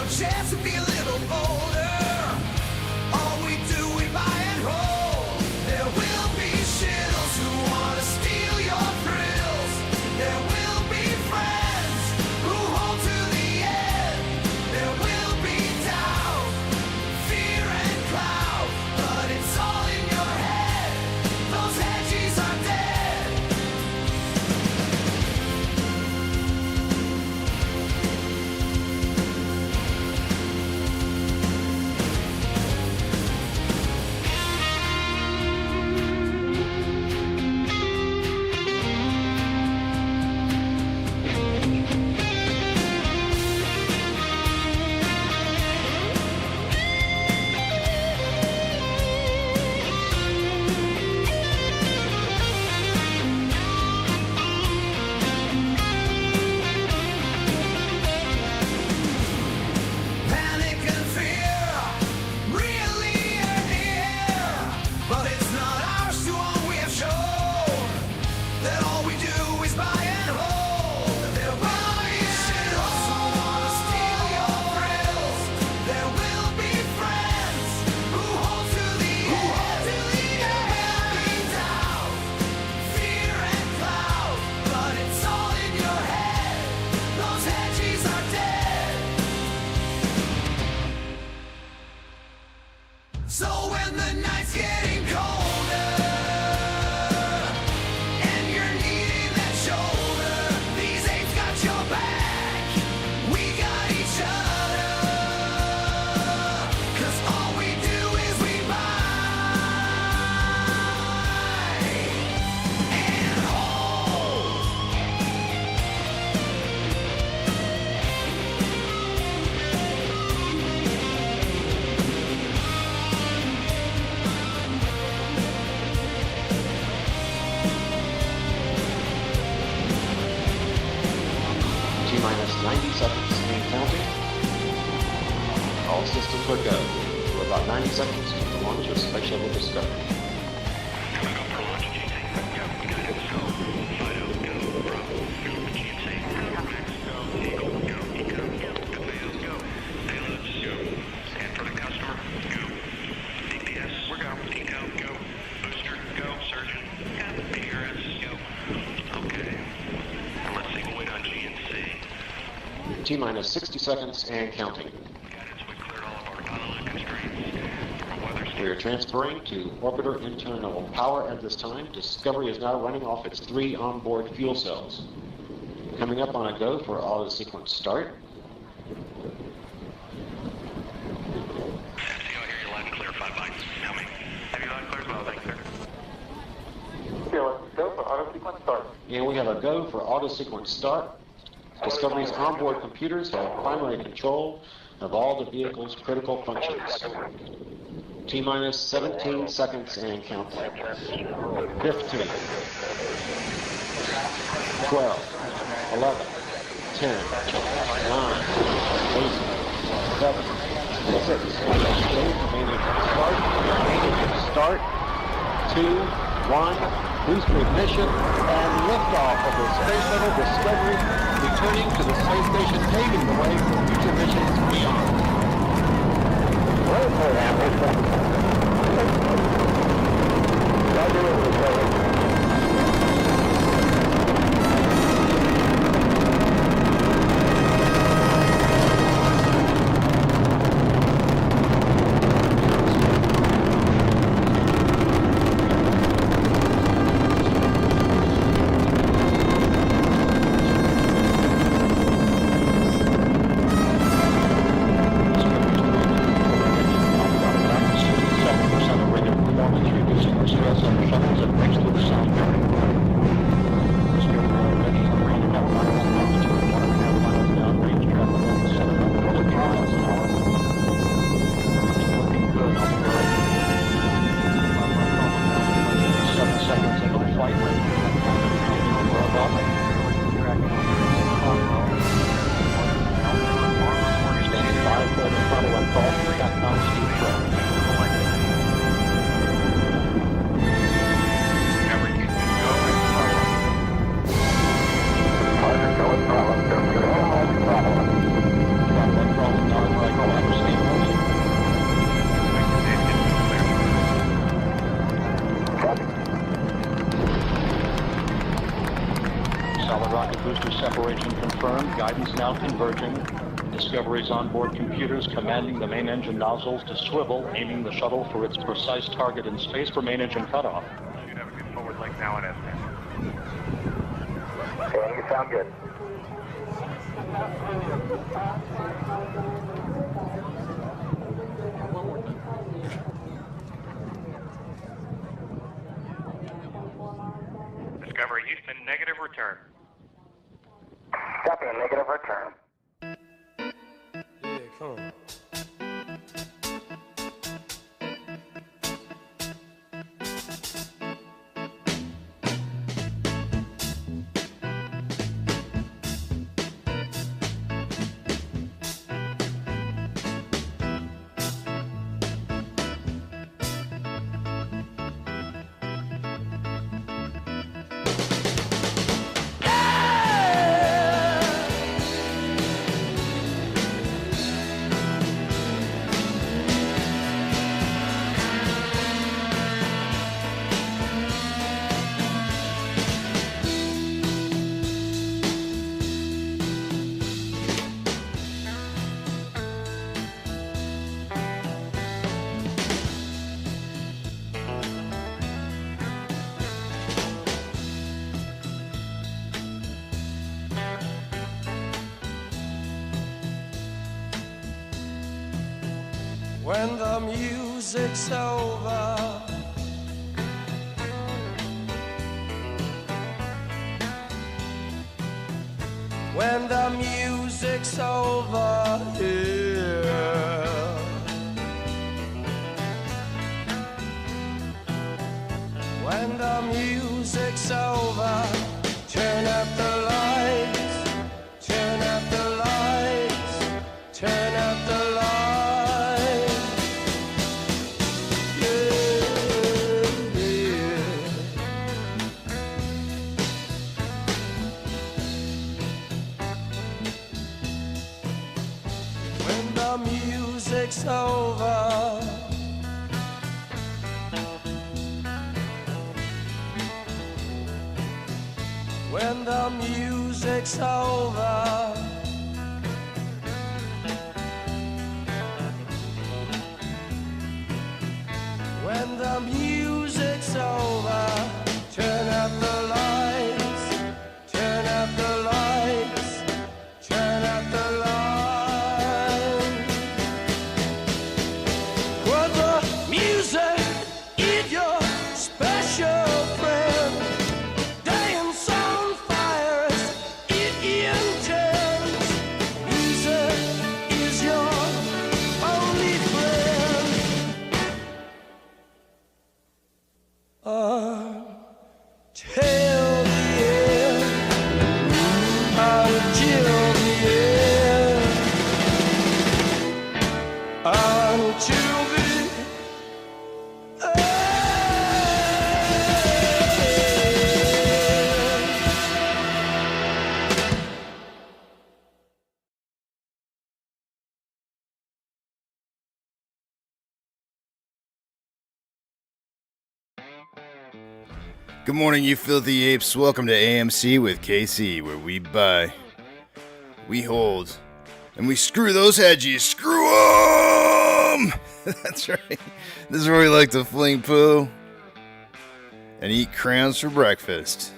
chance to be a little bolder. All we do, we buy and hold. There will be shittles who wanna steal your thrills. There will be friends who hold to the end. There will be doubt, fear and cloud, but it's all in your head. Those hedgies are dead. Panic and fear really are near, but it's not ours to own. We have shown that all we do is buy and hold. There will be shittles who wanna steal your thrills. There will be friends who hold to the end. There will be doubt, fear and cloud, but it's all in your head. Those hedgies are dead. So when the night's getting colder and you're needing that shoulder, these apes got your back. We got each other. 'Cause all we do is we buy and hold. T-minus 90 seconds and counting. All systems are go. We're about 90 seconds to the launch of Space Shuttle Discovery. T-minus 60 seconds and counting. We are transferring to orbiter internal power at this time. Discovery is now running off its 3 onboard fuel cells. Coming up on a go for auto sequence start. And we have a go for auto sequence start. Discovery's onboard computers have primary control of all the vehicle's critical functions. T-minus 17 seconds and counting. 15, 12, 11, 10, 9, 8, 7, 6, start, 2, 1, booster ignition, and liftoff of the Space Shuttle Discovery, returning to the space station, paving the way for future missions beyond. Reducing our stress on shuttles and Discovery's onboard computers commanding the main engine nozzles to swivel, aiming the shuttle for its precise target in space for main engine cutoff. Should have a good forward link now on S10. Okay, you sound good. Discovery Houston, negative return. Copy, a negative return. Yeah, come on. When the music's over, when the music's over, yeah. When the music's over, turn up the lights, turn up the lights, turn up the lights. Music's over. When the music's over. When the music's over, turn up the lights, turn up the lights, turn up the lights. Good morning, you filthy apes. Welcome to AMC with KC, where we buy, we hold, and we screw those hedgies. Screw them! That's right. This is where we like to fling poo and eat crayons for breakfast.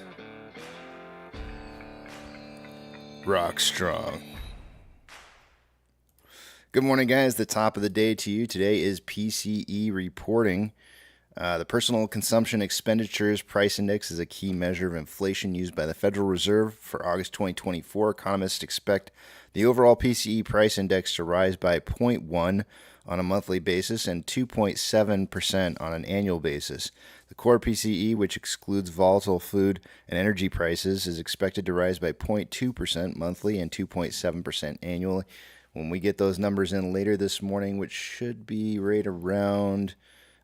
Rock strong. Good morning, guys. The top of the day to you. Today is PCE Reporting. The Personal Consumption Expenditures Price Index is a key measure of inflation used by the Federal Reserve. For August 2024, economists expect the overall PCE price index to rise by 0.1 on a monthly basis and 2.7% on an annual basis. The core PCE, which excludes volatile food and energy prices, is expected to rise by 0.2% monthly and 2.7% annually. When we get those numbers in later this morning, which should be right around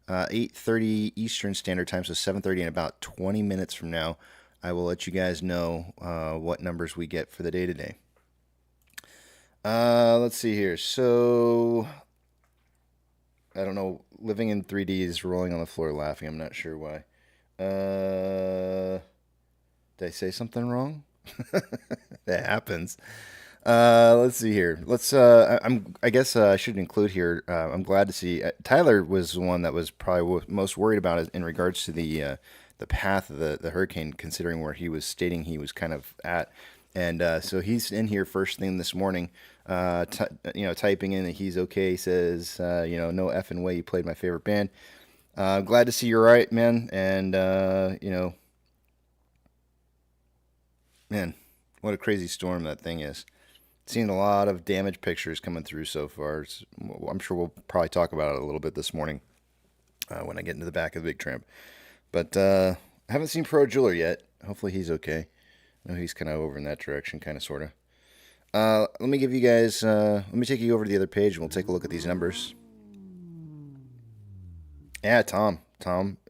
8:30 Eastern Standard Time, so 7:30 in about 20 minutes from now, I will let you guys know what numbers we get for the day today. Let's see here. So, I don't know. Living in 3D is rolling on the floor laughing. I'm not sure why. Did I say something wrong? That happens. Let's see here. I guess I should include here. I'm glad to see Tyler was the one that was probably most worried about it in regards to the path of the hurricane, considering where he was stating he was kind of at, and so he's in here first thing this morning. Typing in that he's okay. He says, no effing way you played my favorite band. Glad to see you're right, man. And man, what a crazy storm that thing is. Seen a lot of damage pictures coming through so far. I'm sure we'll probably talk about it a little bit this morning when I get into the back of the big tramp. But I haven't seen Pro Jeweler yet. Hopefully he's okay. I know he's kind of over in that direction, kind of, sort of. Let me give you guys, let me take you over to the other page and we'll take a look at these numbers. Yeah, Tom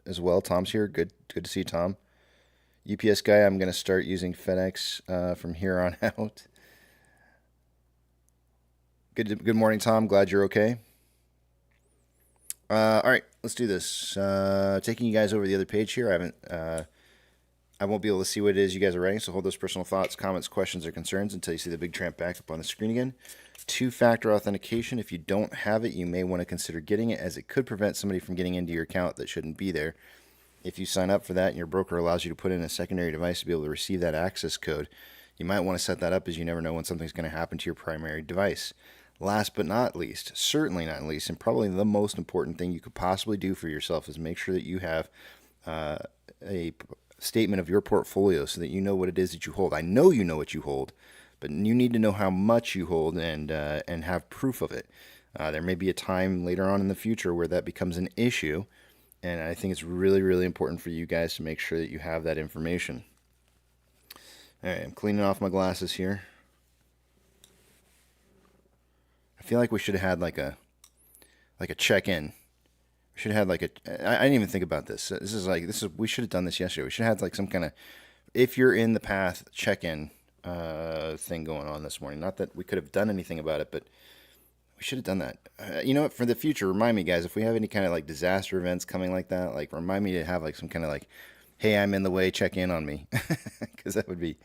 as well. Tom's here. Good to see Tom. UPS guy, I'm going to start using FedEx from here on out. Good morning, Tom. Glad you're okay. All right, let's do this. Taking you guys over the other page here. I won't be able to see what it is you guys are writing, so hold those personal thoughts, comments, questions, or concerns until you see the big tramp back up on the screen again. Two-factor authentication. If you don't have it, you may want to consider getting it, as it could prevent somebody from getting into your account that shouldn't be there. If you sign up for that and your broker allows you to put in a secondary device to be able to receive that access code, you might want to set that up, as you never know when something's going to happen to your primary device. Last but not least, certainly not least, and probably the most important thing you could possibly do for yourself is make sure that you have a statement of your portfolio so that you know what it is that you hold. I know you know what you hold, but you need to know how much you hold and have proof of it. There may be a time later on in the future where that becomes an issue, and I think it's really, really important for you guys to make sure that you have that information. All right, I'm cleaning off my glasses here. I feel like we should have had like a check-in. We should have had I didn't even think about this. We should have done this yesterday. We should have had like some kind of, if you're in the path, check-in thing going on this morning. Not that we could have done anything about it, but we should have done that. You know what? For the future, remind me, guys, if we have any kind of like disaster events coming like that, like remind me to have like some kind of like, hey, I'm in the way, check in on me, because that would be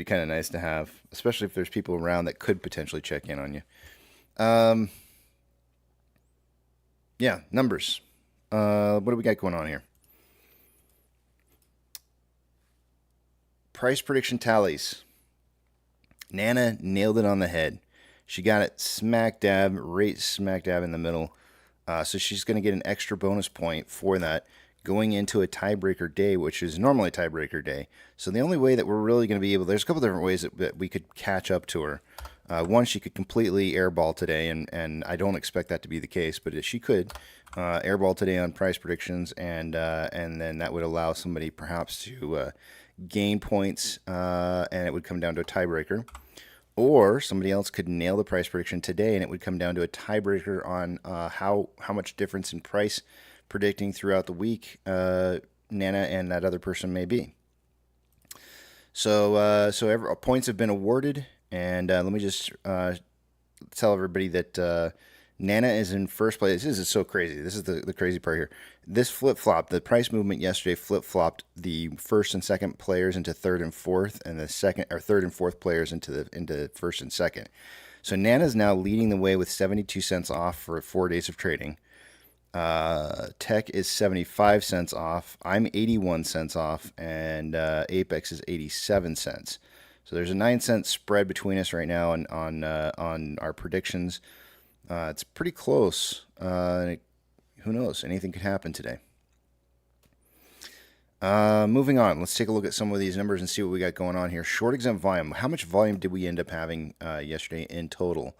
kind of nice to have, especially if there's people around that could potentially check in on you. Yeah, numbers. What do we got going on here? Price prediction tallies. Nana nailed it on the head. She got it smack dab in the middle. So she's going to get an extra bonus point for that going into a tiebreaker day, which is normally a tiebreaker day. So the only way that we're really going to be able, there's a couple different ways that we could catch up to her. One, she could completely airball today, and I don't expect that to be the case, but she could airball today on price predictions, and then that would allow somebody perhaps to gain points, and it would come down to a tiebreaker. Or somebody else could nail the price prediction today, and it would come down to a tiebreaker on how much difference in price predicting throughout the week Nana and that other person may be. So points have been awarded. And let me just tell everybody that Nana is in first place. This is so crazy. This is the crazy part here. This flip-flop, the price movement yesterday flip-flopped the first and second players into third and fourth, and the third and fourth players into first and second. So Nana's now leading the way with 72 cents off for 4 days of trading. Tech is 75 cents off. I'm 81 cents off, and Apex is 87 cents. So there's a 9-cent spread between us right now on our predictions. It's pretty close. Who knows? Anything could happen today. Moving on. Let's take a look at some of these numbers and see what we got going on here. Short exempt volume. How much volume did we end up having yesterday in total?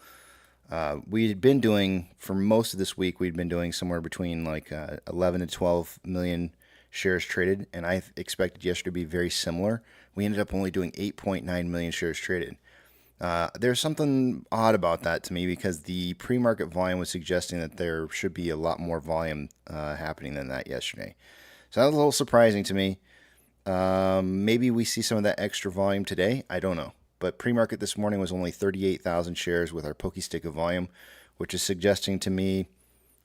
We had been doing, for most of this week, we'd been doing somewhere between like 11 to 12 million shares traded, and I expected yesterday to be very similar. We ended up only doing 8.9 million shares traded. There's something odd about that to me, because the pre-market volume was suggesting that there should be a lot more volume happening than that yesterday. So that was a little surprising to me. Maybe we see some of that extra volume today. I don't know. But pre-market this morning was only 38,000 shares with our pokey stick of volume, which is suggesting to me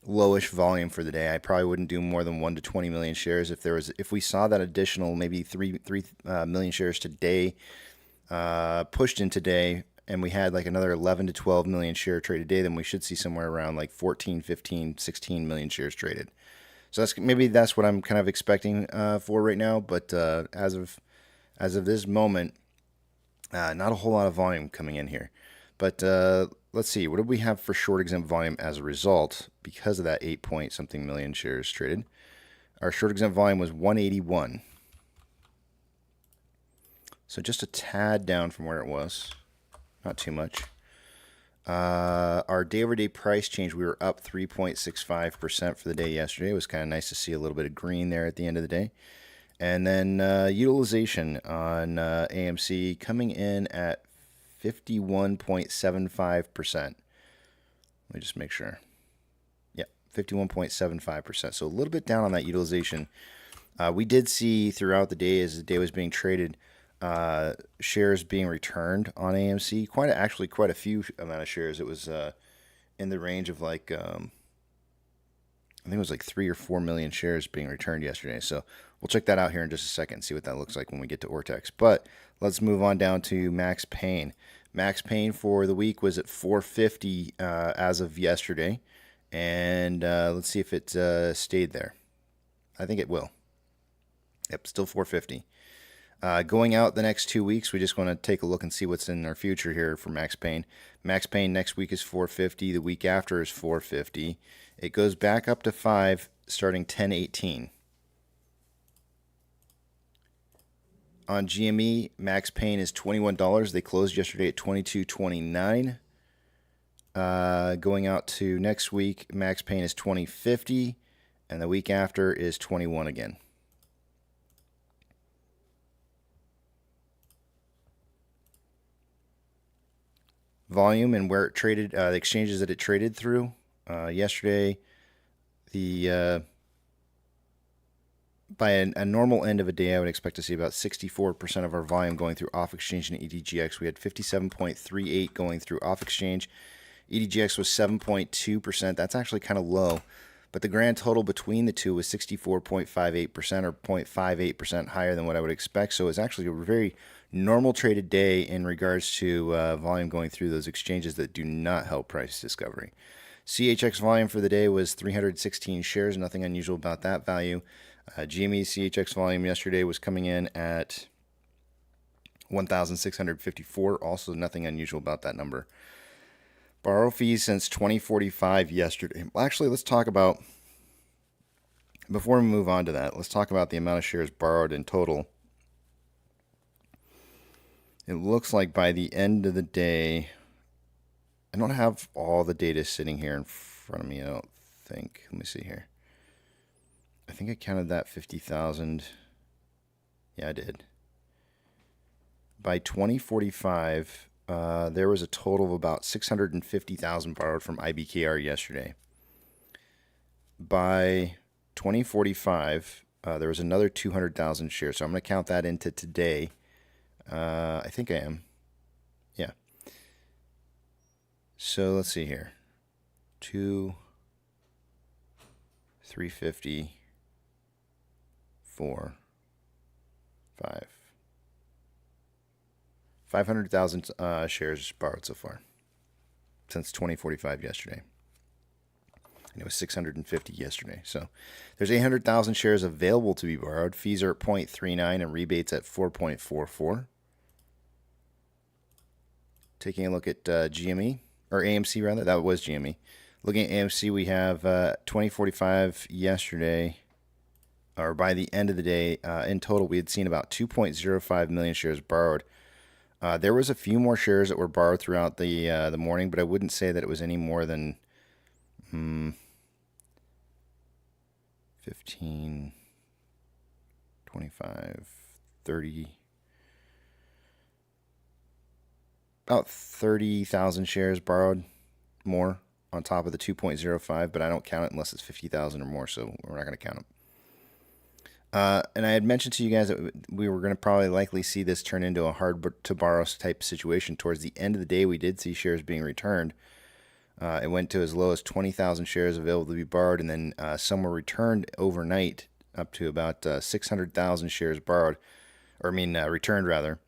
lowish volume for the day. I probably wouldn't do more than 1 to 20 million shares. If we saw that additional maybe 3 million shares today pushed in today, and we had like another 11 to 12 million share trade a day, then we should see somewhere around like 14, 15, 16 million shares traded. So that's what I'm kind of expecting for right now. But as of this moment, not a whole lot of volume coming in here. But let's see, what did we have for short exempt volume as a result because of that 8 point something million shares traded? Our short exempt volume was 181. So just a tad down from where it was. Not too much. Our day-over-day price change, we were up 3.65% for the day yesterday. It was kind of nice to see a little bit of green there at the end of the day. And then utilization on AMC coming in at 51.75%. Let me just make sure. Yeah, 51.75%. So a little bit down on that utilization. We did see throughout the day as the day was being traded, shares being returned on AMC. Actually quite a few amount of shares. It was in the range of like I think it was like 3 or 4 million shares being returned yesterday. So we'll check that out here in just a second and see what that looks like when we get to Ortex. But let's move on down to Max Pain. Max Pain for the week was at 450 as of yesterday, and let's see if it stayed there. I think it will. Yep, still 450. Going out the next 2 weeks, we just want to take a look and see what's in our future here for Max Pain. Max Pain next week is 450. The week after is 450. It goes back up to 5 starting 10/18. On GME, Max Pain is $21. They closed yesterday at $22.29. Going out to next week, Max Pain is $20.50, and the week after is $21 again. Volume and where it traded, the exchanges that it traded through. Yesterday, by a normal end of a day, I would expect to see about 64% of our volume going through off-exchange and EDGX. We had 57.38 going through off-exchange. EDGX was 7.2%. That's actually kind of low. But the grand total between the two was 64.58% or 0.58% higher than what I would expect. So it's actually a very normal traded day in regards to volume going through those exchanges that do not help price discovery. CHX volume for the day was 316 shares. Nothing unusual about that value. GME CHX volume yesterday was coming in at 1,654. Also, nothing unusual about that number. Borrow fees since 2045 yesterday. Well, actually, let's talk about, before we move on to that, let's talk about the amount of shares borrowed in total. It looks like by the end of the day, I don't have all the data sitting here in front of me, I don't think. Let me see here. I think I counted that 50,000. Yeah, I did. By 2045, there was a total of about 650,000 borrowed from IBKR yesterday. By 2045, there was another 200,000 shares. So I'm going to count that into today. I think I am. Yeah. So let's see here. 350, 4, 5. 500,000 shares borrowed so far since 2045 yesterday. And it was 650 yesterday. So there's 800,000 shares available to be borrowed. Fees are at 0.39 and rebates at 4.44. Taking a look at GME, or AMC rather, that was GME. Looking at AMC, we have 2045 yesterday, or by the end of the day, in total, we had seen about 2.05 million shares borrowed. There was a few more shares that were borrowed throughout the morning, but I wouldn't say that it was any more than 15, 25, 30, about 30,000 shares borrowed more on top of the 2.05, but I don't count it unless it's 50,000 or more, so we're not going to count them. And I had mentioned to you guys that we were going to probably likely see this turn into a hard-to-borrow type situation. Towards the end of the day, we did see shares being returned. It went to as low as 20,000 shares available to be borrowed, and then some were returned overnight up to about 600,000 shares borrowed, or returned rather.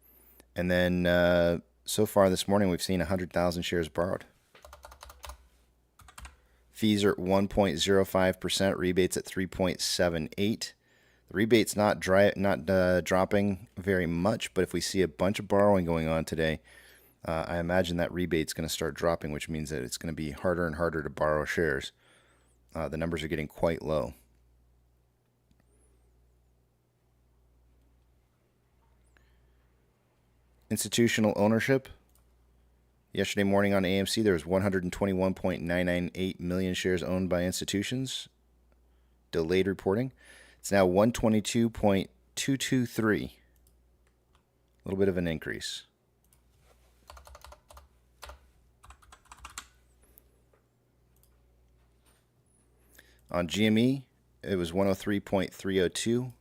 And then so far this morning we've seen 100,000 shares borrowed. Fees are at 1.05%, rebates at 3.78. The rebate's not dropping very much, but if we see a bunch of borrowing going on today, I imagine that rebate's going to start dropping, which means that it's going to be harder and harder to borrow shares. The numbers are getting quite low. Institutional ownership. Yesterday morning on AMC, there was 121.998 million shares owned by institutions. Delayed reporting. It's now 122.223. A little bit of an increase. On GME, it was 103.302,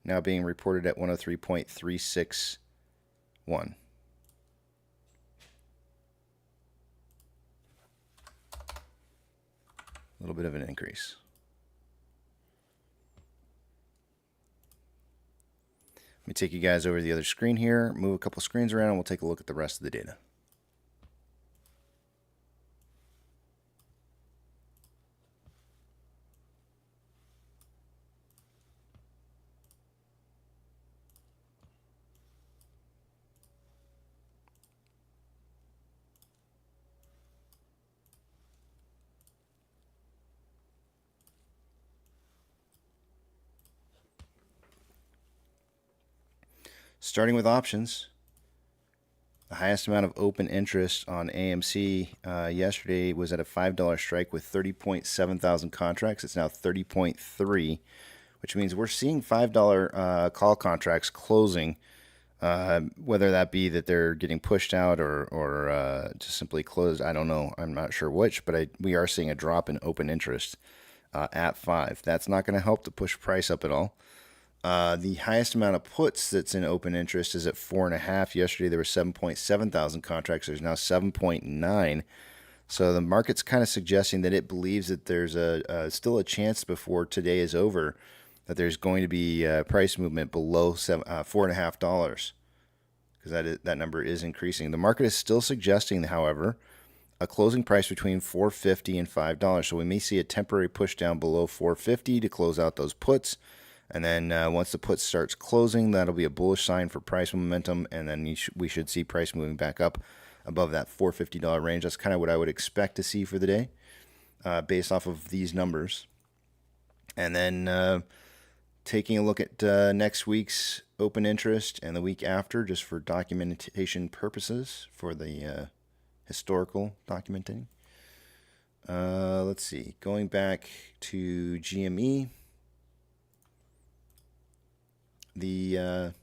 now being reported at 103.361. A little bit of an increase. Let me take you guys over to the other screen here, move a couple screens around, and we'll take a look at the rest of the data. Starting with options, the highest amount of open interest on AMC yesterday was at a $5 strike with 30.7 thousand contracts. It's now 30.3, which means we're seeing $5 call contracts closing, whether that be that they're getting pushed out or just simply closed. I don't know. I'm not sure which, but we are seeing a drop in open interest at 5. That's not going to help to push price up at all. The highest amount of puts that's in open interest is at 4.5. Yesterday there were 7.7 thousand contracts. There's now 7.9. So the market's kind of suggesting that it believes that there's still a chance before today is over that there's going to be price movement below $4.5, because that number is increasing. The market is still suggesting, however, a closing price between $4.50 and $5. So we may see a temporary push down below $4.50 to close out those puts. And then once the put starts closing, that'll be a bullish sign for price momentum, and then we should see price moving back up above that $450 range. That's kind of what I would expect to see for the day based off of these numbers. And then taking a look at next week's open interest and the week after, just for documentation purposes, for the historical documenting. Let's see. Going back to GME. The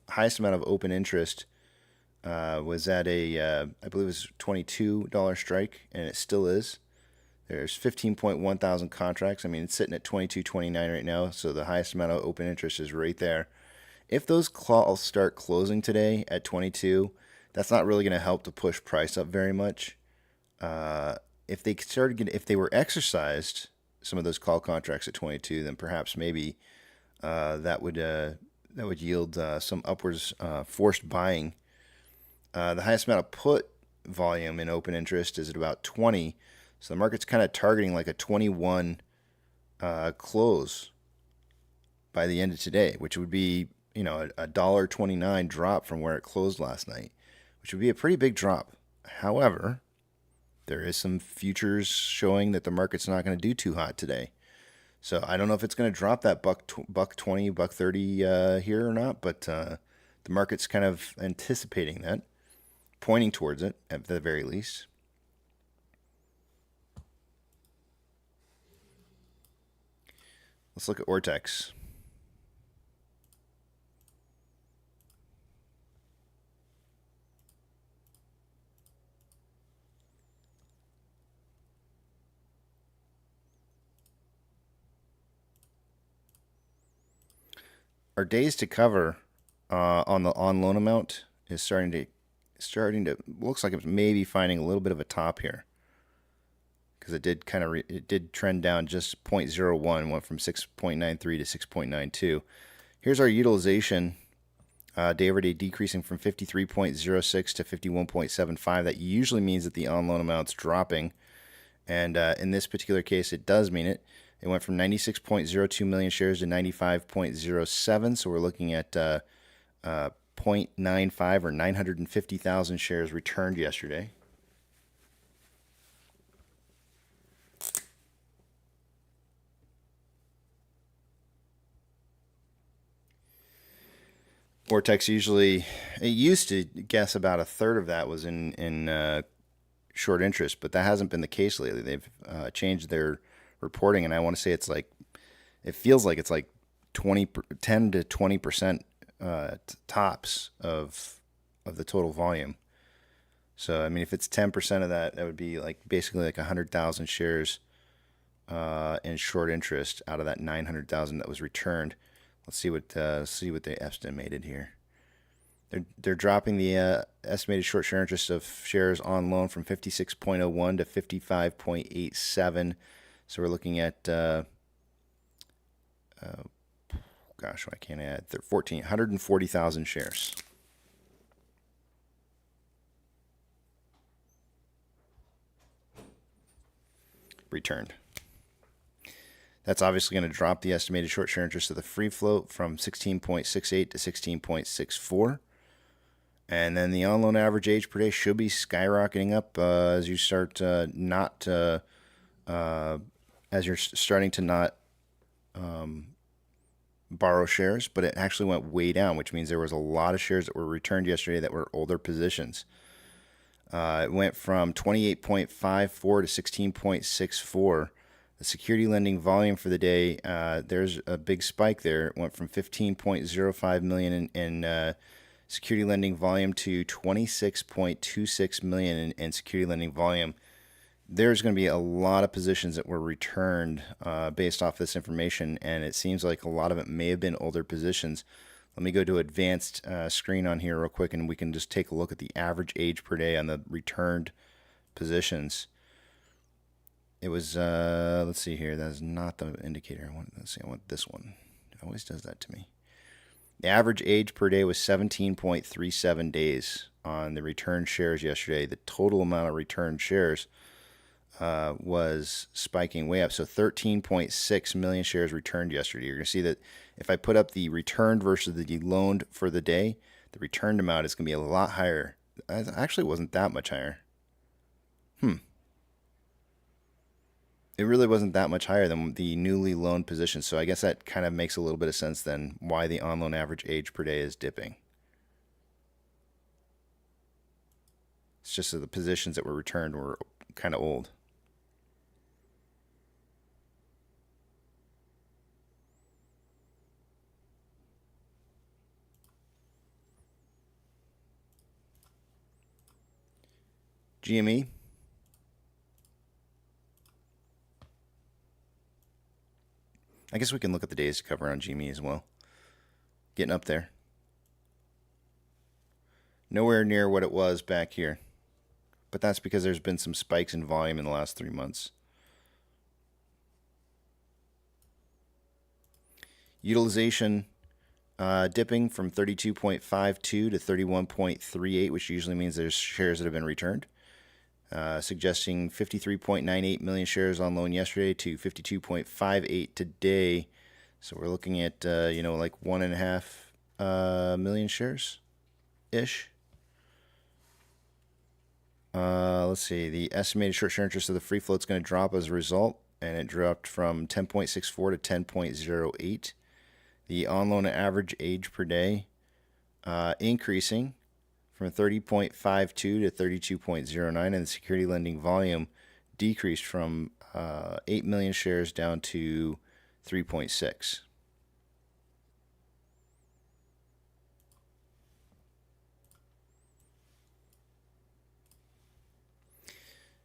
highest amount of open interest was at I believe it was $22 strike, and it still is. There's 15.1 thousand contracts. I mean, it's sitting at 22.29 right now, so the highest amount of open interest is right there. If those calls start closing today at 22, that's not really going to help to push price up very much. If they were exercised, some of those call contracts at 22, then perhaps maybe that would yield some upwards forced buying. The highest amount of put volume in open interest is at about 20, so the market's kind of targeting like a 21 close by the end of today, which would be a $1.29 drop from where it closed last night, which would be a pretty big drop. However, there is some futures showing that the market's not going to do too hot today. So I don't know if it's going to drop that buck 20, buck 30 here or not, but the market's kind of anticipating that, pointing towards it at the very least. Let's look at Ortex. Our days to cover on the on loan amount is starting to looks like it's maybe finding a little bit of a top here, because it did trend down just 0.01, went from 6.93 to 6.92. Here's our utilization Day over day decreasing from 53.06 to 51.75. That usually means that the on loan amount's dropping. And in this particular case, it does mean it. It went from 96.02 million shares to 95.07. So we're looking at 0.95 or 950,000 shares returned yesterday. Ortex it used to guess about a third of that was in short interest, but that hasn't been the case lately. They've changed their reporting, and I want to say it feels like it's like 10 to 20% tops of the total volume. So I mean, if it's 10% of that, that would be like basically like 100,000 shares in short interest out of that 900,000 that was returned. Let's see what they estimated here. They're dropping the estimated short share interest of shares on loan from 56.01 to 55.87. So we're looking at gosh, why can't I add 140,000 shares. Returned. That's obviously going to drop the estimated short share interest of the free float from 16.68 to 16.64. And then the on-loan average age per day should be skyrocketing up as you start as you're starting to not borrow shares, but it actually went way down, which means there was a lot of shares that were returned yesterday that were older positions. It went from 28.54 to 16.64. The security lending volume for the day, there's a big spike there. It went from 15.05 million in security lending volume to 26.26 million in security lending volume. There's going to be a lot of positions that were returned based off this information, and it seems like a lot of it may have been older positions. Let me go to advanced screen on here real quick, and we can just take a look at the average age per day on the returned positions. It was, let's see here. That is not the indicator. I want this one. It always does that to me. The average age per day was 17.37 days on the returned shares yesterday. The total amount of returned shares was spiking way up. So 13.6 million shares returned yesterday. You're going to see that if I put up the returned versus the loaned for the day, the returned amount is going to be a lot higher. Actually, it wasn't that much higher. It really wasn't that much higher than the newly loaned position. So I guess that kind of makes a little bit of sense then why the on-loan average age per day is dipping. It's just that the positions that were returned were kind of old. GME. I guess we can look at the days to cover on GME as well. Getting up there. Nowhere near what it was back here. But that's because there's been some spikes in volume in the last 3 months. Utilization dipping from 32.52 to 31.38, which usually means there's shares that have been returned. Suggesting 53.98 million shares on loan yesterday to 52.58 today. So we're looking at, like 1.5 million shares ish. Let's see. The estimated short share interest of the free float is going to drop as a result, and it dropped from 10.64 to 10.08. The on loan average age per day increasing from 30.52 to 32.09, and the security lending volume decreased from 8 million shares down to 3.6.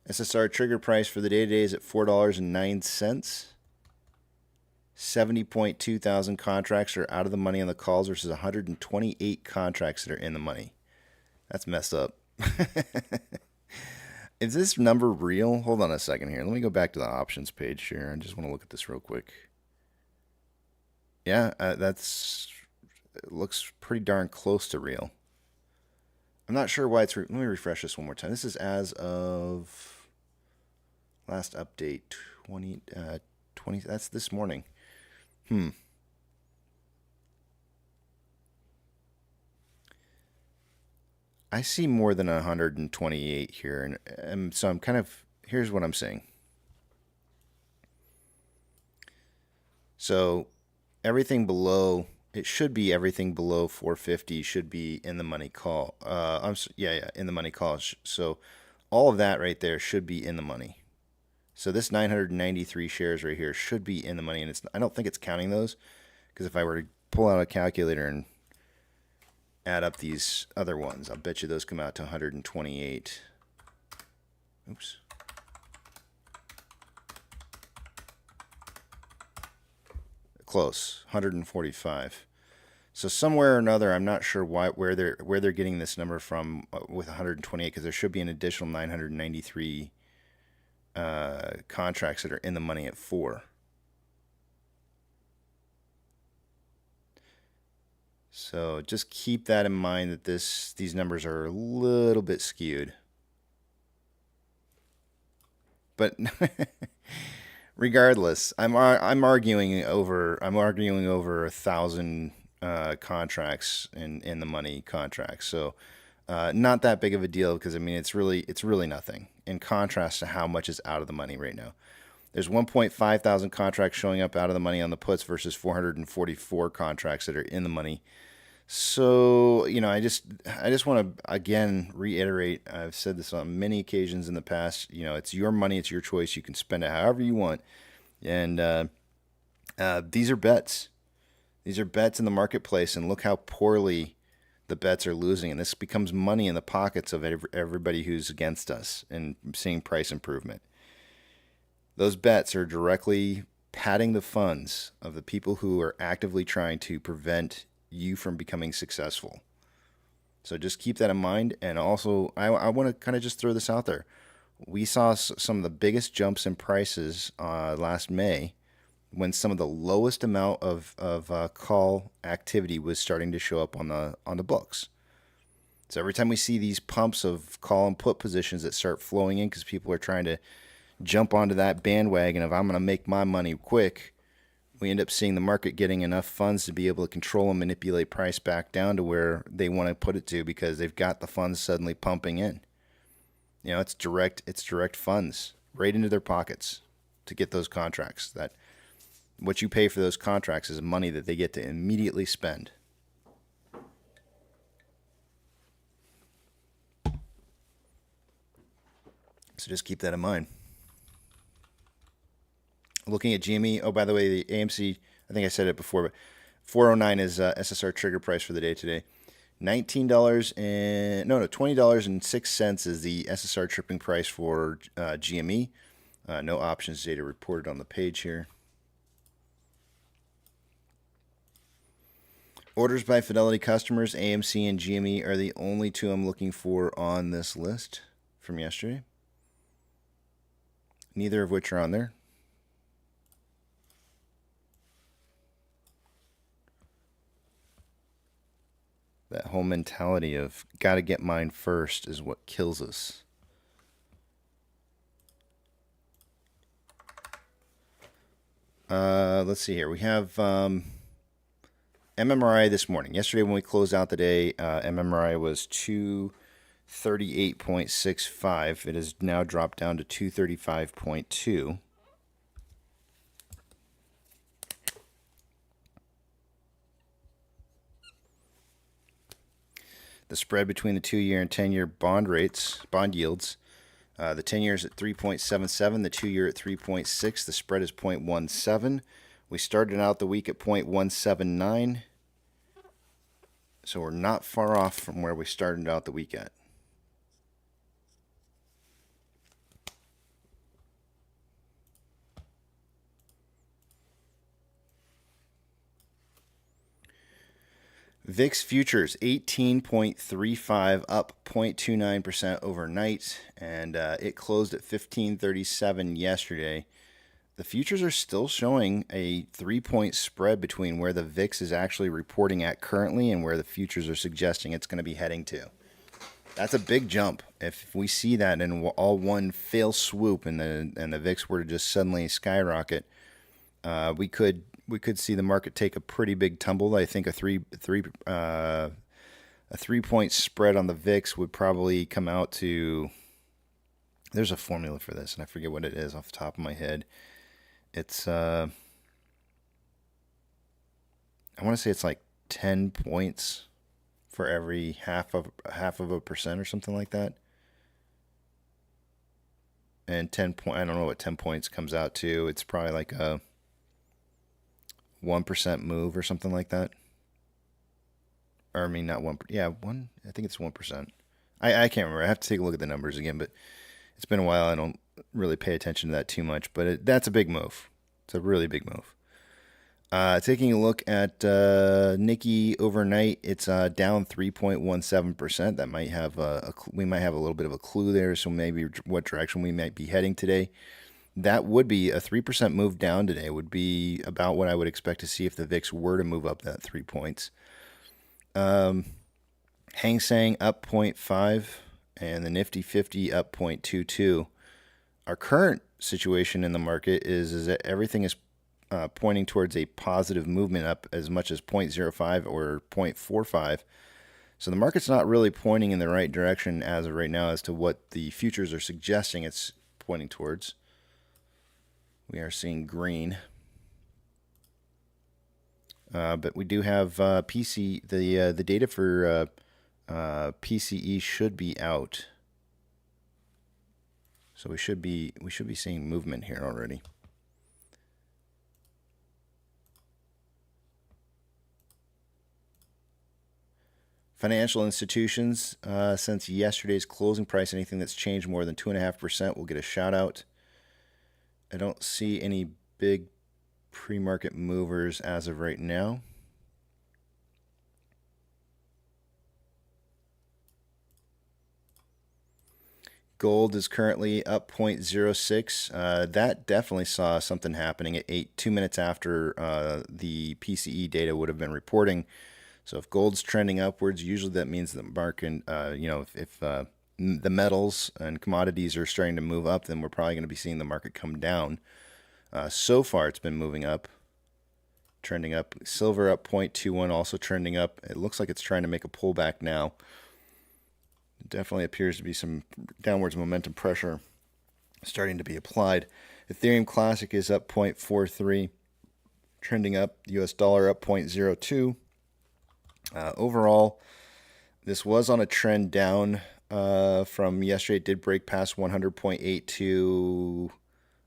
SSR trigger price for the day today is at $4.09. 70.2 thousand contracts are out of the money on the calls versus 128 contracts that are in the money. That's messed up. Is this number real? Hold on a second here. Let me go back to the options page here. I just want to look at this real quick. Yeah, that's it looks pretty darn close to real. I'm not sure why it's... let me refresh this one more time. This is as of last update, 20... that's this morning. I see more than 128 here, and so I'm kind of... here's what I'm saying. So everything below... it should be everything below 450 should be in the money call. In the money call. So all of that right there should be in the money. So this 993 shares right here should be in the money, and I don't think it's counting those, because if I were to pull out a calculator and add up these other ones, I'll bet you those come out to 128. Oops. Close, 145. So somewhere or another, I'm not sure where they're getting this number from with 128, because there should be an additional 993 contracts that are in the money at 4. So just keep that in mind, that these numbers are a little bit skewed. But regardless, I'm arguing over 1,000 contracts in the money contracts. So not that big of a deal, because I mean it's really nothing in contrast to how much is out of the money right now. There's 1.5 thousand contracts showing up out of the money on the puts versus 444 contracts that are in the money. So, you know, I just want to again reiterate, I've said this on many occasions in the past, you know, it's your money, it's your choice. You can spend it however you want. And these are bets. These are bets in the marketplace, and look how poorly the bets are losing. And this becomes money in the pockets of everybody who's against us and seeing price improvement. Those bets are directly padding the funds of the people who are actively trying to prevent you from becoming successful. So just keep that in mind. And also, I want to kind of just throw this out there. We saw some of the biggest jumps in prices last May, when some of the lowest amount of call activity was starting to show up on the books. So every time we see these pumps of call and put positions that start flowing in because people are trying to jump onto that bandwagon of I'm going to make my money quick, we end up seeing the market getting enough funds to be able to control and manipulate price back down to where they want to put it to, because they've got the funds suddenly pumping in. You know, it's direct funds right into their pockets to get those contracts. That what you pay for those contracts is money that they get to immediately spend. So just keep that in mind. Looking at GME, oh, by the way, the AMC, I think I said it before, but 409 is SSR trigger price for the day today. $20.06 is the SSR tripping price for GME. No options data reported on the page here. Orders by Fidelity customers, AMC and GME, are the only two I'm looking for on this list from yesterday. Neither of which are on there. That whole mentality of gotta get mine first is what kills us. Let's see here. We have MMRI this morning. Yesterday when we closed out the day, MMRI was 238.65. It has now dropped down to 235.2. The spread between the 2-year and 10-year bond yields, the 10-year is at 3.77, the 2-year at 3.6, the spread is 0.17. We started out the week at 0.179, so we're not far off from where we started out the week at. VIX futures 18.35, up 0.29% overnight, and it closed at 1537 yesterday. the futures are still showing a 3-point spread between where the VIX is actually reporting at currently and where the futures are suggesting it's going to be heading to. That's a big jump. If we see that in all one fell swoop and the VIX were to just suddenly skyrocket, we could see the market take a pretty big tumble. I think a 3-point spread on the VIX would probably come out to. There's a formula for this, and I forget what it is off the top of my head. It's I want to say it's like 10 points for every half of a percent or something like that. And I don't know what 10 points comes out to. It's probably like a 1% move or something like that. Or I mean, not 1. Yeah, 1. I think it's 1%. I can't remember. I have to take a look at the numbers again, but it's been a while. I don't really pay attention to that too much, but that's a big move. It's a really big move. Taking a look at Nikkei overnight, it's down 3.17%. That might have we might have a little bit of a clue there, so maybe what direction we might be heading today. That would be a 3% move down today. Would be about what I would expect to see if the VIX were to move up that 3 points. Hang Seng up 0.5 and the Nifty 50 up 0.22. Our current situation in the market is that everything is pointing towards a positive movement up as much as 0.05 or 0.45. So the market's not really pointing in the right direction as of right now as to what the futures are suggesting it's pointing towards. We are seeing green. But we do have the data for PCE should be out. So we should be seeing movement here already. Financial institutions, since yesterday's closing price, anything that's changed more than 2.5% will get a shout out. I don't see any big pre-market movers as of right now. Gold is currently up 0.06. That definitely saw something happening at 2 minutes after the PCE data would have been reporting. So if gold's trending upwards, usually that means the market, if the metals and commodities are starting to move up, then we're probably going to be seeing the market come down. So far, it's been moving up, trending up. Silver up 0.21, also trending up. It looks like it's trying to make a pullback now. It definitely appears to be some downwards momentum pressure starting to be applied. Ethereum Classic is up 0.43, trending up. US dollar up 0.02. Overall, this was on a trend down from yesterday. It did break past 100.82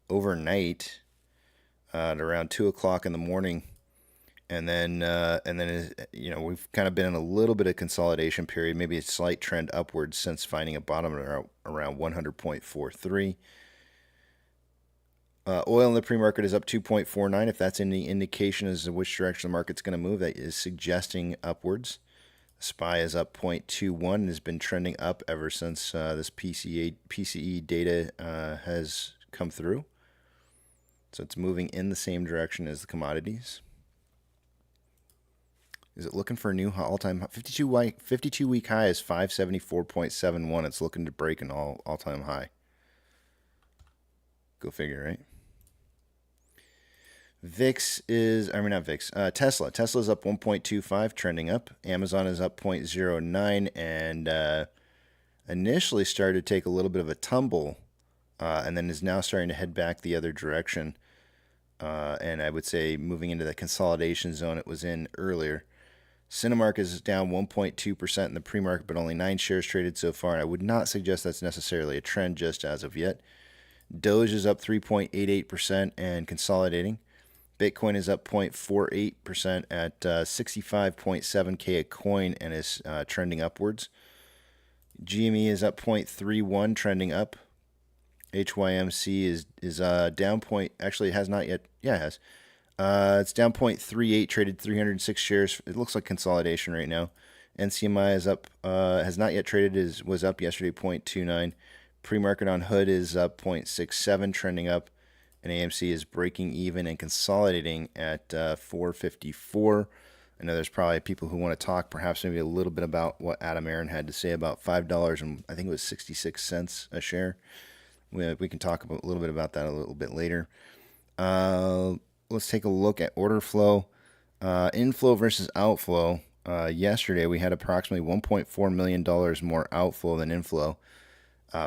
overnight at around 2 o'clock in the morning. And then we've kind of been in a little bit of consolidation period, maybe a slight trend upwards since finding a bottom around 100.43. Oil in the pre-market is up 2.49. If that's any indication as to which direction the market's going to move, that is suggesting upwards. The SPY is up 0.21 and has been trending up ever since this PCE data has come through. So it's moving in the same direction as the commodities. Is it looking for a new all-time high? 52-week high is 574.71. It's looking to break an all-time high. Go figure, right? Tesla. Tesla's up 1.25, trending up. Amazon is up 0.09, and initially started to take a little bit of a tumble, and then is now starting to head back the other direction. And I would say moving into the consolidation zone it was in earlier. Cinemark is down 1.2% in the pre-market, but only 9 shares traded so far. And I would not suggest that's necessarily a trend just as of yet. Doge is up 3.88% and consolidating. Bitcoin is up 0.48% at 65.7K a coin and is trending upwards. GME is up 0.31, trending up. HYMC is down actually it has not yet. Yeah, it has. It's down 0.38, traded 306 shares. It looks like consolidation right now. NCMI is up, has not yet traded, was up yesterday 0.29. Pre-market on Hood is up 0.67, trending up. and AMC is breaking even and consolidating at 454. I know there's probably people who want to talk perhaps maybe a little bit about what Adam Aaron had to say about $5 and I think it was 66 cents a share. We can talk a little bit about that a little bit later. Let's take a look at order flow. Inflow versus outflow. Yesterday we had approximately $1.4 million more outflow than inflow.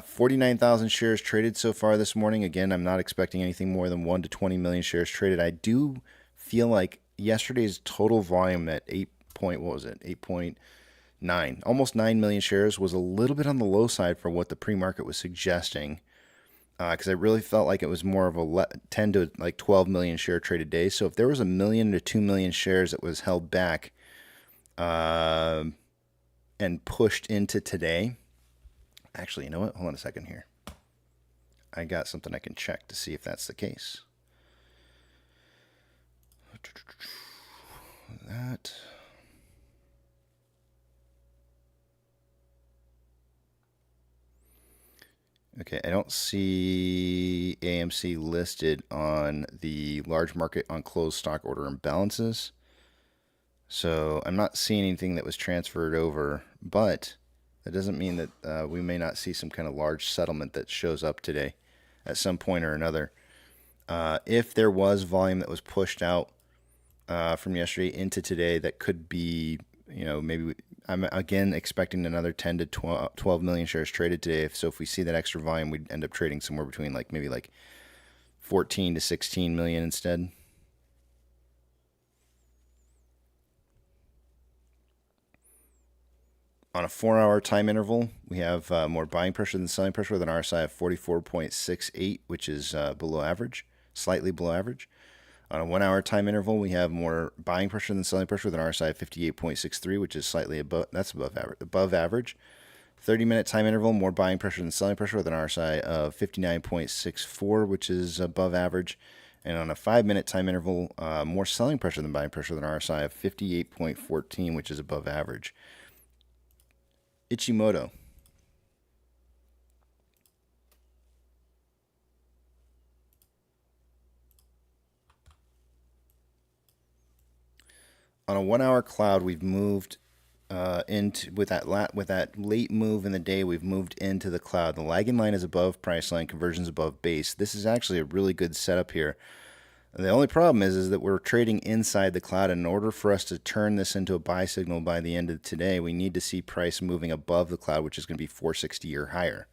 49,000 shares traded so far this morning. Again, I'm not expecting anything more than 1 to 20 million shares traded. I do feel like yesterday's total volume at 8.9, almost 9 million shares was a little bit on the low side for what the pre-market was suggesting. Because I really felt like it was more of a 10 to like 12 million share traded day. So if there was 1 million to 2 million shares that was held back and pushed into today, actually, you know what? Hold on a second here. I got something I can check to see if that's the case. That. Okay, I don't see AMC listed on the large market on closed stock order imbalances. So I'm not seeing anything that was transferred over, but that doesn't mean that we may not see some kind of large settlement that shows up today at some point or another. If there was volume that was pushed out from yesterday into today, that could be, maybe I'm again expecting another 10 to 12 million shares traded today. So if we see that extra volume, we'd end up trading somewhere between maybe 14 to 16 million instead. On a 4-hour time interval, we have more buying pressure than selling pressure with an RSI of 44.68, which is below average, slightly below average. On a 1-hour time interval, we have more buying pressure than selling pressure with an RSI of 58.63, which is slightly above average. 30-minute time interval, more buying pressure than selling pressure with an RSI of 59.64, which is above average. And on a 5-minute time interval, more selling pressure than buying pressure with an RSI of 58.14, which is above average. Ichimoku. On a 1-hour cloud, we've moved into with that late move in the day. We've moved into the cloud. The lagging line is above price line. Conversions above base. This is actually a really good setup here. The only problem is that we're trading inside the cloud. In order for us to turn this into a buy signal by the end of today, we need to see price moving above the cloud, which is going to be 460 or higher.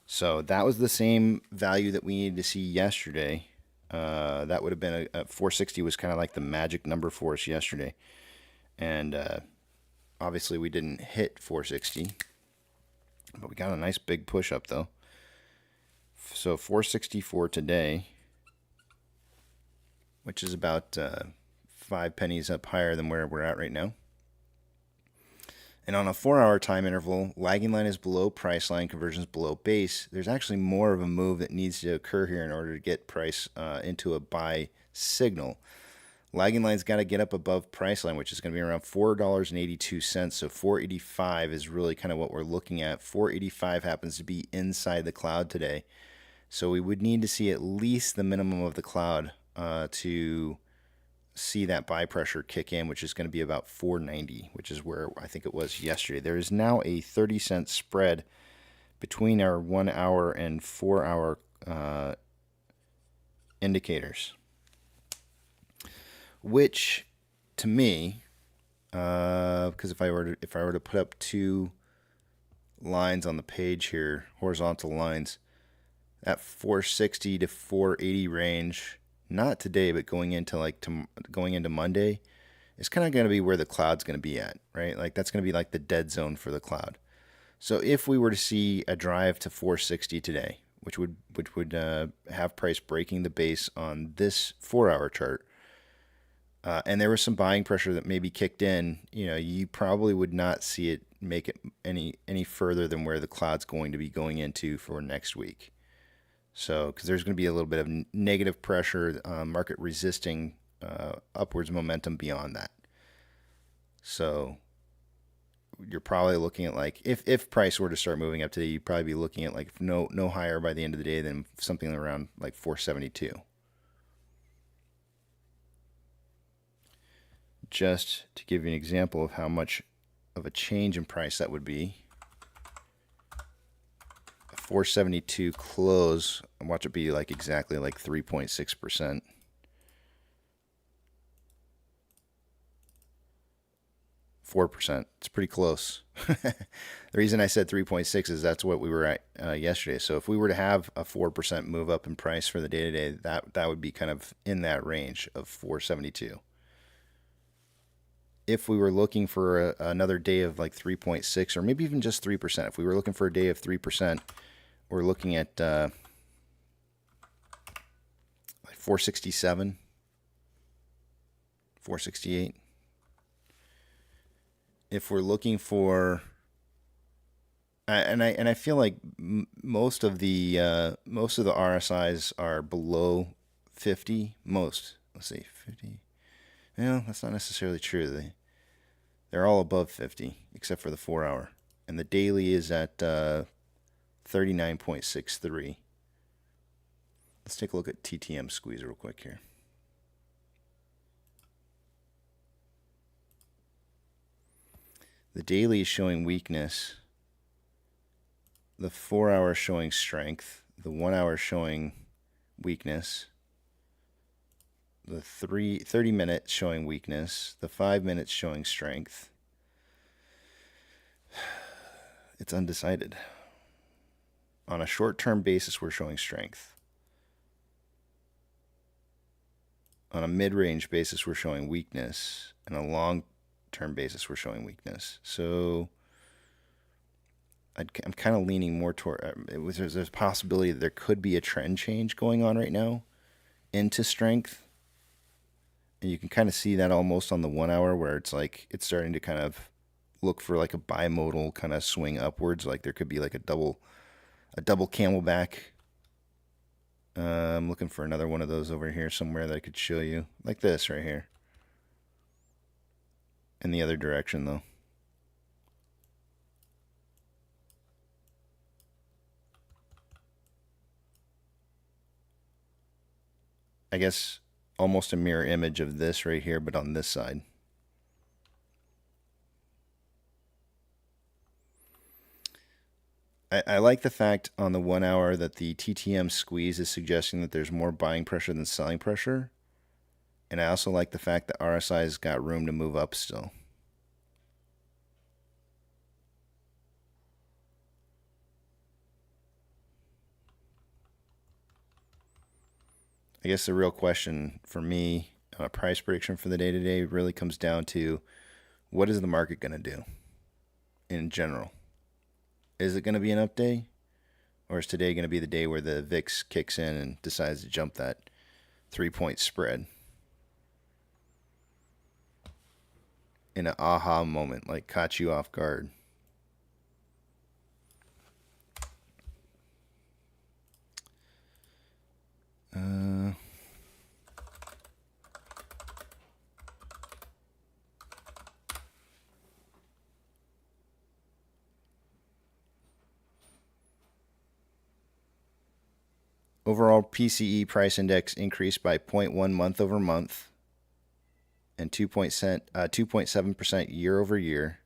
So that was the same value that we needed to see yesterday. That would have been a 460 was kind of like the magic number for us yesterday. And obviously we didn't hit 460. But we got a nice big push up though. So 460 for today, which is about 5 pennies up higher than where we're at right now. And on a 4-hour time interval, lagging line is below price line, conversions below base. There's actually more of a move that needs to occur here in order to get price into a buy signal. Lagging line's got to get up above price line, which is going to be around $4.82. So 485 is really kind of what we're looking at. 485 happens to be inside the cloud today. So we would need to see at least the minimum of the cloud to see that buy pressure kick in, which is going to be about 490, which is where I think it was yesterday. There is now a 30-cent spread between our 1-hour and 4-hour indicators, which to me, because if I were to put up 2 lines on the page here, horizontal lines, that 460 to 480 range, not today, but going into Monday, is kind of going to be where the cloud's going to be at, right? That's going to be like the dead zone for the cloud. So if we were to see a drive to 460 today, which would have price breaking the base on this 4-hour chart, and there was some buying pressure that maybe kicked in, you probably would not see it make it any further than where the cloud's going to be going into for next week. So, because there's going to be a little bit of negative pressure, market resisting upwards momentum beyond that. So, you're probably looking at like if price were to start moving up today, you'd probably be looking at like no higher by the end of the day than something around like 472. Just to give you an example of how much of a change in price that would be, a 472 close, and watch it be like exactly like 3.6%. 4%. It's pretty close. The reason I said 3.6 is that's what we were at yesterday. So if we were to have a 4% move up in price for the day to day, that would be kind of in that range of 472. If we were looking for another day of like 3.6 or maybe even just 3%, if we were looking for a day of 3%, we're looking at like 467, 468. If we're looking for, and I feel like most of the RSIs are below 50. Most, let's see, 50. No, that's not necessarily true. They're all above 50 except for the 4 hour, and the daily is at 39.63. Let's take a look at TTM squeeze real quick here. The daily is showing weakness. The 4 hour is showing strength. The 1 hour is showing weakness. The 30 minutes showing weakness. The 5 minutes showing strength. It's undecided. On a short-term basis, we're showing strength. On a mid-range basis, we're showing weakness. And a long-term basis, we're showing weakness. So I'm kind of leaning more toward, there's a possibility that there could be a trend change going on right now into strength. And you can kind of see that almost on the 1 hour where it's like it's starting to kind of look for like a bimodal kind of swing upwards. Like there could be like a double camelback. I'm looking for another one of those over here somewhere that I could show you. Like this right here. In the other direction though. I guess almost a mirror image of this right here, but on this side. I like the fact on the 1 hour that the TTM squeeze is suggesting that there's more buying pressure than selling pressure. And I also like the fact that RSI's got room to move up still. I guess the real question for me on a price prediction for the day to day really comes down to what is the market going to do in general? Is it going to be an up day? Or is today going to be the day where the VIX kicks in and decides to jump that 3-point spread? In an aha moment, like caught you off guard. Overall PCE price index increased by 0.1 month over month and 2.7% year over year.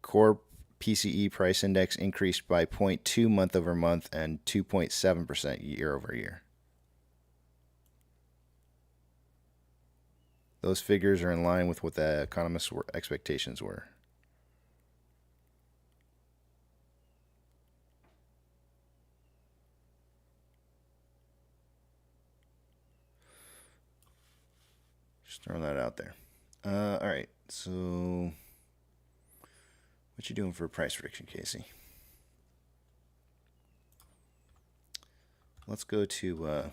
Core PCE price index increased by 0.2 month over month and 2.7% year over year. Those figures are in line with what the economists' expectations were. Just throwing that out there. All right, so what you doing for a price prediction, Casey? Let's go to,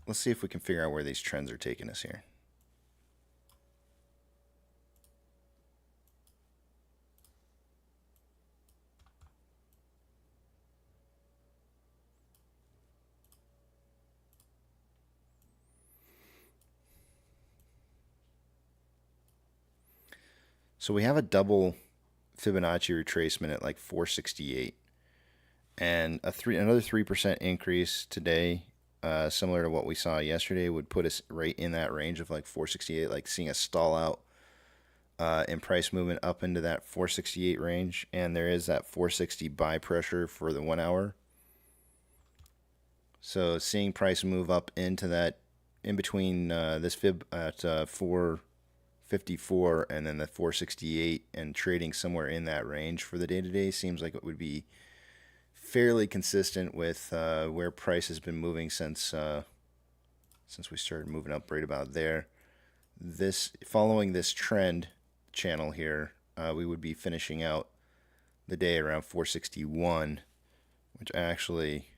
let's see if we can figure out where these trends are taking us here. So we have a double Fibonacci retracement at like 468, and another 3% increase today, similar to what we saw yesterday, would put us right in that range of like 468, like seeing a stall out in price movement up into that 468 range, and there is that 460 buy pressure for the 1 hour. So seeing price move up into that, in between this fib at 454 and then the 468, and trading somewhere in that range for the day-to-day seems like it would be fairly consistent with where price has been moving since we started moving up right about there. Following this trend channel here, we would be finishing out the day around 461, which actually,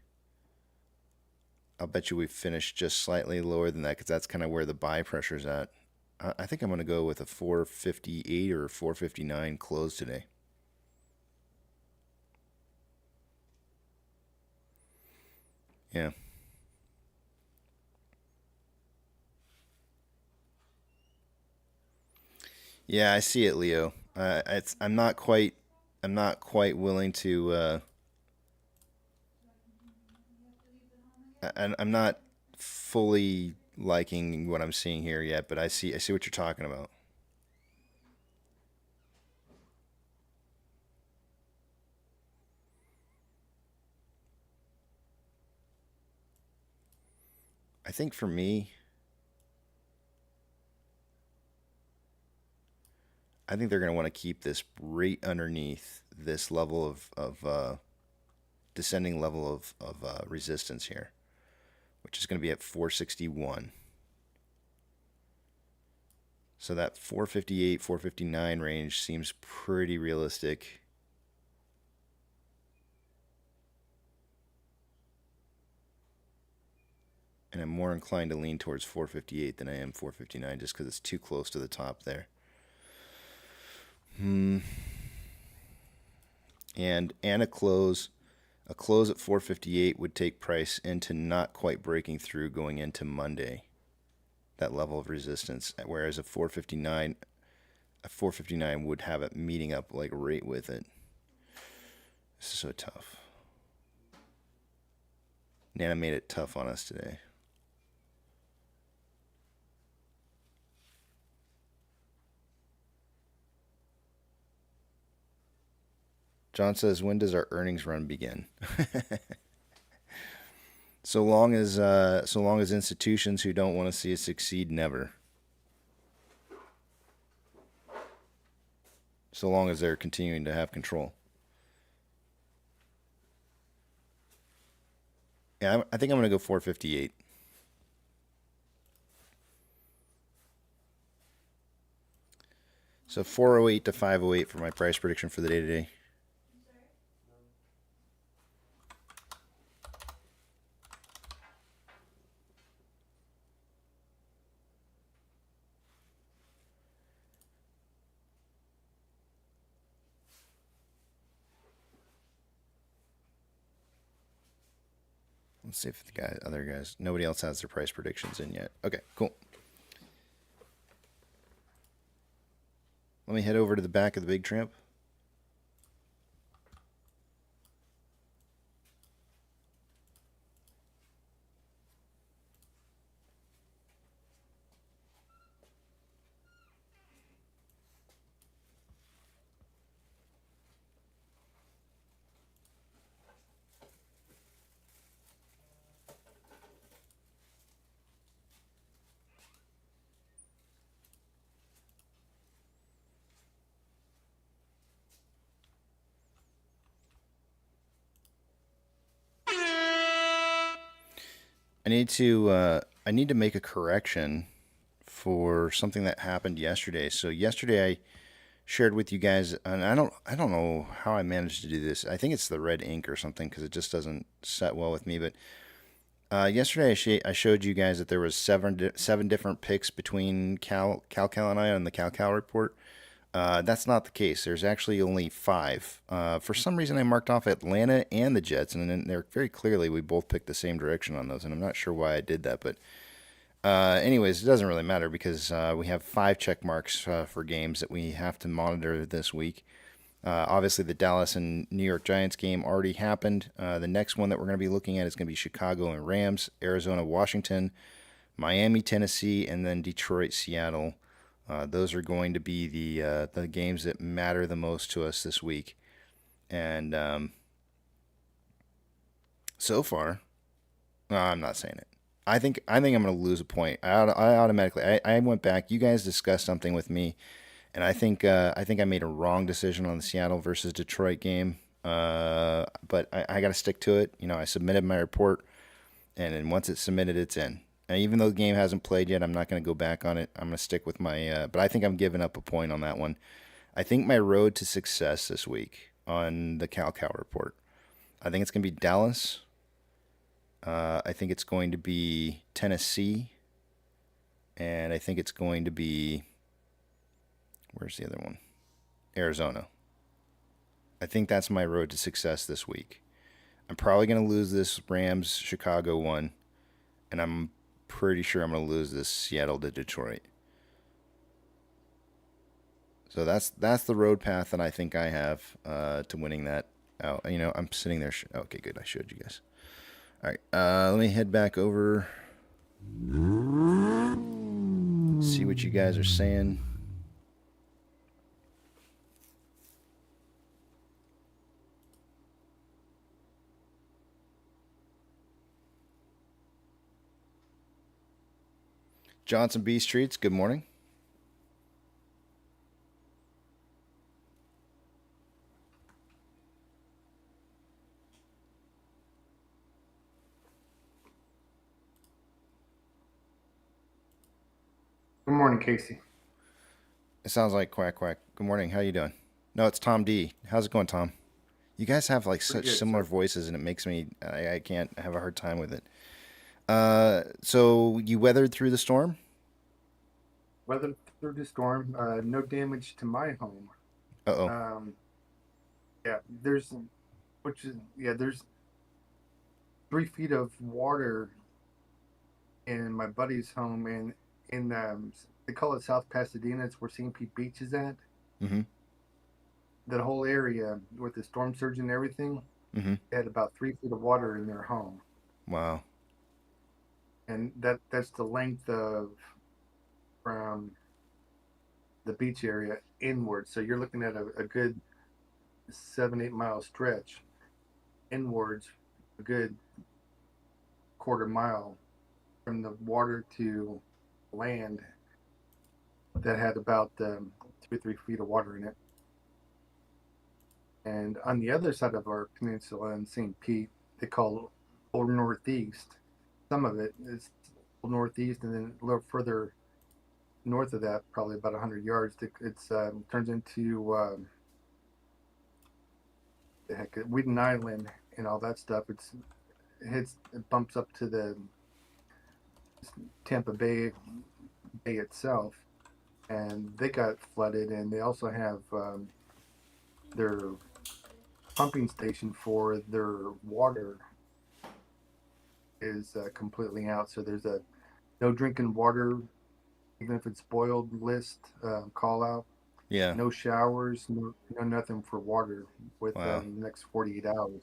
I'll bet you we finished just slightly lower than that, because that's kind of where the buy pressure's at. I think I'm going to go with a 458 or 459 close today. Yeah. Yeah, I see it, Leo. I'm not quite willing to. I'm not fully liking what I'm seeing here yet, but I see what you're talking about. I think for me, I think they're going to want to keep this right underneath this level of descending level of resistance here, which is going to be at 461. So that 458, 459 range seems pretty realistic. And I'm more inclined to lean towards 458 than I am 459, just because it's too close to the top there. And a close at 458 would take price into not quite breaking through going into Monday, that level of resistance, whereas a 459 would have it meeting up like right with it. This is so tough. Nana made it tough on us today. John says, when does our earnings run begin? So long as institutions who don't want to see us succeed never. So long as they're continuing to have control. Yeah, I think I'm going to go 458. So 408 to 508 for my price prediction for the day today. Let's see if the other guys, nobody else has their price predictions in yet. Okay, cool. Let me head over to the back of the big tramp. I need to make a correction for something that happened yesterday. So yesterday I shared with you guys, and I don't know how I managed to do this. I think it's the red ink or something, because it just doesn't set well with me. But yesterday I showed you guys that there was seven different picks between Cal and I on the Cal report. That's not the case. There's actually only 5. For some reason, I marked off Atlanta and the Jets, and they're very clearly we both picked the same direction on those, and I'm not sure why I did that. But anyways, it doesn't really matter, because we have 5 check marks for games that we have to monitor this week. Obviously, the Dallas and New York Giants game already happened. The next one that we're going to be looking at is going to be Chicago and Rams, Arizona, Washington, Miami, Tennessee, and then Detroit, Seattle. Those are going to be the games that matter the most to us this week. And so far, no, I'm not saying it. I think I'm going to lose a point. I automatically. I went back. You guys discussed something with me, and I think I made a wrong decision on the Seattle versus Detroit game. But I got to stick to it. I submitted my report, and then once it's submitted, it's in. And even though the game hasn't played yet, I'm not going to go back on it. I'm going to stick with my. But I think I'm giving up a point on that one. I think my road to success this week on the Cow report. I think it's going to be Dallas. I think it's going to be Tennessee. And I think it's going to be, where's the other one? Arizona. I think that's my road to success this week. I'm probably going to lose this Rams-Chicago one. And I'm pretty sure I'm going to lose this Seattle to Detroit. So that's the road path that I think I have to winning that out. I'm sitting there. Okay, good. I showed you guys. All right, let me head back over. See what you guys are saying. Johnson B Streets, good morning. Good morning, Casey. It sounds like Quack Quack. Good morning. How you doing? No, it's Tom D. How's it going, Tom? You guys have like such similar voices, and it makes me I can't have a hard time with it. So you weathered through the storm? Weathered through the storm. No damage to my home. Uh-oh. Yeah, there's 3 feet of water in my buddy's home, and in they call it South Pasadena. It's where St. Pete Beach is at. Mm-hmm. That whole area with the storm surge and everything, had about 3 feet of water in their home. Wow. And that's the length of from the beach area inward. So you're looking at a good 7-8 mile stretch inwards, a good quarter mile from the water to land that had about 2 or 3 feet of water in it. And on the other side of our peninsula in St. Pete, they call Old Northeast. Some of it is Old Northeast, and then a little further north of that, probably about 100 yards, it's turns into Whedon Island and all that stuff. It bumps up to the Tampa Bay itself, and they got flooded. And they also have their pumping station for their water is completely out. So there's a no drinking water, even if it's boiled list call out. Yeah. No showers, no nothing for water with Wow. the next 48 hours.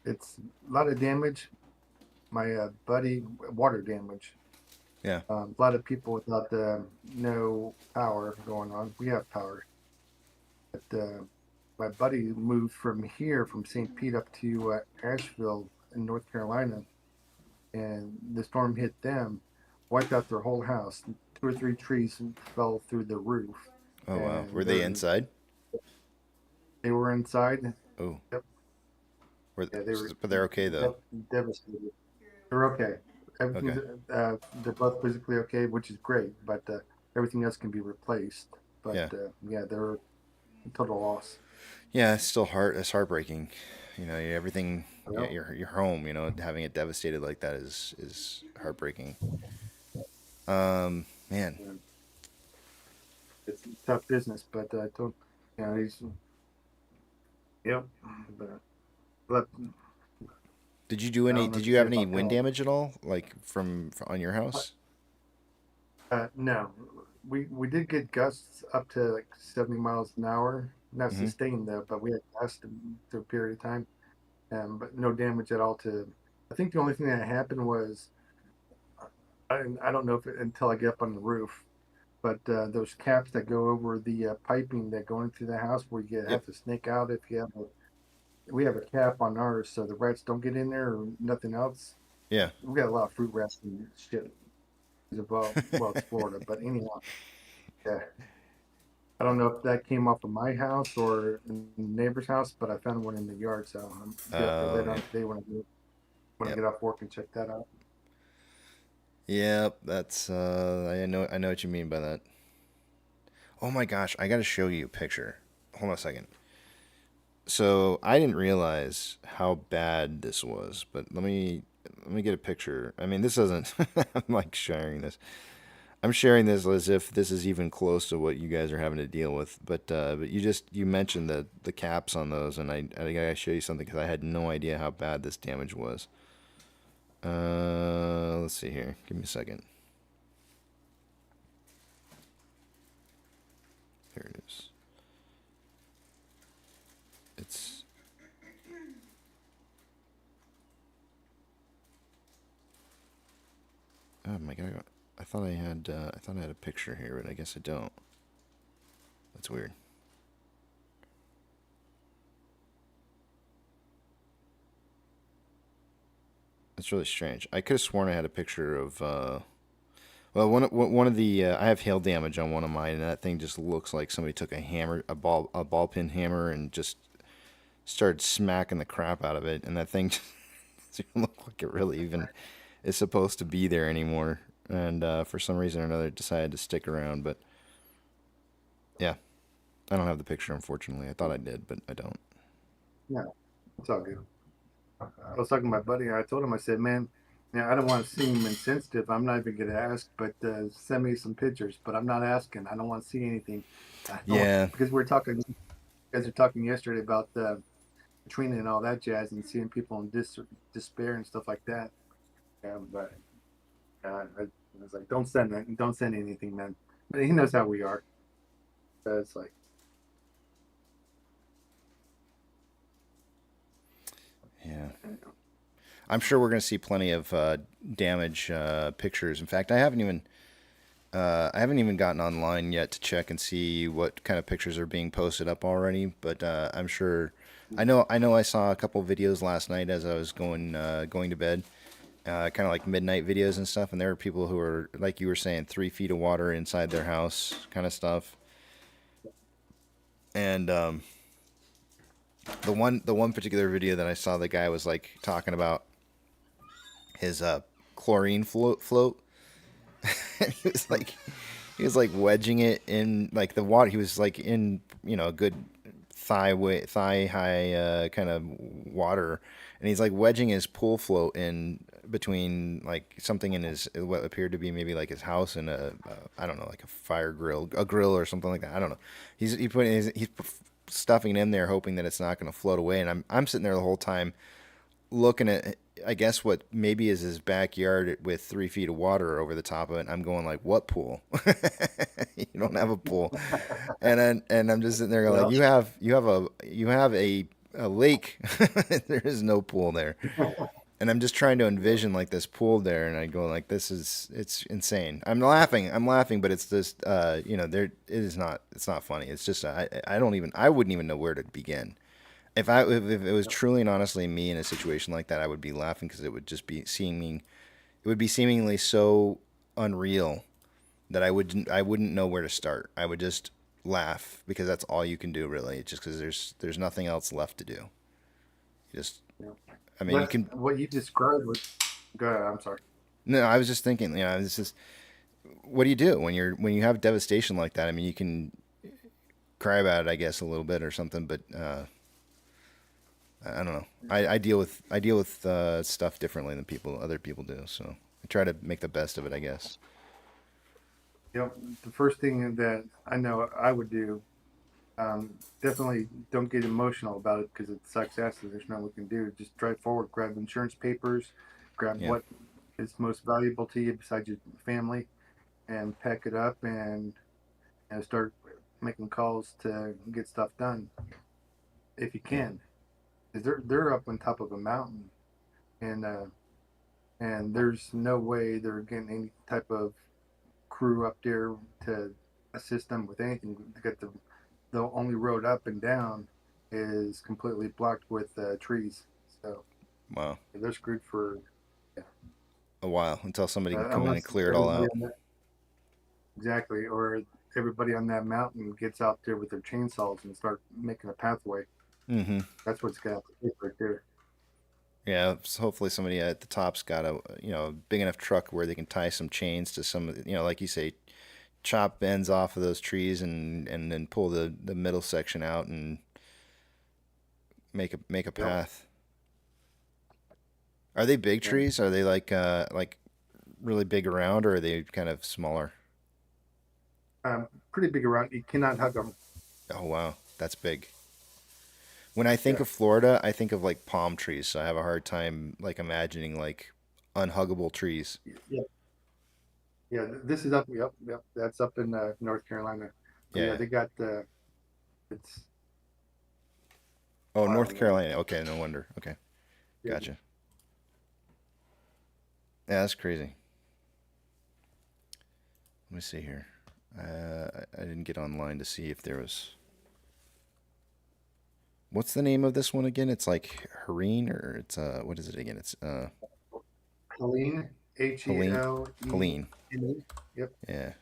It's a lot of damage. My buddy, water damage. Yeah. A lot of people without no power going on. We have power. But my buddy moved from St. Pete up to Asheville in North Carolina, and the storm hit them, wiped out their whole house. 2 or 3 trees fell through the roof. Oh, wow. Were they inside? They were inside. Oh. Yep. But they're okay, though. Devastated. They're okay. Everything's, they're both physically okay, which is great, but everything else can be replaced. But they're a total loss. Yeah, it's still it's heartbreaking. Everything, your home, having it devastated like that is heartbreaking. Man. It's tough business, but I don't, he's, yep. But Did you have any wind damage at all, like from on your house? no, we did get gusts up to like 70 miles an hour, not Mhm. sustained though, but we had gusts through a period of time, but no damage at all to. I think the only thing that happened was I don't know if until I get up on the roof, but those caps that go over the piping that go into the house where you Yep. have to snake out if you have we have a cap on ours so the rats don't get in there or nothing else. Yeah. We got a lot of fruit rats and shit. Well, it's Florida, but anyhow, yeah. I don't know if that came off of my house or in the neighbor's house, but I found one in the yard, so I'm be up there later Yeah. on today when I Yep. get off work and check that out. Yep. That's I know what you mean by that. Oh my gosh, I got to show you a picture. Hold on a second. So I didn't realize how bad this was, but let me get a picture. I mean, this doesn't. I'm like sharing this. I'm sharing this as if this is even close to what you guys are having to deal with. But you mentioned the caps on those, and I gotta show you something because I had no idea how bad this damage was. Let's see here. Give me a second. Here it is. It's oh my god. I thought I had a picture here, but I guess I don't. That's weird. That's really strange. I could have sworn I had a picture of well, one of the I have hail damage on one of mine, and that thing just looks like somebody took a hammer, a ball pin hammer, and just started smacking the crap out of it, and that thing doesn't look like it really even is supposed to be there anymore. And for some reason or another, it decided to stick around. But yeah, I don't have the picture, unfortunately. I thought I did, but I don't. Yeah, it's all good. I was talking to my buddy, and I told him, I said, man, now I don't want to seem insensitive. I'm not even going to ask, but send me some pictures. But I'm not asking. I don't want to see anything. I don't want, Yeah, because we're talking. You guys are talking yesterday about Katrina and all that jazz, and seeing people in despair and stuff like that. But I was like, don't send anything, man. But he knows how we are. So it's like, yeah. I'm sure we're going to see plenty of damage pictures. In fact, I haven't even gotten online yet to check and see what kind of pictures are being posted up already. But I'm sure. I know. I saw a couple videos last night as I was going to bed, kind of like midnight videos and stuff. And there were people who were, like you were saying, 3 feet of water inside their house, kind of stuff. And the one particular video that I saw, the guy was like talking about his chlorine float. And he was like wedging it in like the water. He was like in a good thigh high kind of water, and he's like wedging his pool float in between like something in his what appeared to be maybe like his house and I don't know, like a grill or something like that. I don't know. He's stuffing it in there hoping that it's not going to float away, and I'm sitting there the whole time looking at, I guess, what maybe is his backyard with 3 feet of water over the top of it. And I'm going like, what pool? You don't have a pool. And I'm just sitting there going well, like, you have a lake. There is no pool there. And I'm just trying to envision like this pool there, and I go like, it's insane. I'm laughing, but it's just there it is not, it's not funny. It's just I wouldn't even know where to begin. If it was truly and honestly me in a situation like that, I would be laughing because it would just be it would be seemingly so unreal that I wouldn't know where to start. I would just laugh because that's all you can do really. Just because there's nothing else left to do. You just you know, I mean you can what you described was. Go ahead. I'm sorry. no, I was just thinking, this is what do you do when you have devastation like that? I mean, you can cry about it, I guess, a little bit or something, but I don't know. I deal with stuff differently than other people do. So I try to make the best of it, I guess. The first thing that I know I would do, definitely don't get emotional about it because it sucks ass. And there's nothing we can do. Just drive forward, grab insurance papers, grab Yeah. what is most valuable to you besides your family, and pack it up and start making calls to get stuff done if you can. 'Cause they're up on top of a mountain, and there's no way they're getting any type of crew up there to assist them with anything. To get the only road up and down is completely blocked with trees, so Wow. they're screwed for A while until somebody can come in and unless clear it all everybody out. on that, exactly, or everybody on that mountain gets out there with their chainsaws and start making a pathway. Mm-hmm. That's what's got to take right there. Yeah, so hopefully somebody at the top's got a big enough truck where they can tie some chains to some of the, like you say, chop ends off of those trees and then pull the middle section out and make a path. Are they big trees? Are they like really big around, or are they kind of smaller? Pretty big around. You cannot hug them. Oh wow, that's big. When I think Yeah. of Florida, I think of like palm trees, so I have a hard time like imagining like unhuggable trees. Yeah, yeah. This is up. Yep. That's up in North Carolina. But yeah, Yeah. they got it's Oh, wild, North man. Carolina. Okay, no wonder. Okay, Yeah. gotcha. Yeah, that's crazy. Let me see here. I didn't get online to see if there was. What's the name of this one again? It's like Hareen, or it's what is it again? It's Helene, H E Helene. L E Helene. N E. Yep. Yeah.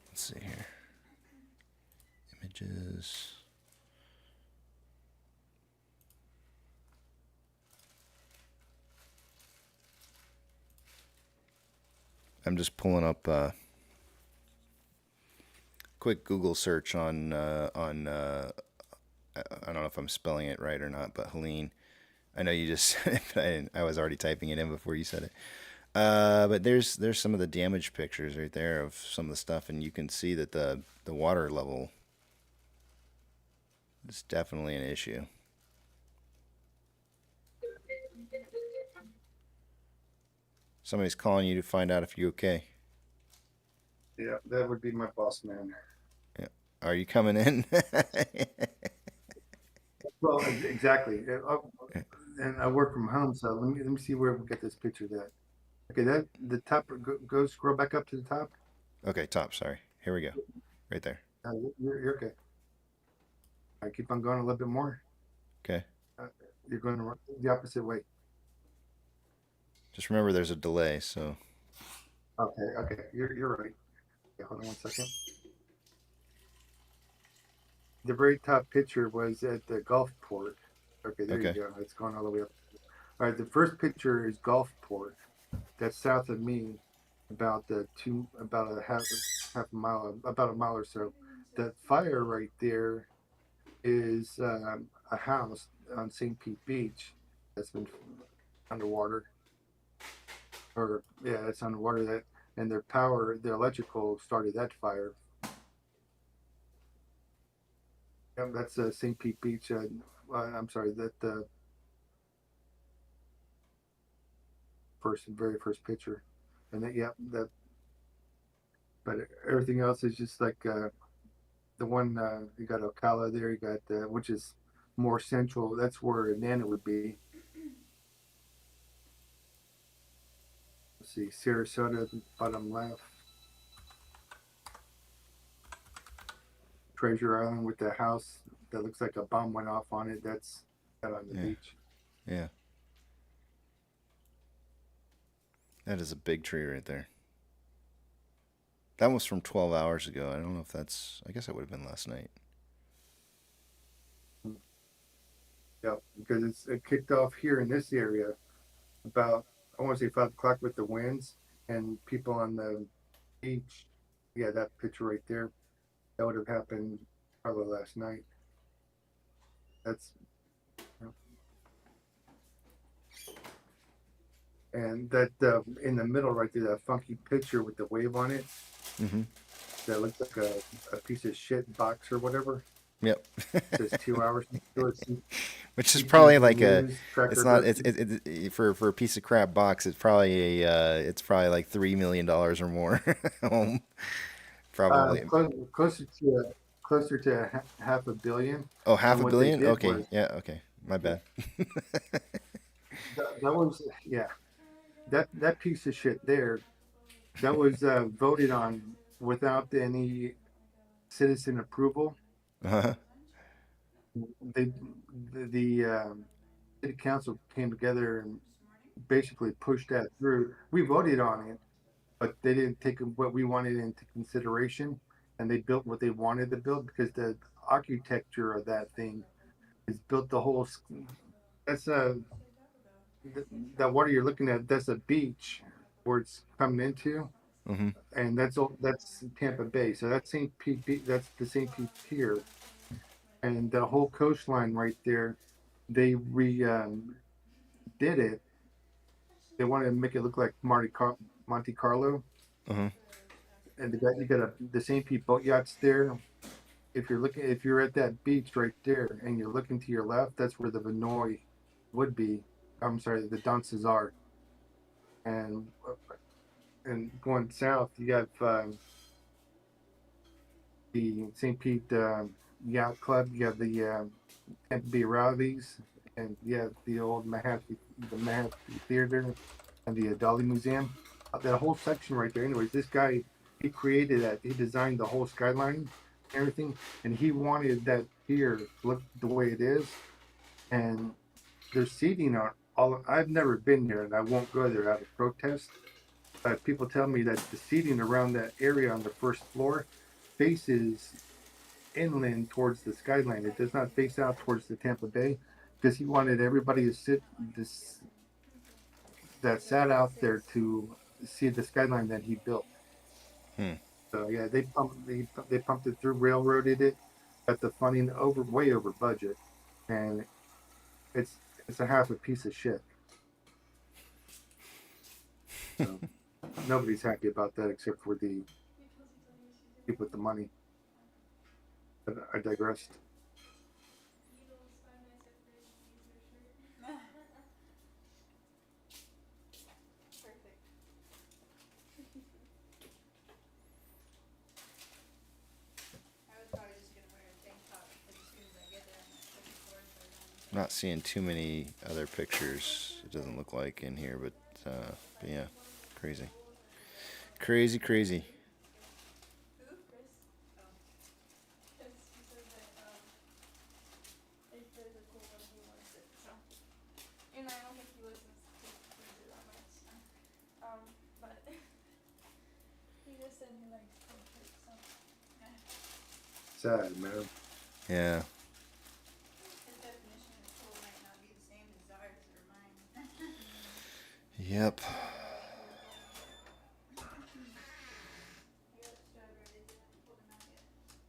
Let's see here. Images. I'm just pulling up quick Google search on I don't know if I'm spelling it right or not, but Helene. I know you just said it, but I was already typing it in before you said it. But there's some of the damage pictures right there of some of the stuff, and you can see that the water level is definitely an issue. Somebody's calling you to find out if you're okay. Yeah, that would be my boss man. Yeah. Are you coming in? Well, exactly. And I work from home, so let me see where we get this picture. That okay? That the top go scroll back up to the top. Okay, top. Sorry. Here we go. Right there. You're okay. I keep on going a little bit more. Okay. You're going the opposite way. Just remember there's a delay, so. Okay. You're right. Okay, hold on 1 second. The very top picture was at the Gulfport. Okay, there Okay. you go. It's going all the way up. All right, the first picture is Gulfport. That's south of me, about about half a mile, about a mile or so. The fire right there is a house on St. Pete Beach that's been underwater. Or yeah, it's underwater. That and their electrical started that fire. Yeah, that's St. Pete Beach. I'm sorry, that the very first picture, and that that. But everything else is just like the one you got Ocala there. You got which is more central. That's where Nana would be. Let's see, Sarasota, bottom left. Treasure Island with the house that looks like a bomb went off on it. That's out on the beach. Yeah. That is a big tree right there. That was from 12 hours ago. I don't know if that's. I guess that would have been last night. Yeah, because it kicked off here in this area about, I want to say 5 o'clock with the winds and people on the beach. Yeah, that picture right there. That would have happened probably last night. That's. And that in the middle right there, that funky picture with the wave on it, Mm-hmm. that looks like a piece of shit box or whatever. Yep. It says 2 hours. Which is CTV probably like News, it's not, Tracker. for a piece of crap box, it's probably like $3 million or more. Home, probably. Closer to half a billion. Oh, half And a what they billion? did Okay. was Yeah. Okay. My bad. that was yeah, that piece of shit there, that was voted on without any citizen approval. Uh-huh. They the city council came together and basically pushed that through. We voted on it, but they didn't take what we wanted into consideration, and they built what they wanted to build because the architecture of that thing is built the whole. That's a that water you're looking at. That's a beach where it's coming into, Mm-hmm. and that's Tampa Bay. So that's St. Pete. That's the St. Pete Pier, and the whole coastline right there. They did it. They wanted to make it look like Monte Carlo, Uh-huh. and you got the St. Pete boat yachts there. If you're at that beach right there, and you're looking to your left, that's where the Vinoy would be. I'm sorry, the Don Cesar, and going south, you have the St. Pete Yacht Club. You have the Tampa Bay Rowdies, and you have the old Mahaffey Theater, and the Dolly Museum. That whole section right there. Anyways, this guy, he created that. He designed the whole skyline, everything, and he wanted that pier to look the way it is. And their seating on all. I've never been there, and I won't go there out of protest. But people tell me that the seating around that area on the first floor faces inland towards the skyline. It does not face out towards the Tampa Bay because he wanted everybody to sit this that sat out there to see the skyline that he built. Hmm. So yeah, they pumped it through, railroaded it, got the funding way over budget, and it's it's a half a piece of shit. So nobody's happy about that except for the people with the money. But I digressed. Not seeing too many other pictures. It doesn't look like in here, but yeah, crazy, crazy, crazy. Sad, man. Yeah. Yep.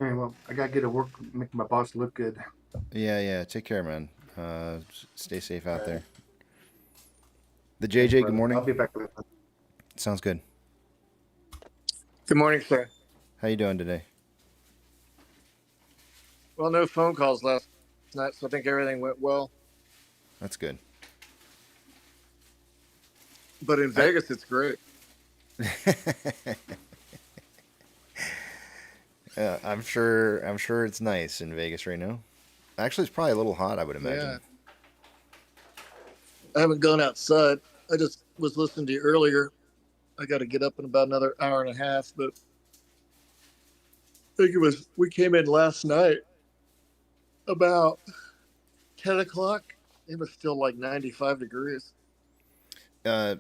All right, well, I gotta get to work, make my boss look good. Yeah, yeah. Take care, man. Stay safe out there. The JJ, good morning. I'll be back later. Sounds good. Good morning, sir. How you doing today? Well, no phone calls last night, so I think everything went well. That's good. But in Vegas, it's great. I'm sure it's nice in Vegas right now. Actually, it's probably a little hot, I would imagine. Yeah. I haven't gone outside. I just was listening to you earlier. I got to get up in about another hour and a half, but I think we came in last night about 10 o'clock. It was still like 95 degrees. I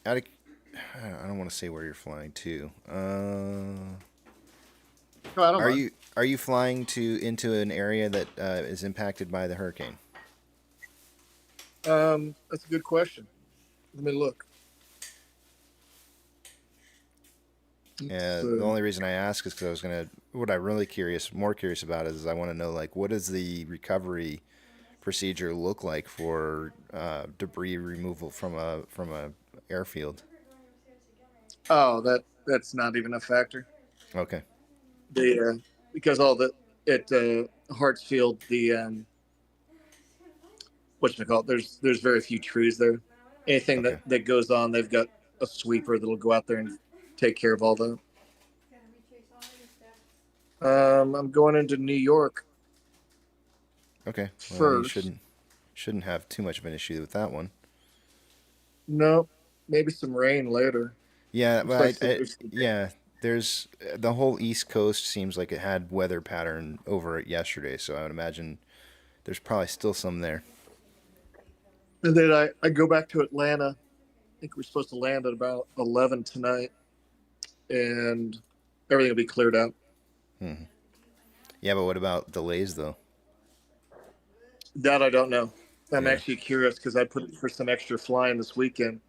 don't want to say where you're flying to. No, I don't mind. Are you flying into an area that is impacted by the hurricane? That's a good question. Let me look. Yeah, the only reason I ask is because what I'm really more curious about is I want to know, like, what does the recovery procedure look like for debris removal from a airfield? Oh, that's not even a factor. Okay. Because all at Hartsfield, whatchamacallit, there's very few trees there. Anything Okay. that goes on, they've got a sweeper that'll go out there and take care of all that. I'm going into New York Okay. Well, you first. shouldn't have too much of an issue with that one. No, maybe some rain later. Yeah, Looks like but there's some yeah, there's the whole East Coast seems like it had weather pattern over it yesterday, so I would imagine there's probably still some there. And then I go back to Atlanta. I think we're supposed to land at about 11 tonight, and everything will be cleared out. Hmm. Yeah, but what about delays though? That I don't know. I'm Yeah. actually curious because I put in for some extra flying this weekend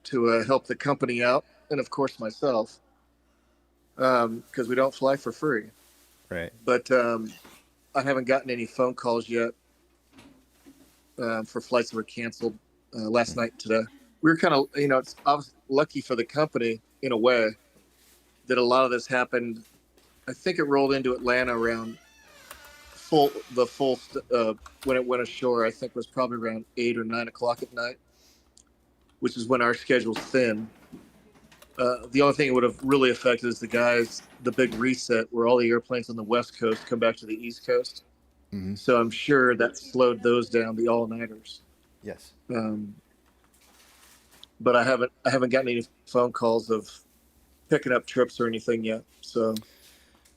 to help the company out, and of course myself, because we don't fly for free. Right. But I haven't gotten any phone calls yet for flights that were canceled last night and today. We were kind of, I was lucky for the company in a way that a lot of this happened. I think it rolled into Atlanta around when it went ashore. I think was probably around 8 or 9 o'clock at night, which is when our schedule's thin. The only thing it would have really affected is the big reset where all the airplanes on the West Coast come back to the East Coast. Mm-hmm. So I'm sure that slowed those down, the all-nighters. Yes. But I haven't gotten any phone calls of picking up trips or anything yet.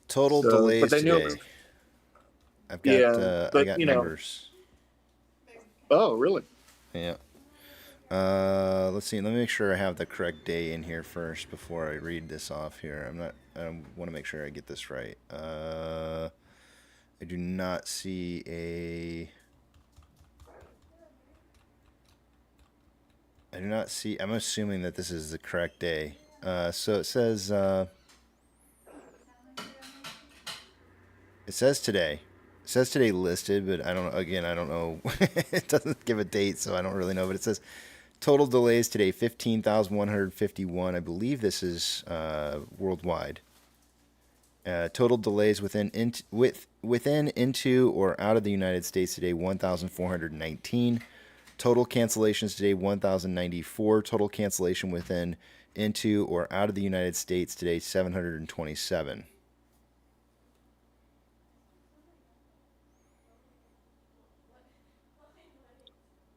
Total delays but they knew today. I've got Yeah, I but, got numbers. Oh, really? Yeah. Let's see. Let me make sure I have the correct day in here first before I read this off here. I want to make sure I get this right. I do not see a. I'm assuming that this is the correct day. So it says. It says today. It says today listed, but I don't know. Again, I don't know. It doesn't give a date, so I don't really know. But it says total delays today 15,151. I believe this is worldwide. Total delays within, into, or out of the United States today 1,419. Total cancellations today 1,094. Total cancellation within, into, or out of the United States today 727.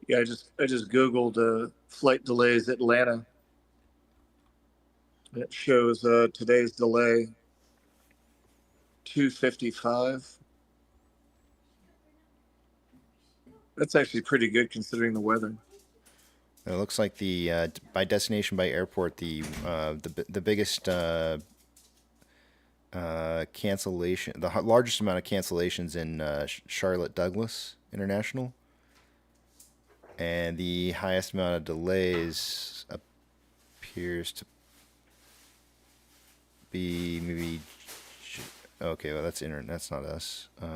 Yeah, I just Googled flight delays Atlanta. And it shows today's delay 2:55. That's actually pretty good considering the weather. It looks like the by destination by airport the biggest cancellation, the largest amount of cancellations in Charlotte Douglas International, and the highest amount of delays appears to be maybe. Okay, well that's internet. That's not us. 20.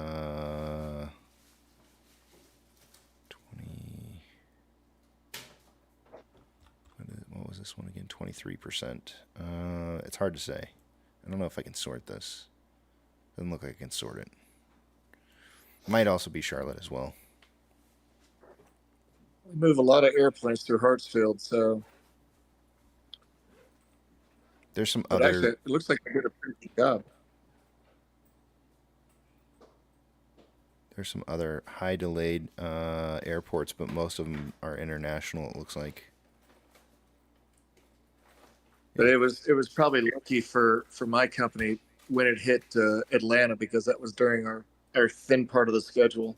What was this one again? 23%. It's hard to say. I don't know if I can sort this. Doesn't look like I can sort it. Might also be Charlotte as well. We move a lot of airplanes through Hartsfield, so. There's some But other. actually, it looks like I did a pretty good job. There's some other high delayed airports, but most of them are international. It looks like. But it was probably lucky for my company when it hit Atlanta, because that was during our thin part of the schedule.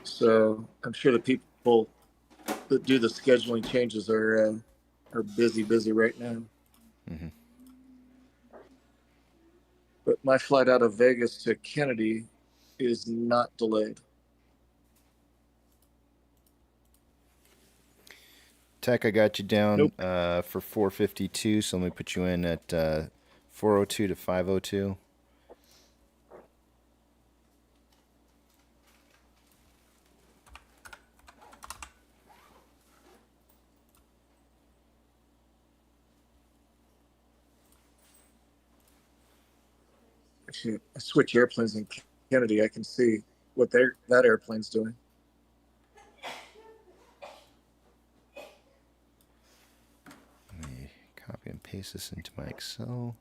So I'm sure the people that do the scheduling changes are busy right now. Mm-hmm. But my flight out of Vegas to Kennedy is not delayed. Tech, I got you down Nope. for 452, so let me put you in at 402 to 502. Actually, I switch airplanes in Kennedy. I can see what that airplane's doing. paste this into my Excel.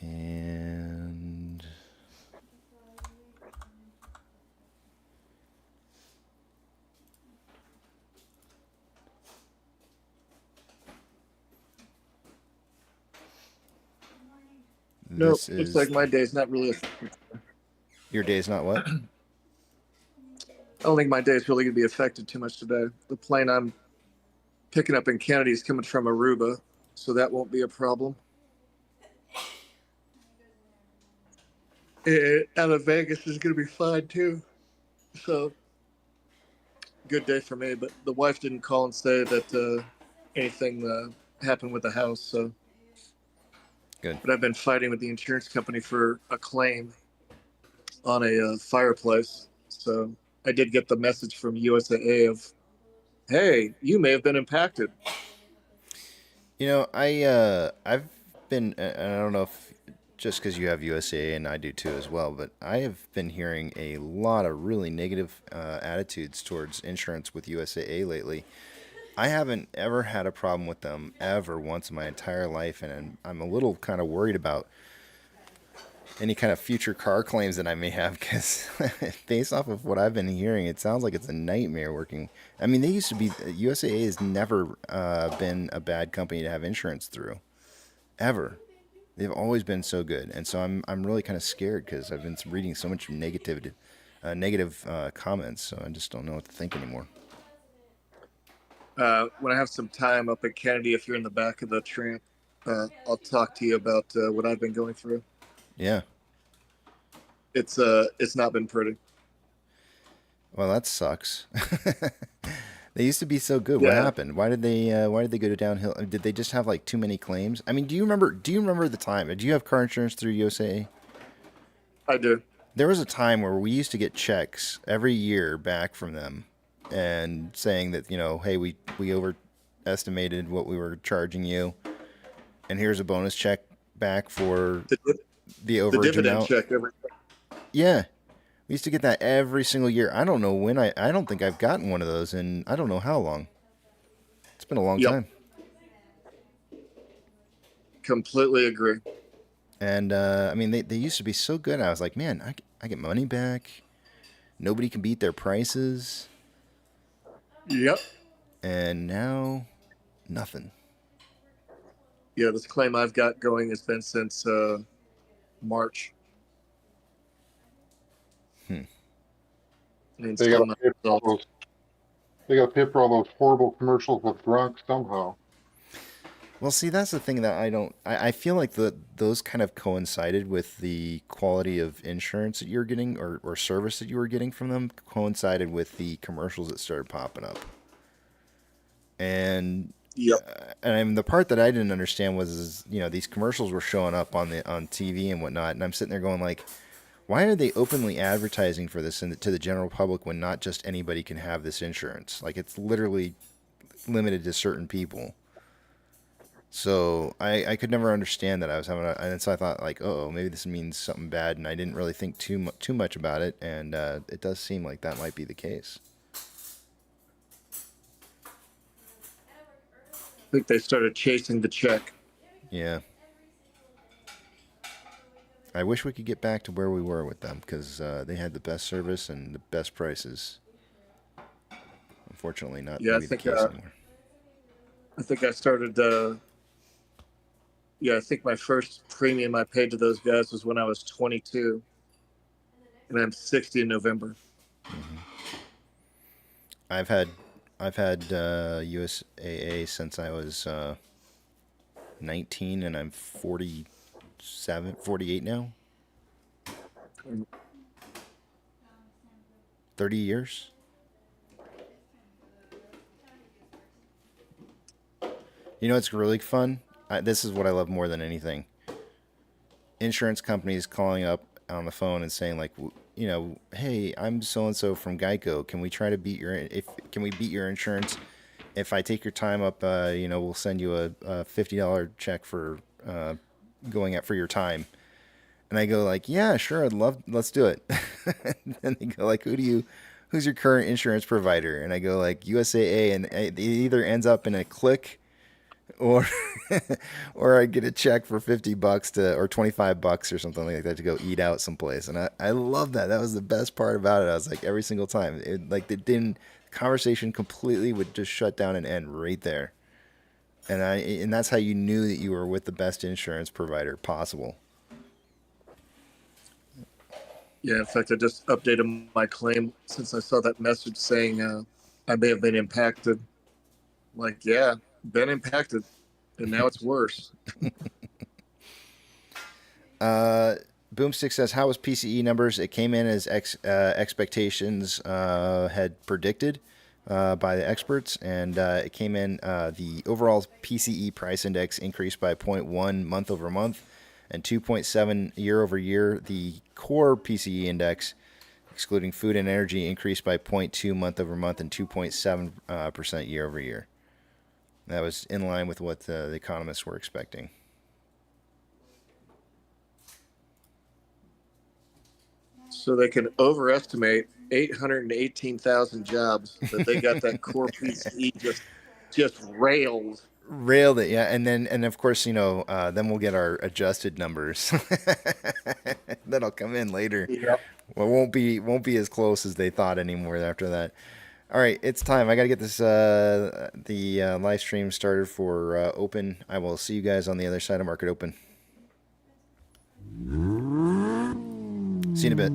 And Nope, this looks is like my day's not really affected. your day's not what? I don't think my day's really going to be affected too much today. The plane I'm picking up in Kennedy is coming from Aruba, so that won't be a problem. Out of Vegas is going to be fine too. So, good day for me. But the wife didn't call and say that anything happened with the house. So, Good. but I've been fighting with the insurance company for a claim on a fireplace. So I did get the message from USAA of, "Hey, you may have been impacted." You know, I've been, and I don't know if just because you have USA and I do too as well, but I have been hearing a lot of really negative attitudes towards insurance with USAA lately. I haven't ever had a problem with them ever once in my entire life, and I'm a little kind of worried about any kind of future car claims that I may have, because based off of what I've been hearing, it sounds like it's a nightmare working. I mean, they used to be, USAA has never been a bad company to have insurance through, ever. They've always been so good, and so I'm really kind of scared because I've been reading so much negative comments, so I just don't know what to think anymore. When I have some time up at Kennedy, if you're in the back of the tramp, I'll talk to you about what I've been going through. Yeah. It's not been pretty. Well, that sucks. They used to be so good. Yeah. What happened? Why did they go downhill? Did they just have like too many claims? I mean, do you remember the time? Do you have car insurance through USA? I do. There was a time where we used to get checks every year back from them and saying that, hey, we overestimated what we were charging you, and here's a bonus check back for the overage The dividend amount. check every. Yeah. We used to get that every single year. I don't know when. I don't think I've gotten one of those in I don't know how long. It's been a long time. Completely agree. And, I mean, they used to be so good. I was like, man, I get money back. Nobody can beat their prices. Yep. And now, nothing. Yeah, this claim I've got going has been since March. They got to pay for all those horrible commercials with drunk somehow. Well, see, that's the thing that I feel like those kind of coincided with the quality of insurance that you're getting or service that you were getting from them, coincided with the commercials that started popping up. And and the part that I didn't understand was these commercials were showing up on TV and whatnot, and I'm sitting there going like, why are they openly advertising for this to the general public when not just anybody can have this insurance? Like, it's literally limited to certain people. So I could never understand that. And so I thought like, oh, maybe this means something bad, and I didn't really think too much about it, and it does seem like that might be the case. I think they started chasing the check. Yeah. I wish we could get back to where we were with them, because they had the best service and the best prices. Unfortunately, not Yeah, the case anymore. I think I started. I think my first premium I paid to those guys was when I was 22, and I'm 60 in November. Mm-hmm. I've had USAA since I was 19, and I'm 48 now. 30 years. It's really fun. This is what I love more than anything. Insurance companies calling up on the phone and saying like, hey, I'm so and so from Geico. Can we try to beat your insurance? If I take your time up, we'll send you a $50 check for going out for your time. And I go like, yeah, sure, let's do it. And they go like, who's your current insurance provider? And I go like USAA, and it either ends up in a click or or I get a check for $50 or $25 or something like that to go eat out someplace. And I love that. That was the best part about it. I was like, every single time, conversation completely would just shut down and end right there. And that's how you knew that you were with the best insurance provider possible. Yeah, in fact, I just updated my claim since I saw that message saying I may have been impacted. Like, yeah, been impacted, and now it's worse. Boomstick says, how was PCE numbers? It came in as expectations had predicted by the experts, and it came in, the overall PCE price index increased by 0.1 month over month and 2.7 year over year. The core PCE index, excluding food and energy, increased by 0.2 month over month and 2.7% year over year. That was in line with what the economists were expecting. So they can overestimate 818,000 jobs, but they got that core PCE just railed. Railed it, yeah, and of course, then we'll get our adjusted numbers that'll come in later. Yep. Well, won't be as close as they thought anymore after that. All right, it's time. I got to get this the live stream started for open. I will see you guys on the other side of market open. See you in a bit.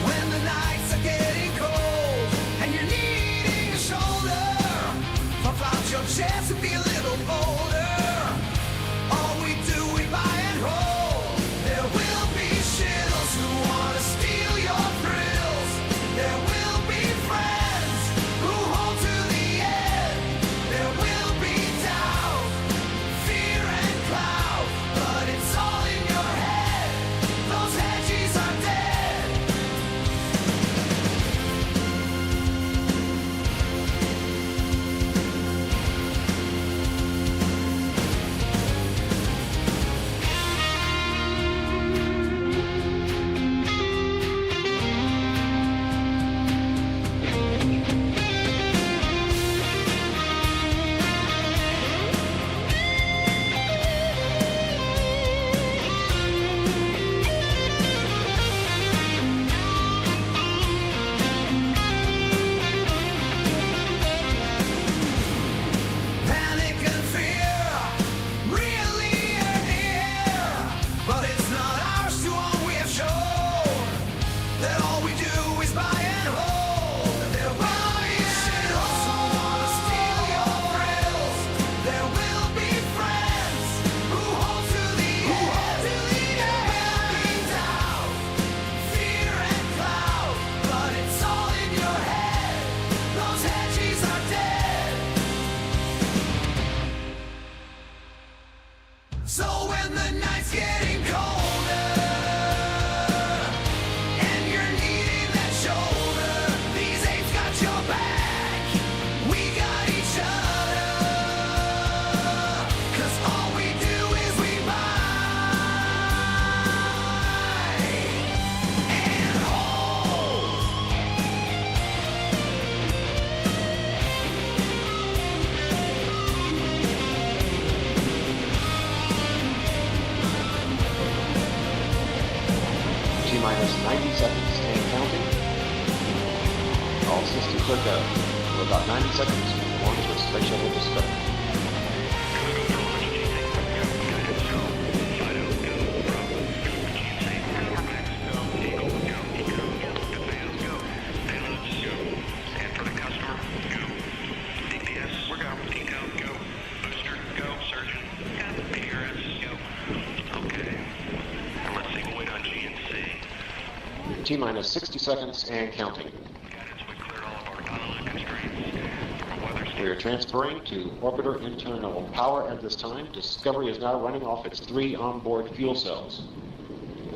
When the nights are getting cold and you're needing a shoulder, puff out your chest and be a little bolder. All we do, we buy and hold. There will be shittles who wanna steal your thrills. There will be friends who hold to the end. There will be doubt, fear and cloud, but it's all in your head. Those hedges are dead. Panic and fear really are near, but it's not ours to own. We have shown that all we do is buy and hold. There will be shittles who wanna steal your thrills. There will be friends who hold to the end. There will be doubt, fear and cloud, but it's all in your head. Those hedges are dead. So when the night's getting colder and you're needing that shoulder, these apes got your back. We got each other. 'Cause all we do is we buy and hold. T-minus 90 seconds and counting. All systems are go. For about 90 seconds, launch with space shuttle discovery. T-minus 60 seconds and counting. We are transferring to orbiter internal power at this time. Discovery is now running off its 3 onboard fuel cells.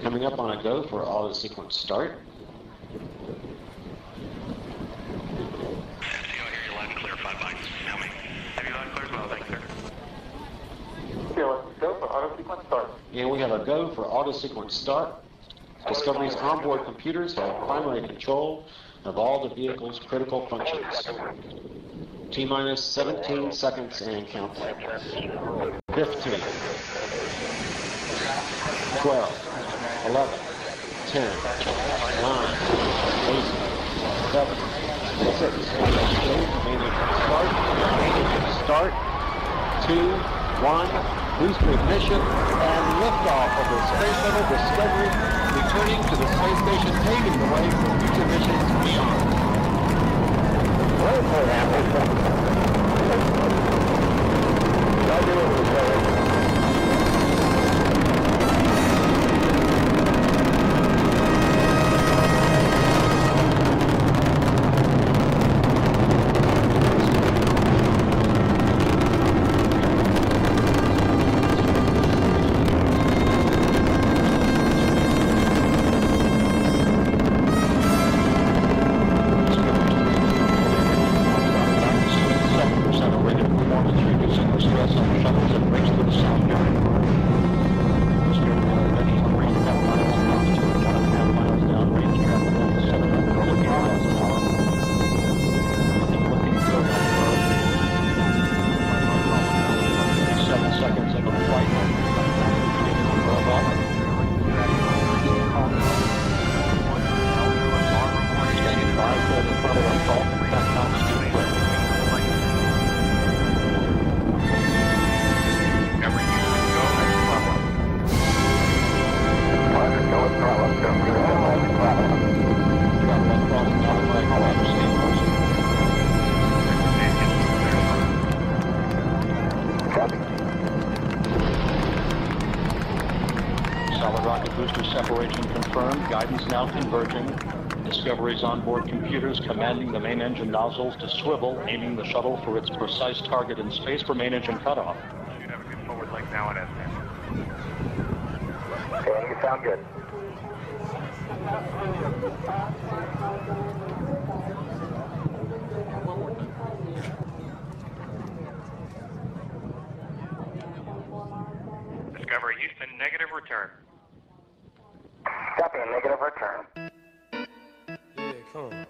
Coming up on a go for auto sequence start. And we have a go for auto sequence start. Discovery's onboard computers have primary control of all the vehicle's critical functions. T-minus 17 seconds and counting. 15, 12, 11, 10, 9, 8, 7, 6, start, 2, 1, booster ignition, and liftoff of the Space Shuttle Discovery, returning to the space station, paving the way for future missions beyond. Guidance now converging. Discovery's onboard computers commanding the main engine nozzles to swivel, aiming the shuttle for its precise target in space for main engine cutoff. You have a good forward leg now at S10. Okay, you sound good. Discovery Houston, negative return. Copy, a negative return. Yeah, come on.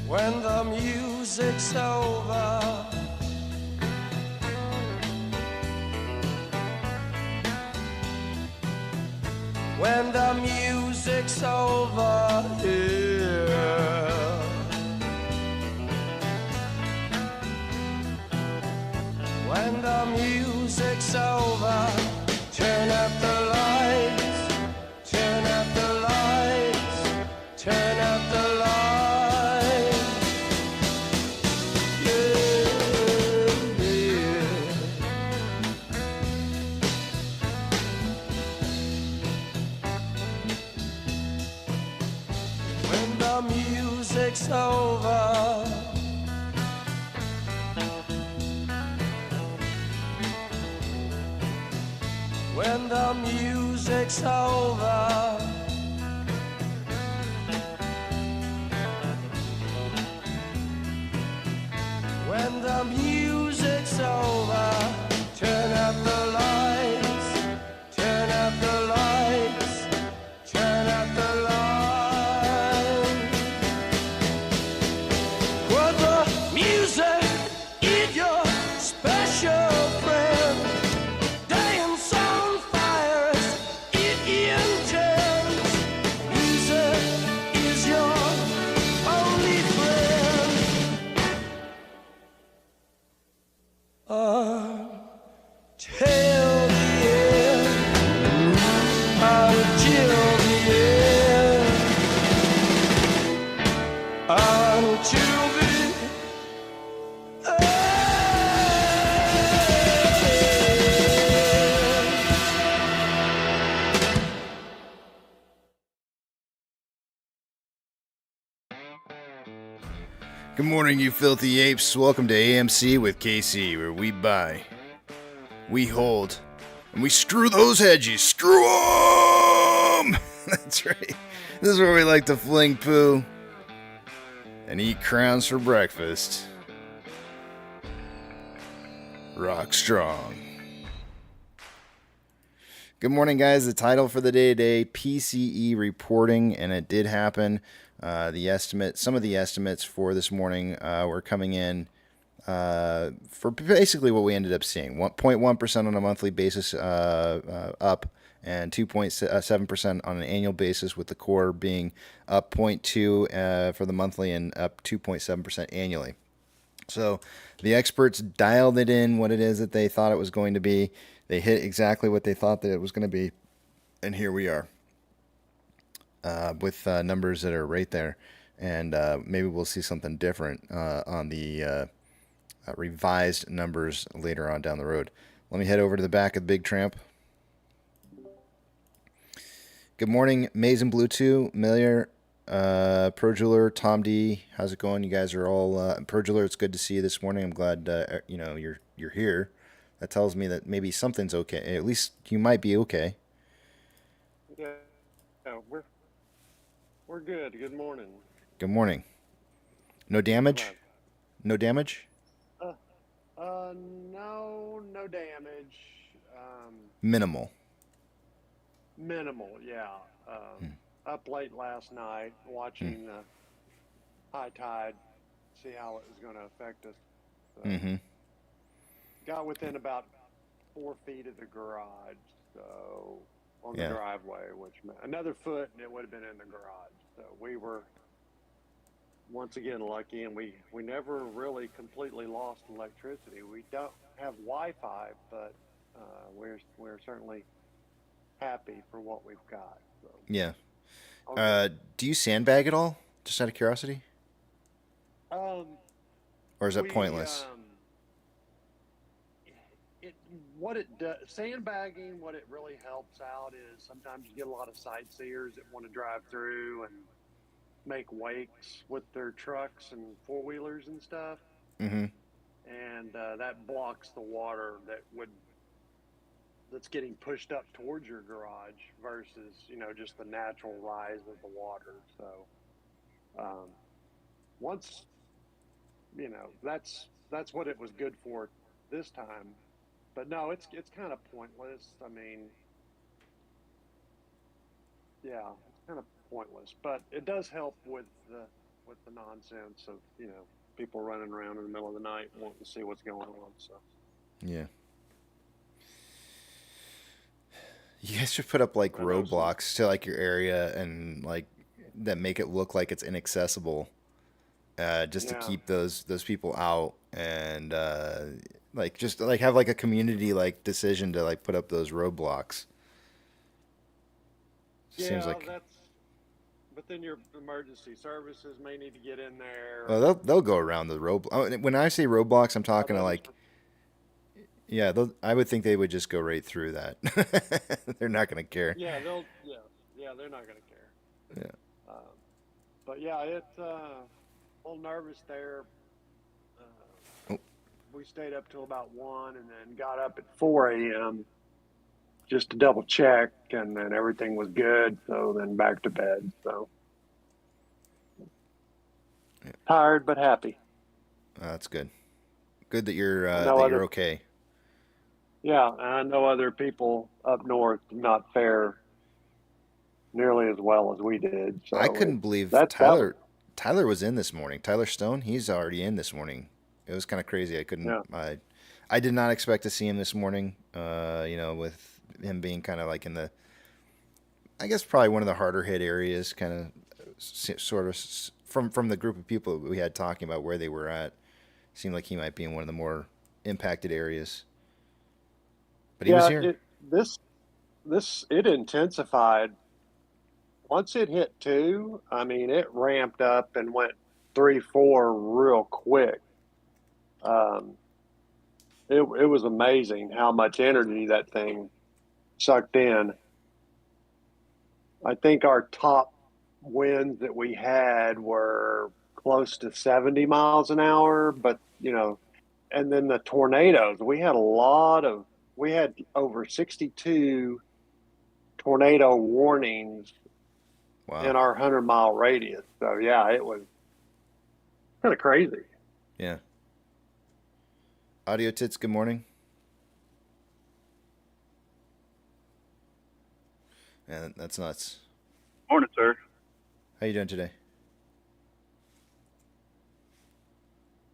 When the music's over, when the music's over here, when the music's over, turn up the lights, turn up the lights, turn up the lights. Music's over. When the music's over, Good morning, you filthy apes. Welcome to AMC with KC, where we buy, we hold, and we screw those hedges. Screw them! That's right. This is where we like to fling poo and eat crowns for breakfast. Rock strong. Good morning, guys. The title for the day today, PCE Reporting, and it did happen. Some of the estimates for this morning were coming in for basically what we ended up seeing. 1.1% on a monthly basis up, and 2.7% on an annual basis, with the core being up 0.2 for the monthly and up 2.7% annually. So the experts dialed it in what it is that they thought it was going to be. They hit exactly what they thought that it was going to be, and here we are. With numbers that are right there, and maybe we'll see something different on the revised numbers later on down the road. Let me head over to the back of the Big Tramp. Good morning, Maze and Blue 2, Miller, Pro Jeweler, Tom D. How's it going? You guys are all Pro Jeweler. It's good to see you this morning. I'm glad you're here. That tells me that maybe something's okay. At least you might be okay. Yeah, we're good. Good morning. Good morning. No damage? No damage? No damage. Minimal. Minimal, yeah. Up late last night watching high tide, see how it was going to affect us. So got within about 4 feet of the garage, so on the driveway, which meant another foot and it would have been in the garage. So we were once again lucky, and we never really completely lost electricity. We don't have Wi-Fi, but we're certainly happy for what we've got. So. Yeah. Do you sandbag at all? Just out of curiosity? Or is that pointless? Sandbagging, what it really helps out is sometimes you get a lot of sightseers that want to drive through and make wakes with their trucks and four-wheelers and stuff. Mm-hmm. And that blocks the water that's getting pushed up towards your garage versus, just the natural rise of the water. So once, that's what it was good for this time. But no, it's kind of pointless. I mean, yeah, it's kind of pointless, but it does help with the nonsense of, people running around in the middle of the night wanting to see what's going on. So yeah. You guys should put up like roadblocks to like your area and like that make it look like it's inaccessible, just to keep those people out, and just have like a community like decision to like put up those roadblocks. Seems like but then your emergency services may need to get in there. Well, they'll go around the road. When I say roadblocks, I'm talking to like. Yeah, I would think they would just go right through that. They're not going to care. Yeah, they're not going to care. Yeah. But yeah, it's a little nervous there. We stayed up till about 1 and then got up at 4 a.m. just to double check, and then everything was good. So then back to bed. So tired but happy. That's good. Good that you're you're okay. Yeah, and I know other people up north did not fare nearly as well as we did. So I couldn't believe Tyler was in this morning. Tyler Stone, he's already in this morning. It was kind of crazy. I couldn't. Yeah. I did not expect to see him this morning. With him being kind of like in the, I guess probably one of the harder hit areas, kind of sort of from the group of people that we had talking about where they were at. Seemed like he might be in one of the more impacted areas. But he was here. It intensified. Once it hit 2, I mean, it ramped up and went 3, 4 real quick. It was amazing how much energy that thing sucked in. I think our top winds that we had were close to 70 miles an hour, but and then the tornadoes, we had over 62 tornado warnings in our 100-mile radius. So yeah, it was kind of crazy. Yeah. Audio Tits, good morning. Yeah, that's nuts. Morning, sir. How you doing today?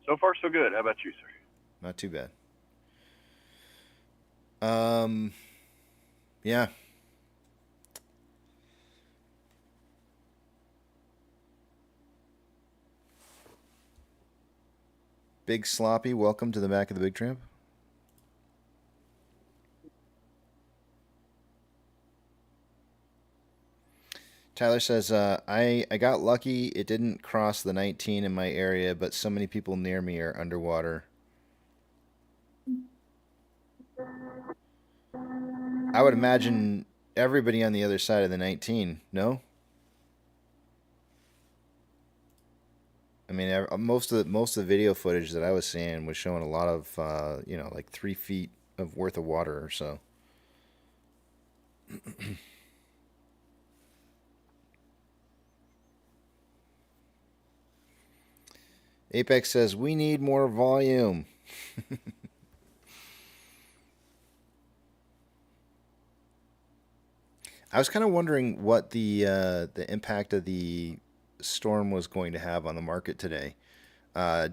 So far, so good. How about you, sir? Not too bad. Yeah. Big Sloppy, welcome to the back of the Big Tramp. Tyler says, I got lucky. It didn't cross the 19 in my area, but so many people near me are underwater. I would imagine everybody on the other side of the 19, no? I mean, most of the video footage that I was seeing was showing a lot of, like 3 feet of worth of water or so. Apex says, we need more volume. I was kind of wondering what the impact of the storm was going to have on the market today.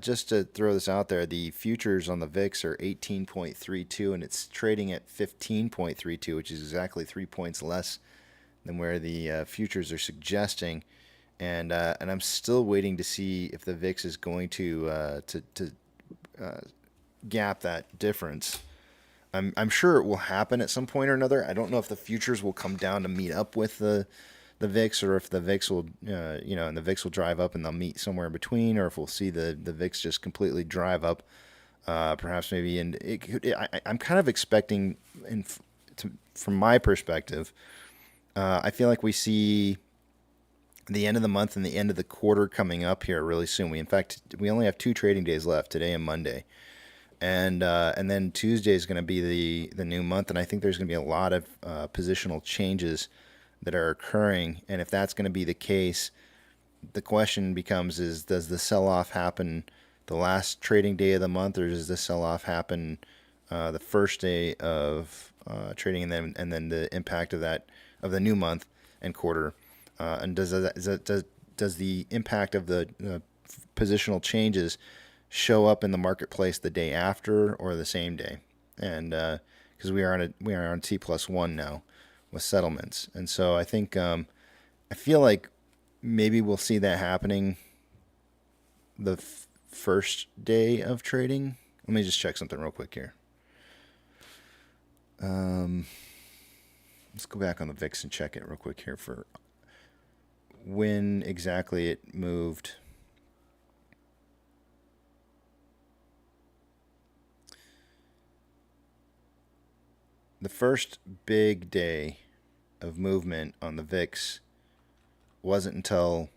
Just to throw this out there, the futures on the VIX are 18.32, and it's trading at 15.32, which is exactly 3 points less than where the futures are suggesting. And I'm still waiting to see if the VIX is going to gap that difference. I'm sure it will happen at some point or another. I don't know if the futures will come down to meet up with the VIX, or if the VIX will, and the VIX will drive up and they'll meet somewhere in between, or if we'll see the VIX just completely drive up, perhaps maybe. And I'm kind of expecting, from my perspective, I feel like we see the end of the month and the end of the quarter coming up here really soon. In fact, we only have 2 trading days left, today and Monday. And then Tuesday is going to be the new month, and I think there's going to be a lot of positional changes that are occurring. And if that's going to be the case, the question becomes: does the sell-off happen the last trading day of the month, or does the sell-off happen the first day of trading, and then the impact of the new month and quarter? And does the impact of the positional changes show up in the marketplace the day after or the same day? And because we are on T+1 now with settlements, and so I think I feel like maybe we'll see that happening the first day of trading. Let me just check something real quick here. Let's go back on the VIX and check it real quick here for when exactly it moved. The first big day of movement on the VIX wasn't until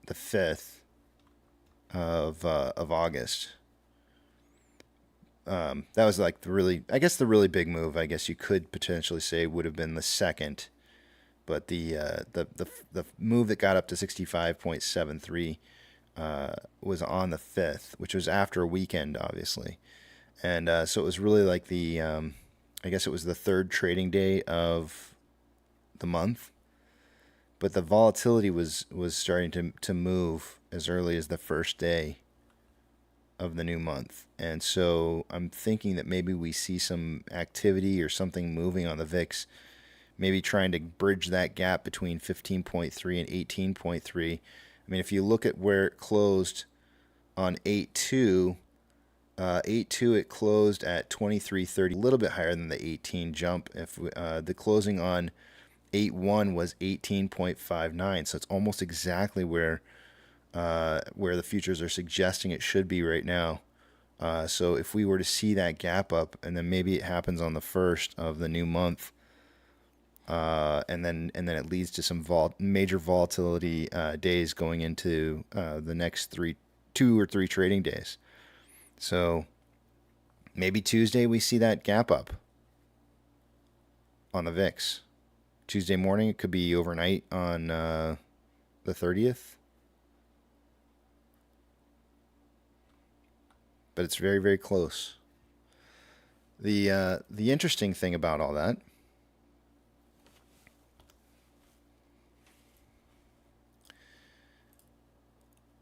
the 5th of August. That was like the really big move, I guess you could potentially say, would have been the 2nd. But the move that got up to 65.73 was on the 5th, which was after a weekend, obviously. And so it was really like I guess it was the 3rd trading day of the month. But the volatility was starting to move as early as the first day of the new month. And so I'm thinking that maybe we see some activity or something moving on the VIX, maybe trying to bridge that gap between 15.3 and 18.3. I mean, if you look at where it closed on 8.2, 8.2 it closed at 23.30, a little bit higher than the 18 jump. If the closing on 8.1 was 18.59, so it's almost exactly where the futures are suggesting it should be right now. So if we were to see that gap up, and then maybe it happens on the 1st of the new month, and then it leads to some major volatility days going into the next 2 or 3 trading days. So maybe Tuesday we see that gap up on the VIX. Tuesday morning, it could be overnight on the 30th. But it's very, very close. The interesting thing about all that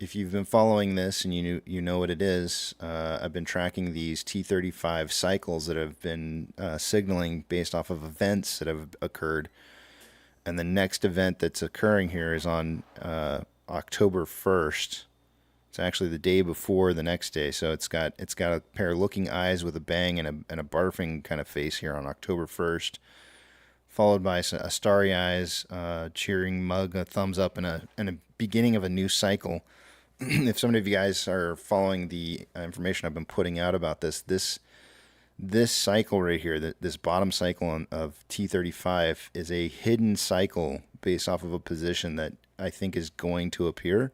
if you've been following this and you know what it is, I've been tracking these T35 cycles that have been signaling based off of events that have occurred. And the next event that's occurring here is on October 1st. It's actually the day before the next day. So it's got a pair of looking eyes with a bang and a barfing kind of face here on October 1st, followed by a starry eyes, cheering mug, a thumbs up, and a beginning of a new cycle. If some of you guys are following the information I've been putting out about this cycle right here, this bottom cycle of T35 is a hidden cycle based off of a position that I think is going to appear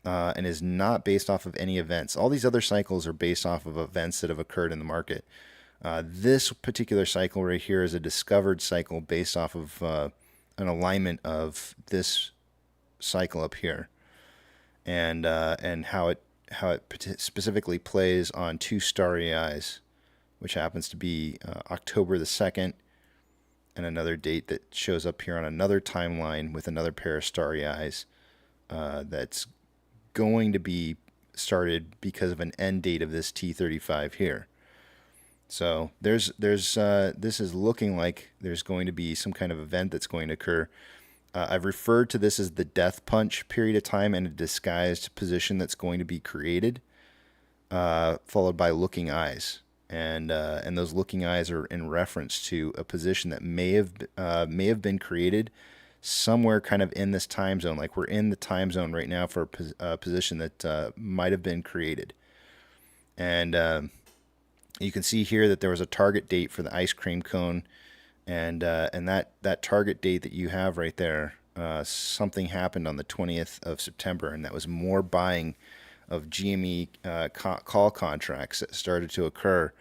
and is not based off of any events. All these other cycles are based off of events that have occurred in the market. This particular cycle right here is a discovered cycle based off of an alignment of this cycle up here. And how it specifically plays on 2 starry eyes, which happens to be October the 2nd, and another date that shows up here on another timeline with another pair of starry eyes that's going to be started because of an end date of this T35 here. So this is looking like there's going to be some kind of event that's going to occur. I've referred to this as the death punch period of time and a disguised position that's going to be created, followed by looking eyes. And those looking eyes are in reference to a position that may have been created somewhere kind of in this time zone. Like we're in the time zone right now for a position that might have been created. And you can see here that there was a target date for the ice cream cone. And that target date that you have right there, something happened on the 20th of September, and that was more buying of GME call contracts that started to occur.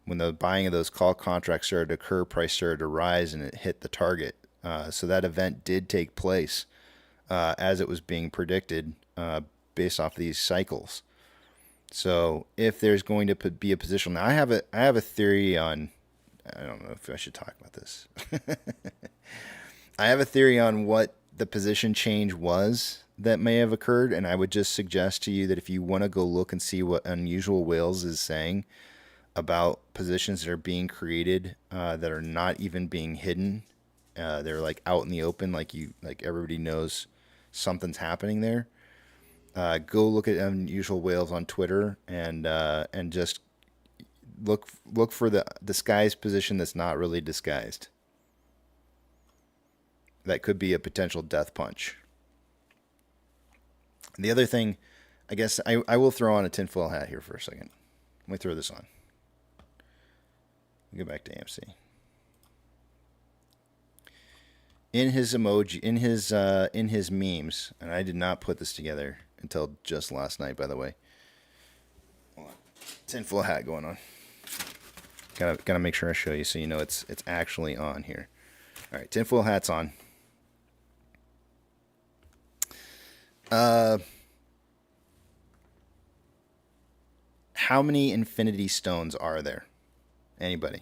When the buying of those call contracts started to occur, price started to rise, and it hit the target. So that event did take place as it was being predicted based off these cycles. So if there's going to be a position, now I have a theory on. I don't know if I should talk about this. I have a theory on what the position change was that may have occurred, and I would just suggest to you that if you want to go look and see what Unusual Whales is saying about positions that are being created that are not even being hidden, they're like out in the open, like everybody knows something's happening there. Go look at Unusual Whales on Twitter and just look for the disguised position that's not really disguised. That could be a potential death punch. And the other thing, I guess I will throw on a tinfoil hat here for a second. Let me throw this on. Go back to AMC. In his emoji, in his memes, and I did not put this together until just last night, by the way. Hold on. Tinfoil hat going on. Gotta make sure I show you so you know it's actually on here. All right, tinfoil hat's on. How many infinity stones are there? Anybody?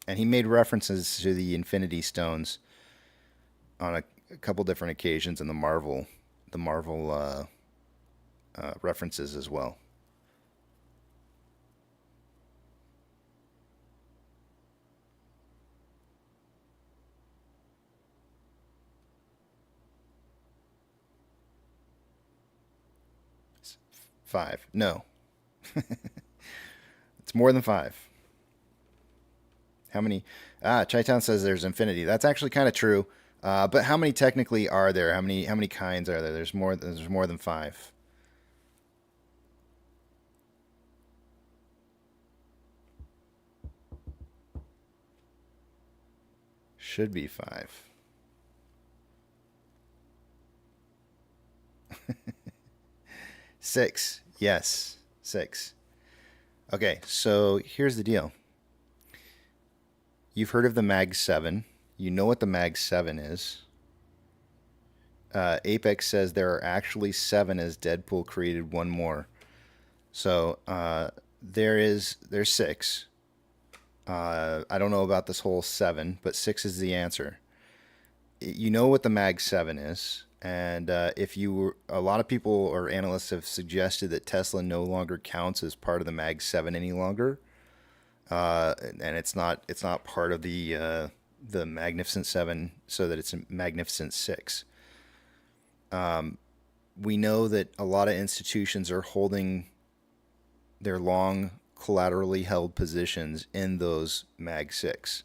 And he made references to the infinity stones on a couple different occasions in the Marvel references as well. Five. No. It's more than 5. How many? Chi-Town says there's infinity. That's actually kind of true. But how many technically are there? How many kinds are there? There's more than 5. Should be 5. Six. Yes, 6. Okay, so here's the deal. You've heard of the Mag 7. You know what the Mag 7 is. Apex says there are actually 7 as Deadpool created one more. So there's 6. I don't know about this whole 7, but 6 is the answer. You know what the Mag 7 is. And a lot of people or analysts have suggested that Tesla no longer counts as part of the Mag 7 any longer, and it's not part of the Magnificent 7, so that it's a Magnificent 6. We know that a lot of institutions are holding their long collaterally held positions in those Mag 6.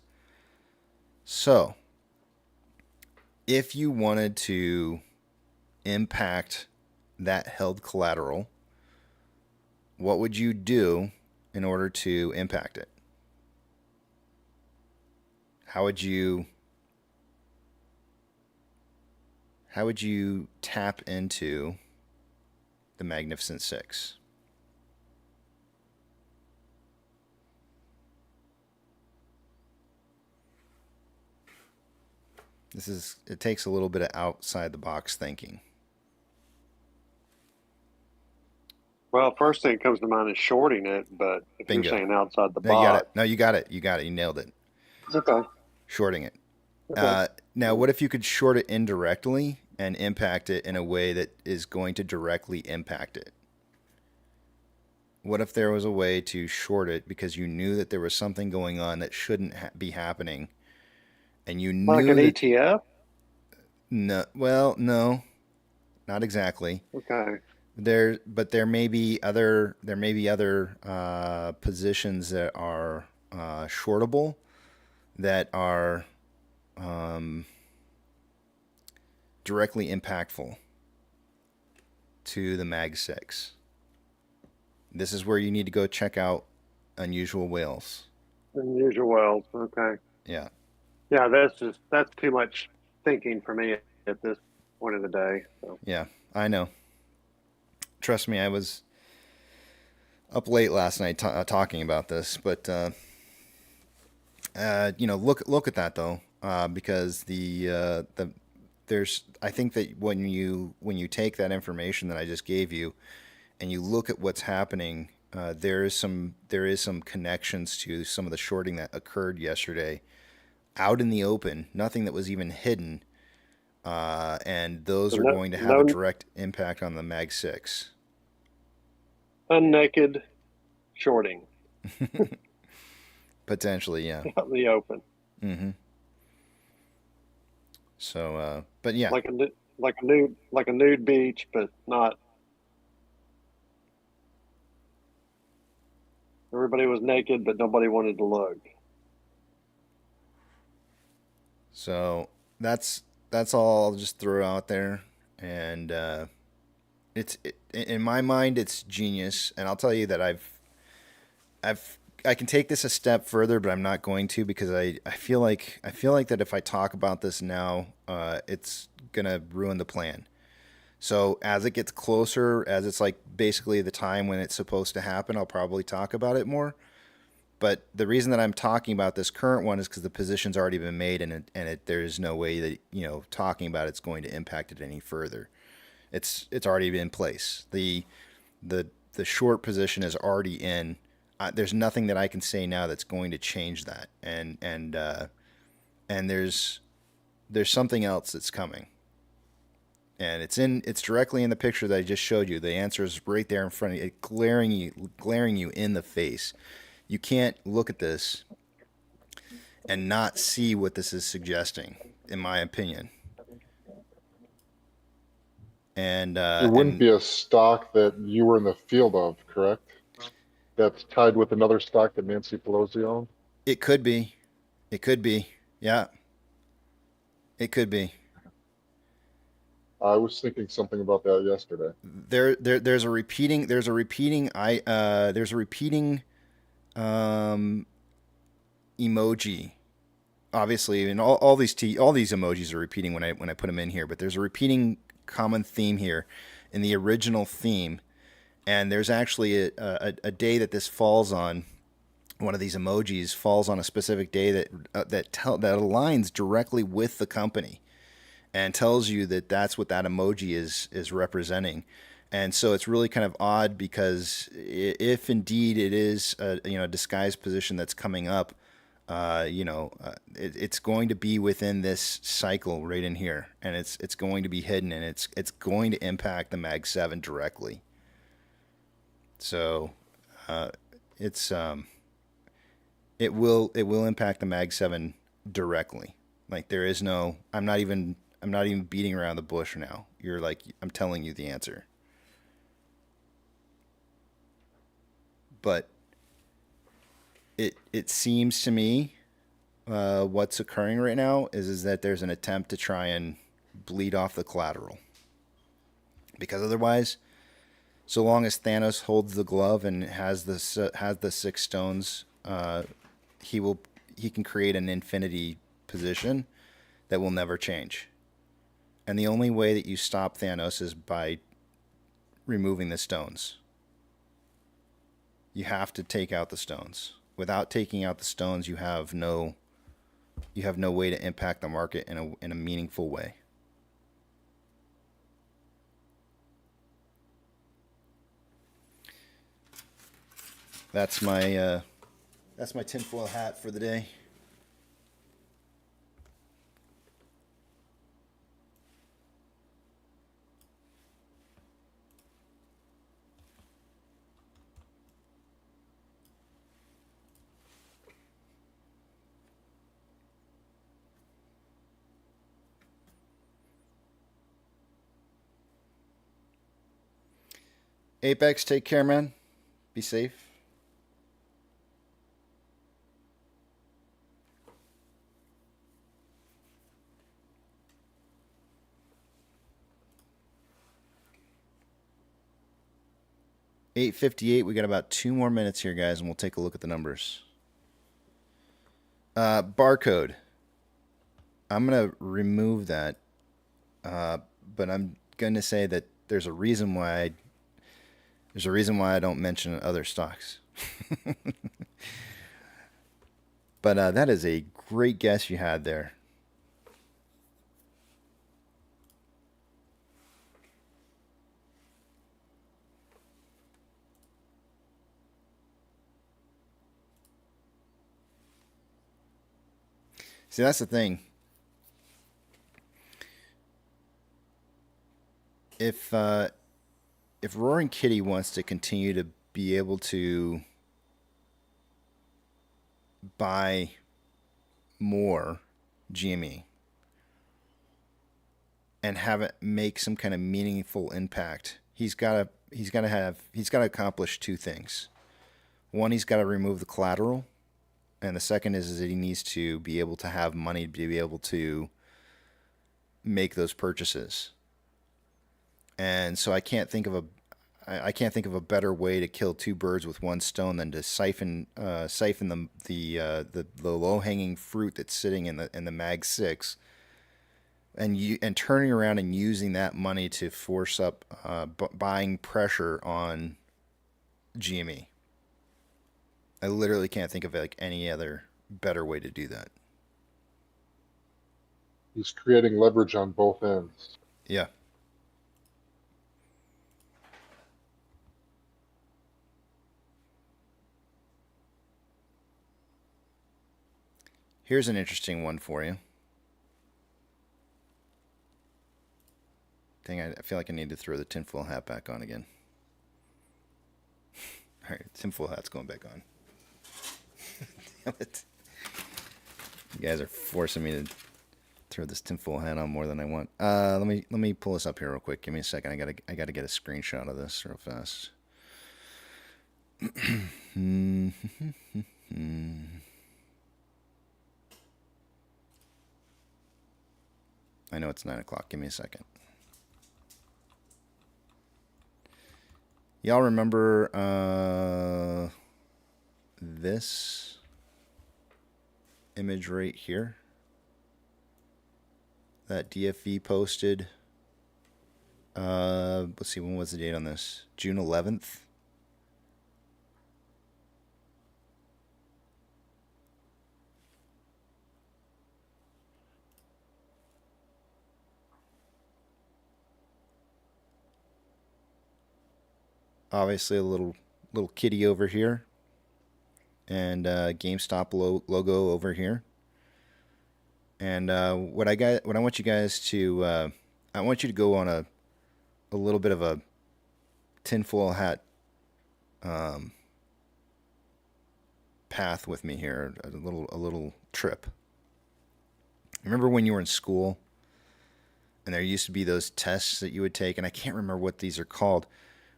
So, if you wanted to impact that held collateral, what would you do in order to impact it? How would you tap into the Magnificent 6? It takes a little bit of outside the box thinking. Well, first thing that comes to mind is shorting it, but if Bingo. you're saying outside the No, you got box. it. No, you got it. You got it. You nailed it. Okay. Shorting it. Okay. Now, what if you could short it indirectly and impact it in a way that is going to directly impact it? What if there was a way to short it because you knew that there was something going on that shouldn't be happening, and you knew Like an that, ETF? No, well, no, not exactly. Okay. But there may be other positions that are shortable, that are directly impactful to the Mag 6. This is where you need to go check out Unusual Whales. Unusual Whales. Okay. Yeah. Yeah, that's too much thinking for me at this point of the day. So. Yeah, I know. Trust me, I was up late last night talking about this, but look at that though, because I think that when you take that information that I just gave you, and you look at what's happening, there is some connections to some of the shorting that occurred yesterday, out in the open, nothing that was even hidden. And those are going to have a direct impact on the Mag 6. Unnaked shorting. Potentially, yeah. Out in the open. Mm-hmm. So, but yeah. Like a nude beach, but not. Everybody was naked, but nobody wanted to look. So that's all I'll just throw out there, and in my mind it's genius. And I'll tell you that I can take this a step further, but I'm not going to, because I feel like that if I talk about this now, it's gonna ruin the plan. So as it gets closer, as it's like basically the time when it's supposed to happen, I'll probably talk about it more. But the reason that I'm talking about this current one is because the position's already been made, and there's no way that talking about it's going to impact it any further. It's already been in place. The short position is already in. There's nothing that I can say now that's going to change that. And there's something else that's coming. And it's directly in the picture that I just showed you. The answer is right there in front of you, glaring you in the face. You can't look at this and not see what this is suggesting, in my opinion. And it wouldn't be a stock that you were in the field of, correct? That's tied with another stock that Nancy Pelosi owned? It could be. Yeah. It could be. I was thinking something about that yesterday. There's a repeating emoji obviously, and all these emojis are repeating when I put them in here, but there's a repeating common theme here in the original theme, and there's actually a day that this falls on. One of these emojis falls on a specific day that aligns directly with the company, and tells you that that's what that emoji is representing. And so it's really kind of odd because if indeed it is a disguised position that's coming up, it's going to be within this cycle right in here, and it's going to be hidden, and it's going to impact the Mag 7 directly. So it will impact the Mag 7 directly. Like there is no, I'm not even beating around the bush now. You're like, I'm telling you the answer. But it seems to me what's occurring right now is that there's an attempt to try and bleed off the collateral. Because otherwise, so long as Thanos holds the glove and has the 6 stones, he can create an infinity position that will never change. And the only way that you stop Thanos is by removing the stones. You have to take out the stones. Without taking out the stones, you have no way to impact the market in a meaningful way. That's my tinfoil hat for the day. Apex, take care, man. Be safe. $8:58. We got about 2 more minutes here, guys, and we'll take a look at the numbers. Barcode. I'm gonna remove that, but I'm gonna say that there's a reason why I don't mention other stocks. But that is a great guess you had there. See, that's the thing. If Roaring Kitty wants to continue to be able to buy more GME and have it make some kind of meaningful impact, he's got to accomplish 2 things. One, he's got to remove the collateral, and the second is that he needs to be able to have money to be able to make those purchases. And so I can't think of a better way to kill 2 birds with 1 stone than to siphon the low hanging fruit that's sitting in the Mag 6, and turning around and using that money to force up buying pressure on GME. I literally can't think of like any other better way to do that. He's creating leverage on both ends. Yeah. Here's an interesting one for you. Dang, I feel like I need to throw the tinfoil hat back on again. All right, tinfoil hat's going back on. Damn it. You guys are forcing me to throw this tinfoil hat on more than I want. Let me pull this up here real quick. Give me a second. I gotta get a screenshot of this real fast. I know it's 9 o'clock. Give me a second. Y'all remember this image right here? that DFE posted. Let's see, when was the date on this? June 11th. Obviously a little kitty over here, and GameStop logo over here. And what I want you guys to, I want you to go on a little bit of a tinfoil hat path with me here, a little trip. Remember when you were in school, and there used to be those tests that you would take, and I can't remember what these are called,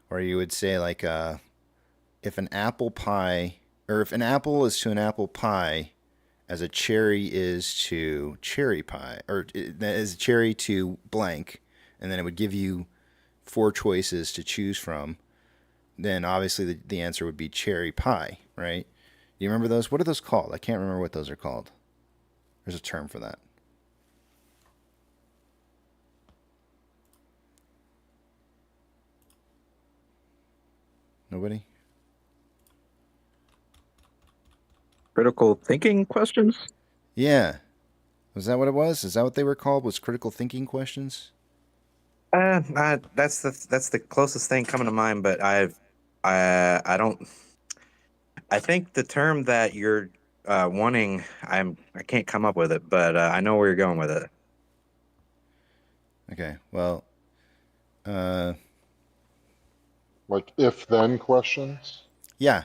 where you would say like, if an apple pie, or if an apple is to an apple pie, as a cherry is to cherry pie, or as a cherry to blank, and then it would give you 4 choices to choose from, then obviously the answer would be cherry pie, right? You remember those? What are those called? I can't remember what those are called. There's a term for that. Nobody? Critical thinking questions? Yeah. Was that what it was? Is that what they were called? Was critical thinking questions? That's the closest thing coming to mind, but I don't. I think the term that you're wanting, I can't come up with it, but I know where you're going with it. Okay. Well, like if-then questions? Yeah,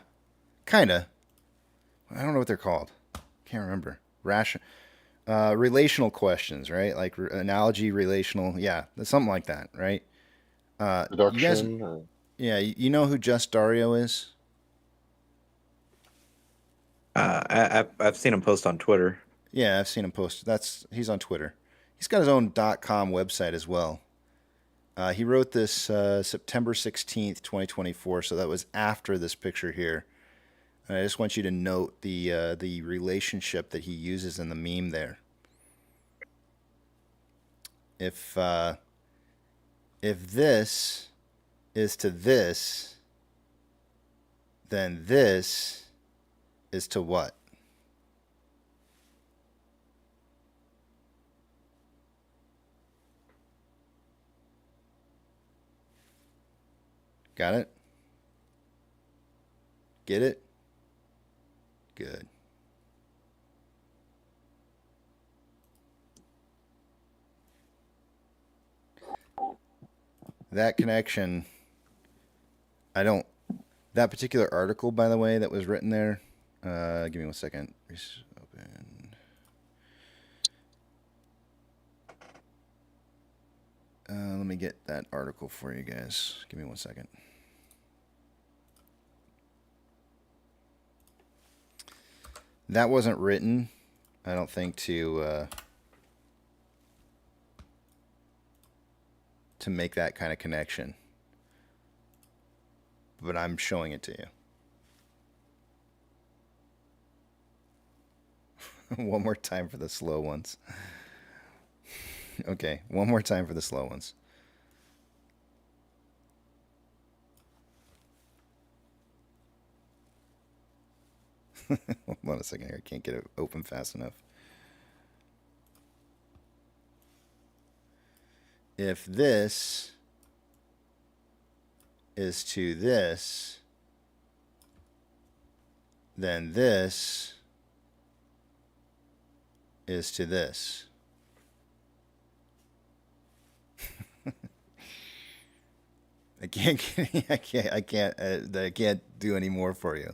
kinda. I don't know what they're called. Can't remember. Relational questions, right? Like analogy, relational. Yeah, something like that, right? Deduction? You guys, yeah, you know who Just Dario is? I've seen him post on Twitter. Yeah, I've seen him post. He's on Twitter. He's got his own .com website as well. He wrote this September 16th, 2024, so that was after this picture here. And I just want you to note the relationship that he uses in the meme there. If this is to this, then this is to what? Got it? Get it? Good. That connection, that particular article, by the way, that was written there, give me 1 second. Open. Let me get that article for you guys. Give me 1 second. That wasn't written, I don't think, to make that kind of connection. But I'm showing it to you. One more time for the slow ones. Okay, one more time for the slow ones. Hold on a second here. I can't get it open fast enough. If this is to this, then this is to this. I can't do any more for you.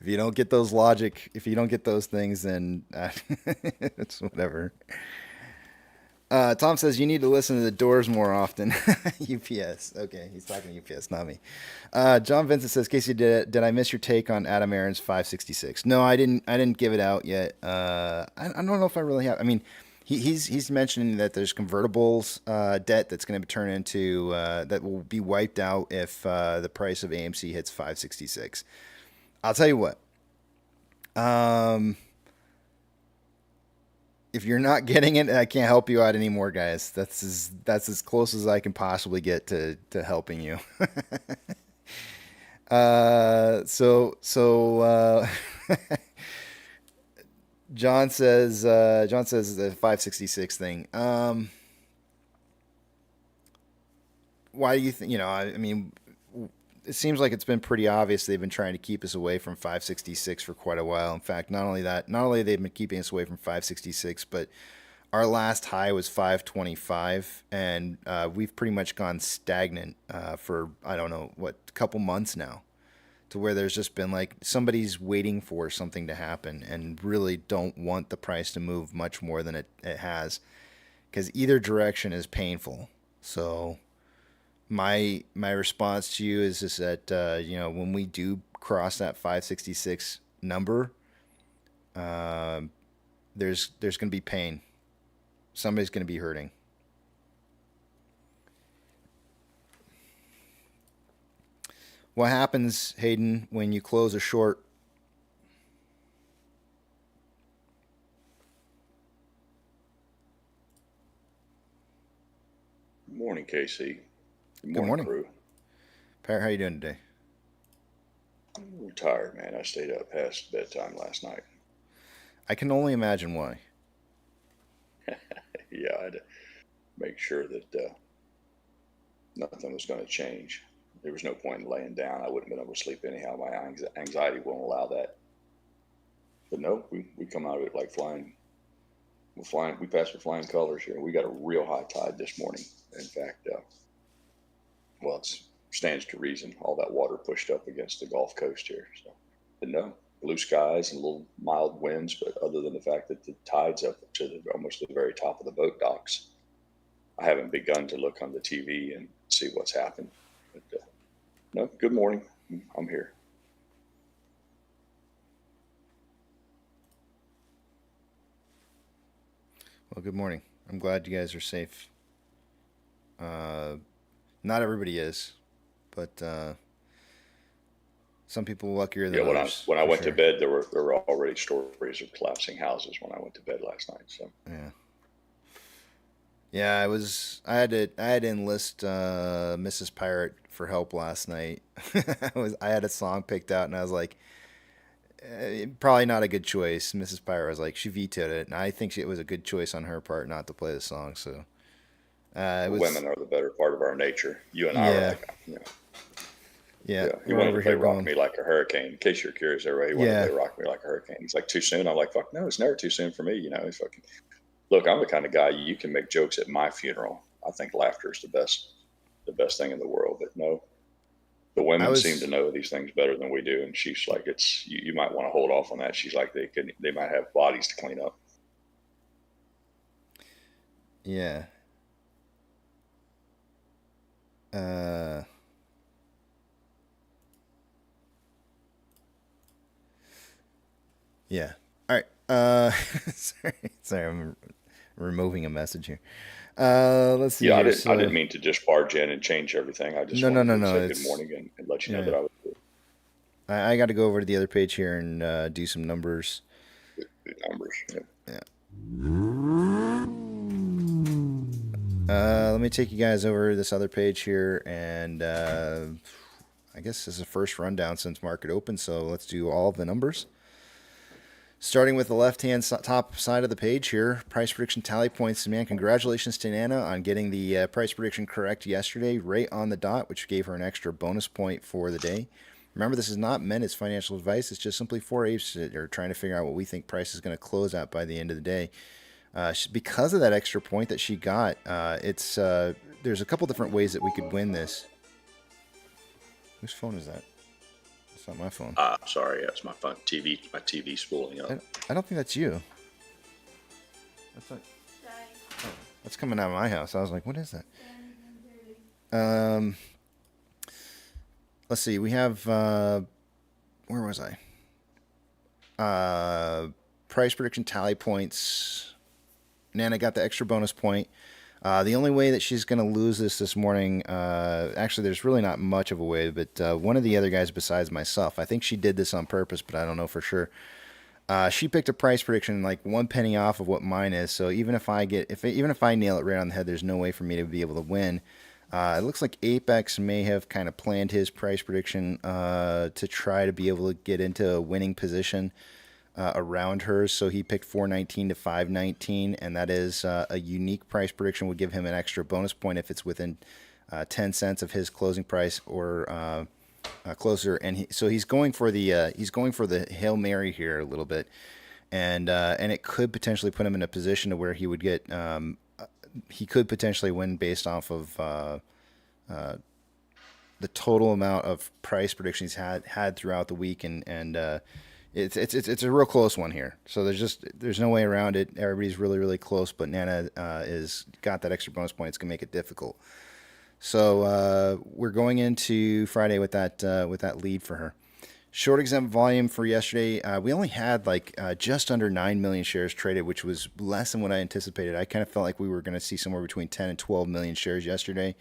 If you don't get those logic, if you don't get those things, then it's whatever. Tom says you need to listen to the Doors more often. UPS. Okay, he's talking to UPS, not me. John Vincent says, Casey, did I miss your take on Adam Aaron's 566? No, I didn't give it out yet. I don't know if I really have. I mean, he's mentioning that there's convertibles debt that's going to turn into that will be wiped out if the price of AMC hits 566. I'll tell you what. if you're not getting it, I can't help you out anymore, guys. That's as close as I can possibly get to helping you. So John says the 566 thing. Why do you think? I mean, it seems like it's been pretty obvious they've been trying to keep us away from 566 for quite a while. In fact, not only have they been keeping us away from 566, but our last high was 525, and we've pretty much gone stagnant for, I don't know, a couple months now, to where there's just been like somebody's waiting for something to happen and really don't want the price to move much more than it has, because either direction is painful. So my response to you is just that when we do cross that 566 number, there's going to be pain. Somebody's going to be hurting. What happens, Hayden, when you close a short? Good morning, KC. Good morning. Crew. Parrot, how you doing today? I'm tired, man. I stayed up past bedtime last night. I can only imagine why. Yeah, I had to make sure that nothing was going to change. There was no point in laying down. I wouldn't have been able to sleep anyhow. My anxiety won't allow that. But no, we come out of it like flying. We passed with flying colors here. We got a real high tide this morning. In fact, well, it stands to reason. All that water pushed up against the Gulf Coast here. So, but no, blue skies and little mild winds. But other than the fact that the tide's up to almost the very top of the boat docks, I haven't begun to look on the TV and see what's happened. But no, good morning. I'm here. Well, good morning. I'm glad you guys are safe. Not everybody is, but some people are luckier than others. When I went to bed, there were already stories of collapsing houses when I went to bed last night. So yeah, I had to enlist Mrs. Pirate for help last night. I had a song picked out, and I was like, probably not a good choice. Mrs. Pirate was like, she vetoed it, and I think it was a good choice on her part not to play the song. So women are the better part of our nature. You and I are like, yeah. You wanted to play Rock Me Like a Hurricane. In case you're curious, everybody, he wanted to play Rock Me Like a Hurricane. He's like, too soon? I'm like, fuck no, it's never too soon for me. He's fucking, look, I'm the kind of guy you can make jokes at my funeral. I think laughter is the best thing in the world. But no, the women seem to know these things better than we do. And she's like, you might want to hold off on that. She's like, they might have bodies to clean up. Yeah. Yeah. All right. Sorry, I'm removing a message here. Let's see. Yeah, here. I didn't mean to just barge in and change everything. I just wanted to say good morning and let you know that I was good. I got to go over to the other page here and do some numbers. Good numbers. Yeah. Let me take you guys over to this other page here, and I guess this is the first rundown since market open, so let's do all of the numbers. Starting with the left-hand top side of the page here, price prediction tally points. Man, congratulations to Nana on getting the price prediction correct yesterday, right on the dot, which gave her an extra bonus point for the day. Remember, this is not meant as financial advice. It's just simply for apes that are trying to figure out what we think price is going to close at by the end of the day. Because of that extra point that she got, there's a couple different ways that we could win this. Whose phone is that? It's not my phone. Sorry, that's my phone. My TV's spooling up. I don't think that's you. That's coming out of my house. I was like, what is that? Let's see. We have, where was I? Price prediction tally points. Nana got the extra bonus point. The only way that she's going to lose this morning, actually, there's really not much of a way, but one of the other guys besides myself, I think she did this on purpose, but I don't know for sure. She picked a price prediction like 1 penny off of what mine is. So even if I nail it right on the head, there's no way for me to be able to win. It looks like Apex may have kind of planned his price prediction to try to be able to get into a winning position around hers. So he picked 419 to 519, and that is a unique price prediction. Would give him an extra bonus point if it's within 10 cents of his closing price or closer. And so he's going for the Hail Mary here a little bit, and it could potentially put him in a position to where he would get he could potentially win based off of the total amount of price predictions he's had throughout the week, and it's a real close one here. So there's no way around it. Everybody's really close, but Nana is got that extra bonus point. It's gonna make it difficult. So we're going into Friday with that lead for her. Short exempt volume for yesterday, we only had just under 9 million shares traded, which was less than what I anticipated. I kind of felt like we were going to see somewhere between 10 and 12 million shares yesterday.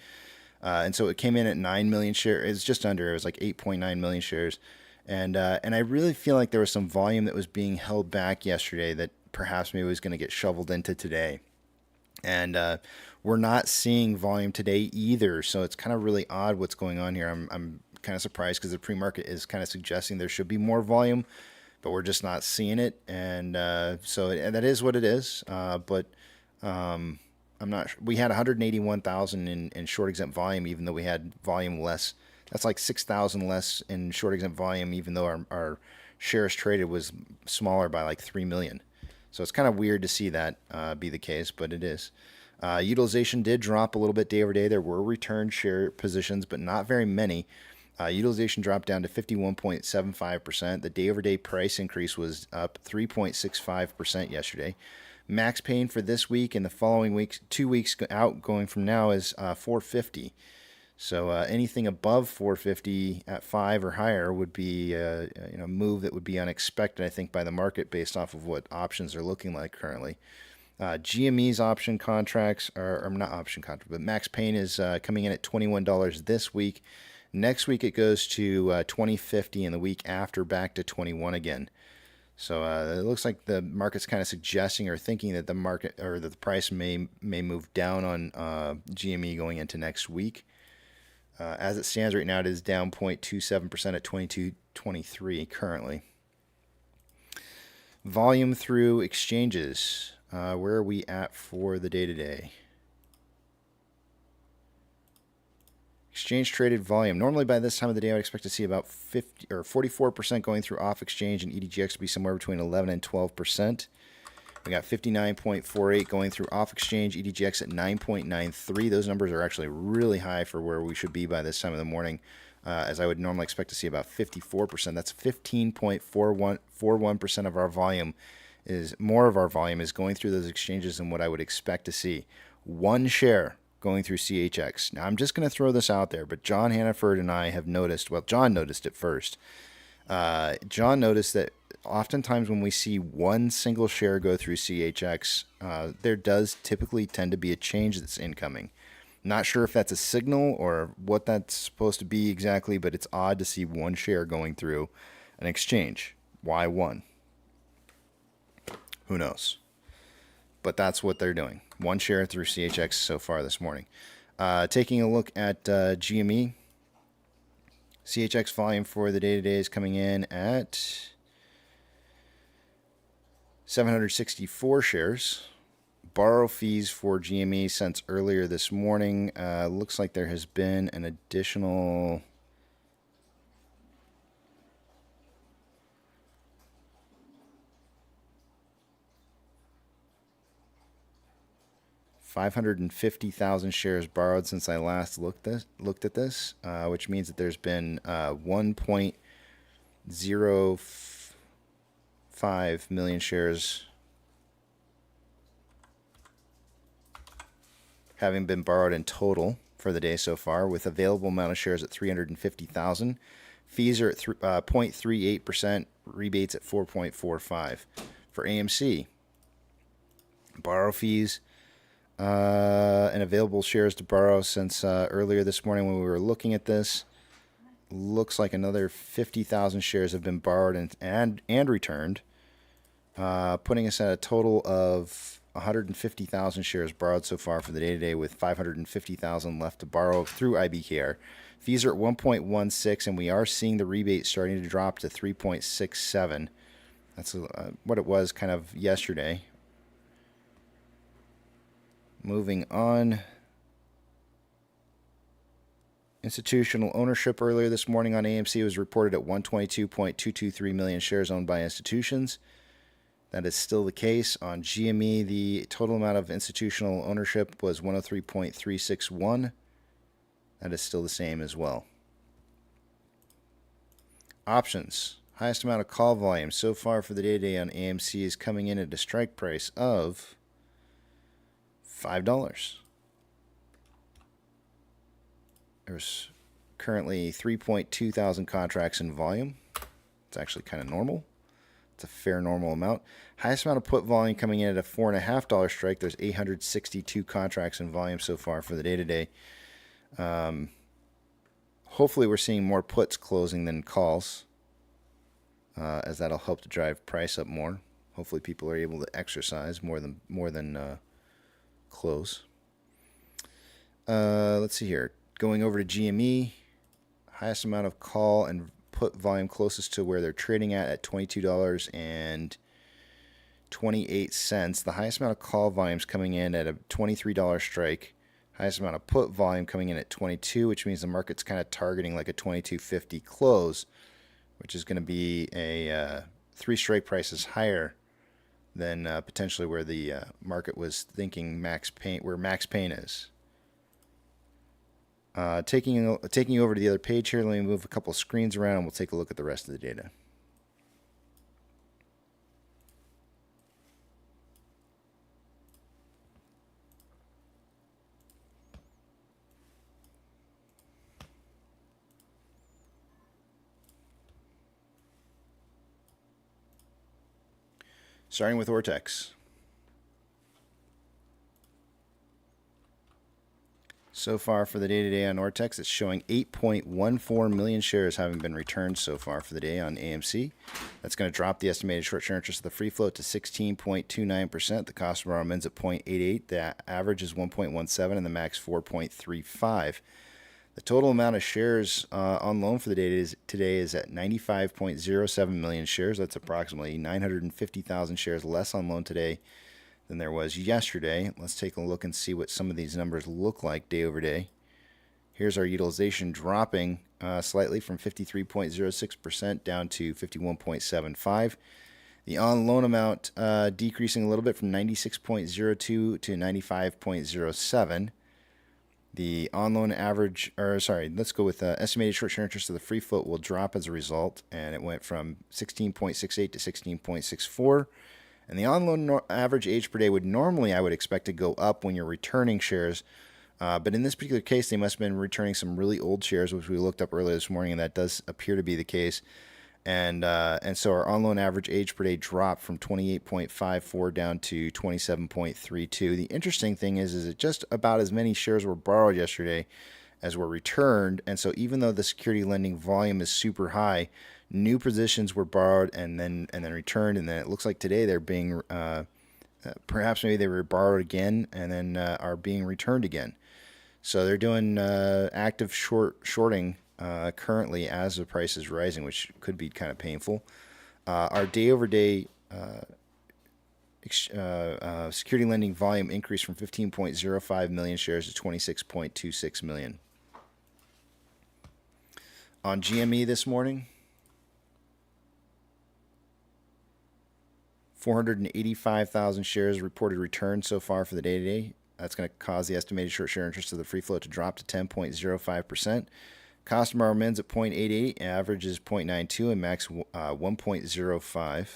And so it came in at 9 million shares. It's just under. It was like 8.9 million shares. And I really feel like there was some volume that was being held back yesterday that perhaps maybe was going to get shoveled into today. And we're not seeing volume today either. So it's kind of really odd what's going on here. I'm kind of surprised because the pre-market is kind of suggesting there should be more volume, but we're just not seeing it. And and that is what it is. But I'm not sure. We had 181,000 in short exempt volume, even though we had volume less. That's like 6,000 less in short exempt volume, even though our shares traded was smaller by like 3 million. So it's kind of weird to see that be the case, but it is. Utilization did drop a little bit day over day. There were returned share positions, but not very many. Utilization dropped down to 51.75%. The day-over-day price increase was up 3.65% yesterday. Max pain for this week and the following weeks, 2 weeks out going from now, is 450. So anything above 450 at 5 or higher would be a move that would be unexpected, I think, by the market based off of what options are looking like currently. GME's option contracts are not option contracts, but max pain is coming in at $21 this week. Next week it goes to $20.50, and the week after back to $21 again. So it looks like the market's kind of suggesting or thinking that the market or that the price may move down on GME going into next week. As it stands right now, it is down 0.27% at 22.23 currently. Volume through exchanges. Where are we at for the day today? Exchange traded volume. Normally by this time of the day, I would expect to see about 50 or 44% going through off exchange, and EDGX to be somewhere between 11 and 12%. We got 59.48 going through off exchange, EDGX at 9.93. Those numbers are actually really high for where we should be by this time of the morning, as I would normally expect to see about 54%. That's 15.41% of our volume is going through those exchanges than what I would expect to see. One share going through CHX. Now, I'm just going to throw this out there, but John Hannaford and I have noticed, well, John noticed it first. John noticed that oftentimes when we see one single share go through CHX, there does typically tend to be a change that's incoming. Not sure if that's a signal or what that's supposed to be exactly, but it's odd to see one share going through an exchange. Why one? Who knows? But that's what they're doing. One share through CHX so far this morning. Taking a look at GME. CHX volume for the day-to-day is coming in at 764 shares. Borrow fees for GME since earlier this morning. Looks like there has been an additional $550,000 shares borrowed since I last looked at this, which means that there's been 1.05 million shares having been borrowed in total for the day so far, with available amount of shares at 350,000. Fees are at 0.38%, rebates at 4.45. For AMC, borrow fees and available shares to borrow since earlier this morning when we were looking at this, looks like another 50,000 shares have been borrowed and returned. putting us at a total of 150,000 shares borrowed so far for the day today, with 550,000 left to borrow through IBKR. Fees are at 1.16, and we are seeing the rebate starting to drop to 3.67. That's what it was kind of yesterday. Moving on. Institutional ownership earlier this morning on AMC was reported at 122.223 million shares owned by institutions. That is still the case. On GME, the total amount of institutional ownership was 103.361. That is still the same as well. Options. Highest amount of call volume so far for the day-to-day on AMC is coming in at a strike price of $5. There's currently 3.2 thousand contracts in volume. It's actually kind of normal. It's a fair normal amount. Highest amount of put volume coming in at a $4.50 strike. There's 862 contracts in volume so far for the day-to-day. Hopefully we're seeing more puts closing than calls, as that'll help to drive price up more. Hopefully people are able to exercise more than close. Let's see here. Going over to GME, highest amount of call and put volume closest to where they're trading at $22.28. The highest amount of call volumes coming in at a $23 strike. Highest amount of put volume coming in at 22, which means the market's kind of targeting like a 22.50 close, which is going to be a 3 strike prices higher than potentially where the market was thinking where max pain is. Taking you over to the other page here, let me move a couple screens around and we'll take a look at the rest of the data. Starting with Ortex. So far for the day-to-day on Ortex, it's showing 8.14 million shares having been returned so far for the day on AMC. That's going to drop the estimated short-term interest of the free float to 16.29%. The cost of borrow ends at 0.88. The average is 1.17 and the max 4.35. The total amount of shares on loan for the day today is at 95.07 million shares. That's approximately 950,000 shares less on loan today than there was yesterday. Let's take a look and see what some of these numbers look like day over day. Here's our utilization dropping slightly from 53.06% down to 51.75. The on-loan amount decreasing a little bit from 96.02 to 95.07. The on-loan average, let's go with estimated short-term interest of the free float will drop as a result, and it went from 16.68 to 16.64. And the on-loan average age per day would normally, I would expect, to go up when you're returning shares. But in this particular case, they must have been returning some really old shares, which we looked up earlier this morning, and that does appear to be the case. And so our on-loan average age per day dropped from 28.54 down to 27.32. The interesting thing is that just about as many shares were borrowed yesterday as were returned. And so even though the security lending volume is super high, new positions were borrowed and then returned. And then it looks like today they're being perhaps maybe they were borrowed again and then are being returned again. So they're doing active shorting currently as the price is rising, which could be kind of painful. Our day-over-day security lending volume increased from 15.05 million shares to 26.26 million. On GME this morning, 485,000 shares reported returned so far for the day today. That's going to cause the estimated short share interest of the free float to drop to 10.05%. Cost of borrow ends at 0.88, average is 0.92, and max 1.05.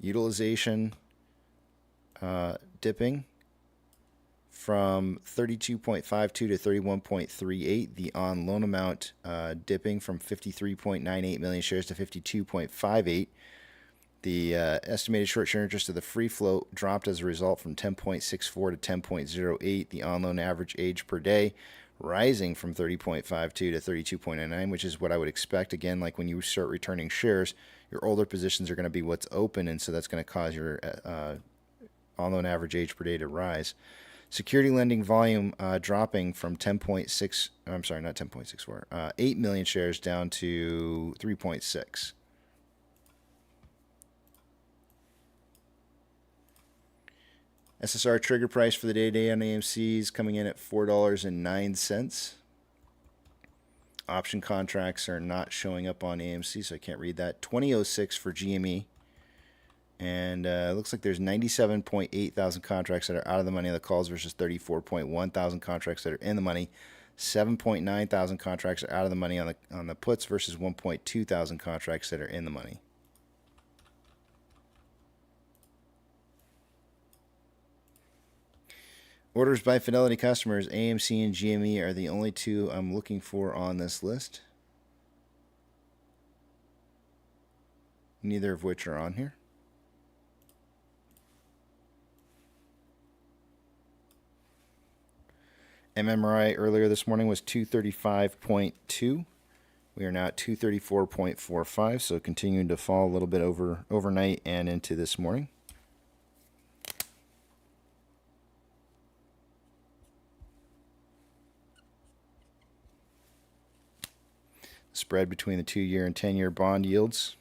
Utilization dipping from 32.52 to 31.38. The on loan amount dipping from 53.98 million shares to 52.58. The estimated short share interest of the free float dropped as a result from 10.64 to 10.08. The on-loan average age per day rising from 30.52 to 32.99, which is what I would expect. Again, like when you start returning shares, your older positions are going to be what's open, and so that's going to cause your all-known average age per day to rise. Security lending volume dropping from 10.6, I'm sorry, not 10.64, 8 million shares down to 3.6. SSR trigger price for the day-to-day on AMC is coming in at $4.09. Option contracts are not showing up on AMC, so I can't read that. 2006 for GME. And it looks like there's 97.8 thousand contracts that are out of the money on the calls versus 34.1 thousand contracts that are in the money. 7.9 thousand contracts are out of the money on the puts versus 1.2 thousand contracts that are in the money. Orders by Fidelity customers, AMC and GME are the only two I'm looking for on this list. Neither of which are on here. MMRI earlier this morning was 235.2. We are now at 234.45, so continuing to fall a little bit overnight and into this morning. Spread between the 2-year and 10-year bond yields.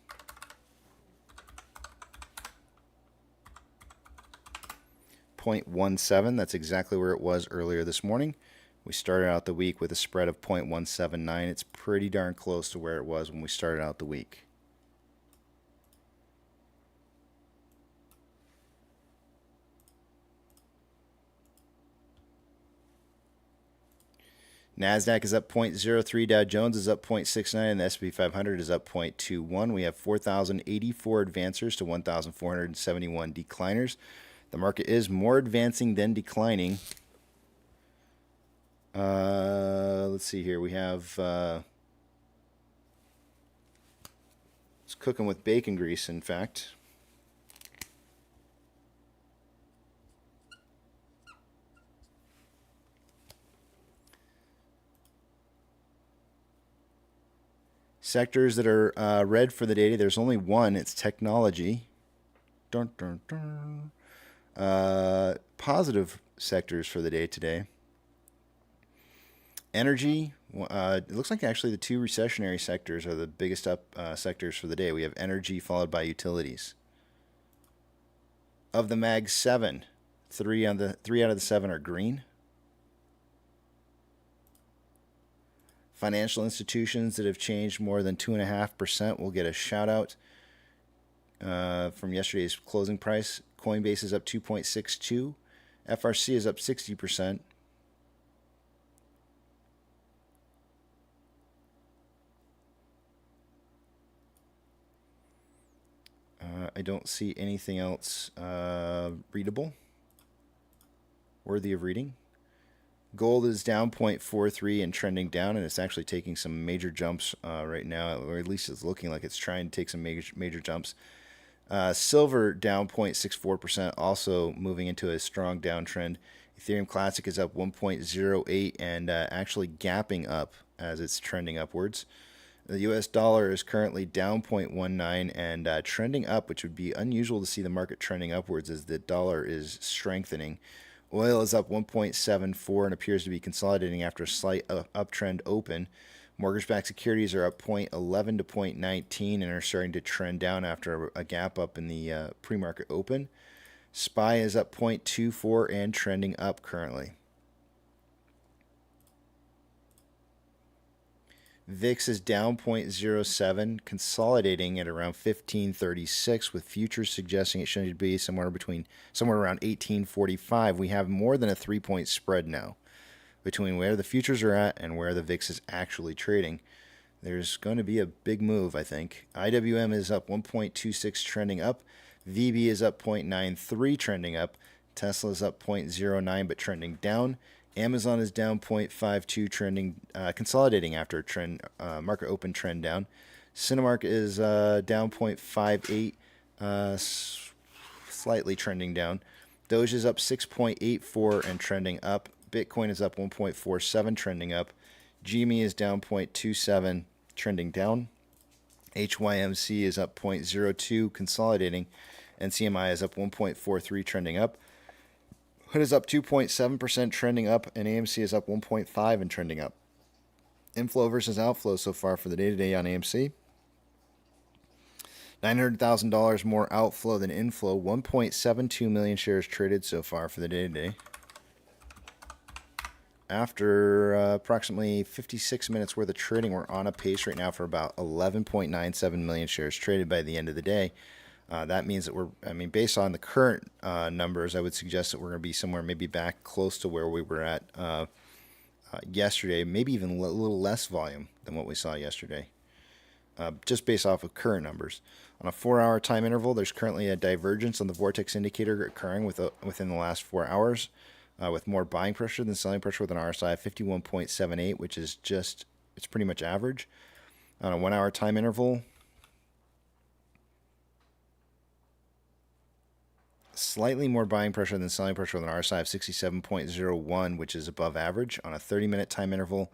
.17, that's exactly where it was earlier this morning. We started out the week with a spread of 0.179. It's pretty darn close to where it was when we started out the week. NASDAQ is up 0.03, Dow Jones is up 0.69, and the S&P 500 is up 0.21. We have 4,084 advancers to 1,471 decliners. The market is more advancing than declining. Let's see here. We have it's cooking with bacon grease, in fact. Sectors that are red for the day. There's only one. It's technology. Dun, dun, dun. Positive sectors for the day today. Energy. It looks like actually the two recessionary sectors are the biggest up sectors for the day. We have energy followed by utilities. Of the Mag 7, 3 out of the 7 are green. Financial institutions that have changed more than 2.5% will get a shout out from yesterday's closing price. Coinbase is up 2.62. FRC is up 60%. I don't see anything else readable, worthy of reading. Gold is down 0.43 and trending down, and it's actually taking some major jumps right now, or at least it's looking like it's trying to take some major jumps. Silver down 0.64%, also moving into a strong downtrend. Ethereum Classic is up 1.08 and actually gapping up as it's trending upwards. The US dollar is currently down 0.19 and trending up, which would be unusual to see the market trending upwards as the dollar is strengthening. Oil is up 1.74 and appears to be consolidating after a slight uptrend open. Mortgage-backed securities are up 0.11 to 0.19 and are starting to trend down after a gap up in the pre-market open. SPY is up 0.24 and trending up currently. VIX is down 0.07, consolidating at around 1536, with futures suggesting it should be somewhere around 1845. We have more than a 3-point spread now between where the futures are at and where the VIX is actually trading. There's going to be a big move, I think. IWM is up 1.26, trending up. VB is up 0.93, trending up. Tesla is up 0.09, but trending down. Amazon is down 0.52, trending, consolidating after a trend, market open trend down. Cinemark is down 0.58, slightly trending down. Doge is up 6.84 and trending up. Bitcoin is up 1.47, trending up. GME is down 0.27, trending down. HYMC is up 0.02, consolidating. NCMI is up 1.43, trending up. Hood is up 2.7%, trending up, and AMC is up 1.5 and trending up. Inflow versus outflow so far for the day-to-day on AMC. $900,000 more outflow than inflow. 1.72 million shares traded so far for the day-to-day. After approximately 56 minutes worth of trading, we're on a pace right now for about 11.97 million shares traded by the end of the day. That means that based on the current numbers, I would suggest that we're going to be somewhere maybe back close to where we were at yesterday, maybe even a little less volume than what we saw yesterday, just based off of current numbers. On a 4-hour time interval, there's currently a divergence on the Vortex indicator occurring within the last 4 hours. With more buying pressure than selling pressure with an RSI of 51.78, which is it's pretty much average. On a 1-hour time interval, slightly more buying pressure than selling pressure with an RSI of 67.01, which is above average. On a 30-minute time interval,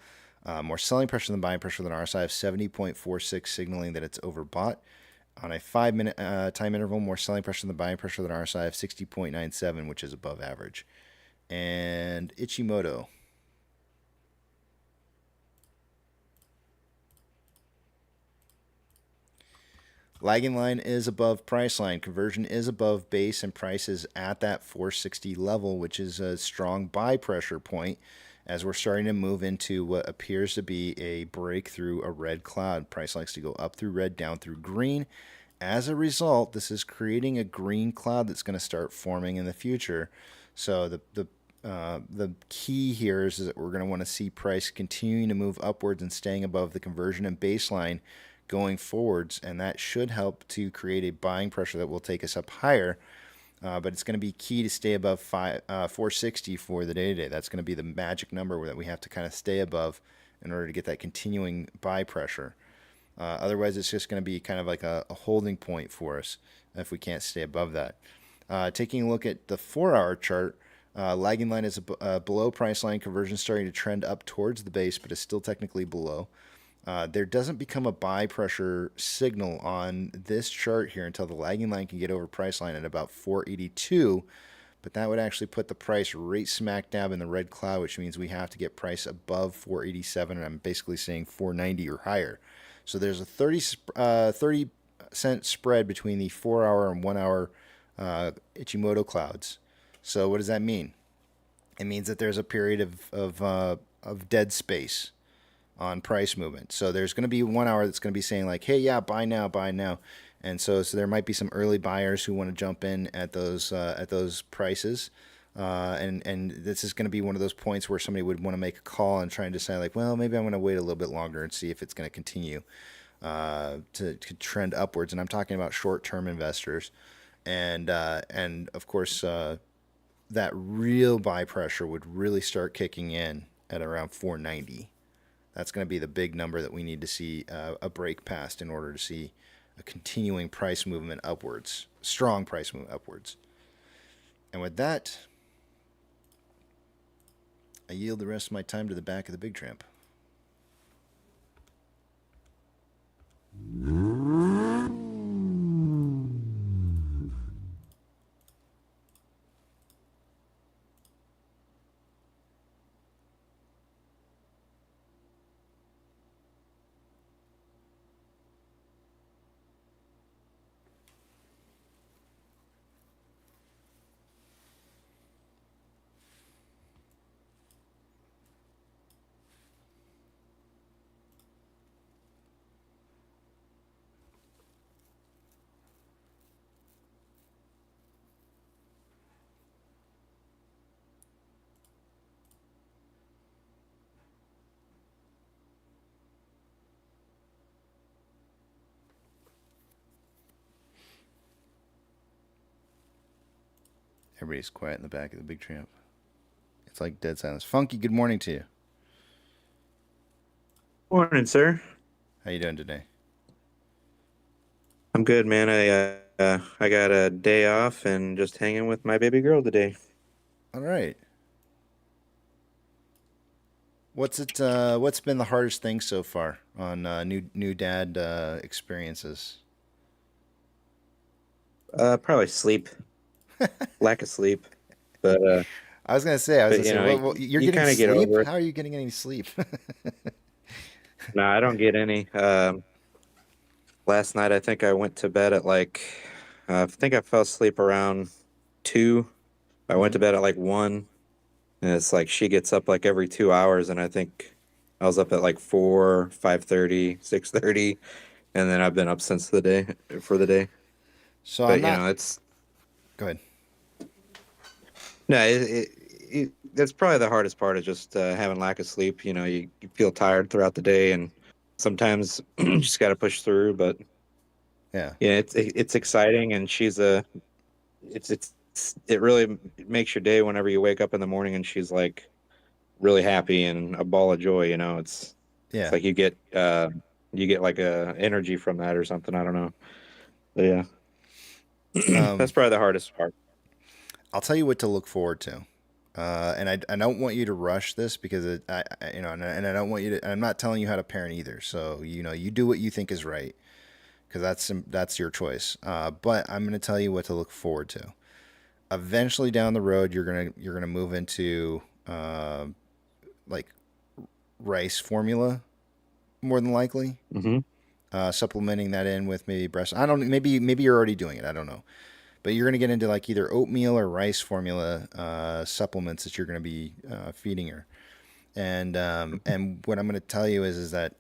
more selling pressure than buying pressure with an RSI of 70.46, signaling that it's overbought. On a 5-minute time interval, more selling pressure than buying pressure with an RSI of 60.97, which is above average. And Ichimoku. Lagging line is above price line. Conversion is above base, and price is at that 460 level, which is a strong buy pressure point as we're starting to move into what appears to be a breakthrough, a red cloud. Price likes to go up through red, down through green. As a result, this is creating a green cloud that's going to start forming in the future. So the key here is that we're going to want to see price continuing to move upwards and staying above the conversion and baseline going forwards, and that should help to create a buying pressure that will take us up higher. But it's going to be key to stay above 460 for the day-to-day. That's going to be the magic number that we have to kind of stay above in order to get that continuing buy pressure. Otherwise, it's just going to be kind of like a holding point for us if we can't stay above that. Taking a look at the 4-hour chart, lagging line is below price line. Conversion starting to trend up towards the base, but is still technically below. There doesn't become a buy pressure signal on this chart here until the lagging line can get over price line at about 482, but that would actually put the price right smack dab in the red cloud, which means we have to get price above 487, and I'm basically saying 490 or higher. So there's a 30-cent spread between the 4-hour and 1-hour Ichimoku clouds. So what does that mean? It means that there's a period of dead space on price movement. So there's going to be 1 hour that's going to be saying like, hey, yeah, buy now, buy now. And so there might be some early buyers who want to jump in at those prices. And this is going to be one of those points where somebody would want to make a call and try and decide like, well, maybe I'm going to wait a little bit longer and see if it's going to continue to trend upwards. And I'm talking about short-term investors. And of course, that real buy pressure would really start kicking in at around 490. That's going to be the big number that we need to see a break past in order to see a continuing price movement upwards, strong price movement upwards. And with that, I yield the rest of my time to the back of the big tramp. Everybody's quiet in the back of the big tramp. It's like dead silence. Funky, good morning to you. Morning, sir. How you doing today? I'm good, man. I got a day off and just hanging with my baby girl today. All right. What's it? What's been the hardest thing so far on new dad experiences? Probably sleep, lack of sleep, but I was gonna say, you're you getting kind of get sleep. over it. How are you getting any sleep? No, I don't get any. Last night I think I went to bed at like, I think I fell asleep around 2. I went to bed at like 1, and it's like she gets up like every 2 hours, and I think I was up at like 4, 5:30, 6:30, and then I've been up since the day for the day. So I'm But not. it's Go ahead. no, that's probably the hardest part is just having lack of sleep. You feel tired throughout the day, and sometimes you just got to push through. But Yeah. yeah, it's exciting, and it really makes your day whenever you wake up in the morning and she's like really happy and a ball of joy. It's Yeah. like you get like a energy from that or something. I don't know. But yeah, that's probably the hardest part. I'll tell you what to look forward to. And I don't want you to rush this because and I don't want you to. I'm not telling you how to parent either. So you do what you think is right because that's your choice. But I'm going to tell you what to look forward to. Eventually down the road, you're gonna move into like rice formula, more than likely. Mm-hmm. Supplementing that in with maybe breast. I don't. Maybe you're already doing it. I don't know. But you're going to get into like either oatmeal or rice formula supplements that you're going to be feeding her. And what I'm going to tell you is that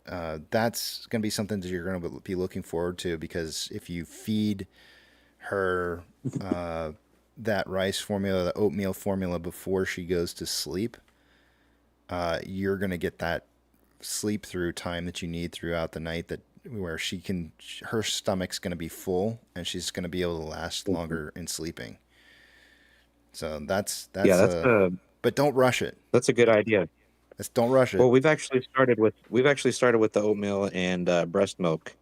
that's going to be something that you're going to be looking forward to because if you feed her that rice formula, the oatmeal formula before she goes to sleep, you're going to get that sleep through time that you need throughout the night where her stomach's going to be full and she's going to be able to last longer in sleeping. So that's but don't rush it. That's a good idea. Don't rush it. Well, we've actually started with the oatmeal and breast milk,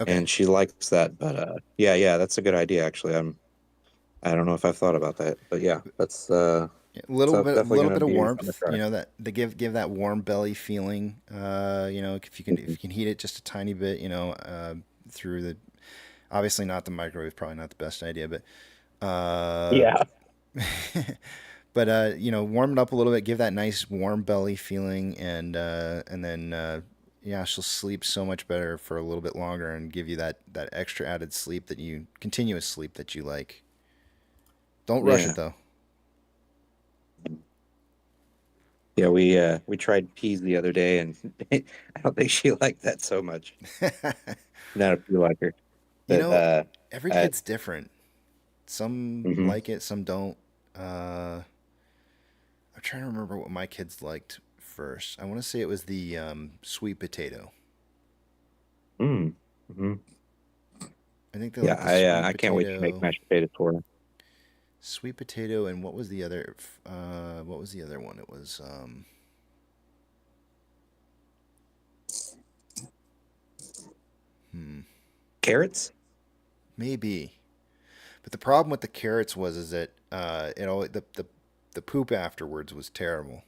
and she likes that. But yeah, that's a good idea actually. I don't know if I've thought about that, but yeah, that's A little bit definitely of be something to warmth, try. that they give that warm belly feeling. If you can heat it just a tiny bit, through the obviously not the microwave, probably not the best idea, but Yeah. but warm it up a little bit, give that nice warm belly feeling, and then she'll sleep so much better for a little bit longer and give you that extra added sleep continuous sleep that you like. Don't rush it though. Yeah, we tried peas the other day, and I don't think she liked that so much. Not if you like her. But, Every kid's different. Some like it, some don't. I'm trying to remember what my kids liked first. I want to say it was the sweet potato. Mm-hmm. I think they like the sweet potato. I can't wait to make mashed potatoes for her. Sweet potato, and what was the other? What was the other one? It was carrots. Maybe, but the problem with the carrots is that the poop afterwards was terrible.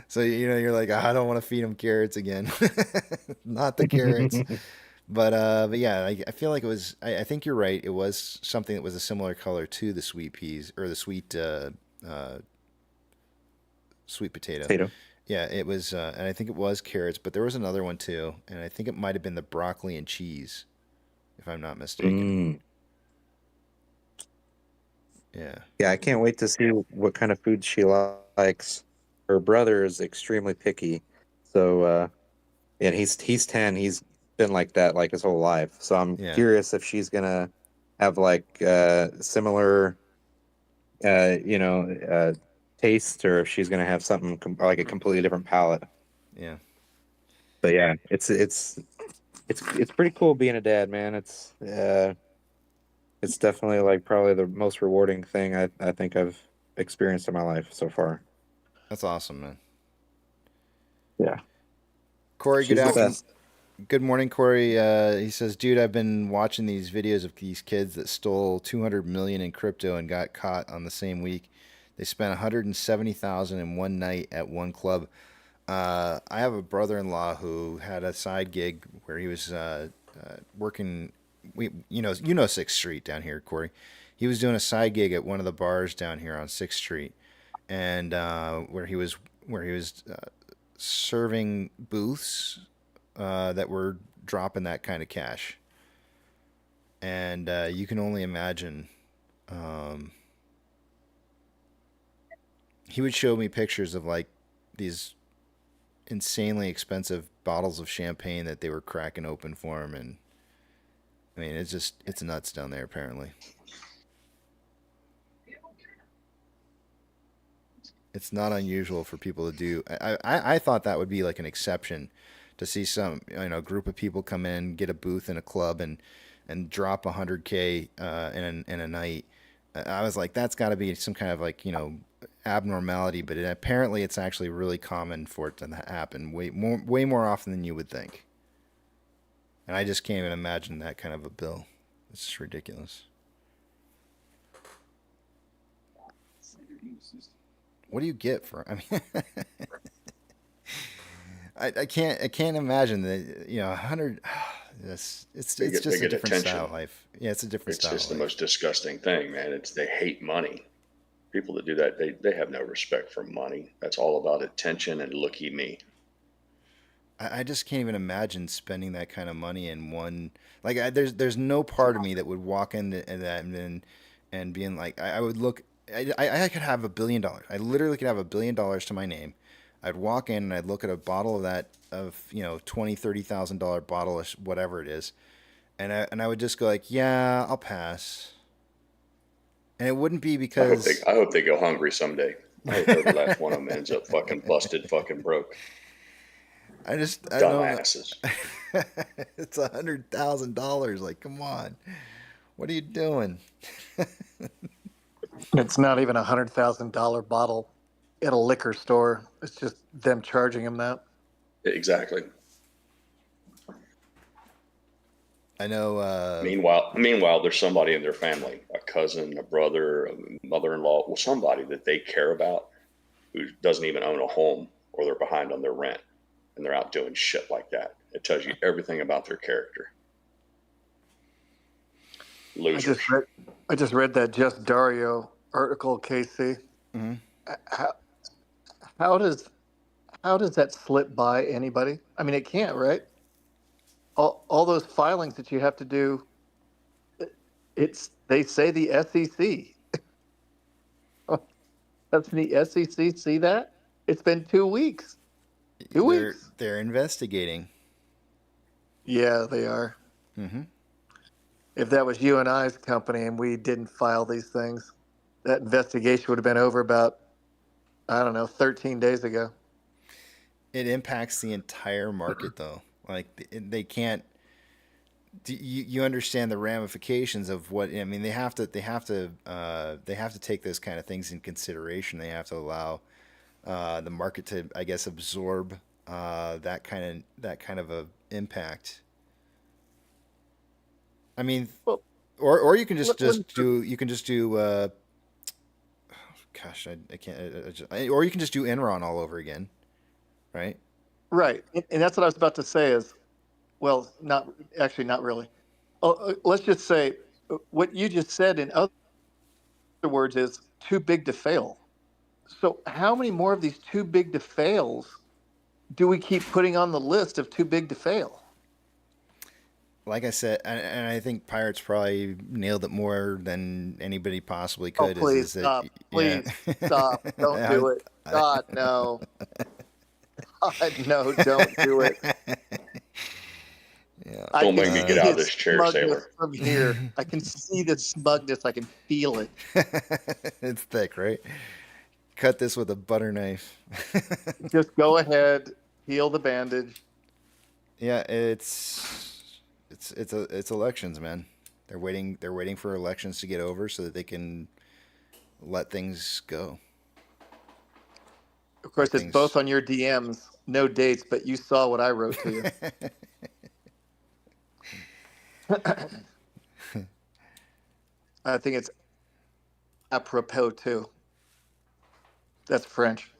so you're like, I don't want to feed them carrots again, not the carrots. But yeah, I feel like it was. I think you're right. It was something that was a similar color to the sweet peas or the sweet potato. Yeah, it was, and I think it was carrots. But there was another one too, and I think it might have been the broccoli and cheese, if I'm not mistaken. Yeah. Yeah, I can't wait to see what kind of food she likes. Her brother is extremely picky, so and he's 10. He's been like that like his whole life. So I'm curious if she's gonna have like similar, taste, or if she's gonna have something like a completely different palate. Yeah. But yeah, it's pretty cool being a dad, man. It's definitely like probably the most rewarding thing I think I've experienced in my life so far. That's awesome, man. Yeah. Corey, good morning, Corey. He says, dude, I've been watching these videos of these kids that stole 200 million in crypto and got caught on the same week. They spent 170,000 in one night at one club. I have a brother-in-law who had a side gig where he was working. You know 6th Street down here, Corey. He was doing a side gig at one of the bars down here on 6th Street, and where he was serving booths that were dropping that kind of cash. And you can only imagine. He would show me pictures of like these insanely expensive bottles of champagne that they were cracking open for him, and I mean it's nuts down there apparently. It's not unusual for people to do. I thought that would be like an exception, to see some group of people come in, get a booth in a club, and drop $100K in a night. I was like, that's got to be some kind of like abnormality, but apparently it's actually really common for it to happen way more often than you would think. And I just can't even imagine that kind of a bill. It's just ridiculous. What do you get for? I mean, I can't imagine that 100. It's just a different attention. style of life. Yeah, it's a different style. It's just the most disgusting thing, man. They hate money. People that do that, they have no respect for money. That's all about attention and looky me. I just can't even imagine spending that kind of money in one. Like, there's no part of me that would walk into that and being like, I would look. I could have $1 billion. I literally could have $1 billion to my name. I'd walk in and I'd look at a bottle of that $20,000-$30,000 bottle of whatever it is, and I would just go like, yeah, I'll pass. And it wouldn't be because I hope they go hungry someday. I hope every last one of them ends up fucking busted, fucking broke. I dumbasses. It's $100,000. Like, come on, what are you doing? It's not even $100,000 bottle at a liquor store. It's just them charging them that. Exactly. I know. Meanwhile, there's somebody in their family, a cousin, a brother, a mother-in-law, well, somebody that they care about who doesn't even own a home, or they're behind on their rent, and they're out doing shit like that. It tells you everything about their character. Losers. I just read that Just Dario article, KC. Mm-hmm. How does that slip by anybody? I mean, it can't, right? All those filings that you have to do. They say the SEC. Doesn't the SEC see that? It's been 2 weeks. 2 weeks. They're investigating. Yeah, they are. Mm-hmm. If that was you and I's company and we didn't file these things, that investigation would have been over about, 13 days ago. It impacts the entire market, though. Like, they can't. You understand the ramifications of what I mean? They have to take those kind of things in consideration. They have to allow the market to, I guess, absorb that kind of a impact. I mean, or you can just do. Gosh, I can't. Or you can just do Enron all over again, right? Right, and that's what I was about to say. Not really. Let's just say what you just said. In other words, is too big to fail. So, how many more of these too big to fails do we keep putting on the list of too big to fail? Like I said, and I think Pirates probably nailed it more than anybody possibly could. Please stop. Please stop. Don't do it. God, no. God, no, don't do it. Yeah. Don't make me get out of this chair, Sailor. From here, I can see the smugness. I can feel it. It's thick, right? Cut this with a butter knife. Just go ahead, heal the bandage. Yeah, it's elections, man. They're waiting for elections to get over so that they can let things go. Of course, it's both on your DMs, no dates, but you saw what I wrote to you. I think it's apropos too. That's French.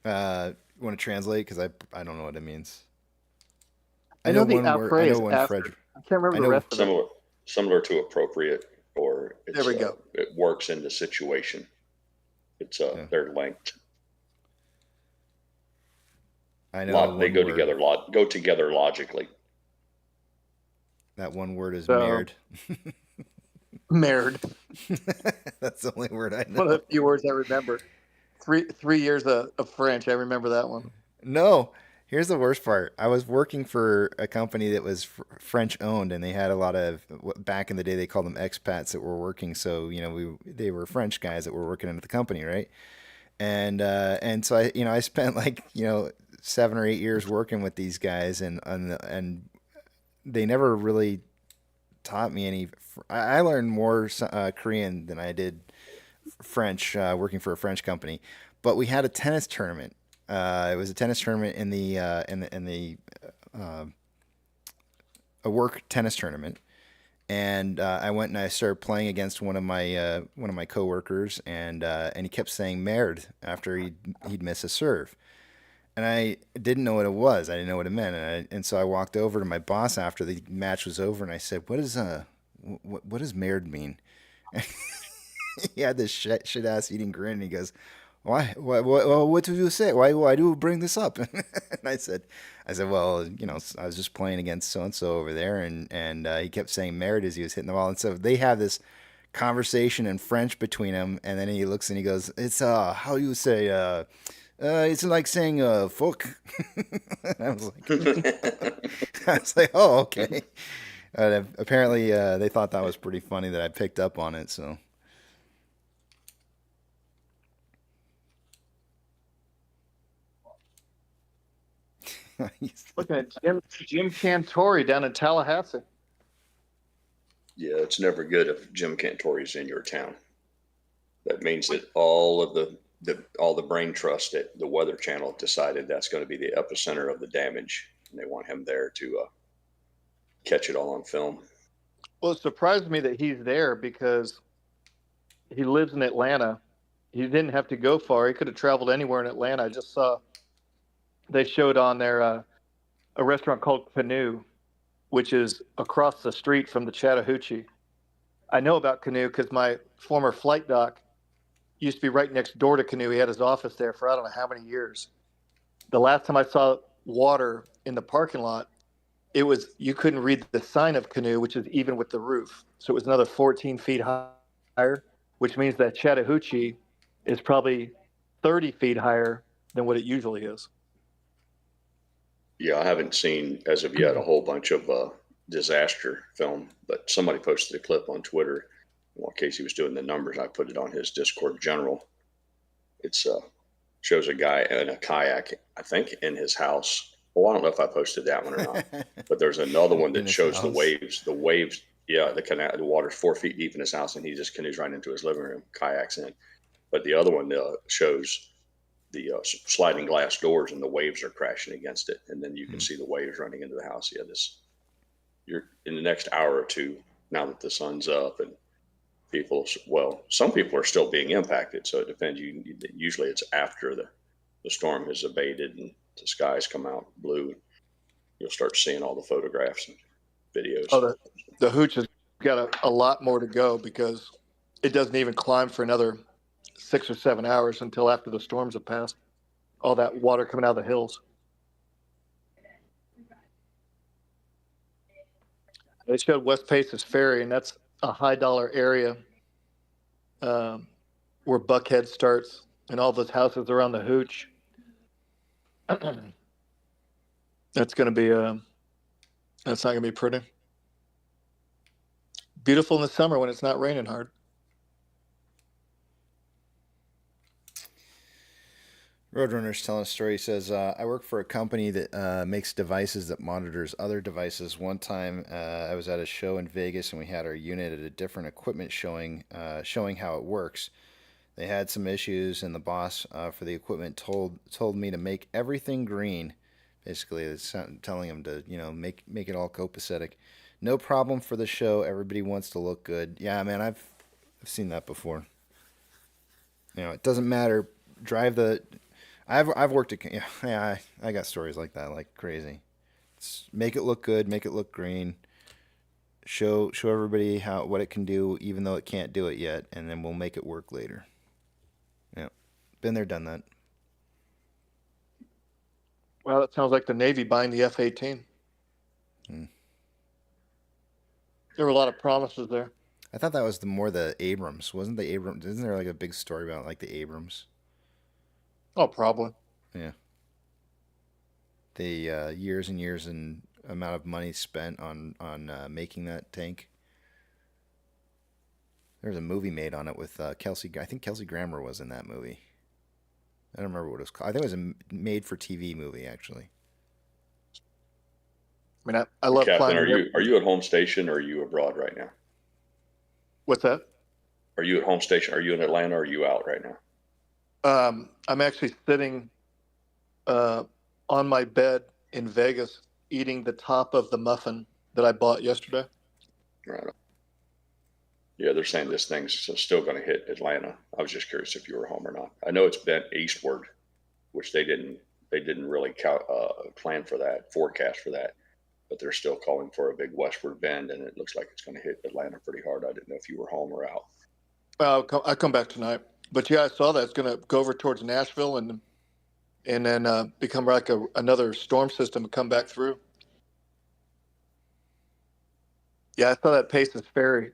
You want to translate? Because I don't know what it means. I know the one word. après I know is one after. French. I can't remember I the know rest of it. Similar to appropriate, or it's, There we go. it works in the situation. It's they're linked. I know They one go word. together. Go together logically. That one word is So- married. Married. That's the only word I know. One of the few words I remember. 3 years of French. I remember that one. No, here's the worst part. I was working for a company that was French owned, and they had a lot of, back in the day they called them expats that were working. So they were French guys that were working at the company, right? And so I spent 7 or 8 years working with these guys, and they never really taught me any. I learned more Korean than I did French working for a French company. But we had a tennis tournament. It was a tennis tournament in the a work tennis tournament, and I went and I started playing against one of my coworkers, and he kept saying "merde" after he'd miss a serve, and I didn't know what it was. I didn't know what it meant, and so I walked over to my boss after the match was over, and I said, "What does "merde" mean?" He had this shit ass eating grin, and he goes, "Why? What did you say? Why do you bring this up?" And I said, "Well, I was just playing against so and so over there," and he kept saying "merit" as he was hitting the ball, and so they have this conversation in French between them, and then he looks and he goes, "It's how you say it's like saying fuck." I was like, "Oh, okay." Apparently, they thought that was pretty funny that I picked up on it. So. Looking at Jim Cantori down in Tallahassee. Yeah, it's never good if Jim Cantori's in your town. That means that all the brain trust at the Weather Channel decided that's going to be the epicenter of the damage, and they want him there to catch it all on film. Well, it surprised me that he's there because he lives in Atlanta. He didn't have to go far. He could have traveled anywhere in Atlanta. I just saw they showed on there a restaurant called Canoe, which is across the street from the Chattahoochee. I know about Canoe because my former flight doc used to be right next door to Canoe. He had his office there for I don't know how many years. The last time I saw water in the parking lot, you couldn't read the sign of Canoe, which is even with the roof. So it was another 14 feet higher, which means that Chattahoochee is probably 30 feet higher than what it usually is. Yeah, I haven't seen as of yet a whole bunch of disaster film, but somebody posted a clip on Twitter. While Casey was doing the numbers, I put it on his Discord general. It's shows a guy in a kayak, I think, in his house. Well, I don't know if I posted that one or not, but there's another one that shows the waves. The waves, yeah, the water's 4 feet deep in his house, and he just canoes right into his living room, kayaks in. But the other one shows the sliding glass doors, and the waves are crashing against it, and then you can see the waves running into the house. Yeah, you're in the next hour or two, now that the sun's up, and some people are still being impacted, so it depends. Usually it's after the storm has abated and the skies come out blue. You'll start seeing all the photographs and videos. Oh, the hooch has got a lot more to go because it doesn't even climb for another 6 or 7 hours until after the storms have passed. All that water coming out of the hills. They showed West Paces Ferry, and that's a high dollar area where Buckhead starts, and all those houses around the hooch. That's going to be that's not going to be pretty. Beautiful in the summer when it's not raining hard. Roadrunner's telling a story. He says, I work for a company that makes devices that monitors other devices. One time I was at a show in Vegas, and we had our unit at a different equipment showing how it works. They had some issues, and the boss for the equipment told me to make everything green. Basically, it's telling him to make it all copacetic. No problem for the show. Everybody wants to look good. Yeah, man, I've seen that before. You know, it doesn't matter. Drive the. I've worked at. Yeah, I got stories like that, like crazy. Make it look good. Make it look green. Show everybody what it can do, even though it can't do it yet, and then we'll make it work later. Yeah, been there, done that. Well, that sounds like the Navy buying the F-18. There were a lot of promises there. I thought that was more the Abrams. Wasn't the Abrams? Isn't there like a big story about like the Abrams? Oh, probably. Yeah. The years and years and amount of money spent on making that tank. There was a movie made on it with Kelsey. I think Kelsey Grammer was in that movie. I don't remember what it was called. I think it was a made-for-TV movie, actually. I mean, I love Captain, climbing. are you at home station or are you abroad right now? What's that? Are you at home station? Are you in Atlanta or are you out right now? I'm actually sitting on my bed in Vegas eating the top of the muffin that I bought yesterday. Right. Yeah, they're saying this thing's still going to hit Atlanta. I was just curious if you were home or not. I know it's bent eastward, which they didn't really plan for that, forecast for that, but they're still calling for a big westward bend, and it looks like it's going to hit Atlanta pretty hard. I didn't know if you were home or out. I come back tonight, but yeah, I saw that it's going to go over towards Nashville and then become like another storm system and come back through. Yeah, I saw that Paces Ferry,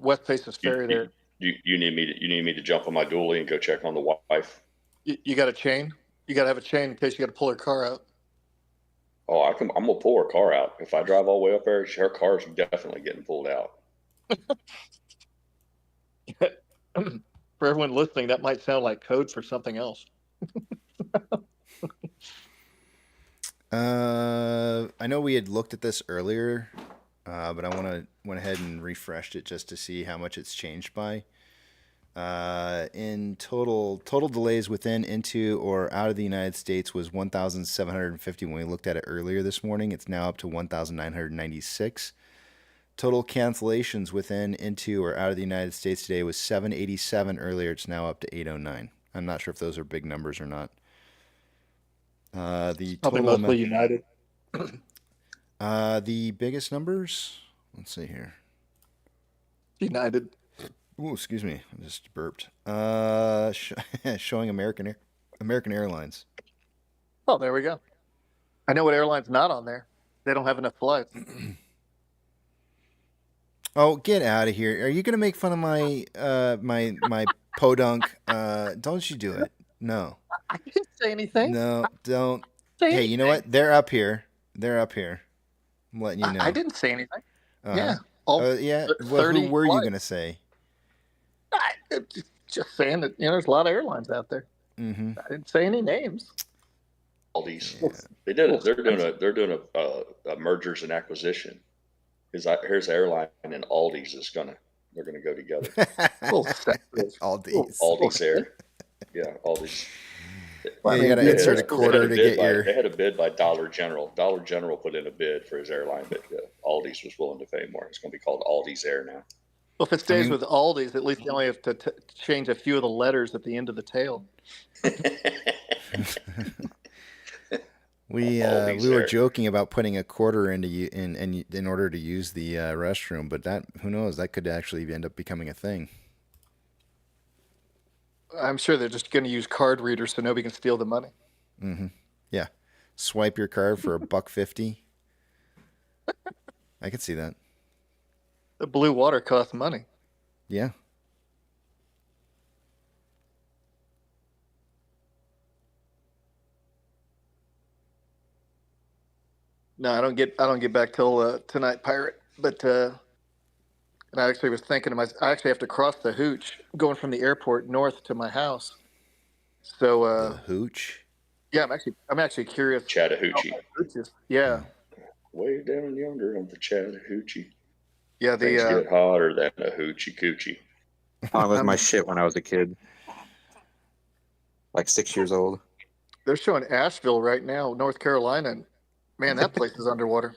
West Paces Ferry there. You need me to jump on my dually and go check on the wife? You got a chain? You got to have a chain in case you got to pull her car out. Oh, I'm gonna pull her car out. If I drive all the way up there, her car's definitely getting pulled out. For everyone listening, that might sound like code for something else. I know we had looked at this earlier, but I went ahead and refreshed it just to see how much it's changed by. In total delays within, into, or out of the United States was 1,750 when we looked at it earlier this morning. It's now up to 1,996. Total cancellations within, into, or out of the United States today was 787 earlier. It's now up to 809. I'm not sure if those are big numbers or not. The probably total mostly United. The biggest numbers. Let's see here. United. Oh, excuse me. I just burped. Showing American Airlines. Oh, there we go. I know what airline's not on there. They don't have enough flights. Oh, get out of here! Are you gonna make fun of my my podunk? Don't you do it? No. I didn't say anything. No, don't. Say Hey, anything. you know what? They're up here. I'm letting you know. I didn't say anything. Uh-huh. Yeah. Yeah. Well, who were you gonna say? Just saying that there's a lot of airlines out there. Mm-hmm. I didn't say any names. All these, they did it. They're doing a mergers and acquisition. Here's airline and Aldi's they're gonna go together. Aldi's Air. Yeah, Aldi's. Well, you gotta insert a quarter to get your. They had a bid by Dollar General. Dollar General put in a bid for his airline, but Aldi's was willing to pay more. It's going to be called Aldi's Air now. Well, if it stays with Aldi's, at least they only have to change a few of the letters at the end of the tail. We were joking about putting a quarter in order to use the restroom, but who knows, that could actually end up becoming a thing. I'm sure they're just going to use card readers so nobody can steal the money. Mm-hmm. Yeah, swipe your card for $1.50. I could see that. The blue water costs money. Yeah. No, I don't get back till tonight, Pirate. But and I actually was thinking to myself, I actually have to cross the Hooch going from the airport north to my house. So the Hooch. Yeah, I'm actually curious. Chattahoochee. Yeah. Way down yonder on the Chattahoochee. Yeah, things get hotter than a hoochie coochie. I was my shit when I was a kid, like 6 years old. They're showing Asheville right now, North Carolina, and man, that place is underwater.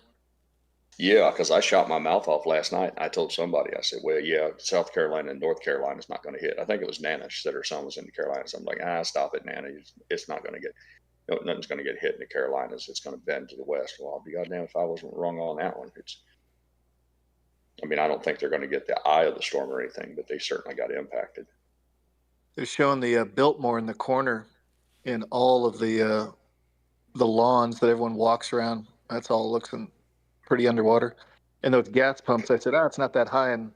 Yeah, because I shot my mouth off last night. I told somebody, I said, well, yeah, South Carolina and North Carolina is not going to hit. I think it was Nana. She said her son was in the Carolinas. I'm like, stop it, Nana. It's not going to get, nothing's going to get hit in the Carolinas. It's going to bend to the west. Well, I'll be goddamn if I wasn't wrong on that one. I mean, I don't think they're going to get the eye of the storm or anything, but they certainly got impacted. They're showing the Biltmore in the corner in all of the lawns that everyone walks around. That's all looks pretty underwater. And those gas pumps, I said, it's not that high in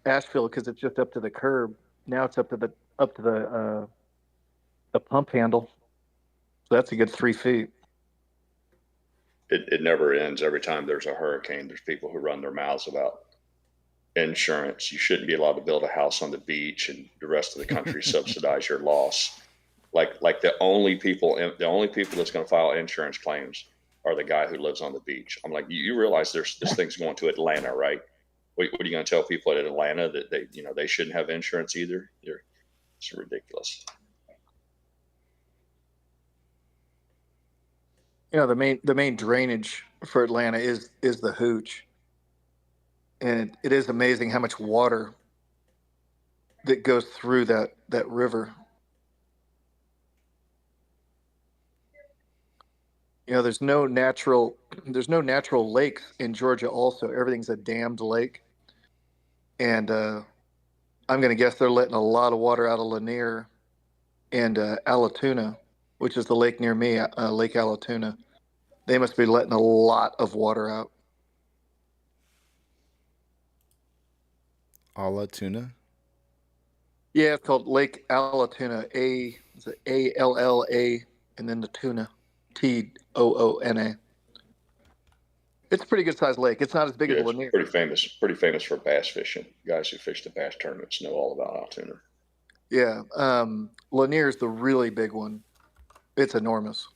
Asheville because it's just up to the curb. Now it's up to the pump handle. So that's a good 3 feet. It never ends. Every time there's a hurricane, there's people who run their mouths about insurance. You shouldn't be allowed to build a house on the beach, and the rest of the country subsidize your loss. Like the only people that's going to file insurance claims are the guy who lives on the beach. I'm like, you realize this thing's going to Atlanta, right? What are you going to tell people at Atlanta that they shouldn't have insurance either? It's ridiculous. The main drainage for Atlanta is the Hooch. And it is amazing how much water that goes through that river. There's no natural lakes in Georgia also. Everything's a dammed lake. And I'm going to guess they're letting a lot of water out of Lanier and Allatoona, which is the lake near me, Lake Allatoona. They must be letting a lot of water out. Allatoona? Yeah, it's called Lake Allatoona. A-L-L-A, and then the tuna, Toona. It's a pretty good sized lake. It's not as big as Lanier. Pretty famous for bass fishing. Guys who fish the bass tournaments know all about Altoona. Yeah, Lanier is the really big one. It's enormous,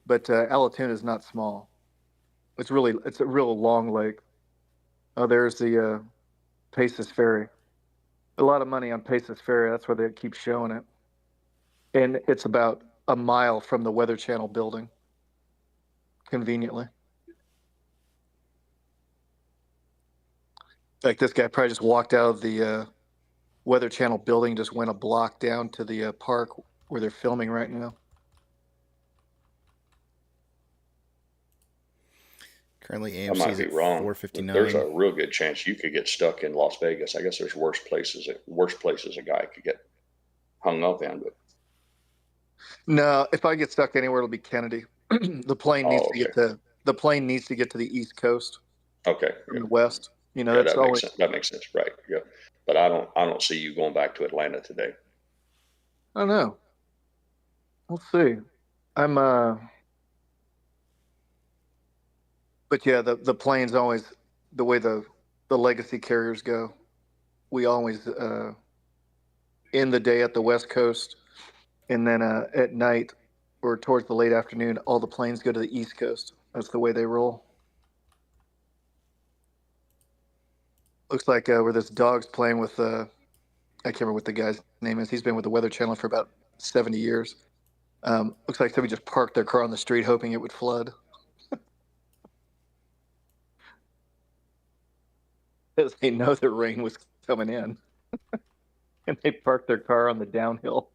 but Allatoona is not small. It's a real long lake. Oh, there's the Paces Ferry. A lot of money on Paces Ferry. That's where they keep showing it. And it's about a mile from the Weather Channel building, conveniently. In fact, this guy probably just walked out of the Weather Channel building, just went a block down to the park where they're filming right now. Currently, I AMC might is be at wrong. 459. There's a real good chance you could get stuck in Las Vegas. I guess there's worse places a guy could get hung up in. But No, if I get stuck anywhere, it'll be Kennedy. The plane needs to get to the East Coast. Okay. From the West. That makes sense. That makes sense, right? Yeah. But I don't see you going back to Atlanta today. I don't know. We'll see. But yeah, the planes always, the way the legacy carriers go, we always end the day at the West Coast, and then at night or towards the late afternoon, all the planes go to the East Coast. That's the way they roll. Looks like where this dog's playing with, I can't remember what the guy's name is. He's been with the Weather Channel for about 70 years. Looks like somebody just parked their car on the street hoping it would flood. Because they know the rain was coming in. And they parked their car on the downhill.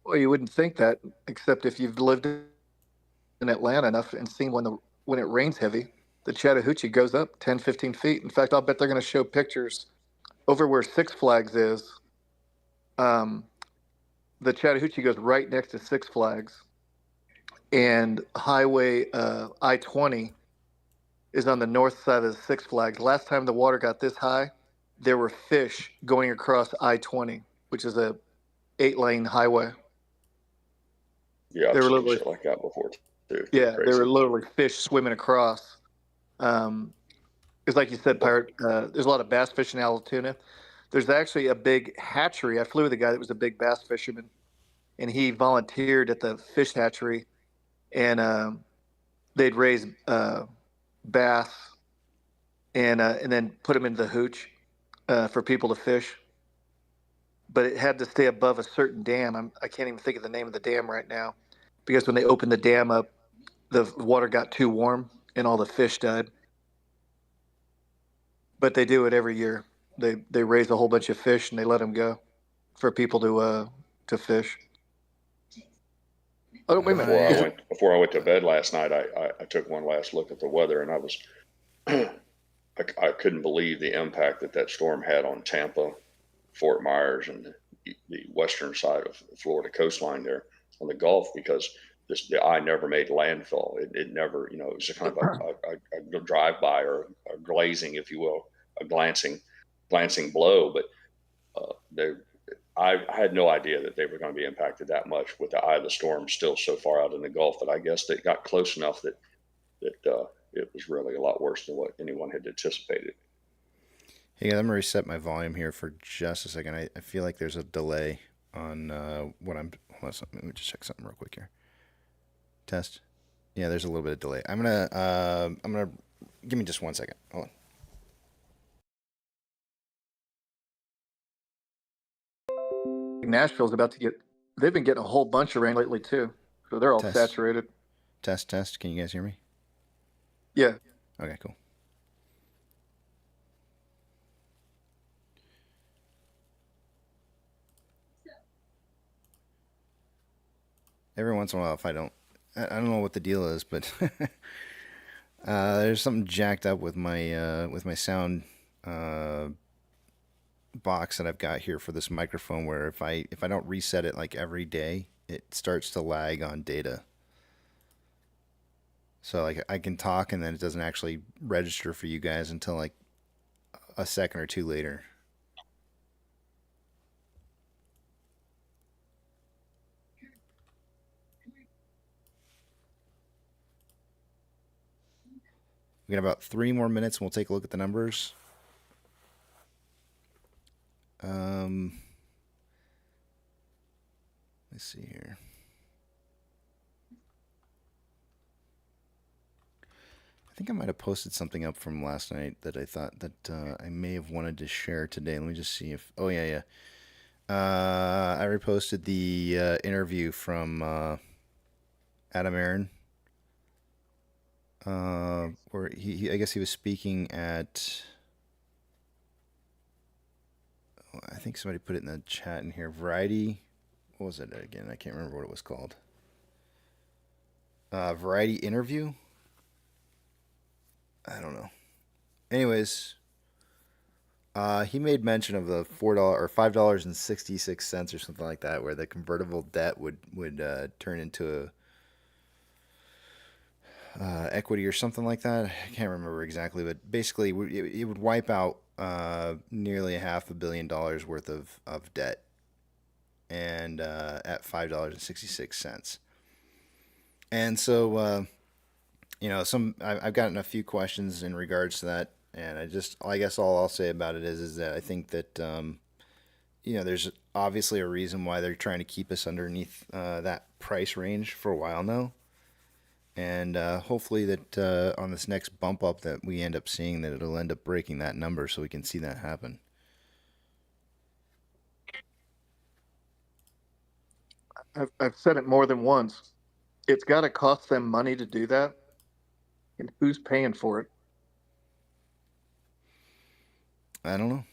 Well, you wouldn't think that, except if you've lived in Atlanta enough and seen when it rains heavy, the Chattahoochee goes up 10, 15 feet. In fact, I'll bet they're going to show pictures over where Six Flags is. The Chattahoochee goes right next to Six Flags, and Highway I-20 is on the north side of the Six Flags. Last time the water got this high, there were fish going across I-20, which is a 8-lane highway. Yeah, They I've were seen literally shit like that before too. Yeah, Crazy. there were literally fish swimming across. It's like you said, Pirate. There's a lot of bass fishing in Allatoona. There's actually a big hatchery. I flew with a guy that was a big bass fisherman, and he volunteered at the fish hatchery, and they'd raise bass and then put them into the hooch for people to fish. but it had to stay above a certain dam. I can't even think of the name of the dam right now, because when they opened the dam up, the water got too warm and all the fish died. But they do it every year. They raise a whole bunch of fish and they let them go for people to fish. Oh, wait a minute. Before I went to bed last night, I took one last look at the weather, and I was I couldn't believe the impact that storm had on Tampa, Fort Myers, and the western side of the Florida coastline there on the Gulf, because the eye never made landfall. It never, it was kind of a drive-by or a glazing, if you will, a glancing blow. But I had no idea that they were going to be impacted that much with the eye of the storm still so far out in the Gulf. But I guess they got close enough that it was really a lot worse than what anyone had anticipated. Hey, I'm going to reset my volume here for just a second. I feel like there's a delay on what I'm... Hold on, let me just check something real quick here. Test. Yeah, there's a little bit of delay. I'm gonna give me just 1 second. Hold on. Nashville's about to they've been getting a whole bunch of rain lately too. So they're all saturated. Test. Can you guys hear me? Yeah. Okay, cool. Every once in a while, if I don't know what the deal is, but there's something jacked up with my sound box that I've got here for this microphone, where if I don't reset it like every day, it starts to lag on data. So like I can talk and then it doesn't actually register for you guys until like a second or two later. We got about 3 more minutes and we'll take a look at the numbers. Let's see here. I think I might have posted something up from last night that I thought that I may have wanted to share today. Let me just see if... Oh, yeah. I reposted the interview from Adam Aaron. Where I guess he was speaking at... I think somebody put it in the chat in here. Variety... What was it again? I can't remember what it was called. Variety interview? I don't know. Anyways, he made mention of the $4 or $5.66 or something like that, where the convertible debt would turn into equity or something like that. I can't remember exactly, but basically it would wipe out nearly $500 million worth of debt, and at $5.66. And so, I've gotten a few questions in regards to that, and I guess all I'll say about it is that I think that, there's obviously a reason why they're trying to keep us underneath that price range for a while now. And hopefully that on this next bump up that we end up seeing, that it'll end up breaking that number so we can see that happen. I've said it more than once. It's got to cost them money to do that. And who's paying for it? I don't know.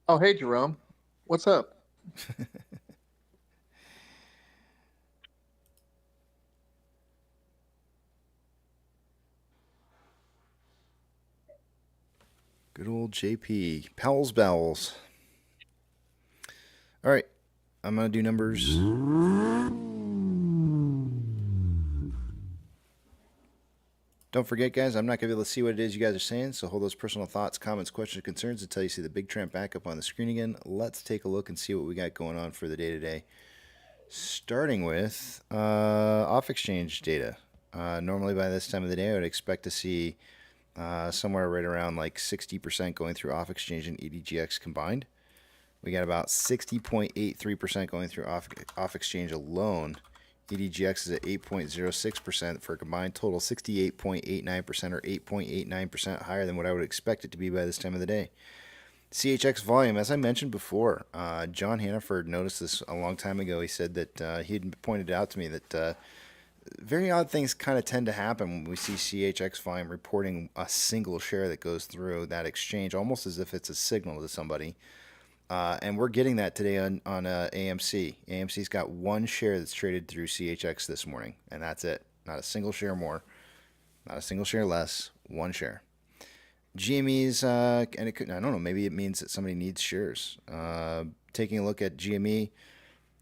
Oh, hey, Jerome. What's up? Good old JP. Powell's Bowels. All right. I'm going to do numbers. Don't forget, guys, I'm not going to be able to see what it is you guys are saying, so hold those personal thoughts, comments, questions, concerns until you see the big tramp back up on the screen again. Let's take a look and see what we got going on for the day today. Starting with off-exchange data. Normally by this time of the day, I would expect to see somewhere right around like 60% going through off-exchange and EDGX combined. We got about 60.83% going through off-exchange alone. EDGX is at 8.06% for a combined total 68.89%, or 8.89% higher than what I would expect it to be by this time of the day. CHX volume, as I mentioned before, John Hannaford noticed this a long time ago. He said that he'd pointed out to me that very odd things kind of tend to happen when we see CHX volume reporting a single share that goes through that exchange, almost as if it's a signal to somebody. And we're getting that today on AMC. AMC's got one share that's traded through CHX this morning, and that's it. Not a single share more, not a single share less, one share. GME's, and it could, I don't know, maybe it means that somebody needs shares. Taking a look at GME,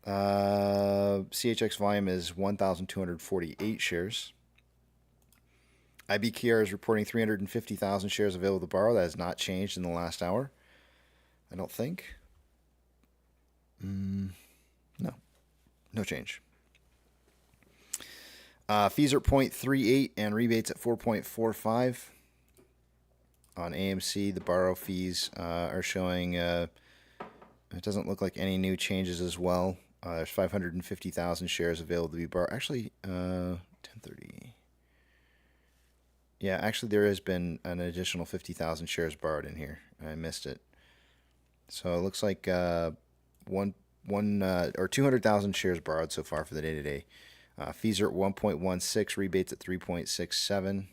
CHX volume is 1,248 shares. IBKR is reporting 350,000 shares available to borrow. That has not changed in the last hour, I don't think. No change. Fees are 0.38 and rebates at 4.45. On AMC, the borrow fees are showing, it doesn't look like any new changes as well. There's 550,000 shares available to be borrowed. Actually, 1030. Yeah, actually there has been an additional 50,000 shares borrowed in here. I missed it. So it looks like 200,000 shares borrowed so far for the day today. Fees are at 1.16, rebates at 3.67.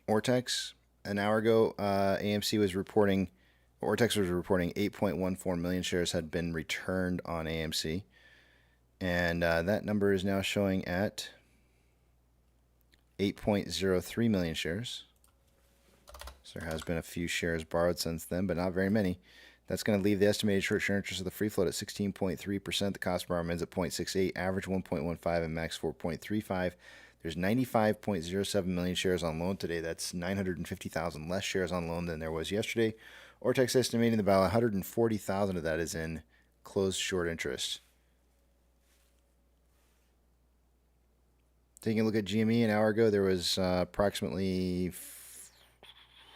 Ortex, an hour ago, Ortex was reporting 8.14 million shares had been returned on AMC. And that number is now showing at 8.03 million shares. So there has been a few shares borrowed since then, but not very many. That's going to leave the estimated short share interest of the free float at 16.3%. The cost per borrow ends at 0.68, average 1.15, and max 4.35. There's 95.07 million shares on loan today. That's 950,000 less shares on loan than there was yesterday. Ortex estimating about 140,000 of that is in closed short interest. Taking a look at GME, an hour ago, there was approximately,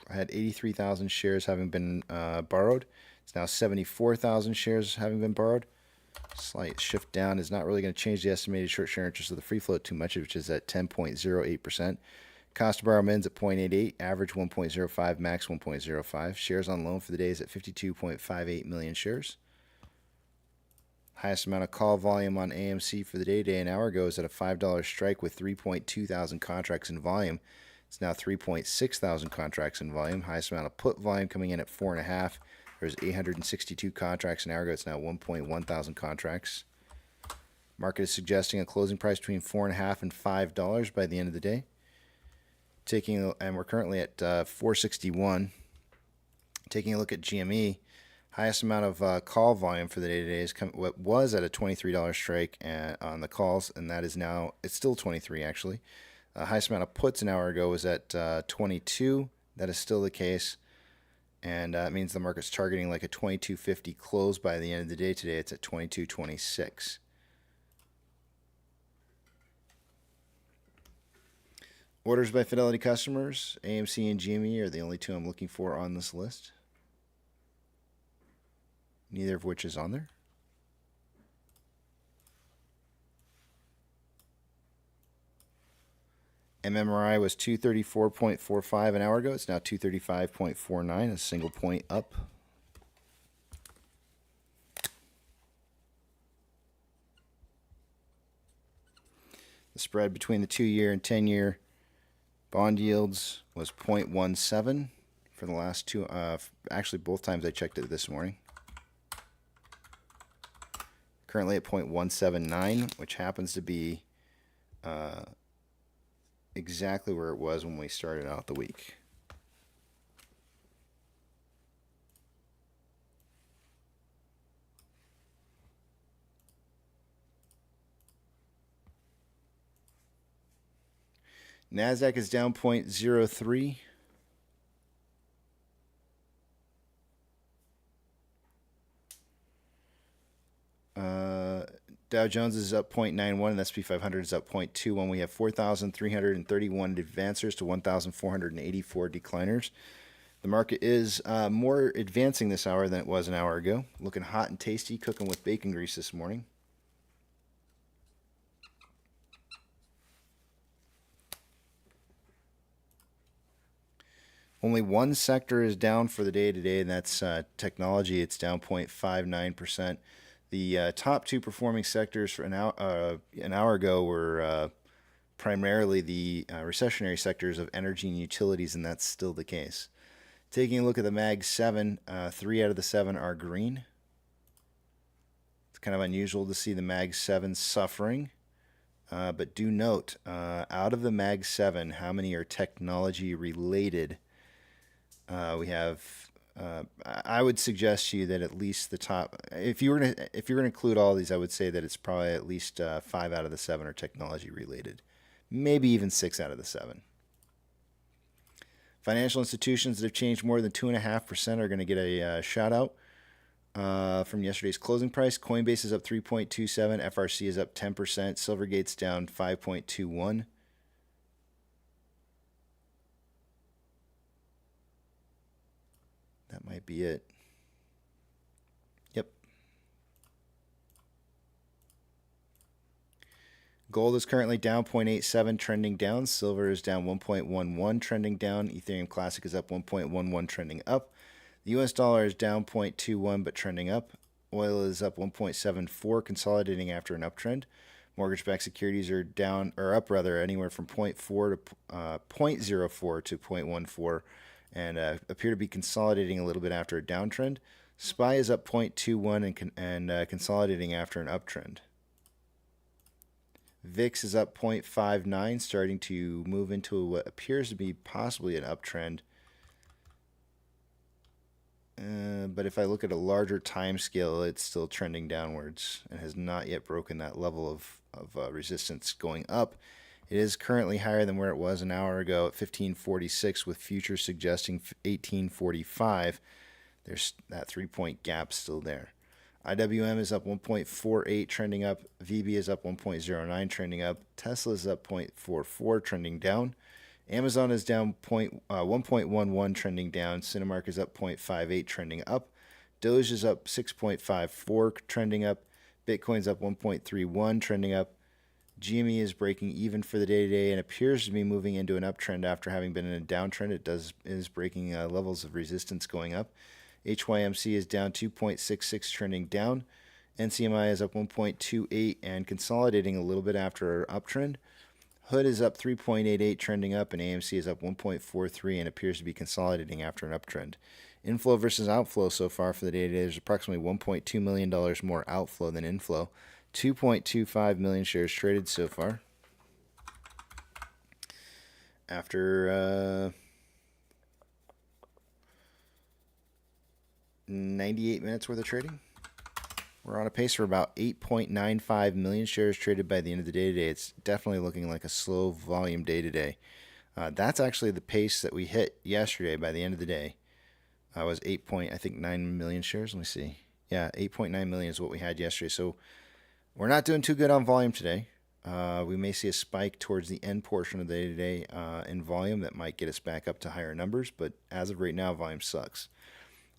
I had 83,000 shares having been borrowed. It's now 74,000 shares having been borrowed. Slight shift down is not really going to change the estimated short share interest of the free float too much, which is at 10.08%. Cost to borrow ends at 0.88, average 1.05, max 1.05. Shares on loan for the day is at 52.58 million shares. Highest amount of call volume on AMC for the day an hour ago is at a $5 strike with 3.2 thousand contracts in volume. It's now 3.6 thousand contracts in volume. Highest amount of put volume coming in at 4.5. There's 862 contracts an hour ago. It's now 1.1 thousand contracts. Market is suggesting a closing price between $4.50 and $5 by the end of the day. And we're currently at 461. Taking a look at GME, highest amount of call volume for the day today is what was at a $23 strike on the calls, and that is now, it's still 23 actually. Highest amount of puts an hour ago was at 22. That is still the case. And that means the market's targeting like a 22.50 close by the end of the day today. It's at 22.26. Orders by Fidelity customers, AMC and GME are the only two I'm looking for on this list. Neither of which is on there. MMRI was 234.45 an hour ago. It's now 235.49, a single point up. The spread between the 2-year and 10-year bond yields was 0.17 for the last two. Actually, both times I checked it this morning. Currently at 0.179, which happens to be exactly where it was when we started out the week. NASDAQ is down 0.03. Dow Jones is up 0.91, and the S&P 500 is up 0.21. We have 4,331 advancers to 1,484 decliners. The market is more advancing this hour than it was an hour ago. Looking hot and tasty, cooking with bacon grease this morning. Only one sector is down for the day today, and that's technology. It's down 0.59%. The top two performing sectors for an hour ago were primarily the recessionary sectors of energy and utilities, and that's still the case. Taking a look at the Mag 7, 3 out of the 7 are green. It's kind of unusual to see the Mag 7 suffering. But do note, out of the Mag 7, how many are technology related? We have. I would suggest to you that at least the top. If you were gonna include all these, I would say that it's probably at least 5 out of the 7 are technology related. Maybe even 6 out of the 7. Financial institutions that have changed more than 2.5% are going to get a shout out from yesterday's closing price. Coinbase is up 3.27. FRC is up 10%. Silvergate's down 5.21. That might be it. Yep. Gold is currently down 0.87, trending down. Silver is down 1.11, trending down. Ethereum Classic is up 1.11, trending up. The US dollar is down 0.21, but trending up. Oil is up 1.74, consolidating after an uptrend. Mortgage-backed securities are down, or up rather, anywhere from 0.04 to 0.04 to 0.14, and appear to be consolidating a little bit after a downtrend. SPY is up 0.21 and consolidating after an uptrend. VIX is up 0.59, starting to move into what appears to be possibly an uptrend. But if I look at a larger time scale, it's still trending downwards and has not yet broken that level of resistance going up. It is currently higher than where it was an hour ago at 1546, with futures suggesting 1845. There's that 3-point gap still there. IWM is up 1.48, trending up. VB is up 1.09, trending up. Tesla is up 0.44, trending down. Amazon is down 1.11, trending down. Cinemark is up 0.58, trending up. Doge is up 6.54, trending up. Bitcoin's up 1.31, trending up. GME is breaking even for the day today and appears to be moving into an uptrend after having been in a downtrend. It is breaking levels of resistance going up. HYMC is down 2.66, trending down. NCMI is up 1.28 and consolidating a little bit after an uptrend. Hood is up 3.88, trending up, and AMC is up 1.43 and appears to be consolidating after an uptrend. Inflow versus outflow so far for the day today, there's approximately $1.2 million more outflow than inflow. 2.25 million shares traded so far. After 98 minutes worth of trading, we're on a pace for about 8.95 million shares traded by the end of the day today. It's definitely looking like a slow volume day today. That's actually the pace that we hit yesterday by the end of the day. Was 9 million shares. Let me see. Yeah, 8.9 million is what we had yesterday. So we're not doing too good on volume today. We may see a spike towards the end portion of the day today in volume that might get us back up to higher numbers. But as of right now, volume sucks.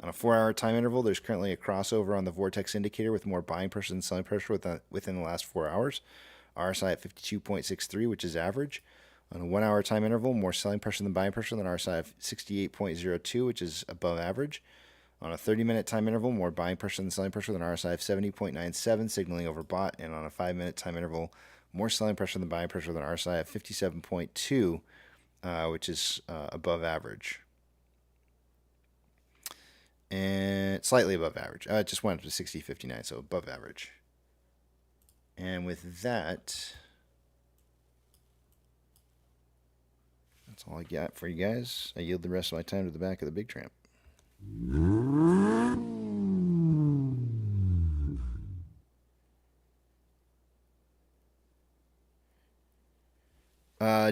On a 4-hour time interval, there's currently a crossover on the Vortex indicator with more buying pressure than selling pressure within the last 4 hours. RSI at 52.63, which is average. On a 1-hour time interval, more selling pressure than buying pressure than RSI of 68.02, which is above average. On a 30-minute time interval, more buying pressure than selling pressure than RSI of 70.97, signaling overbought. And on a 5-minute time interval, more selling pressure than buying pressure than RSI of 57.2, which is above average. And slightly above average. It just went up to 60.59, so above average. And with that, that's all I got for you guys. I yield the rest of my time to the back of the big tramp.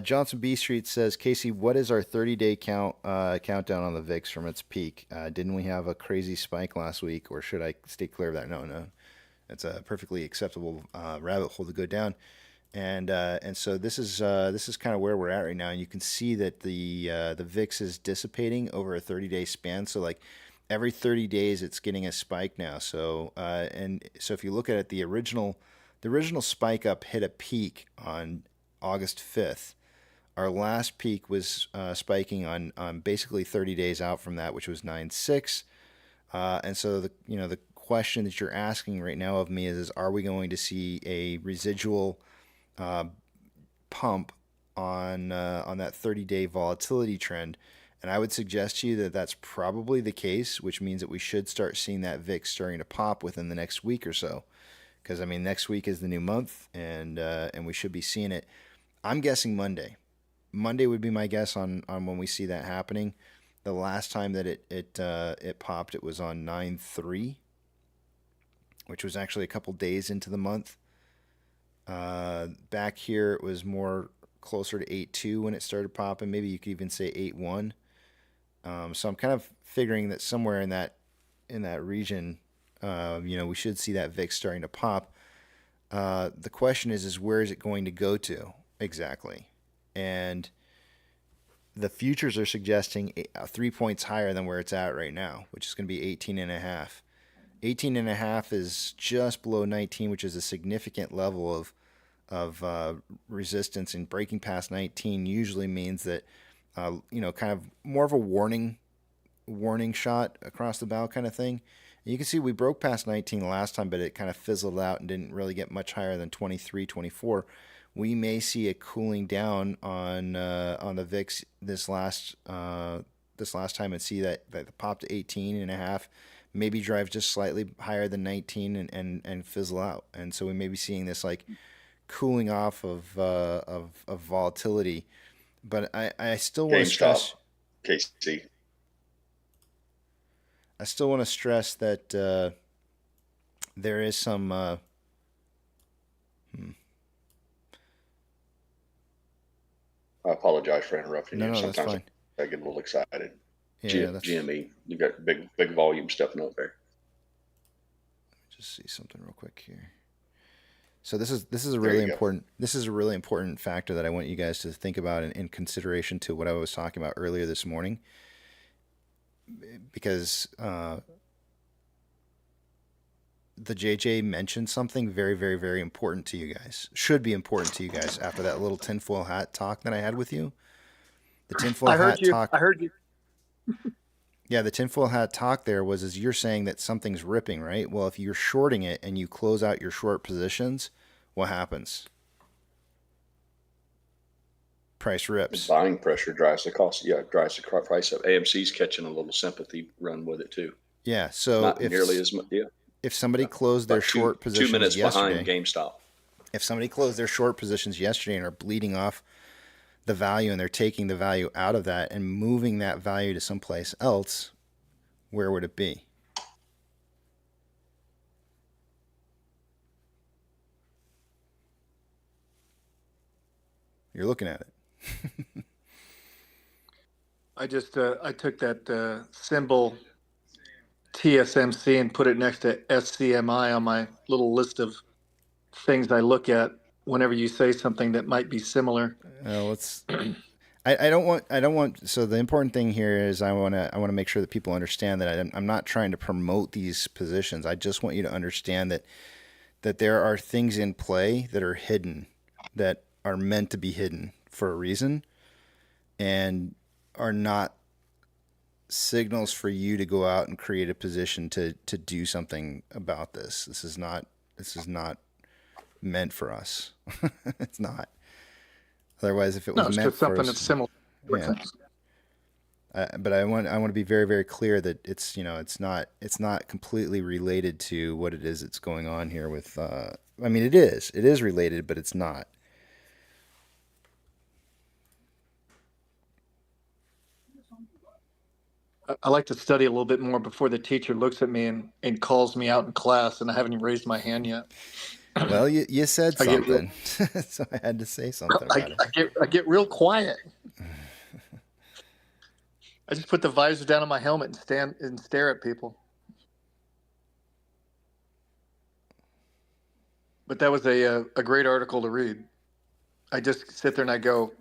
Johnson B Street says, Casey, what is our 30-day countdown on the VIX from its peak? Didn't we have a crazy spike last week, or should I stay clear of that? No. It's a perfectly acceptable rabbit hole to go down. And so this is kind of where we're at right now. And you can see that the VIX is dissipating over a 30-day span. So like every 30 days, it's getting a spike now. So so if you look at it, the original spike up hit a peak on August 5th. Our last peak was spiking on basically 30 days out from that, which was 9.6. And so the question that you're asking right now of me is are we going to see a residual pump on that 30-day volatility trend? And I would suggest to you that that's probably the case, which means that we should start seeing that VIX starting to pop within the next week or so. Because I mean, next week is the new month, and we should be seeing it. I'm guessing Monday. Monday would be my guess on when we see that happening. The last time that it popped, it was on 9.3, which was actually a couple days into the month. Back here, it was more closer to 8.2 when it started popping. Maybe you could even say 8.1. So I'm kind of figuring that somewhere in that region, we should see that VIX starting to pop. The question is where is it going to go to exactly? And the futures are suggesting 3 points higher than where it's at right now, which is going to be 18.5. 18.5 is just below 19, which is a significant level of resistance. And breaking past 19 usually means that kind of more of a warning shot across the bow kind of thing. And you can see we broke past 19 last time, but it kind of fizzled out and didn't really get much higher than 23, 24. We may see a cooling down on the VIX this last time and see that pop to 18.5, maybe drive just slightly higher than 19 and fizzle out. And so we may be seeing this like cooling off of volatility. But I still want to stress KC. I still want to stress that there is some. I apologize for interrupting you. No, that's Sometimes fine. I get a little excited. Yeah, GME, you got big volume stepping up there. Just see something real quick here. So this is a really important factor that I want you guys to think about in consideration to what I was talking about earlier this morning, because the JJ mentioned something very, very, very important to you guys. Should be important to you guys after that little tinfoil hat talk that I had with you. The tinfoil hat talk. I heard you. Yeah, the tinfoil hat talk there was you're saying that something's ripping, right? Well, if you're shorting it and you close out your short positions, what happens? Price rips. The buying pressure drives the cost. Yeah, drives the price up. AMC's catching a little sympathy run with it too. Yeah, so not nearly as much. Yeah. If somebody closed their short positions 2 minutes yesterday, behind GameStop. If somebody closed their short positions yesterday and are bleeding off the value and they're taking the value out of that and moving that value to someplace else, where would it be? You're looking at it. I just I took that symbol TSMC and put it next to SCMI on my little list of things I look at whenever you say something that might be similar. I don't want. So the important thing here is I want to make sure that people understand that I'm not trying to promote these positions. I just want you to understand that there are things in play that are hidden, that are meant to be hidden for a reason, and are not signals for you to go out and create a position to do something about this. This is not meant for us. It's not. Otherwise, if it was meant just for something us, that's similar. yeah. But I want to be very, very clear that it's not completely related to what it is that's going on here with. I mean, it is related, but it's not. I like to study a little bit more before the teacher looks at me and calls me out in class, and I haven't even raised my hand yet. Well, you said something, so I had to say something about it. I get real quiet. I just put the visor down on my helmet and stand and stare at people. But that was a great article to read. I just sit there and I go,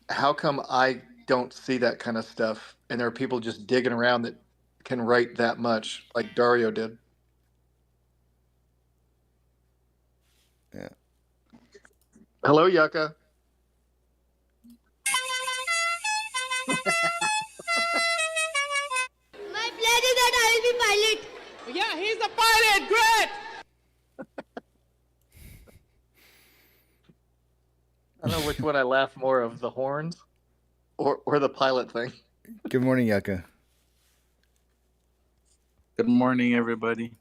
how come I don't see that kind of stuff? And there are people just digging around that can write that much, like Dario did. Yeah. Hello, Yucca. My plan is that I will be pilot. Yeah, he's a pilot. Great. I don't know which one I laugh more of, the horns or the pilot thing. Good morning, Yucca. Good morning, everybody.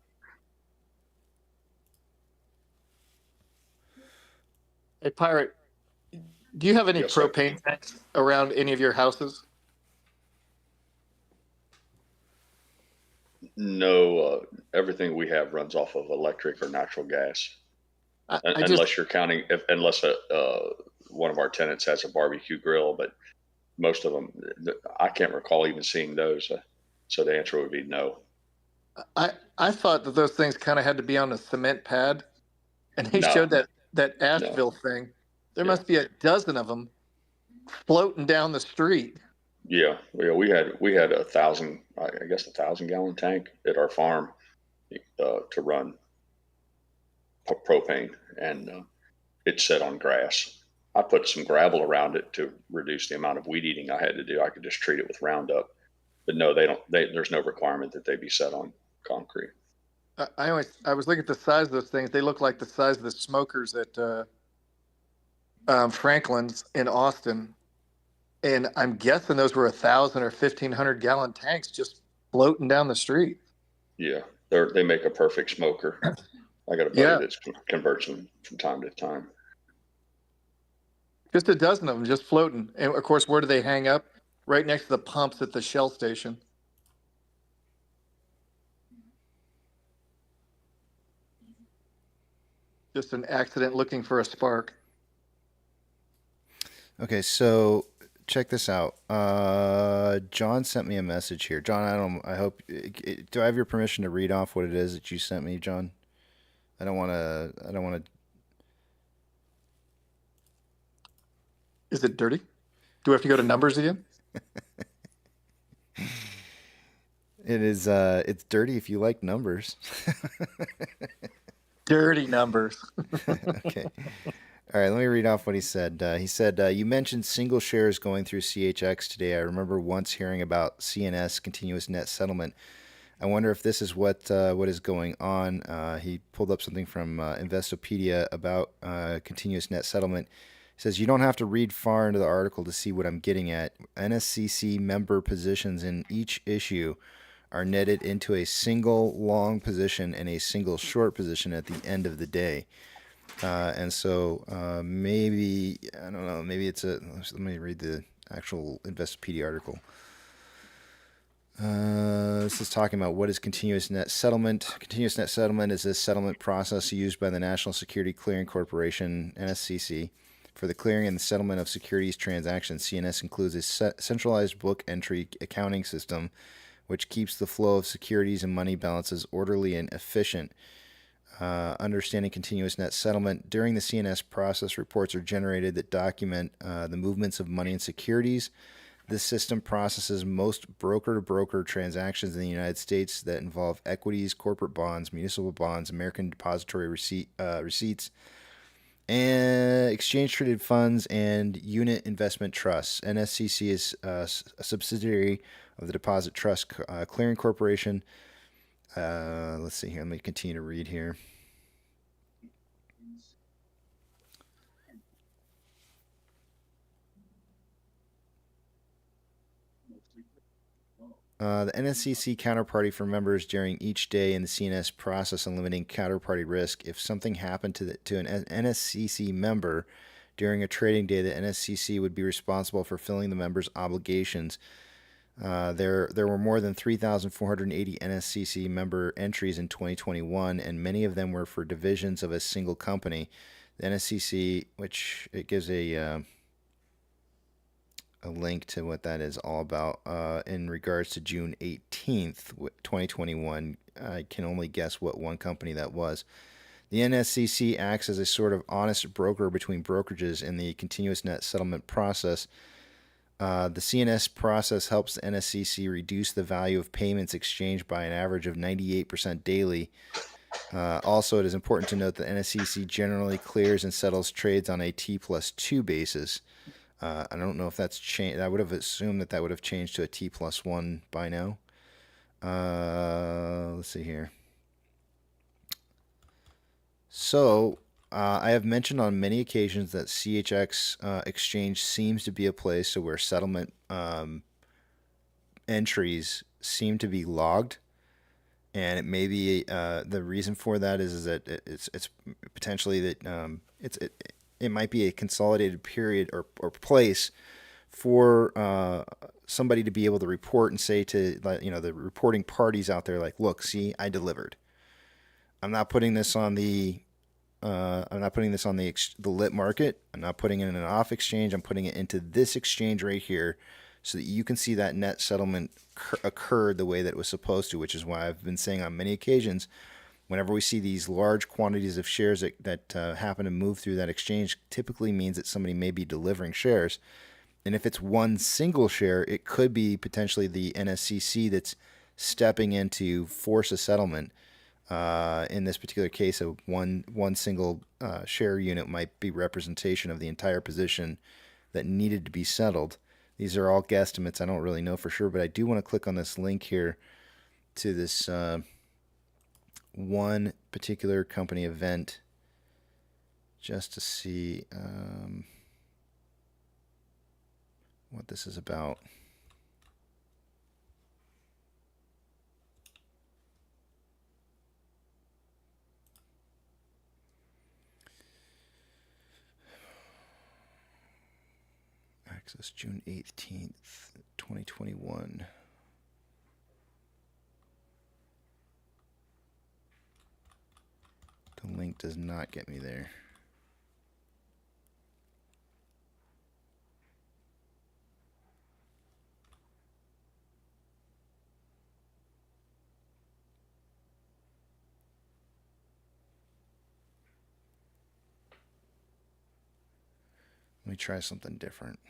Hey, Pirate, do you have any Yes, sir. propane tanks around any of your houses? No, everything we have runs off of electric or natural gas. Unless you're counting, unless one of our tenants has a barbecue grill, but most of them, I can't recall even seeing those. So the answer would be no. I thought that those things kind of had to be on a cement pad, and they No. showed that Asheville thing. There must be a dozen of them floating down the street. Yeah, we had 1,000, I guess 1,000-gallon tank at our farm to run propane, and it's set on grass. I put some gravel around it to reduce the amount of weed eating I had to do. I could just treat it with Roundup, but no, they don't. There's no requirement that they be set on concrete. I was looking at the size of those things. They look like the size of the smokers at Franklin's in Austin, and I'm guessing those were 1,000 or 1,500 gallon tanks just floating down the street. Yeah, they make a perfect smoker. I got a buddy that converts them from time to time. Just a dozen of them just floating. And of course, where do they hang up? Right next to the pumps at the Shell station. Just an accident looking for a spark. Okay, so check this out. John sent me a message here. John, I hope. Do I have your permission to read off what it is that you sent me, John? I don't want to. Is it dirty? Do we have to go to numbers again? It is. It's dirty if you like numbers. Dirty numbers. Okay. All right, let me read off what he said. He said, you mentioned single shares going through CHX today. I remember once hearing about CNS, continuous net settlement. I wonder if this is what is going on. He pulled up something from Investopedia about continuous net settlement. He says, you don't have to read far into the article to see what I'm getting at. NSCC member positions in each issue are netted into a single long position and a single short position at the end of the day. And so maybe, I don't know, maybe it's let me read the actual Investopedia article. This is talking about what is continuous net settlement. Continuous net settlement is a settlement process used by the National Security Clearing Corporation, NSCC, for the clearing and the settlement of securities transactions. CNS includes a centralized book entry accounting system which keeps the flow of securities and money balances orderly and efficient. Understanding continuous net settlement. During the CNS process, reports are generated that document the movements of money and securities. This system processes most broker-to-broker transactions in the United States that involve equities, corporate bonds, municipal bonds, American depository receipts, and exchange-traded funds and unit investment trusts. NSCC is a subsidiary of the Deposit Trust Clearing Corporation. Let's see here. Let me continue to read here. The NSCC counterparty for members during each day in the CNS process and limiting counterparty risk. If something happened to an NSCC member during a trading day, the NSCC would be responsible for fulfilling the member's obligations. There were more than 3,480 NSCC member entries in 2021, and many of them were for divisions of a single company. The NSCC, which it gives a link to what that is all about in regards to June 18th, 2021. I can only guess what one company that was. The NSCC acts as a sort of honest broker between brokerages in the continuous net settlement process. The CNS process helps the NSCC reduce the value of payments exchanged by an average of 98% daily. Also, it is important to note that NSCC generally clears and settles trades on a T+2 basis. I don't know if that's changed. I would have assumed that would have changed to a T+1 by now. Let's see here. So I have mentioned on many occasions that CHX exchange seems to be a place where settlement entries seem to be logged, and it may be the reason for that is that it's potentially that it might be a consolidated period or place for somebody to be able to report and say to the reporting parties out there, like, look, see, I delivered. I'm not putting this on the the lit market. I'm not putting it in an off exchange. I'm putting it into this exchange right here, so that you can see that net settlement occurred the way that it was supposed to. Which is why I've been saying on many occasions, whenever we see these large quantities of shares that happen to move through that exchange, typically means that somebody may be delivering shares. And if it's one single share, it could be potentially the NSCC that's stepping in to force a settlement. In this particular case, one single share unit might be representation of the entire position that needed to be settled. These are all guesstimates. I don't really know for sure, but I do want to click on this link here to this one particular company event just to see what this is about. Access June 18th, 2021. The link does not get me there. Let me try something different.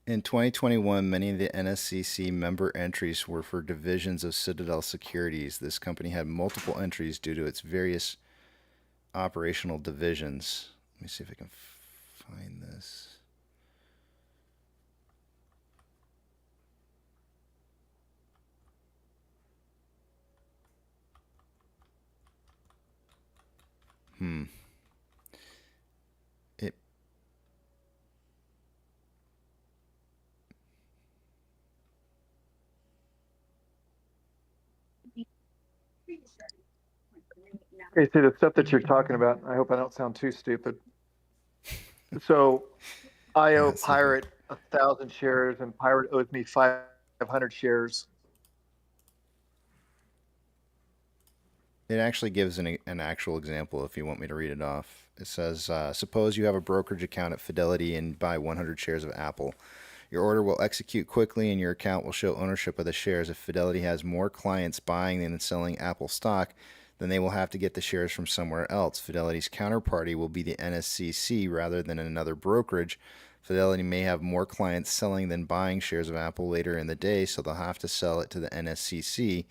In 2021, many of the NSCC member entries were for divisions of Citadel Securities. This company had multiple entries due to its various operational divisions. Let me see if I can find this. Okay, so the stuff that you're talking about, I hope I don't sound too stupid. So I owe Pirate 1,000 shares and Pirate owes me 500 shares. It actually gives an actual example if you want me to read it off. It says, suppose you have a brokerage account at Fidelity and buy 100 shares of Apple. Your order will execute quickly and your account will show ownership of the shares. If Fidelity has more clients buying than selling Apple stock, then they will have to get the shares from somewhere else. Fidelity's counterparty will be the NSCC rather than another brokerage. Fidelity may have more clients selling than buying shares of Apple later in the day, so they'll have to sell it to the NSCC.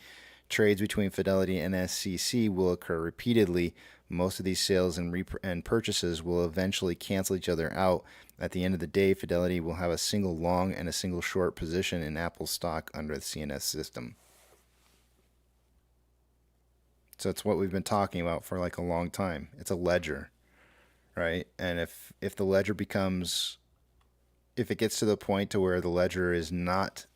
Trades between Fidelity and NSCC will occur repeatedly. Most of these sales and purchases will eventually cancel each other out. At the end of the day, Fidelity will have a single long and a single short position in Apple stock under the CNS system. So it's what we've been talking about for like a long time. It's a ledger, right? And if the ledger becomes, if it gets to the point to where the ledger is not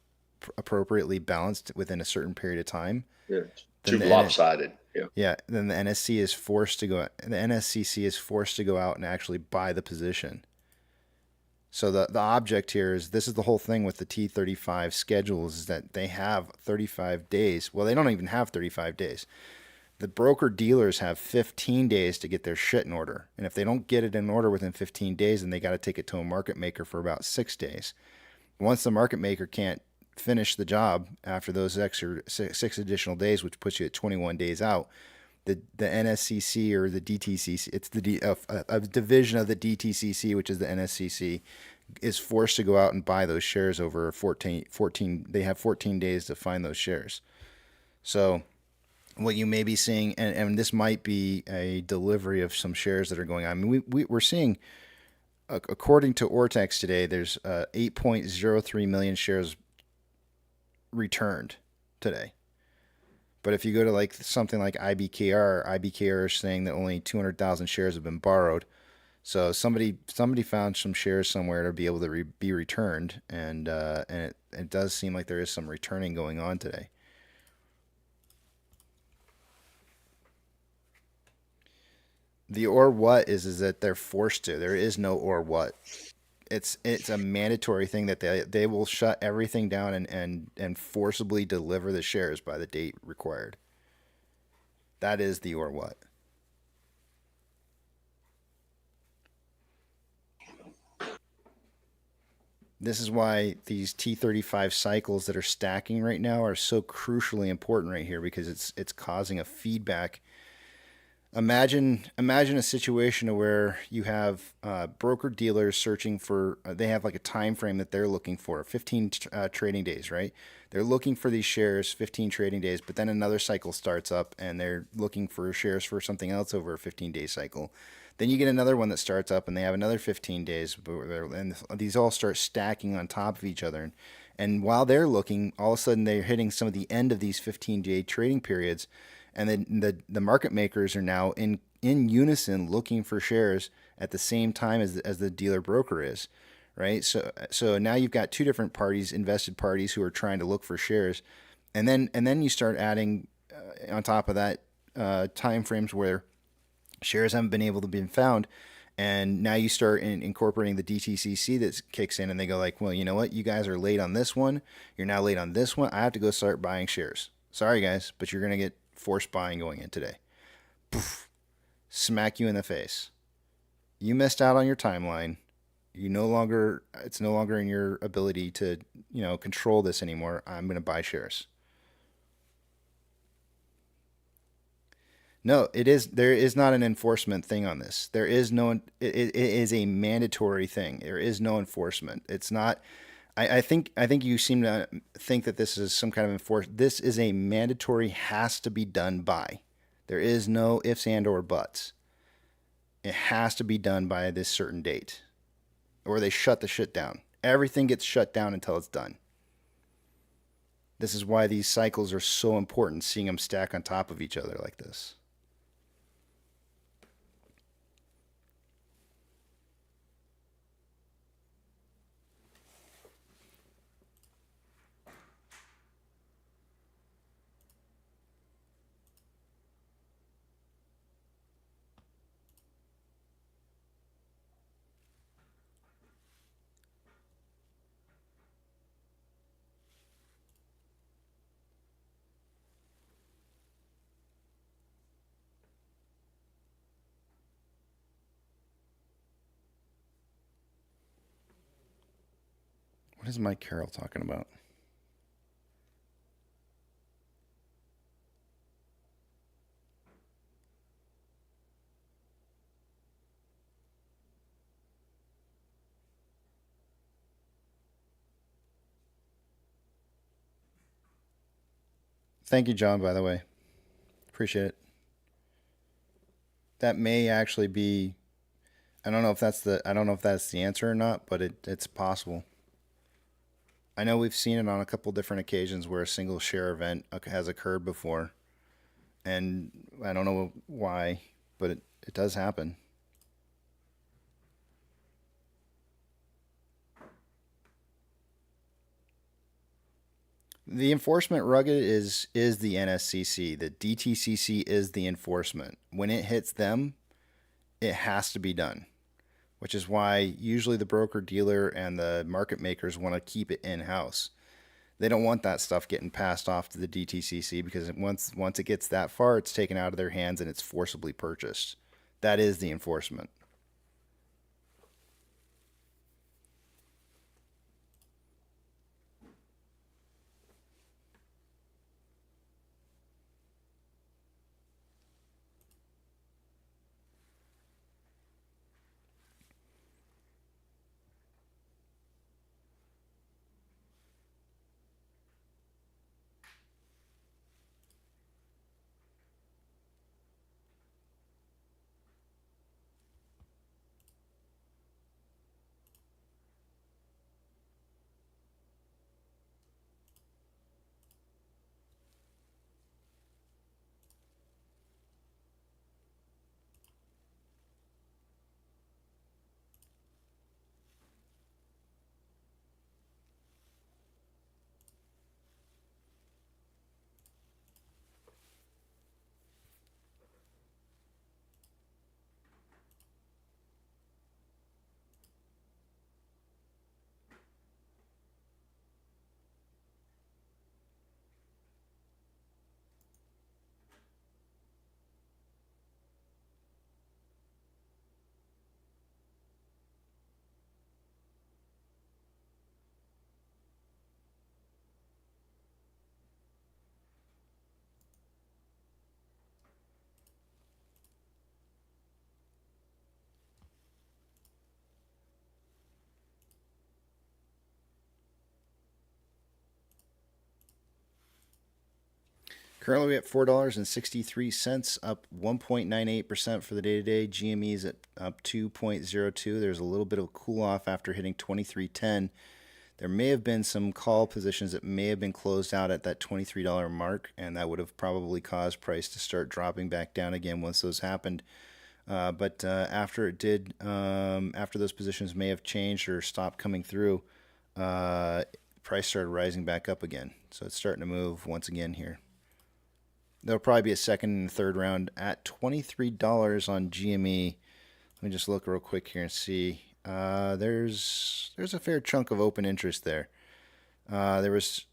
appropriately balanced within a certain period of time, Yeah. Too lopsided. Yeah, then the NSC is forced to go. The NSCC is forced to go out and actually buy the position. So the object here is, this is the whole thing with the T35 schedules, is that they have 35 days. Well, they don't even have 35 days. The broker dealers have 15 days to get their shit in order, and if they don't get it in order within 15 days, then they got to take it to a market maker for about 6 days. Once the market maker can't finish the job after those extra 6 additional days, which puts you at 21 days out, the NSCC or the DTCC, it's a division of the DTCC, which is the NSCC, is forced to go out and buy those shares over 14 they have 14 days to find those shares. So what you may be seeing, and this might be a delivery of some shares that are going on. I mean, we're seeing, according to Ortex today, there's 8.03 million shares returned today. But if you go to like something like IBKR is saying that only 200,000 shares have been borrowed. So somebody found some shares somewhere to be able to be returned, and it does seem like there is some returning going on today. The or what is that they're forced to. There is no or what. It's a mandatory thing that they will shut everything down and forcibly deliver the shares by the date required. That is the or what. This is why these T35 cycles that are stacking right now are so crucially important right here, because it's causing a feedback. Imagine a situation where you have broker dealers searching for, they have like a time frame that they're looking for, 15 trading days, right? They're looking for these shares, 15 trading days, but then another cycle starts up and they're looking for shares for something else over a 15-day cycle. Then you get another one that starts up and they have another 15 days, and these all start stacking on top of each other. And while they're looking, all of a sudden they're hitting some of the end of these 15-day trading periods. And then the market makers are now in unison looking for shares at the same time as the dealer broker is, right? So now you've got two different parties, invested parties, who are trying to look for shares, and then you start adding on top of that time frames where shares haven't been able to be found, and now you start incorporating the DTCC that kicks in, and they go like, well, you know what? You guys are late on this one. You're now late on this one. I have to go start buying shares. Sorry, guys, but you're gonna get forced buying going in today. Poof. Smack you in the face. You missed out on your timeline. It's no longer in your ability to, control this anymore. I'm going to buy shares. No, there is not an enforcement thing on this. There is no, it is a mandatory thing. There is no enforcement. It's not, I think you seem to think that this is some kind of enforcement. This is a mandatory, has to be done by. There is no ifs and or buts. It has to be done by this certain date, or they shut the shit down. Everything gets shut down until it's done. This is why these cycles are so important, seeing them stack on top of each other like this. What is Mike Carroll talking about? Thank you, John, by the way. Appreciate it. that may actually be. I don't know if that's the answer or not, but it's possible. I know we've seen it on a couple different occasions where a single share event has occurred before, and I don't know why, but it does happen. The enforcement rugged is the NSCC. The DTCC is the enforcement. When it hits them, it has to be done, which is why usually the broker dealer and the market makers want to keep it in-house. They don't want that stuff getting passed off to the DTCC because once it gets that far, it's taken out of their hands and it's forcibly purchased. That is the enforcement. Currently at $4.63, up 1.98% for the day today. GME is at up 2.02. There's a little bit of a cool off after hitting 23.10. There may have been some call positions that may have been closed out at that $23 mark, and that would have probably caused price to start dropping back down again once those happened. But after it did, after those positions may have changed or stopped coming through, price started rising back up again. So it's starting to move once again here. There'll probably be a second and third round at $23 on GME. Let me just look real quick here and see. There's a fair chunk of open interest there. There was,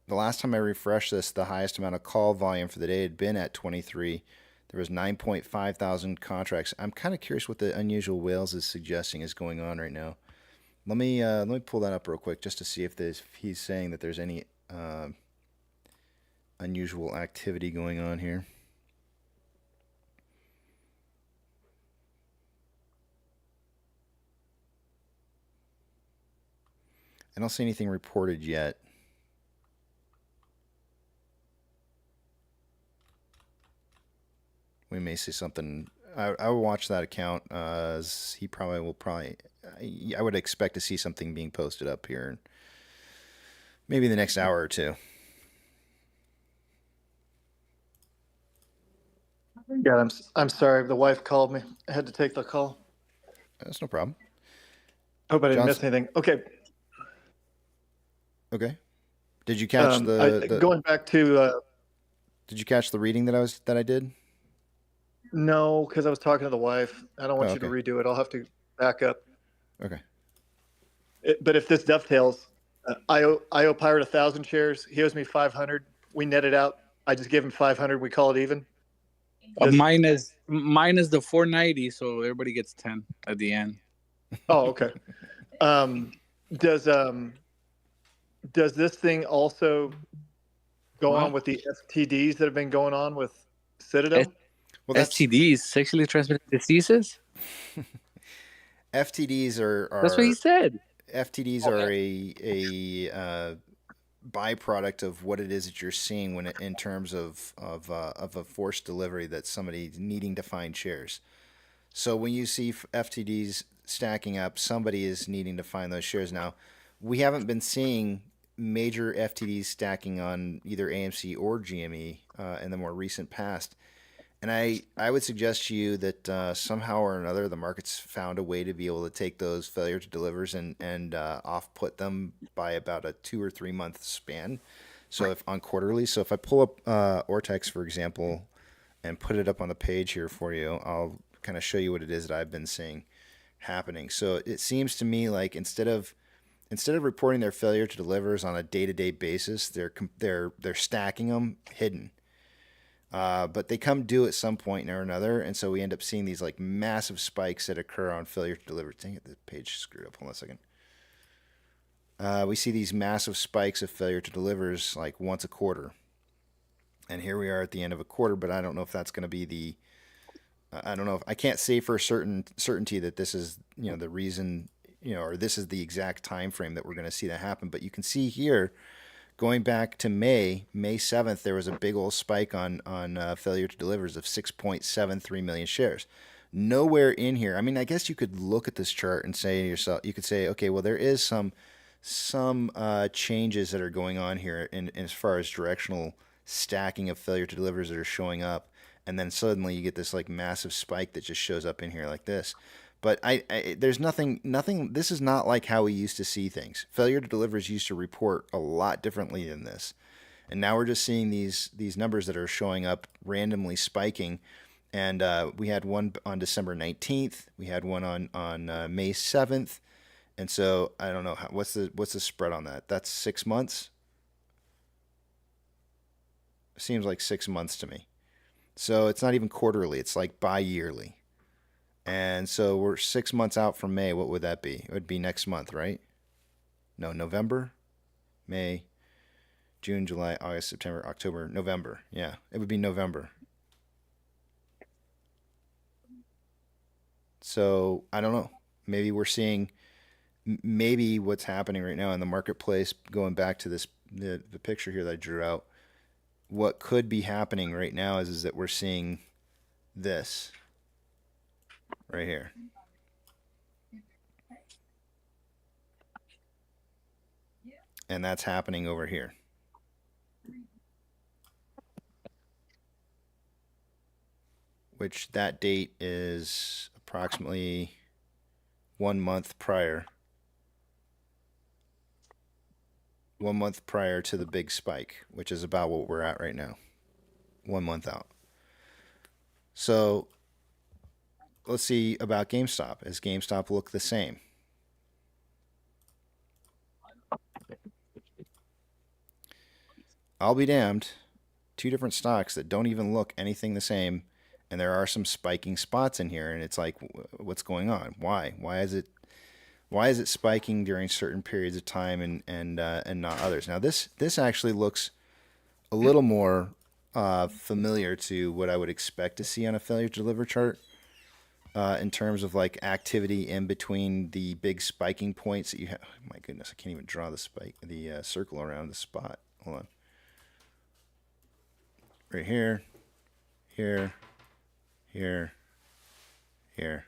the last time I refreshed this, the highest amount of call volume for the day had been at 23. There was 9.5 thousand contracts. I'm kind of curious what the unusual whales is suggesting is going on right now. Let me pull that up real quick just to see if he's saying that there's any unusual activity going on here. I don't see anything reported yet. We may see something. I will watch that account. As he probably will I would expect to see something being posted up here, maybe in the next hour or two. Yeah, I'm sorry. The wife called me. I had to take the call. That's no problem. Hope I didn't miss anything. Okay. Okay. Did you catch going back to? Did you catch the reading that I did? No, because I was talking to the wife. I don't want you to redo it. I'll have to back up. Okay. But if this dovetails, I owe Pirate 1,000 shares. He owes me 500. We net it out. I just give him 500. We call it even. Mine is the 490, so everybody gets 10 at the end. Oh, okay. Does this thing also go on with the STDs that have been going on with Citadel? Well, STDs, sexually transmitted diseases. FTDs are. That's what he said. FTDs are byproduct of what it is that you're seeing when in terms of a forced delivery that somebody's needing to find shares. So when you see FTDs stacking up, somebody is needing to find those shares. Now, we haven't been seeing major FTDs stacking on either AMC or GME in the more recent past. And I would suggest to you that somehow or another the market's found a way to be able to take those failure to delivers and off put them by about a 2 or 3 month span. So if on quarterly, so if I pull up Ortex, for example, and put it up on the page here for you, I'll kind of show you what it is that I've been seeing happening. So it seems to me like instead of reporting their failure to delivers on a day-to-day basis, they're stacking them hidden. But they come due at some point or another, and so we end up seeing these like massive spikes that occur on failure to deliver. Dang it, the page screwed up. Hold on a second. We see these massive spikes of failure to delivers like once a quarter. And here we are at the end of a quarter, but I don't know if that's going to be the I don't know if I can't say for certainty that this is, the reason, or this is the exact time frame that we're going to see that happen. But you can see here, going back to May 7th, there was a big old spike on failure to delivers of 6.73 million shares. Nowhere in here. I mean, I guess you could look at this chart and say to yourself, you could say, okay, well, there is some changes that are going on here in as far as directional stacking of failure to delivers that are showing up. And then suddenly you get this like massive spike that just shows up in here like this. But there's nothing, this is not like how we used to see things. Failure to delivers used to report a lot differently than this. And now we're just seeing these numbers that are showing up randomly spiking. And we had one on December 19th. We had one on May 7th. And so I don't know, what's the spread on that? That's 6 months? Seems like 6 months to me. So it's not even quarterly. It's like bi-yearly. And so we're 6 months out from May. What would that be? It would be next month, right? No, November, May, June, July, August, September, October, November. Yeah, it would be November. So I don't know. Maybe we're seeing, maybe what's happening right now in the marketplace, going back to this the picture here that I drew out, what could be happening right now is that we're seeing this right here. And that's happening over here. Which that date is approximately 1 month prior. 1 month prior to the big spike, which is about what we're at right now. 1 month out. So let's see about GameStop. Does GameStop look the same? I'll be damned. 2 different stocks that don't even look anything the same, and there are some spiking spots in here, and it's like, what's going on? Why? Why is it spiking during certain periods of time and not others? Now this actually looks a little more familiar to what I would expect to see on a failure to deliver chart in terms of like activity in between the big spiking points that you have. Oh my goodness, I can't even draw the circle around the spot. Hold on. Right here, here, here, here.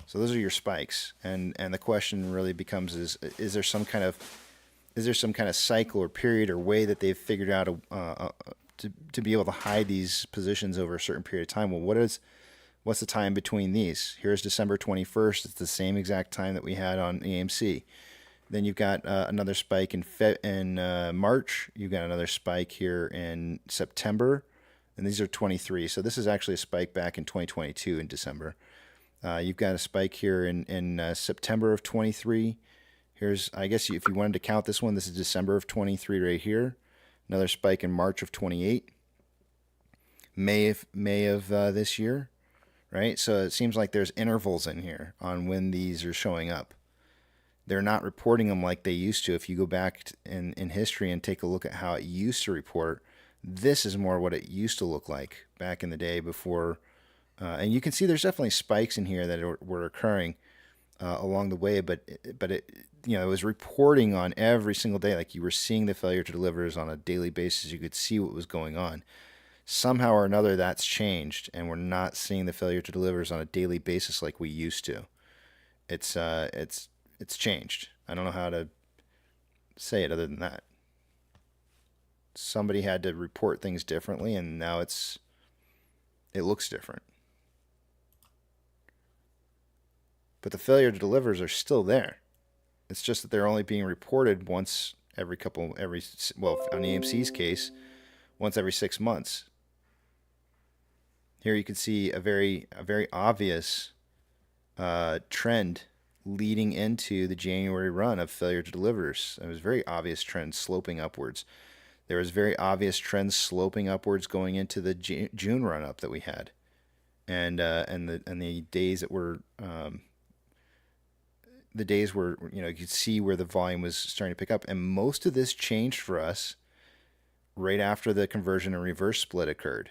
So those are your spikes, and the question really becomes: is there some kind of cycle or period or way that they've figured out to be able to hide these positions over a certain period of time? Well, what's the time between these? Here's December 21st. It's the same exact time that we had on AMC. Then you've got another spike in March. You've got another spike here in September, and these are 23. So this is actually a spike back in 2022 in December. You've got a spike here in September of 23. Here's, I guess if you wanted to count this one, this is December of 23 right here. Another spike in March of 28. May of this year, right? So it seems like there's intervals in here on when these are showing up. They're not reporting them like they used to. If you go back in history and take a look at how it used to report, this is more what it used to look like back in the day before. And you can see there's definitely spikes in here that were occurring. along the way, but it it was reporting on every single day. Like you were seeing the failure to delivers on a daily basis. You could see what was going on. Somehow or another, that's changed, and we're not seeing the failure to delivers on a daily basis like we used to. It's changed. I don't know how to say it other than that. Somebody had to report things differently, and now it looks different. But the failure to delivers are still there. It's just that they're only being reported once on AMC's case, once every 6 months. Here you can see a very obvious trend leading into the January run of failure to delivers. It was a very obvious trend sloping upwards. There was very obvious trends sloping upwards going into the June run up that we had, and the days that were you could see where the volume was starting to pick up, and most of this changed for us right after the conversion and reverse split occurred.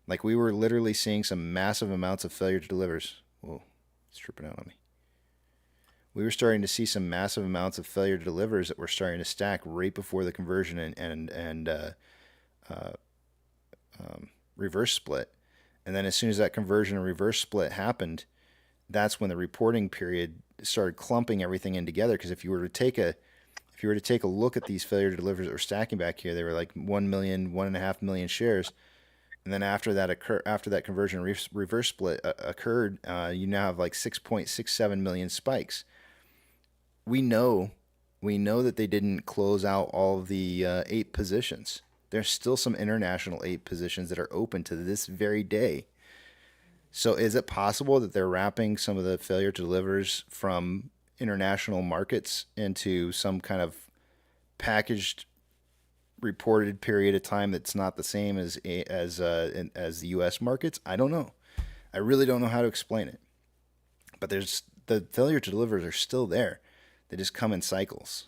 Like we were literally seeing some massive amounts of failure to delivers. Whoa, it's tripping out on me. We were starting to see some massive amounts of failure to delivers that were starting to stack right before the conversion and reverse split. And then as soon as that conversion and reverse split happened, that's when the reporting period started clumping everything in together. Because if you were to take a look at these failure to delivers that were stacking back here, they were like 1 million, 1.5 million shares. And then after that conversion reverse split occurred, you now have like 6.67 million spikes. We know that they didn't close out all of the Ape positions. There's still some international Ape positions that are open to this very day. So is it possible that they're wrapping some of the failure to delivers from international markets into some kind of packaged reported period of time that's not the same as the U.S. markets? I don't know. I really don't know how to explain it. But the failure to delivers are still there. They just come in cycles.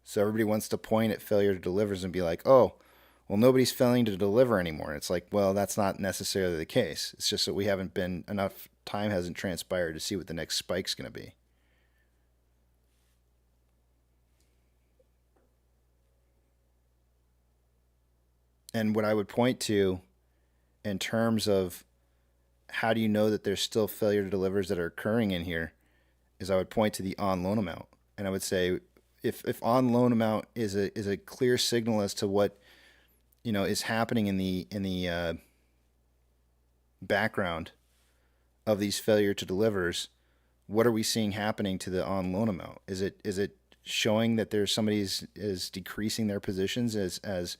So everybody wants to point at failure to delivers and be like, oh, well, nobody's failing to deliver anymore. And it's like, well, that's not necessarily the case. It's just that enough time hasn't transpired to see what the next spike's going to be. And what I would point to in terms of how do you know that there's still failure to delivers that are occurring in here is I would point to the on loan amount. And I would say if on loan amount is a clear signal as to what is happening in the background of these failure to delivers, what are we seeing happening to the on loan amount? Is it showing that there's somebody is decreasing their positions as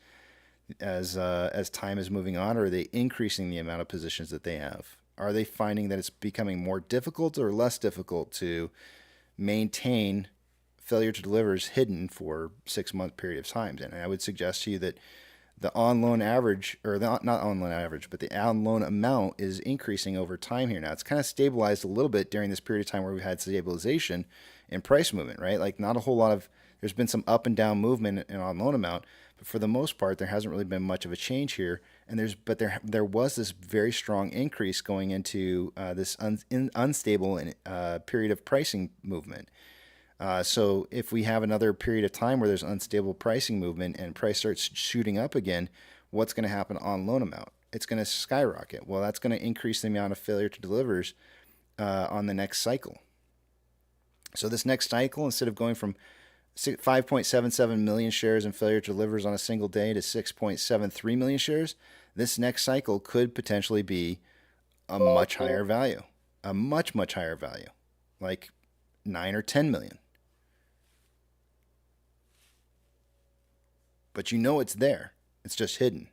time is moving on, or are they increasing the amount of positions that they have? Are they finding that it's becoming more difficult or less difficult to maintain failure to delivers hidden for 6 month period of time? And I would suggest to you that the on loan average, or not on loan average, but the on loan amount is increasing over time here. Now it's kind of stabilized a little bit during this period of time where we've had stabilization in price movement, right? Like not a whole lot of, there's been some up and down movement in on loan amount, but for the most part, there hasn't really been much of a change here. And there was this very strong increase going into this unstable period of pricing movement. So if we have another period of time where there's unstable pricing movement and price starts shooting up again, what's going to happen on loan amount? It's going to skyrocket. Well, that's going to increase the amount of failure to delivers on the next cycle. So this next cycle, instead of going from 5.77 million shares in failure to delivers on a single day to 6.73 million shares, this next cycle could potentially be a much higher value, a much higher value, like 9 or 10 million. But it's there. It's just hidden.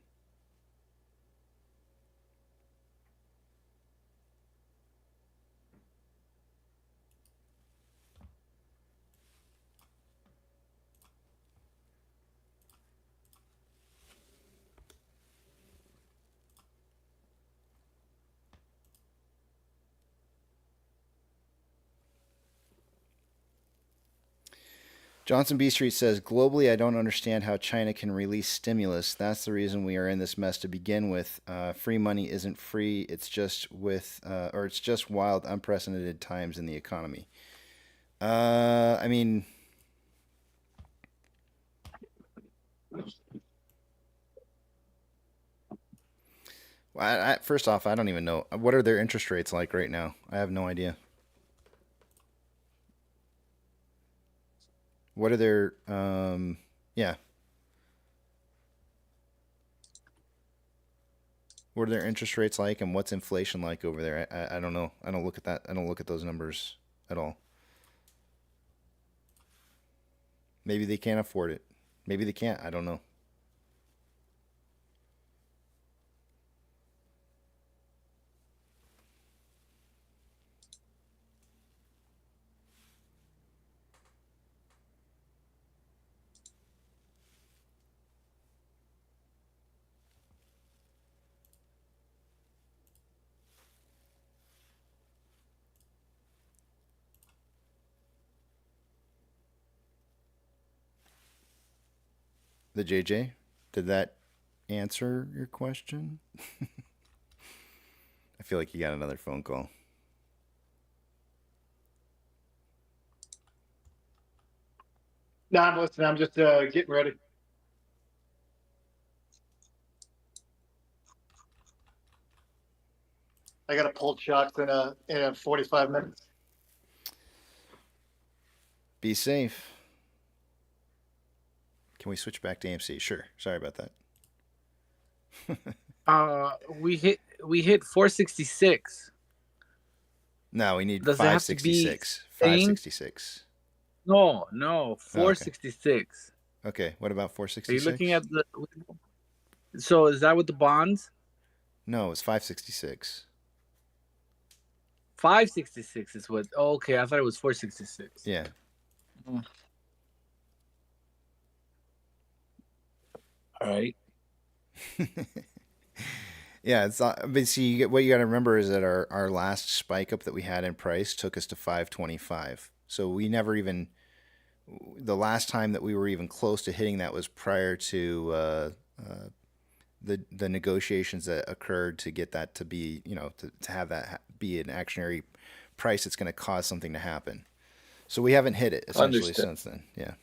Johnson B Street says, globally, I don't understand how China can release stimulus. That's the reason we are in this mess to begin with. Free money isn't free. It's just it's just wild, unprecedented times in the economy. I mean, first off, I don't even know. What are their interest rates like right now? I have no idea. What are their, yeah. What are their interest rates like, and what's inflation like over there? I don't know. I don't look at that. I don't look at those numbers at all. Maybe they can't afford it. Maybe they can't. I don't know. The JJ, did that answer your question? I feel like you got another phone call. No, I'm listening. I'm just getting ready. I got to pull shocks in 45 minutes. Be safe. Can we switch back to AMC? Sure. Sorry about that. We hit 466. No, we need Does 566. It have to be 566. No, 466. Okay. What about 466? Are you looking at the? So is that with the bonds? No, it's 566. 566 is what. Oh, okay, I thought it was 466. Yeah. All right. Yeah, it's not, but see, what you got to remember is that our last spike up that we had in price took us to 525. So we never even, the last time that we were even close to hitting that was prior to the negotiations that occurred to get that to be, to have that be an actionary price that's going to cause something to happen. So we haven't hit it essentially since then. Yeah.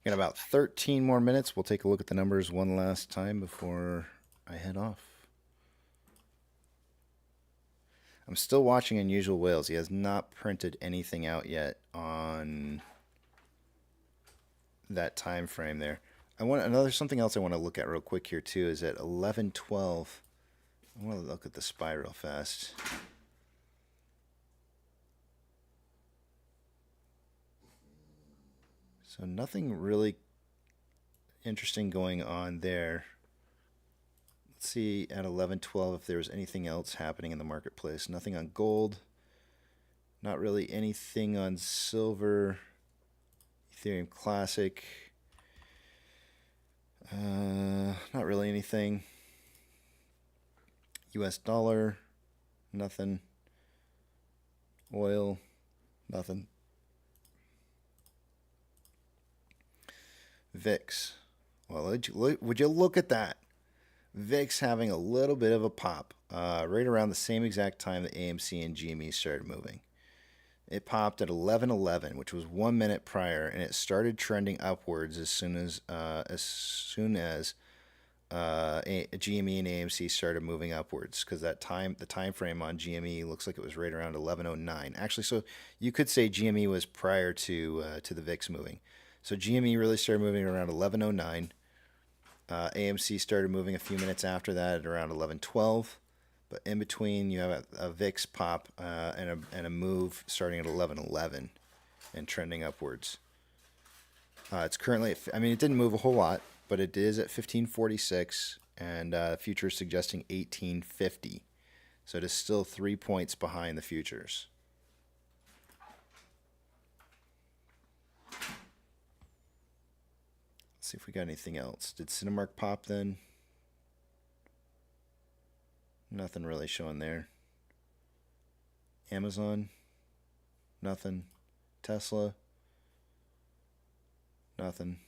Got about 13 more minutes. We'll take a look at the numbers one last time before I head off. I'm still watching Unusual Whales. He has not printed anything out yet on that time frame there. Something else I want to look at real quick here too is at 11:12. I want to look at the SPY real fast. So nothing really interesting going on there. Let's see at 11:12 if there's anything else happening in the marketplace. Nothing on gold. Not really anything on silver. Ethereum Classic. Not really anything. US dollar. Nothing. Oil. Nothing. VIX. Well, would you look at that? VIX having a little bit of a pop right around the same exact time that AMC and GME started moving. It popped at 11:11, which was 1 minute prior, and it started trending upwards as soon as GME and AMC started moving upwards, because the time frame on GME looks like it was right around 11:09. Actually, so you could say GME was prior to the VIX moving. So GME really started moving around 11:09. AMC started moving a few minutes after that at around 11:12. But in between, you have a VIX pop and a move starting at 11:11 and trending upwards. It's currently, it didn't move a whole lot, but it is at 1546, and futures suggesting 1850. So it is still 3 points behind the futures. see if we got anything else. Did Cinemark pop then? Nothing really showing there. Amazon? Nothing. Tesla? Nothing.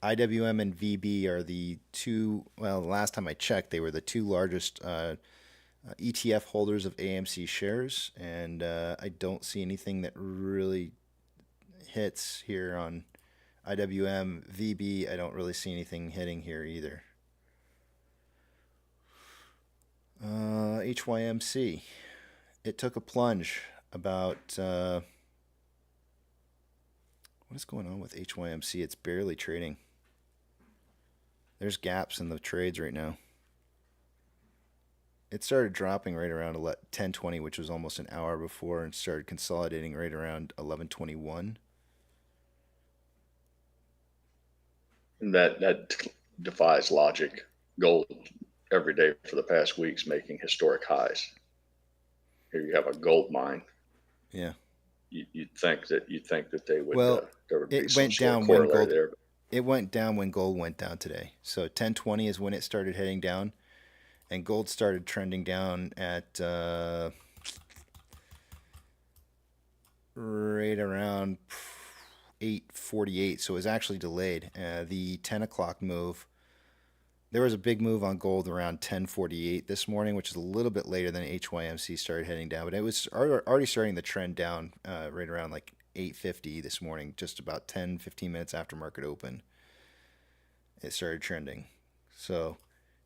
IWM and VB are the two, well, the last time I checked, they were the two largest ETF holders of AMC shares, and I don't see anything that really hits here on IWM. VB, I don't really see anything hitting here either. HYMC, it took a plunge about, what is going on with HYMC? It's barely trading. There's gaps in the trades right now. It started dropping right around 10:20, which was almost an hour before, and started consolidating right around 11:21. That defies logic. Gold every day for the past weeks making historic highs. Here you have a gold mine. Yeah. You'd think that they would. Well, there would be it some went sort of down when corollary gold. there. It went down when gold went down today. So 10:20 is when it started heading down, and gold started trending down at right around 8:48. So it was actually delayed. The 10 o'clock move. There was a big move on gold around 10:48 this morning, which is a little bit later than HYMC started heading down, but it was already starting the trend down right around like 8:50 this morning, just about 10-15 minutes after market open. It started trending. So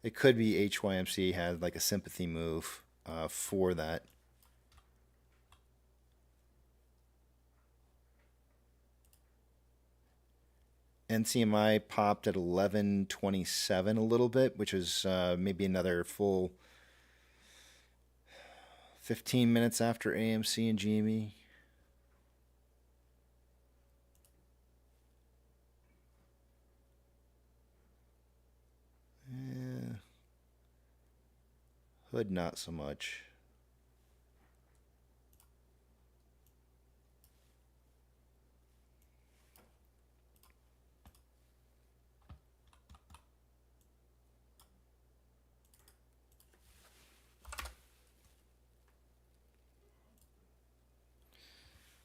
it could be HYMC had like a sympathy move for that. NCMI popped at 11:27 a little bit, which is maybe another full 15 minutes after AMC and GME. Hood, not so much.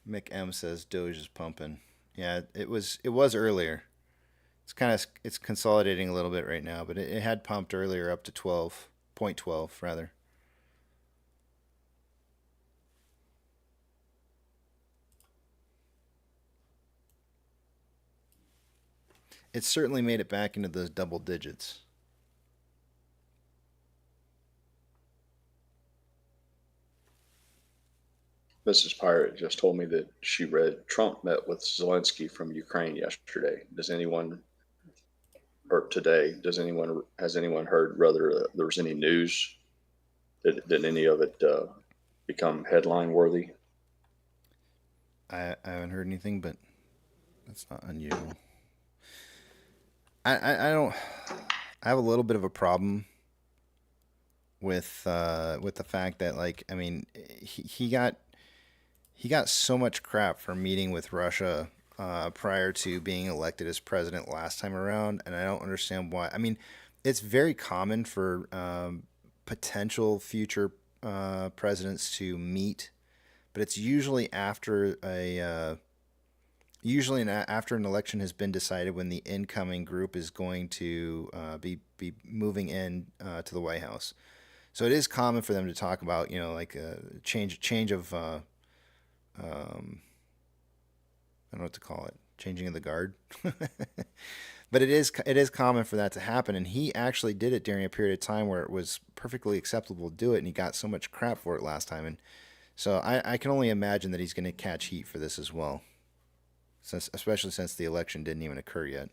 Mick M says Doge is pumping. Yeah, it was earlier. It's consolidating a little bit right now, but it had pumped earlier up to 12.12 rather. It certainly made it back into those double digits. Mrs. Pirate just told me that she read Trump met with Zelensky from Ukraine yesterday. Has anyone heard whether there was any news? Did any of it become headline worthy? I haven't heard anything, but that's not unusual. I have a little bit of a problem with the fact that, like, I mean, he got so much crap for meeting with Russia prior to being elected as president last time around, and I don't understand why. I mean, it's very common for potential future presidents to meet, but it's usually after after an election has been decided, when the incoming group is going to be moving in to the White House. So it is common for them to talk about, like a change of I don't know what to call it, changing of the guard. But it is common for that to happen, and he actually did it during a period of time where it was perfectly acceptable to do it, and he got so much crap for it last time, and so I can only imagine that he's going to catch heat for this as well, especially since the election didn't even occur yet.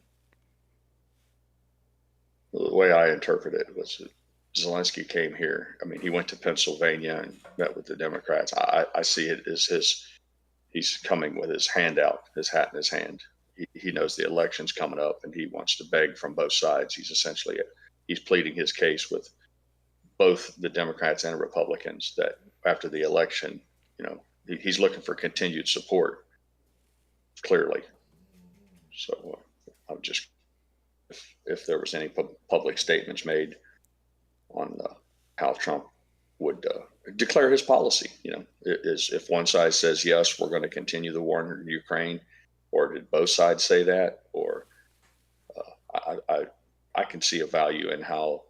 The way I interpret it was that Zelensky came here. I mean, he went to Pennsylvania and met with the Democrats. I see it as he's coming with his hand out, his hat in his hand. He knows the election's coming up, and he wants to beg from both sides. He's pleading his case with both the Democrats and Republicans that after the election, he's looking for continued support, clearly. So I'm just, if there was any public statements made on how Trump would declare his policy, is if one side says, yes, we're going to continue the war in Ukraine, or did both sides say that? Or I can see a value in how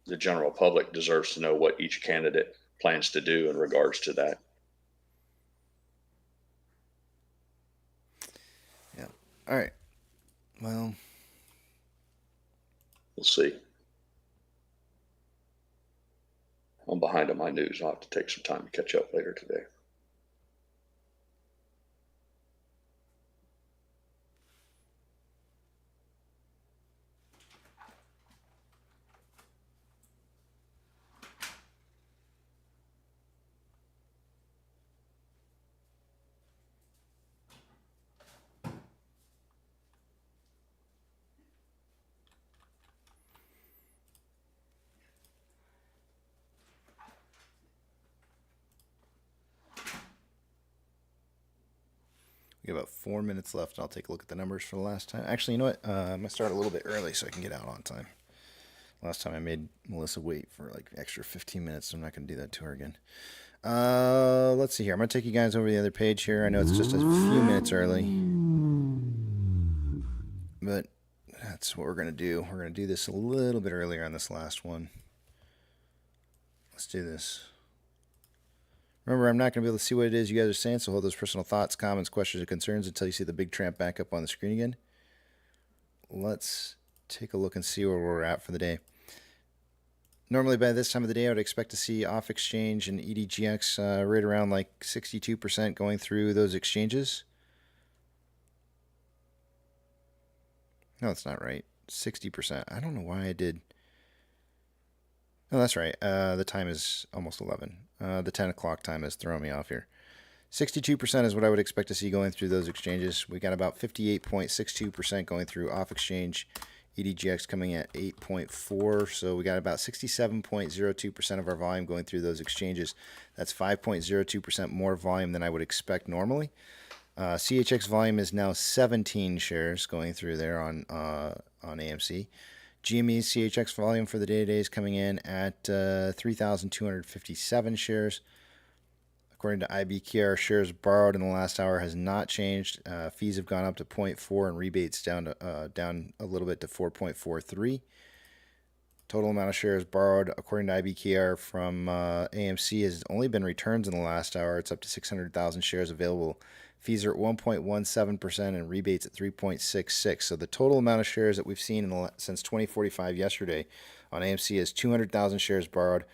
the general public deserves to know what each candidate plans to do in regards to that. Yeah. All right. Well, we'll see. I'm behind on my news. I'll have to take some time to catch up later today. we have about 4 minutes left, and I'll take a look at the numbers for the last time. Actually, you know what? I'm going to start a little bit early so I can get out on time. Last time I made Melissa wait for like extra 15 minutes, so I'm not going to do that to her again. Let's see here. I'm going to take you guys over the other page here. I know it's just a few minutes early, but that's what we're going to do. We're going to do this a little bit earlier on this last one. Let's do this. Remember, I'm not going to be able to see what it is you guys are saying, so hold those personal thoughts, comments, questions, or concerns until you see the big tramp back up on the screen again. Let's take a look and see where we're at for the day. Normally, by this time of the day, I would expect to see off exchange and EDGX right around like 62% going through those exchanges. No, that's not right. 60%. I don't know why I did. No, that's right. The time is almost 11. The 10 o'clock time is throwing me off here. 62% is what I would expect to see going through those exchanges. We got about 58.62% going through off exchange. EDGX coming at 8.4, so we got about 67.02% of our volume going through those exchanges. That's 5.02% more volume than I would expect normally. CHX volume is now 17 shares going through there on AMC. GME's CHX volume for the day today is coming in at 3,257 shares. According to IBKR, shares borrowed in the last hour has not changed. Fees have gone up to 0.4 and rebates down a little bit to 4.43. Total amount of shares borrowed, according to IBKR from AMC, has only been returns in the last hour. It's up to 600,000 shares available. Fees are at 1.17% and rebates at 3.66. So the total amount of shares that we've seen since 2045 yesterday on AMC is 200,000 shares borrowed.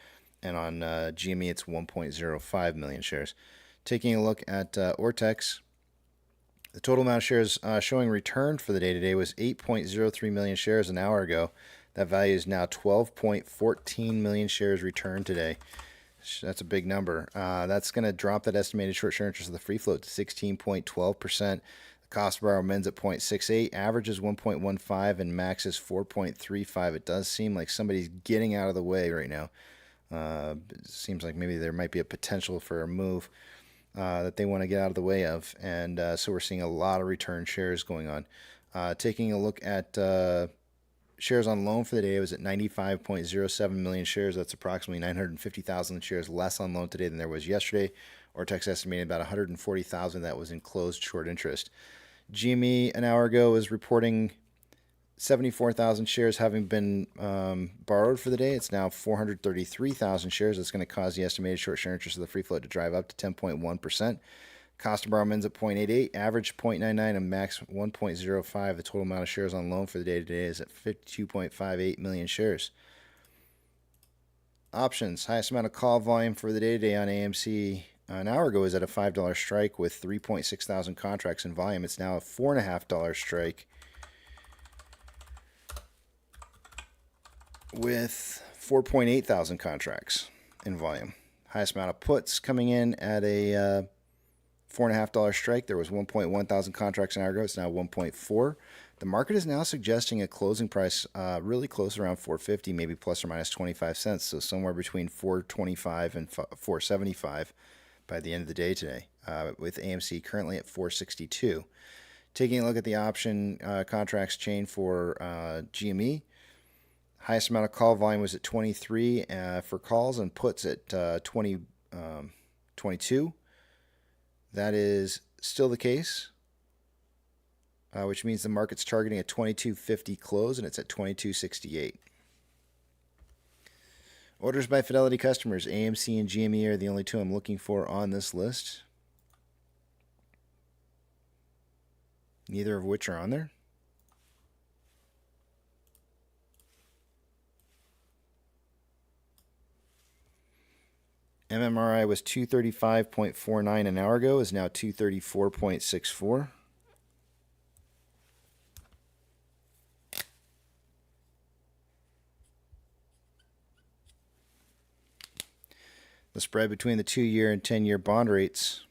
And on GME, it's 1.05 million shares. Taking a look at Ortex, the total amount of shares showing returned for the day today was 8.03 million shares an hour ago. That value is now 12.14 million shares returned today. That's a big number. That's going to drop that estimated short-term interest of the free float to 16.12%. The cost to borrow mins at 0.68, average is 1.15, and max is 4.35. It does seem like somebody's getting out of the way right now. It seems like maybe there might be a potential for a move that they want to get out of the way of, and so we're seeing a lot of return shares going on. Taking a look at shares on loan for the day, it was at 95.07 million shares. That's approximately 950,000 shares less on loan today than there was yesterday. Ortex estimated about 140,000 that was in closed short interest. GME an hour ago was reporting 74,000 shares having been borrowed for the day. It's now 433,000 shares. That's going to cause the estimated short-term interest of the free float to drive up to 10.1%. Cost to borrow mins at 0.88, average 0.99, and max 1.05. The total amount of shares on loan for the day today is at 52.58 million shares. Options, highest amount of call volume for the day today on AMC an hour ago is at a $5 strike with 3.6 thousand contracts in volume. It's now a $4.50 strike with 4.8 thousand contracts in volume. Highest amount of puts coming in at a $4.50 strike. There was 1.1 thousand contracts an hour ago. It's now 1.4. The market is now suggesting a closing price really close around 450, maybe plus or minus 25 cents. So somewhere between 425 and 475 by the end of the day today, with AMC currently at 462. Taking a look at the option contracts chain for GME, highest amount of call volume was at 23 for calls, and puts at 22. That is still the case, which means the market's targeting a 22.50 close, and it's at 22.68. Orders by Fidelity customers, AMC and GME are the only two I'm looking for on this list. Neither of which are on there. MMRI was 235.49 an hour ago, is now 234.64. The spread between the 2-year and 10-year bond rates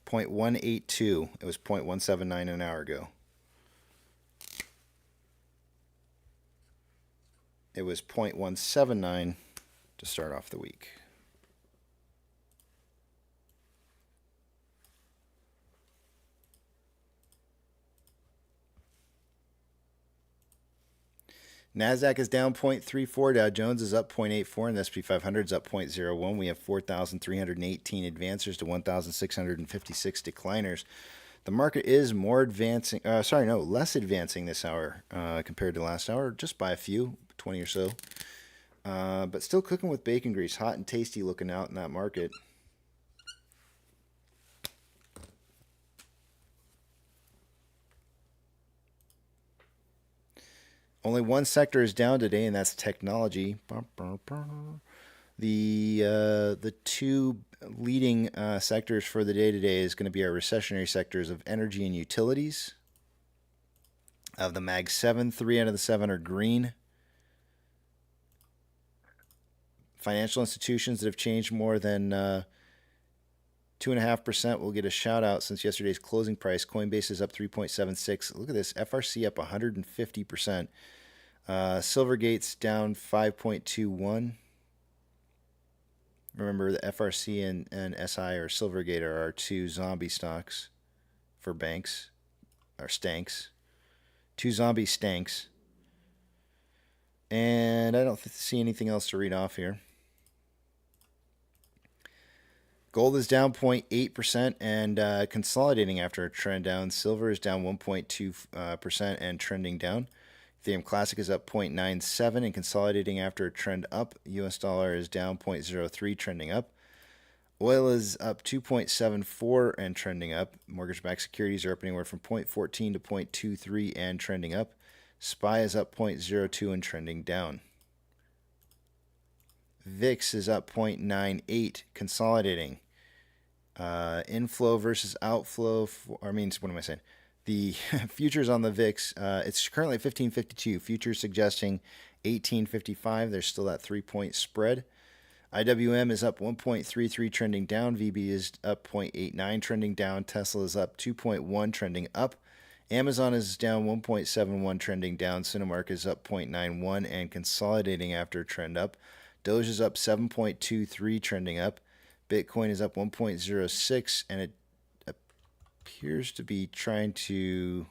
.182. It was .179 an hour ago. It was .179 to start off the week. NASDAQ is down 0.34. Dow Jones is up 0.84. And the S&P 500 is up 0.01. We have 4,318 advancers to 1,656 decliners. The market is more advancing. Less advancing this hour compared to last hour, just by a few, 20 or so. But still cooking with bacon grease. Hot and tasty looking out in that market. Only one sector is down today, and that's technology. The two leading sectors for the day today is going to be our recessionary sectors of energy and utilities. Of the Mag 7, 3 out of the 7 are green. Financial institutions that have changed more than 2.5% will get a shout out since yesterday's closing price. Coinbase is up 3.76. Look at this. FRC up 150%. Silvergate's down 5.21. Remember, the FRC and SI or Silvergate are our two zombie stocks for banks, or stanks. Two zombie stanks. And I don't see anything else to read off here. Gold is down 0.8% and consolidating after a trend down. Silver is down 1.2% and trending down. Ethereum Classic is up 0.97 and consolidating after a trend up. US dollar is down 0.03, trending up. Oil is up 2.74 and trending up. Mortgage-backed securities are up anywhere from 0.14 to 0.23 and trending up. SPY is up 0.02 and trending down. VIX is up 0.98, consolidating. Inflow versus outflow. The futures on the VIX, it's currently 1552. Futures suggesting 1855. There's still that 3-point spread. IWM is up 1.33, trending down. VB is up 0.89, trending down. Tesla is up 2.1, trending up. Amazon is down 1.71, trending down. Cinemark is up 0.91 and consolidating after a trend up. Doge is up 7.23, trending up. Bitcoin is up 1.06, and it appears to be trying to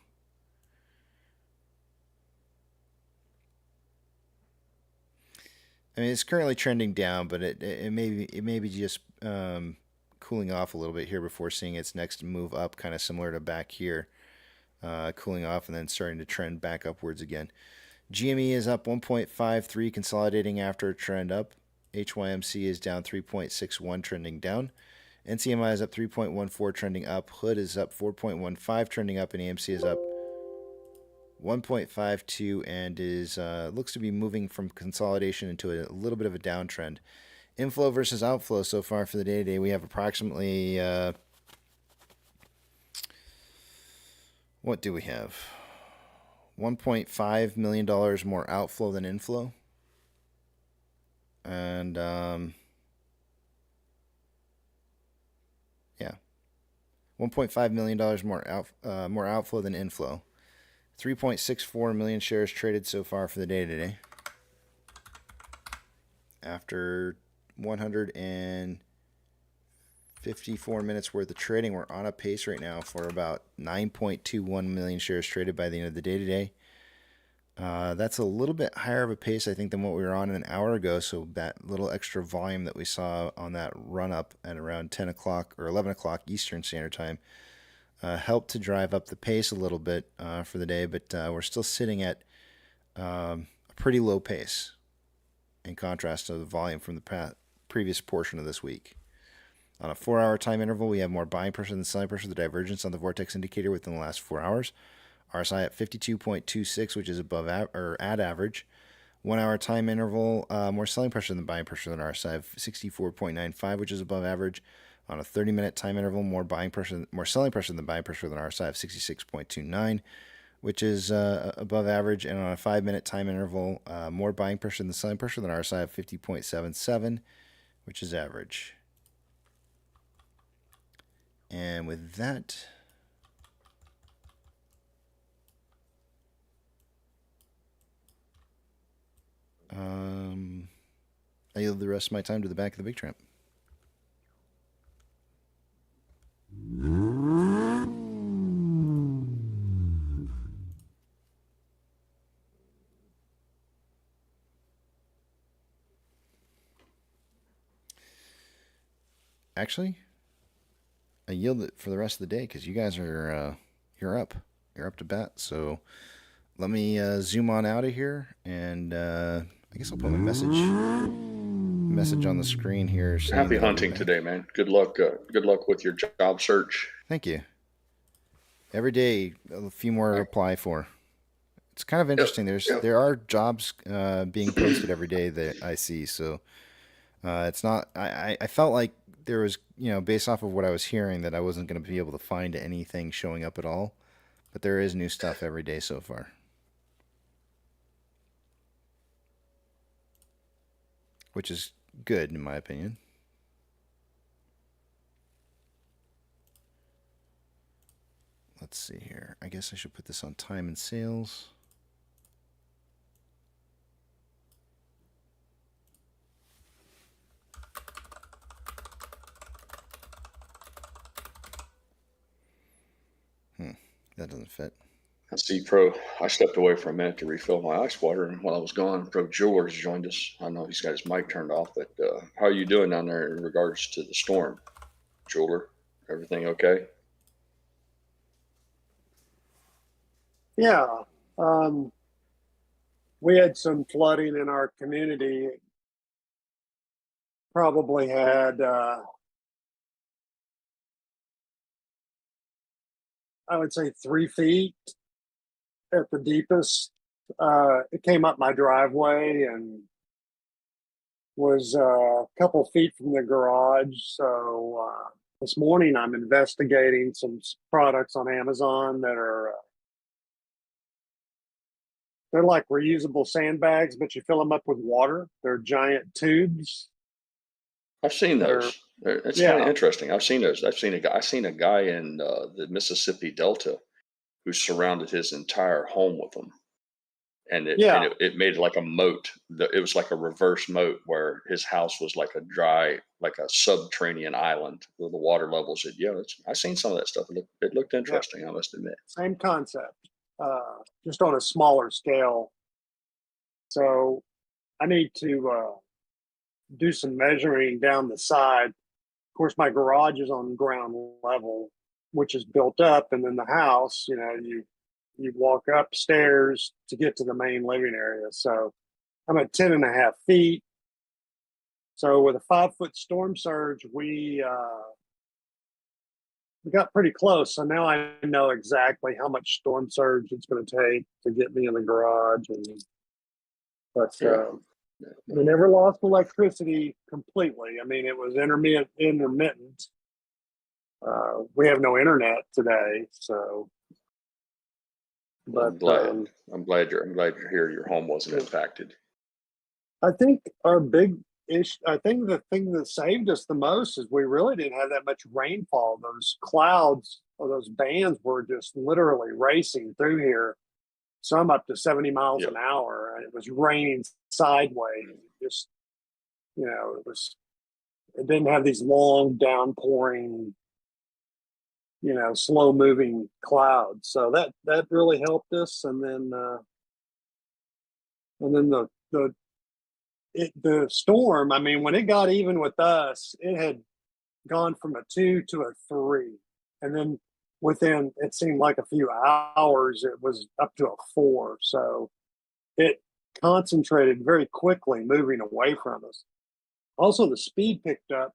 it's currently trending down, but it may be just cooling off a little bit here before seeing its next move up, kind of similar to back here, cooling off and then starting to trend back upwards again. GME is up 1.53, consolidating after a trend up. HYMC is down 3.61, trending down. NCMI is up 3.14, trending up. Hood is up 4.15, trending up, and AMC is up 1.52 and is looks to be moving from consolidation into a little bit of a downtrend. Inflow versus outflow so far for the day today, we have approximately what do we have? $1.5 million more outflow than inflow. And $1.5 million more outflow than inflow. 3.64 million shares traded so far for the day today. After 150 54 minutes worth of trading. We're on a pace right now for about 9.21 million shares traded by the end of the day today. That's a little bit higher of a pace, I think, than what we were on an hour ago. So that little extra volume that we saw on that run up at around 10 o'clock or 11 o'clock Eastern Standard Time helped to drive up the pace a little bit for the day. But we're still sitting at a pretty low pace in contrast to the volume from the previous portion of this week. On a 4-hour time interval, we have more buying pressure than selling pressure. The divergence on the Vortex indicator within the last 4 hours. RSI at 52.26, which is above or at average. 1-hour time interval, more selling pressure than buying pressure than RSI of 64.95, which is above average. On a 30-minute time interval, more selling pressure than buying pressure than RSI of 66.29, which is above average. And on a 5-minute time interval, more buying pressure than selling pressure than RSI of 50.77, which is average. And with that, I yield the rest of my time to the back of the big tramp. Actually, I yield it for the rest of the day because you guys are you're up to bat. So let me zoom on out of here, and I guess I'll put my message on the screen here. Happy hunting today, man. Good luck. Good luck with your job search. Thank you. Every day, a few more to apply for. It's kind of interesting. There are jobs being posted every day that I see. So it's not. I felt like there was, based off of what I was hearing, that I wasn't going to be able to find anything showing up at all. But there is new stuff every day so far, which is good in my opinion. Let's see here. I guess I should put this on time and sales. That doesn't fit. I see I stepped away for a minute to refill my ice water, and while I was gone, Pro Jewelers joined us. I know he's got his mic turned off, but how are you doing down there in regards to the storm, Jeweler? Everything okay? Yeah. We had some flooding in our community. Probably had, I would say 3 feet at the deepest. It came up my driveway and was a couple feet from the garage. So this morning I'm investigating some products on Amazon that are, they're like reusable sandbags, but you fill them up with water. They're giant tubes. I've seen those. It's kind of interesting. I've seen those. I seen a guy in the Mississippi Delta who surrounded his entire home with them, and it made like a moat. It was like a reverse moat where his house was like a subterranean island where the water levels. I've seen some of that stuff. It looked interesting. I must admit. Same concept, just on a smaller scale. So I need to do some measuring down the side. Of course, my garage is on ground level, which is built up, and then the house, you walk upstairs to get to the main living area. So I'm at 10.5 feet. So with a 5-foot storm surge, we got pretty close. So now I know exactly how much storm surge it's going to take to get me in the garage. We never lost electricity completely. I mean, it was intermittent. We have no internet today, so. But I'm glad you're here. Your home wasn't impacted. I think our big issue. I think the thing that saved us the most is we really didn't have that much rainfall. Those clouds or those bands were just literally racing through here. Some up to 70 miles an hour, and it was raining sideways. Just, it it didn't have these long downpouring, slow moving clouds. So that really helped us. And then the storm, I mean, when it got even with us, it had gone from a 2 to a 3. And then within, it seemed like a few hours, it was up to a 4. So it concentrated very quickly, moving away from us. Also, the speed picked up,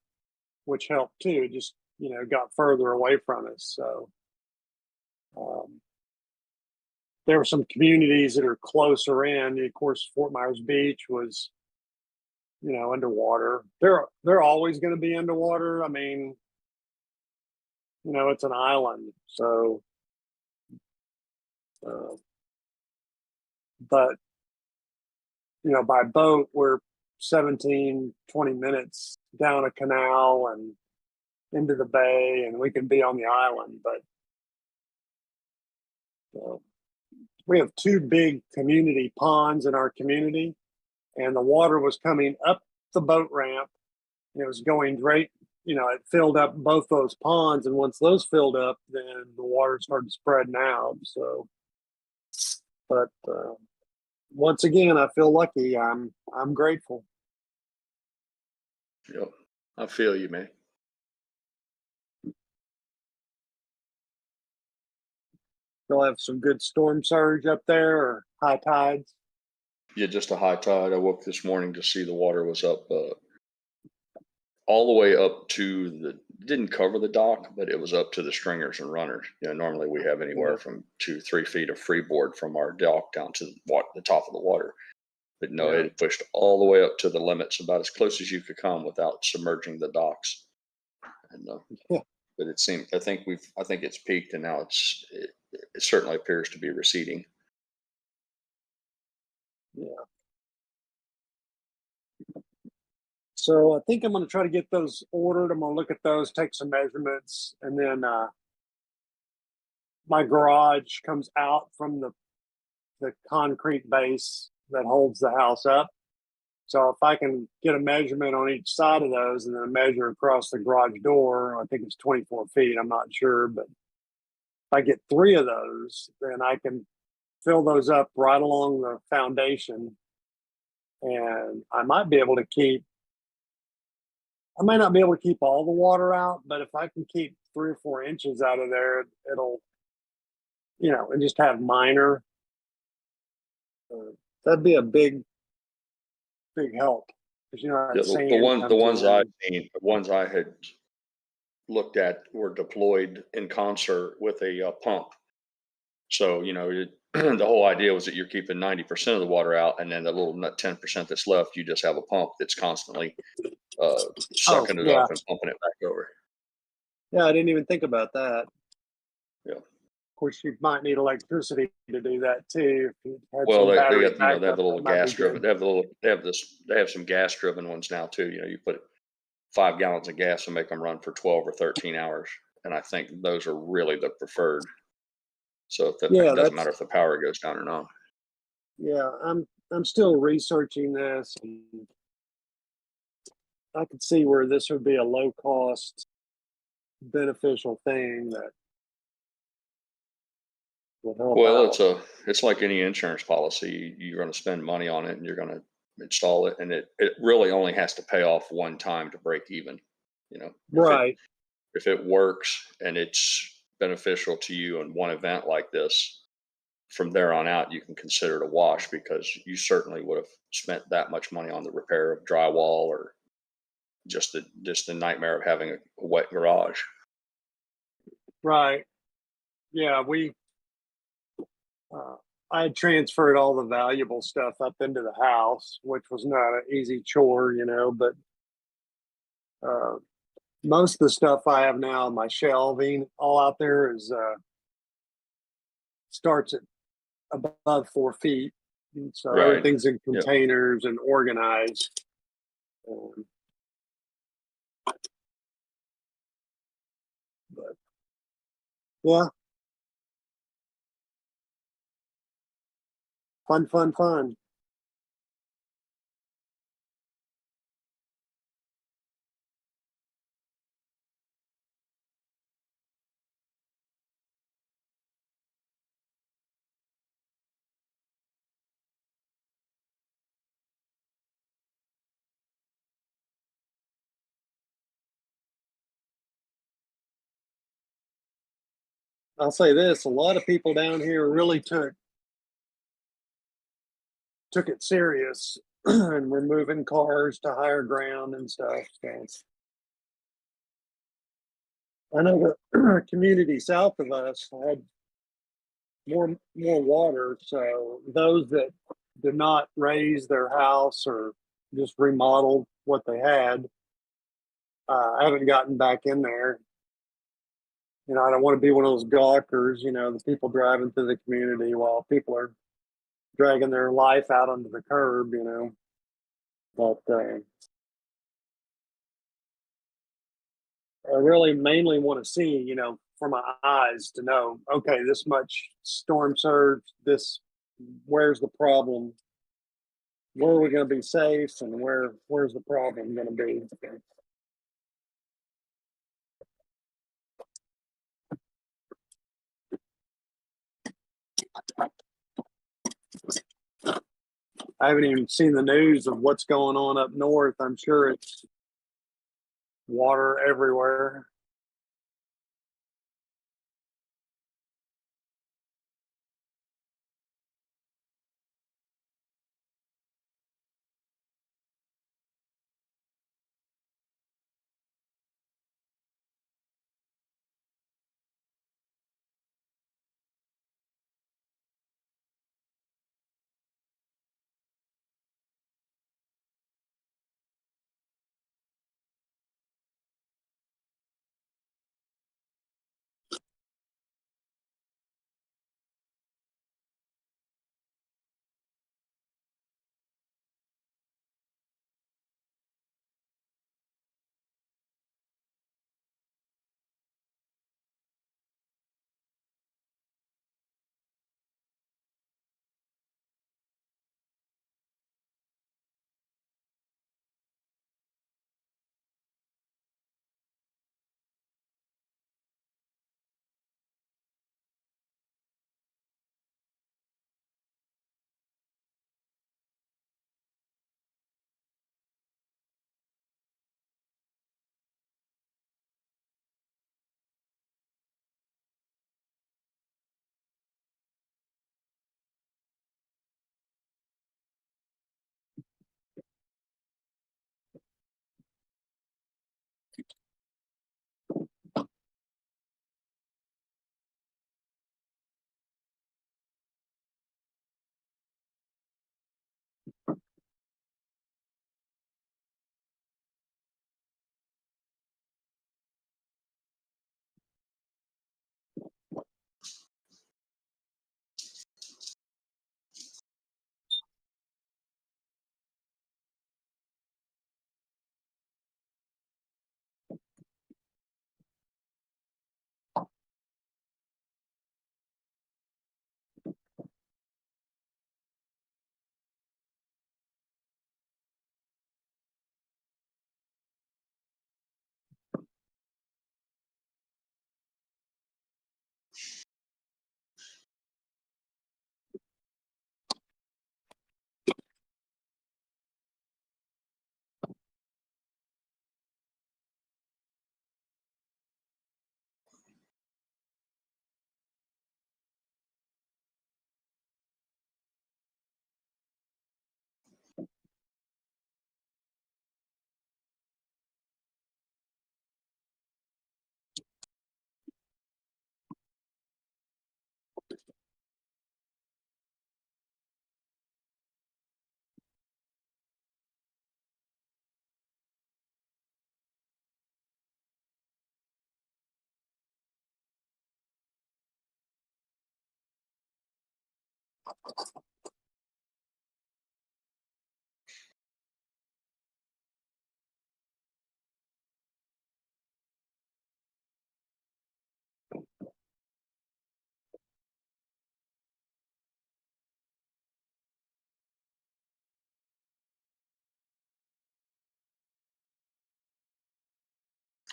which helped too. It just, got further away from us. So there were some communities that are closer in. Of course, Fort Myers Beach was, underwater. They're always going to be underwater. I mean, it's an island. So, but, by boat, we're 17, 20 minutes down a canal and into the bay, and we can be on the island. But we have 2 big community ponds in our community, and the water was coming up the boat ramp. And it was going right, it filled up both those ponds. And once those filled up, then the water started spreading out. So, but once again, I feel lucky. I'm grateful. Yep. I feel you, man. You'll have some good storm surge up there, or high tides. Yeah, just a high tide. I woke this morning to see the water was up all the way up to didn't cover the dock, but it was up to the stringers and runners. Normally we have anywhere from 2-3 feet of freeboard from our dock down to the top of the water. But no, it pushed all the way up to the limits, about as close as you could come without submerging the docks. And but it seemed, I think it's peaked, and now it certainly appears to be receding. Yeah. So I think I'm going to try to get those ordered. I'm going to look at those, take some measurements, and then my garage comes out from the concrete base that holds the house up. So if I can get a measurement on each side of those and then a measure across the garage door, I think it's 24 feet. I'm not sure, but if I get 3 of those, then I can fill those up right along the foundation. And I might not be able to keep all the water out, but if I can keep 3 or 4 inches out of there, it'll, and just have minor. That'd be a big help. Because, the ones I had looked at were deployed in concert with a pump. So, the whole idea was that you're keeping 90% of the water out, and then the little 10% that's left, you just have a pump that's constantly sucking it up and pumping it back over. Yeah, I didn't even think about that. Yeah. Of course, you might need electricity to do that too. Well, they have the little gas driven. They have some gas driven ones now too. You put 5 gallons of gas and make them run for 12 or 13 hours, and I think those are really the preferred. So it doesn't matter if the power goes down or not. Yeah, I'm still researching this, and I could see where this would be a low cost, beneficial thing that would help out. It's like any insurance policy. You're going to spend money on it, and you're going to install it, and it really only has to pay off one time to break even. Right. If it works and it's beneficial to you in one event like this, from there on out, you can consider it a wash, because you certainly would have spent that much money on the repair of drywall, or just the nightmare of having a wet garage. Right. Yeah, I had transferred all the valuable stuff up into the house, which was not an easy chore, but most of the stuff I have now, my shelving all out there is starts at above 4 feet. And so everything's in containers and organized. But yeah. Fun. I'll say this: a lot of people down here really took it serious and were moving cars to higher ground and stuff. So I know the community south of us had more water, so those that did not raise their house or just remodeled what they had, I haven't gotten back in there. You know, I don't want to be one of those gawkers, you know, the people driving through the community while people are dragging their life out onto the curb, you know. But I really mainly want to see, you know, for my eyes to know, okay, this much storm surge, where's the problem? Where are we going to be safe, and where's the problem going to be? I haven't even seen the news of what's going on up north. I'm sure it's water everywhere.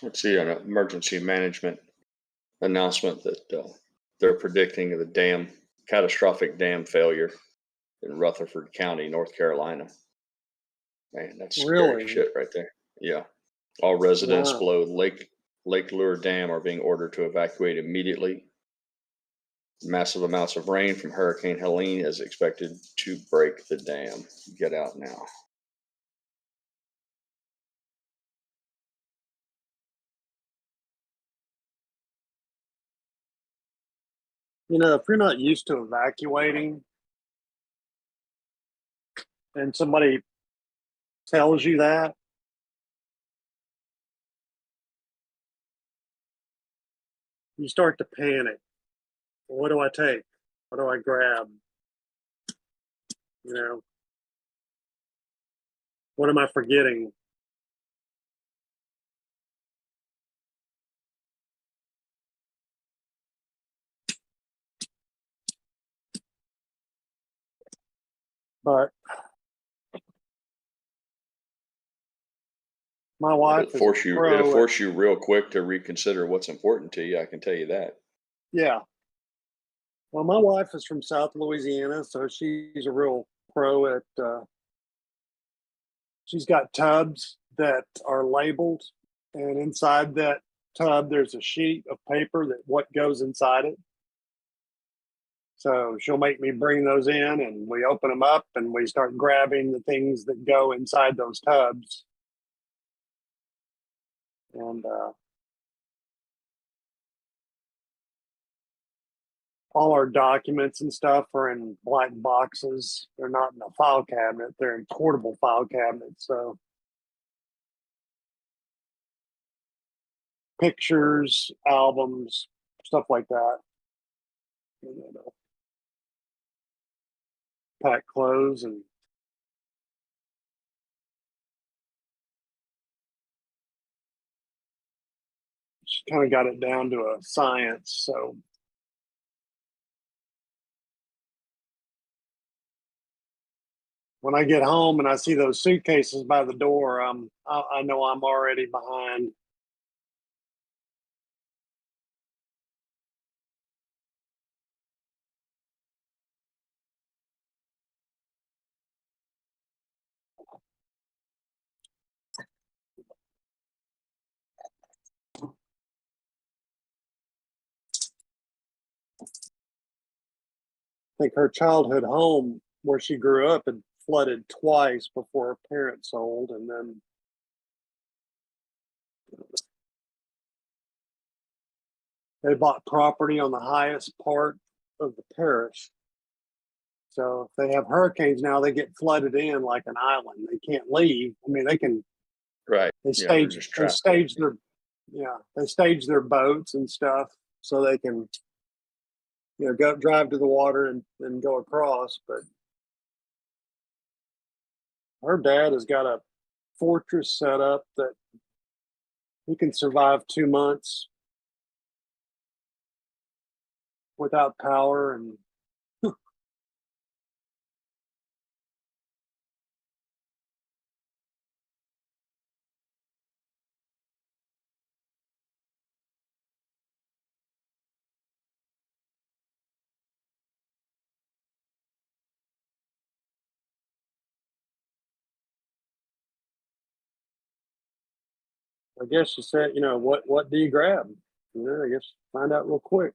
Let's see, an emergency management announcement that they're predicting the catastrophic dam failure in Rutherford County, North Carolina. Man, that's scary Really? shit right there. Yeah. All residents Wow. below Lake Lure Dam are being ordered to evacuate immediately. Massive amounts of rain from Hurricane Helene is expected to break the dam. Get out now. You know, if you're not used to evacuating and somebody tells you that, you start to panic. What do I take? What do I grab? You know, what am I forgetting? But my wife It'll force is you. pro. It'll force you real quick to reconsider what's important to you. I can tell you that. Yeah. Well, my wife is from South Louisiana, so she's a real pro at. She's got tubs that are labeled, and inside that tub, there's a sheet of paper that what goes inside it. So she'll make me bring those in, and we open them up, and we start grabbing the things that go inside those tubs. And all our documents and stuff are in black boxes. They're not in a file cabinet. They're in portable file cabinets. So pictures, albums, stuff like that. You know, pack clothes and she kind of got it down to a science. So when I get home and I see those suitcases by the door, I know I'm already behind. I think her childhood home where she grew up had flooded twice before her parents sold, and then they bought property on the highest part of the parish. So if they have hurricanes now, they get flooded in like an island. They can't leave. I mean, they can. Right. They Yeah, they're stage. just They trapped. stage their. Yeah, they stage their boats and stuff so they can, go drive to the water and go across. But her dad has got a fortress set up that he can survive 2 months without power, and I guess she said, what do you grab? I guess find out real quick.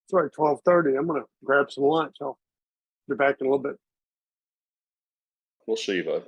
It's like 12:30. I'm gonna grab some lunch. I'll be back in a little bit. We'll see you, bud.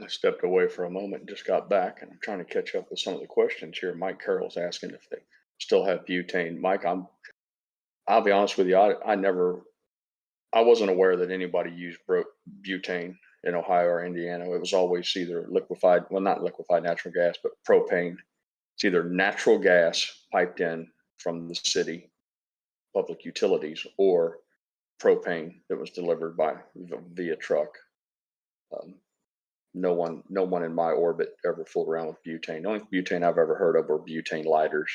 I stepped away for a moment and just got back, and I'm trying to catch up with some of the questions here. Mike Carroll's asking if they still have butane. Mike, I'll be honest with you. I wasn't aware that anybody used butane in Ohio or Indiana. It was always either liquefied, well, not liquefied natural gas, but propane. It's either natural gas piped in from the city public utilities or propane that was delivered via truck. No one in my orbit ever fooled around with butane. The only butane I've ever heard of were butane lighters.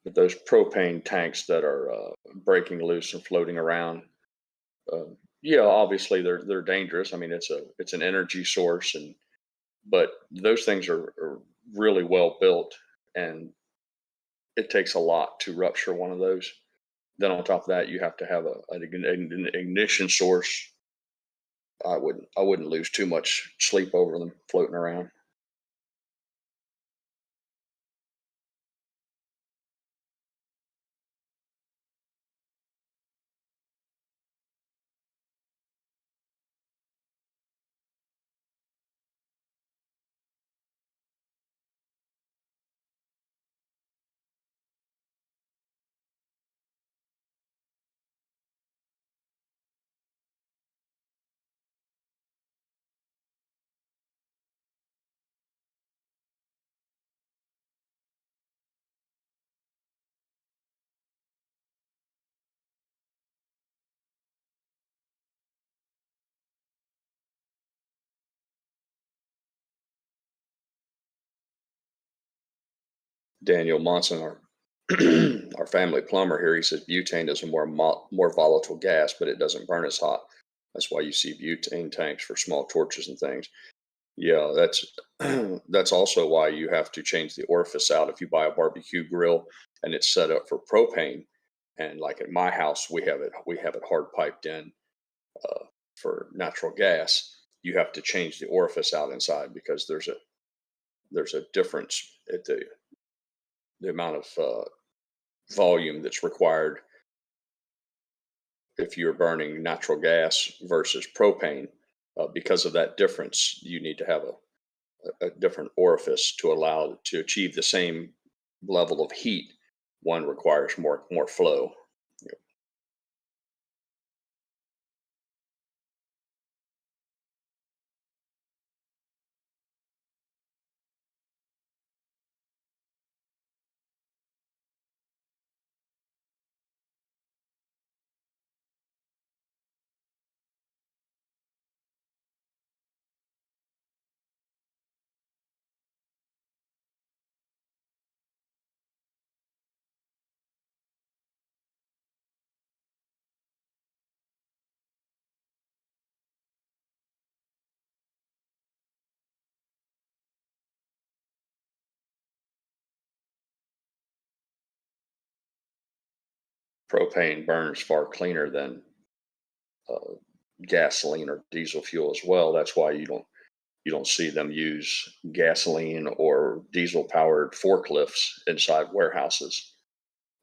But those propane tanks that are breaking loose and floating around, yeah, obviously they're dangerous. I mean, it's an energy source, but those things are really well built, and it takes a lot to rupture one of those. Then on top of that, you have to have an ignition source. I wouldn't lose too much sleep over them floating around. Daniel Monson, our family plumber here, he says butane is a more volatile gas, but it doesn't burn as hot. That's why you see butane tanks for small torches and things. Yeah, that's also why you have to change the orifice out if you buy a barbecue grill and it's set up for propane. And like at my house, we have it hard piped in for natural gas. You have to change the orifice out inside because there's a difference at the amount of volume that's required if you're burning natural gas versus propane. Because of that difference, you need to have a different orifice to achieve the same level of heat. One requires more flow. Propane burns far cleaner than gasoline or diesel fuel as well. That's why you don't see them use gasoline or diesel powered forklifts inside warehouses.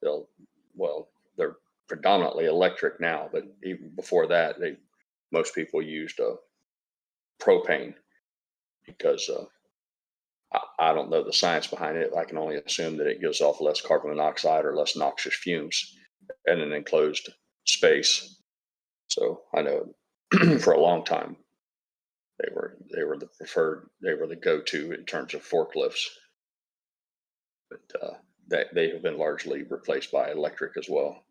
They're predominantly electric now, but even before that, most people used propane because I don't know the science behind it. I can only assume that it gives off less carbon monoxide or less noxious fumes in an enclosed space. So I know for a long time they were the go-to in terms of forklifts, but they have been largely replaced by electric as well.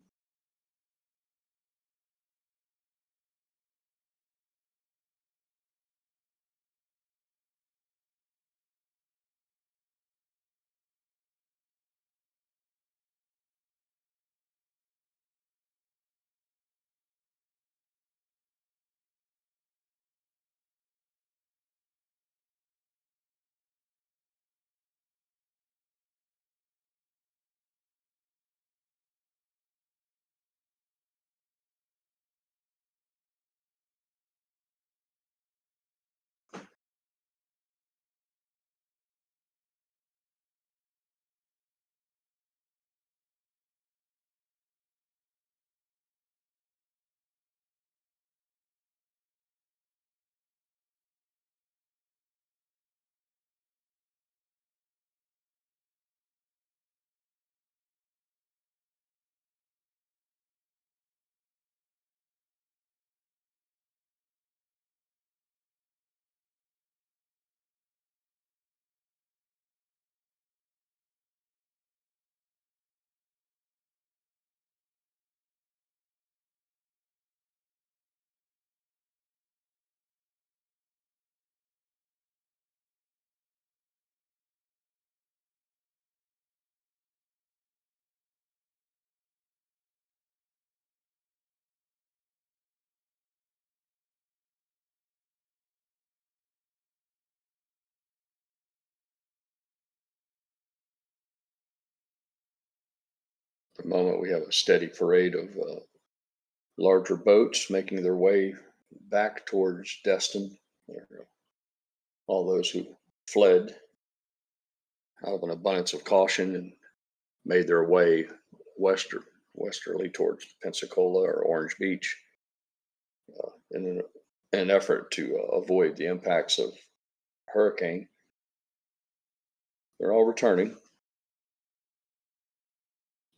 At the moment, we have a steady parade of larger boats making their way back towards Destin. All those who fled out of an abundance of caution and made their way westerly towards Pensacola or Orange Beach in an effort to avoid the impacts of hurricane. They're all returning.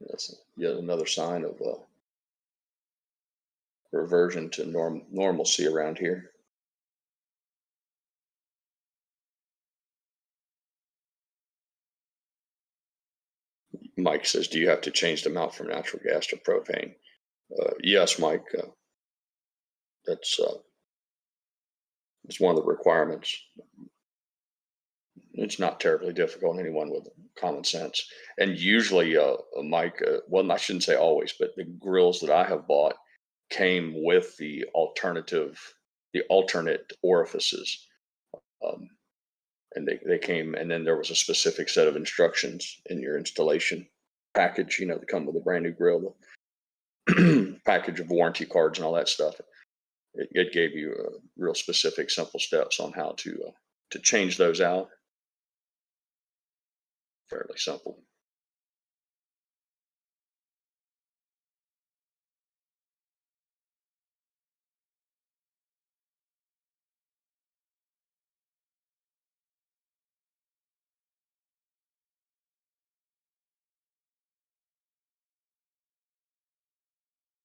That's yet another sign of reversion to normalcy around here. Mike says, do you have to change the amount from natural gas to propane? Yes, Mike. That's it's one of the requirements. It's not terribly difficult. Anyone with common sense. And usually, Mike, well, I shouldn't say always, but the grills that I have bought came with the alternate orifices. And they came, and then there was a specific set of instructions in your installation package, you know, that come with a brand new grill, the package of warranty cards and all that stuff. It gave you real specific, simple steps on how to change those out. Fairly simple.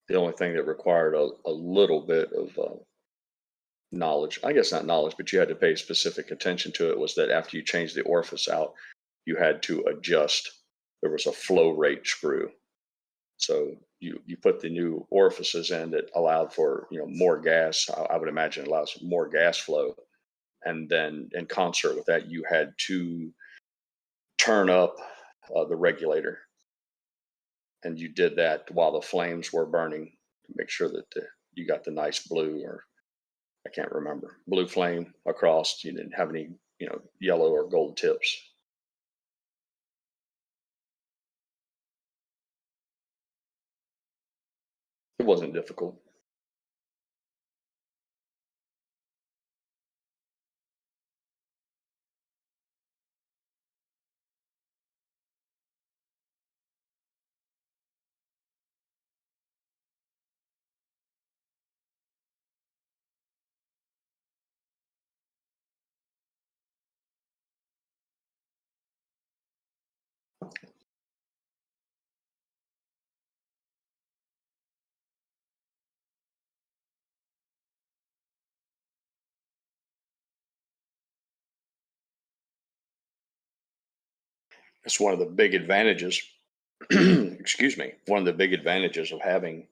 The only thing that required a little bit of knowledge, I guess not knowledge, but you had to pay specific attention to it, was that after you changed the orifice out, you had to adjust. There was a flow rate screw. So you put the new orifices in that allowed for, you know, more gas. I would imagine it allows for more gas flow. And then in concert with that, you had to turn up the regulator. And you did that while the flames were burning to make sure that you got the nice blue, or I can't remember, blue flame across. You didn't have any, you know, yellow or gold tips. It wasn't difficult. It's one of the big advantages, excuse me, one of the big advantages of having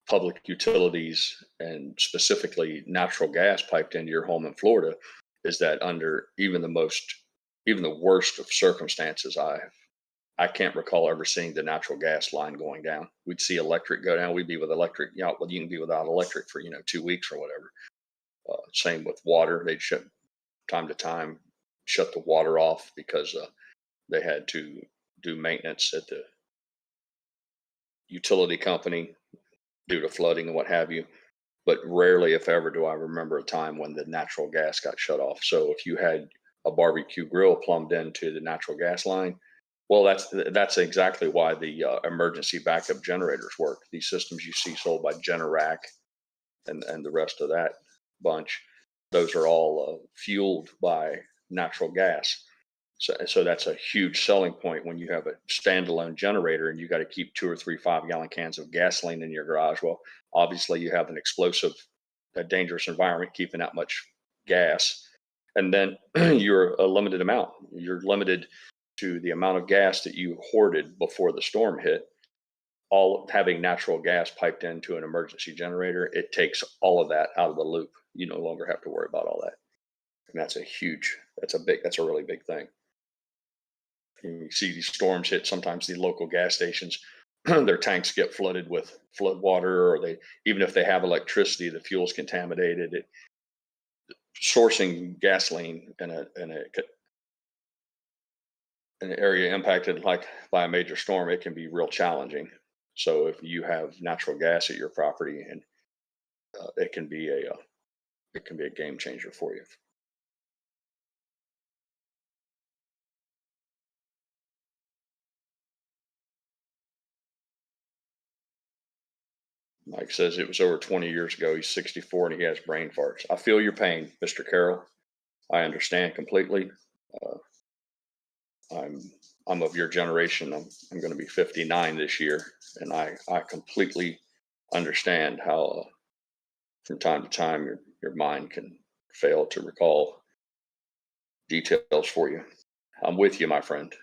public utilities, and specifically natural gas piped into your home in Florida, is that under even the worst of circumstances, I can't recall ever seeing the natural gas line going down. We'd see electric go down. We'd be with electric, you know, you can be without electric for, 2 weeks or whatever. Same with water. They'd shut time to time, shut the water off because they had to do maintenance at the utility company due to flooding and what have you. But rarely, if ever, do I remember a time when the natural gas got shut off. So if you had a barbecue grill plumbed into the natural gas line, well, that's exactly why the emergency backup generators work. These systems you see sold by Generac and the rest of that bunch, those are all fueled by natural gas. So that's a huge selling point when you have a standalone generator and you got to keep 2 or 3 5-gallon cans of gasoline in your garage. Well, obviously you have an explosive, a dangerous environment keeping that much gas. And then you're a limited amount. You're limited to the amount of gas that you hoarded before the storm hit. All having natural gas piped into an emergency generator, it takes all of that out of the loop. You no longer have to worry about all that. And that's a really big thing. You see these storms hit, sometimes the local gas stations, their tanks get flooded with flood water, or even if they have electricity, the fuel's contaminated. Sourcing gasoline in a an area impacted like by a major storm, it can be real challenging. So if you have natural gas at your property, and it can be a game changer for you. Mike says it was over 20 years ago. He's 64 and he has brain farts. I feel your pain, Mr. Carroll. I understand completely. I'm of your generation. I'm going to be 59 this year, and I completely understand how from time to time your mind can fail to recall details for you. I'm with you, my friend.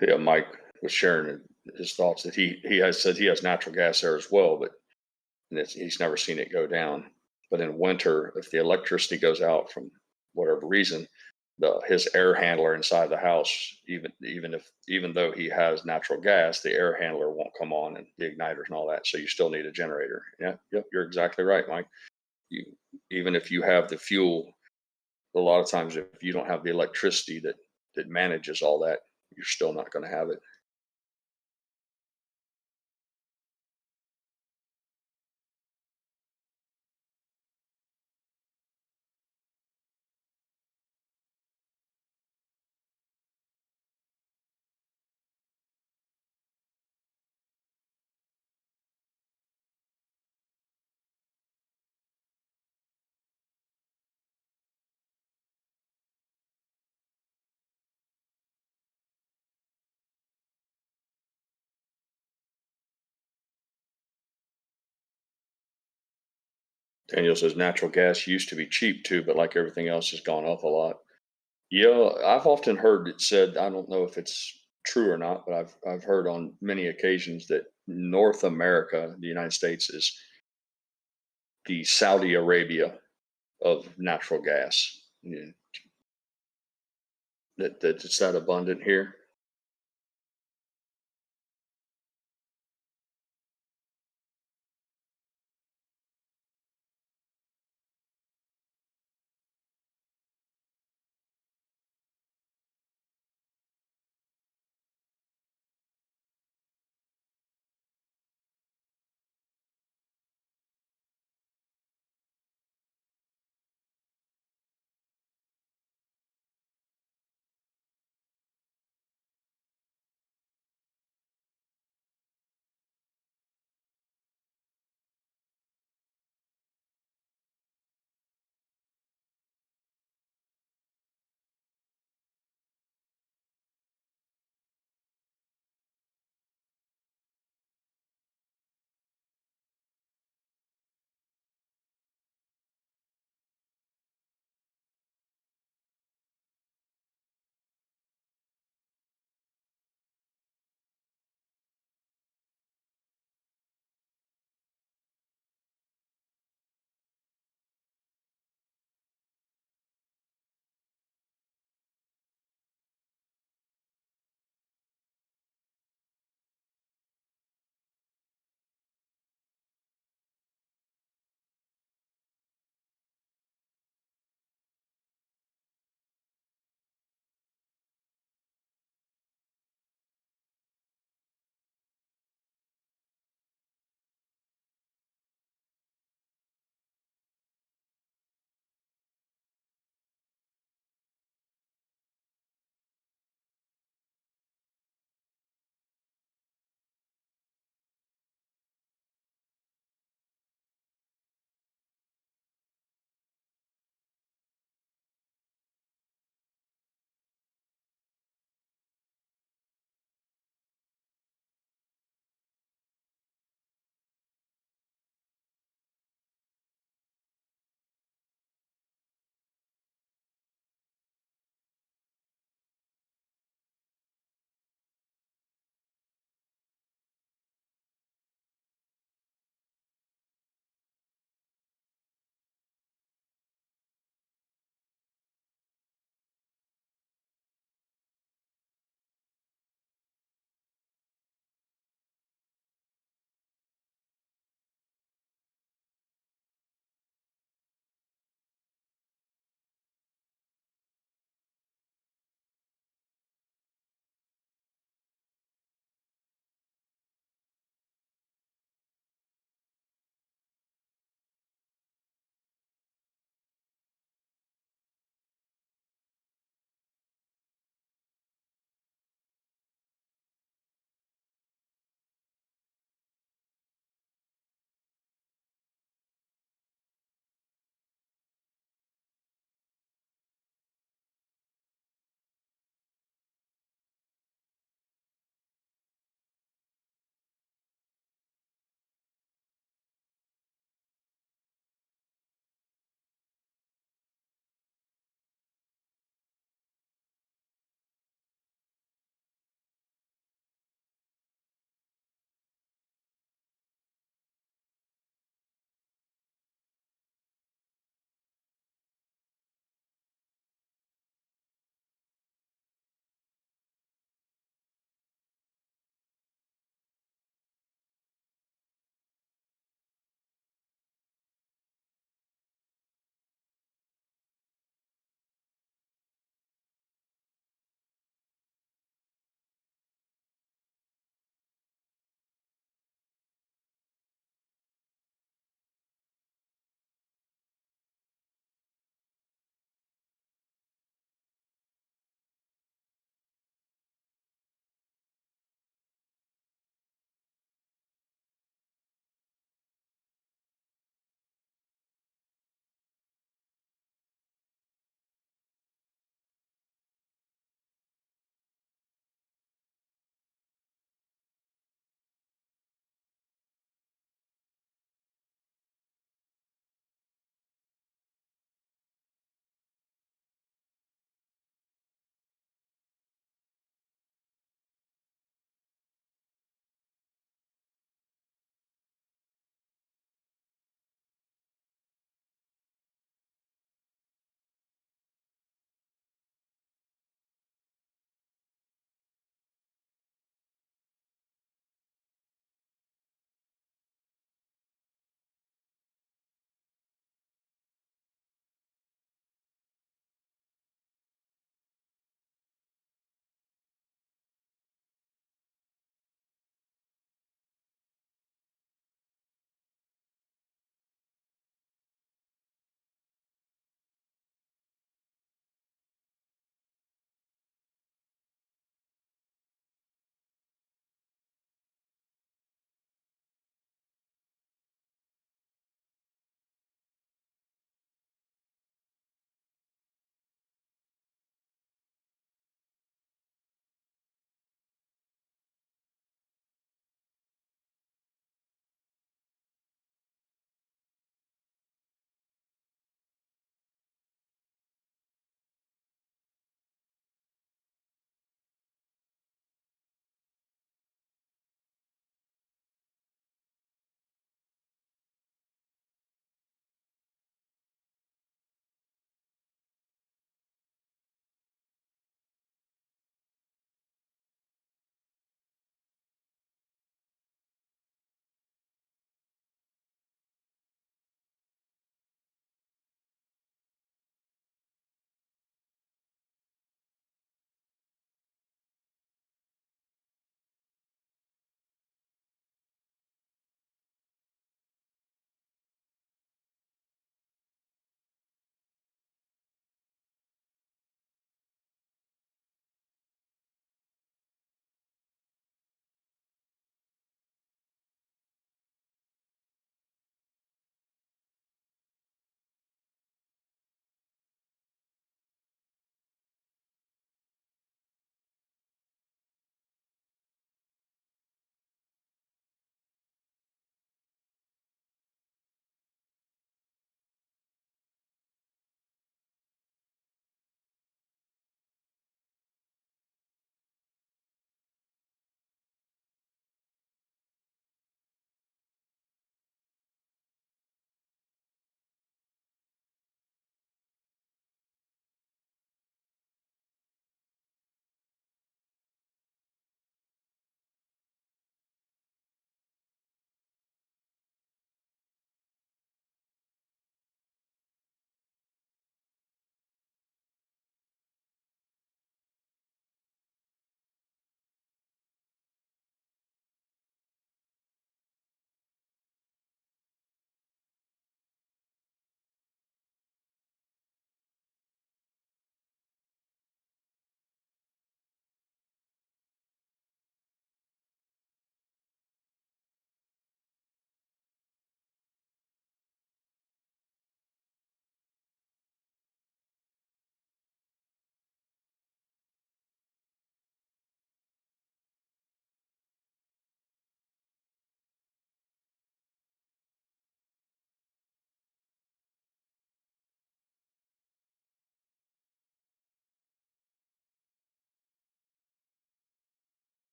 Yeah, Mike was sharing his thoughts that he has said he has natural gas there as well, but he's never seen it go down. But in winter, if the electricity goes out from whatever reason, his air handler inside the house, even though he has natural gas, the air handler won't come on and the igniters and all that. So you still need a generator. Yeah, yep, you're exactly right, Mike. Even if you have the fuel, a lot of times if you don't have the electricity that manages all that, you're still not going to have it. Daniel says natural gas used to be cheap too, but like everything else has gone up a lot. Yeah, I've often heard it said, I don't know if it's true or not, but I've heard on many occasions that North America, the United States, is the Saudi Arabia of natural gas. Yeah, that it's that abundant here.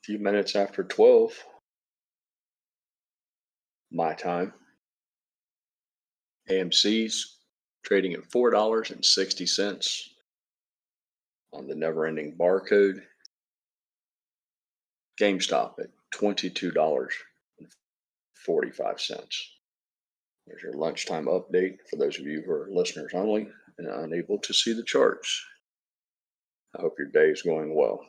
A few minutes after 12, my time. AMC's trading at $4.60 on the never ending barcode. GameStop at $22.45. There's your lunchtime update for those of you who are listeners only and unable to see the charts. I hope your day is going well.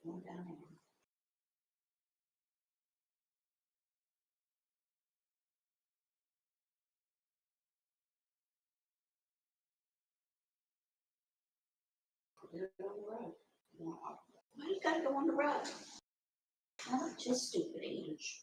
Why you gotta go on the road? I'm just stupid age.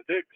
the ticks.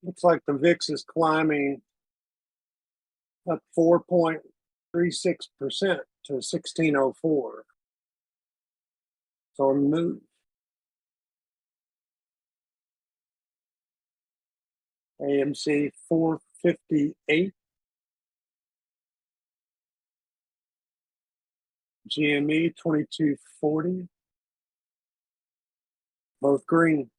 Looks like the VIX is climbing up 4.36% to 1604. So on the move. AMC 458. GME 2240. Both green.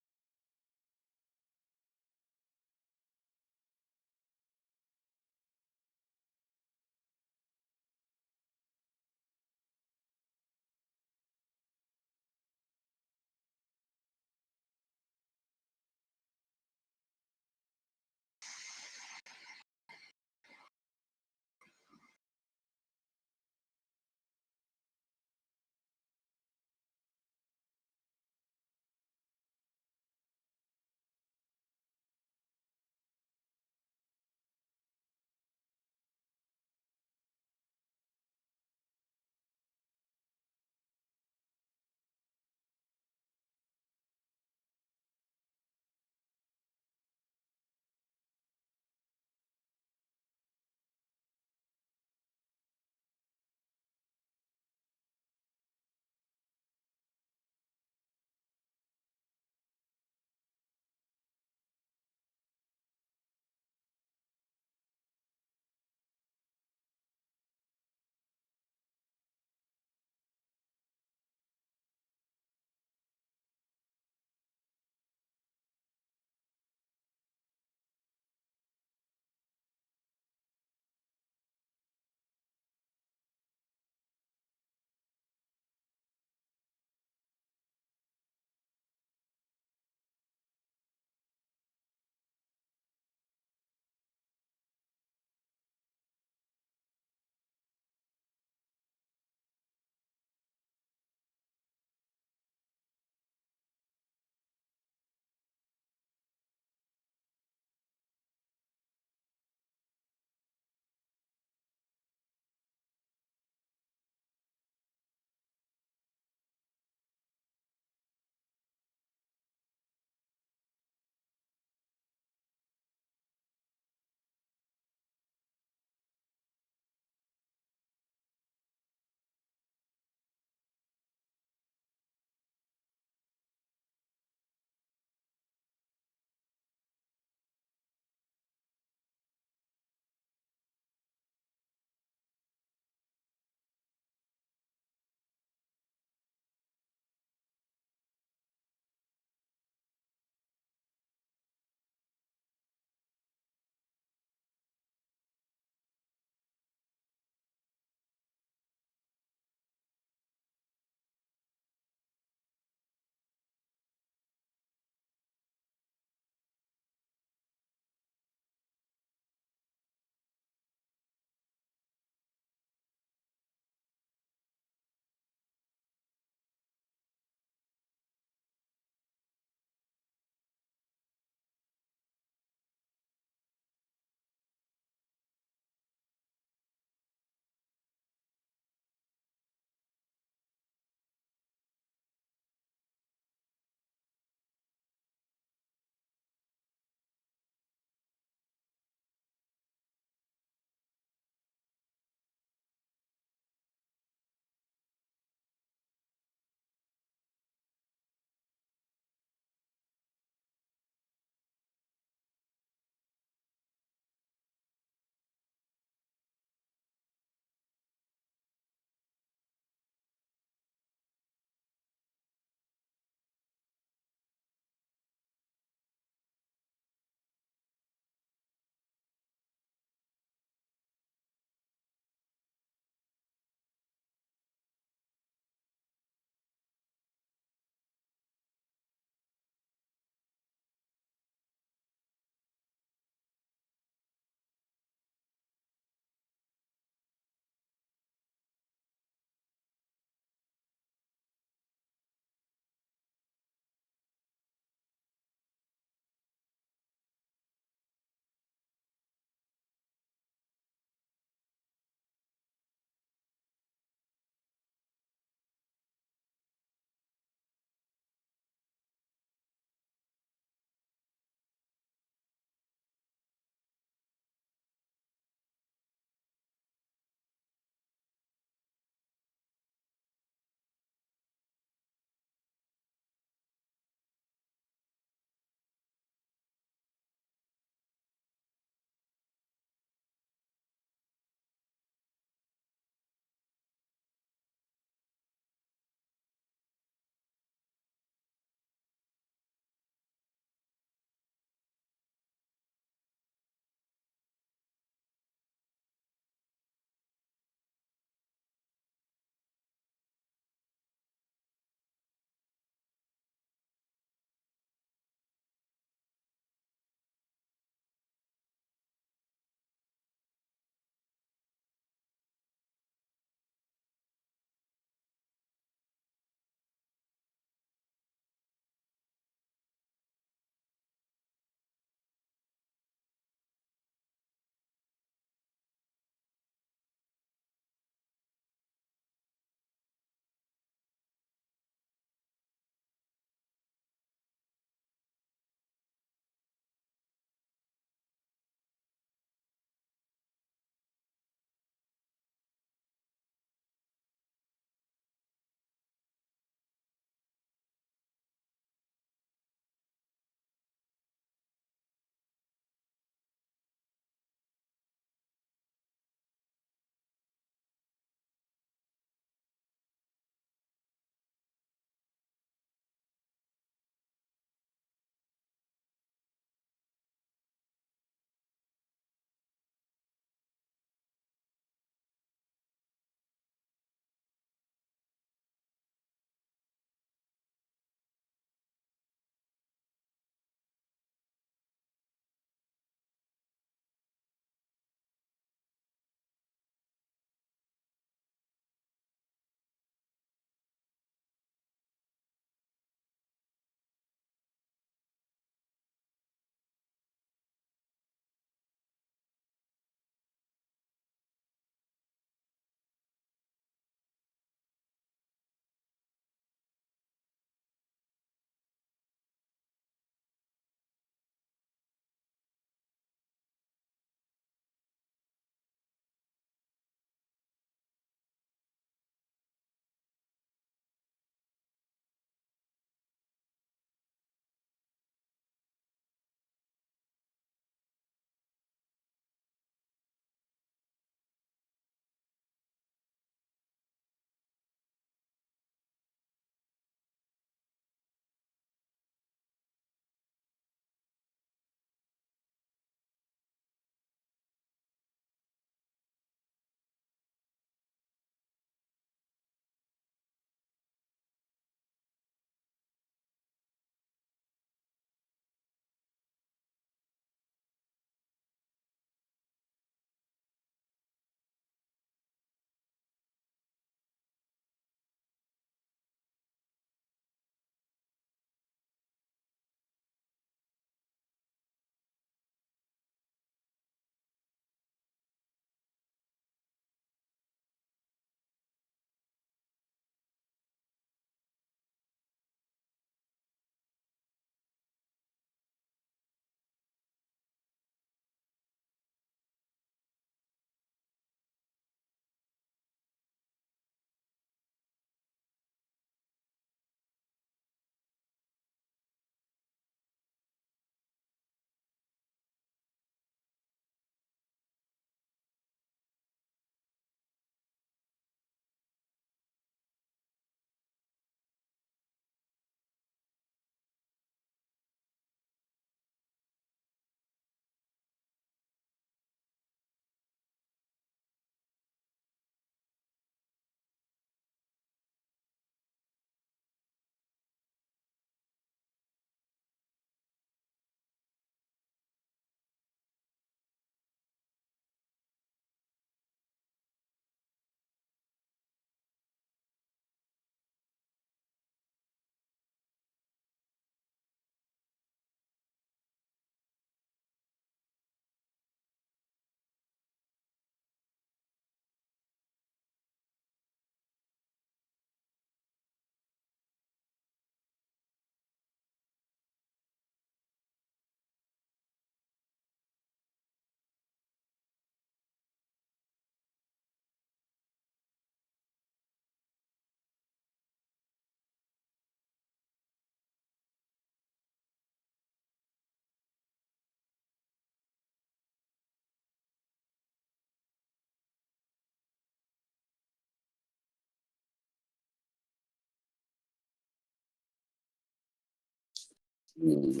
What's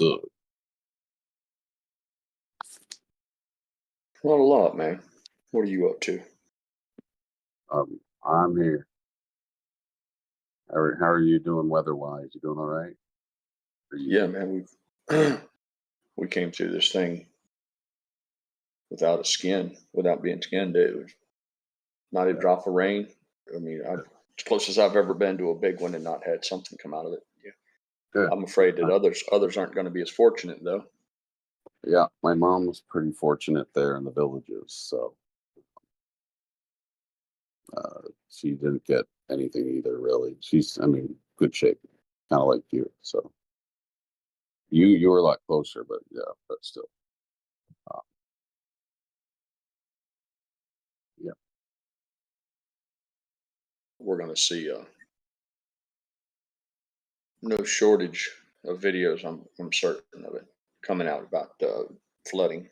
up? Not a lot, man. What are you up to? I'm here. How are you doing weather-wise? You doing all right? Yeah, man. We came through this thing without a skin, without being skinned. It was not a drop of rain. I mean, as close as I've ever been to a big one and not had something come out of it. Yeah. Good. I'm afraid that others aren't going to be as fortunate though. Yeah, my mom was pretty fortunate there in the villages, so she didn't get anything either. Really, she's, I mean, good shape, kind of like you. So you were a lot closer, but yeah, but still, yeah. We're going to see no shortage of videos. I'm certain of it coming out about flooding,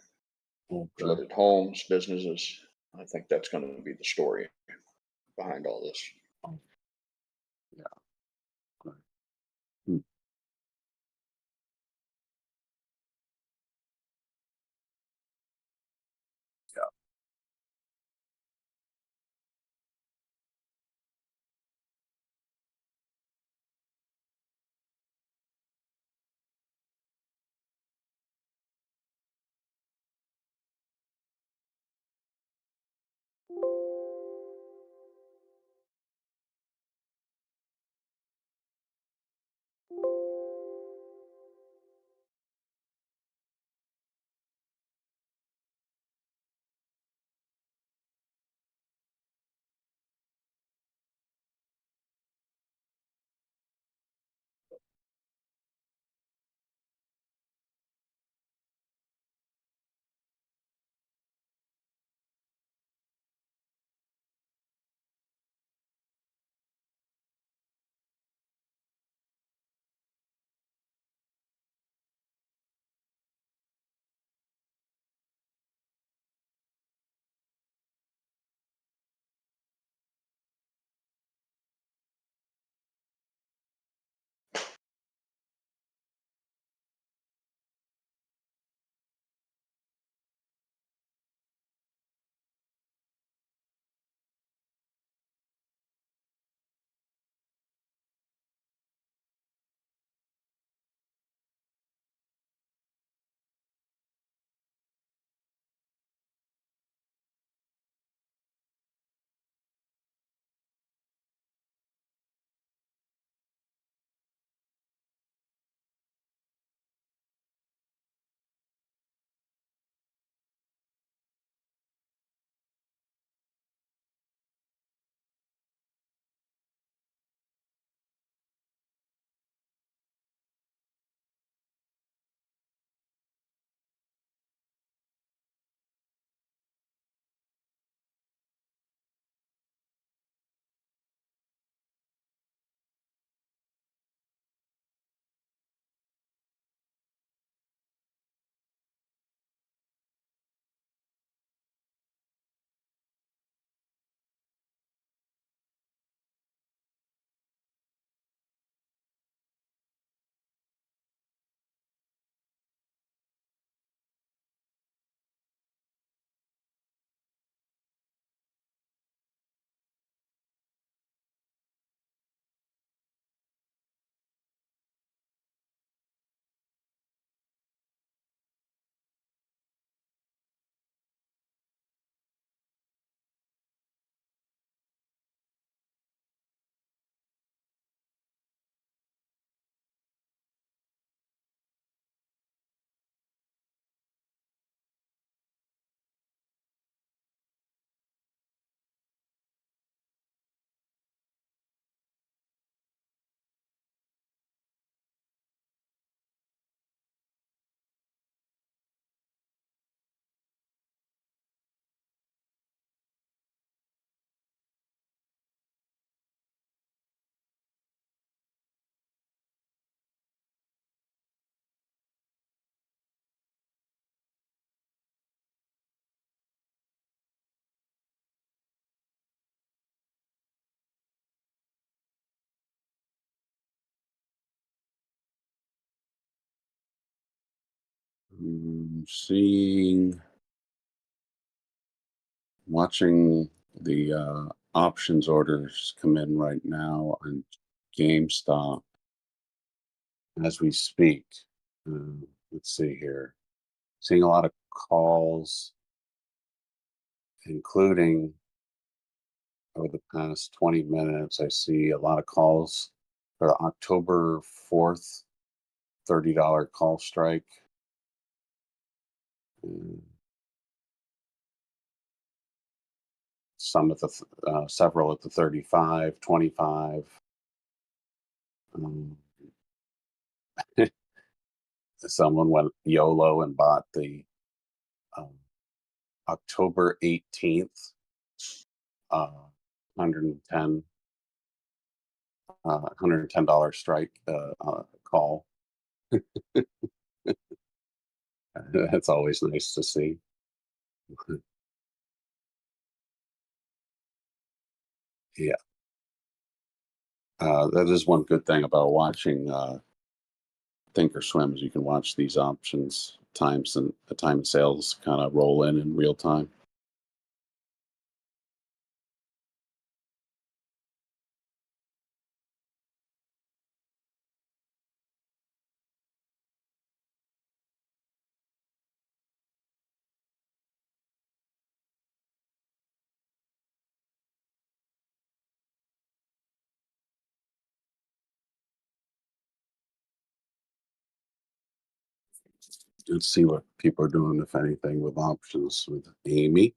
flooded homes, businesses. I think that's going to be the story behind all this. Yeah. Hmm. Yeah. Watching the options orders come in right now on GameStop as we speak. Let's see here. Seeing a lot of calls, including over the past 20 minutes. I see a lot of calls for the October 4th $30 call strike. Some at the several at the 35, 25. Someone went YOLO and bought the October 18th $110 strike call. That's always nice to see. Yeah. That is one good thing about watching Thinkorswim is you can watch these options times and the time and sales kind of roll in real time. Let's see what people are doing, if anything, with options with Amy.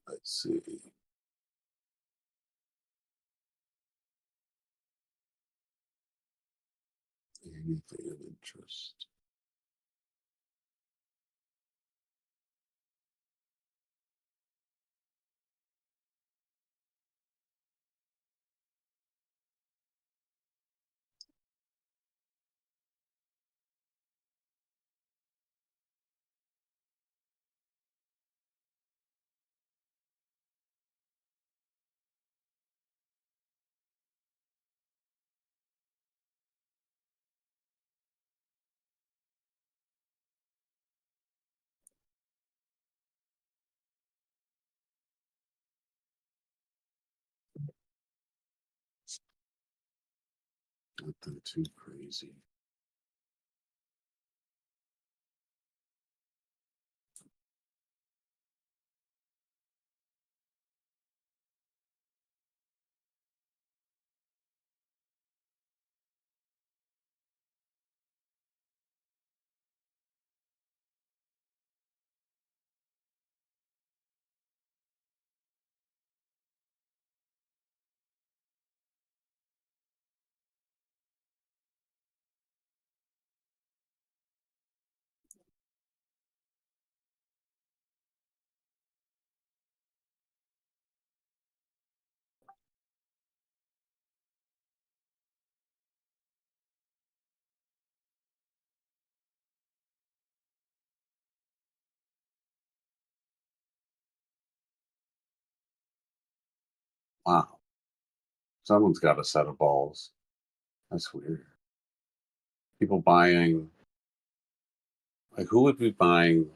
Let's see. Anything of interest. Nothing too crazy. Wow. Someone's got a set of balls. That's weird. People buying, like, who would be buying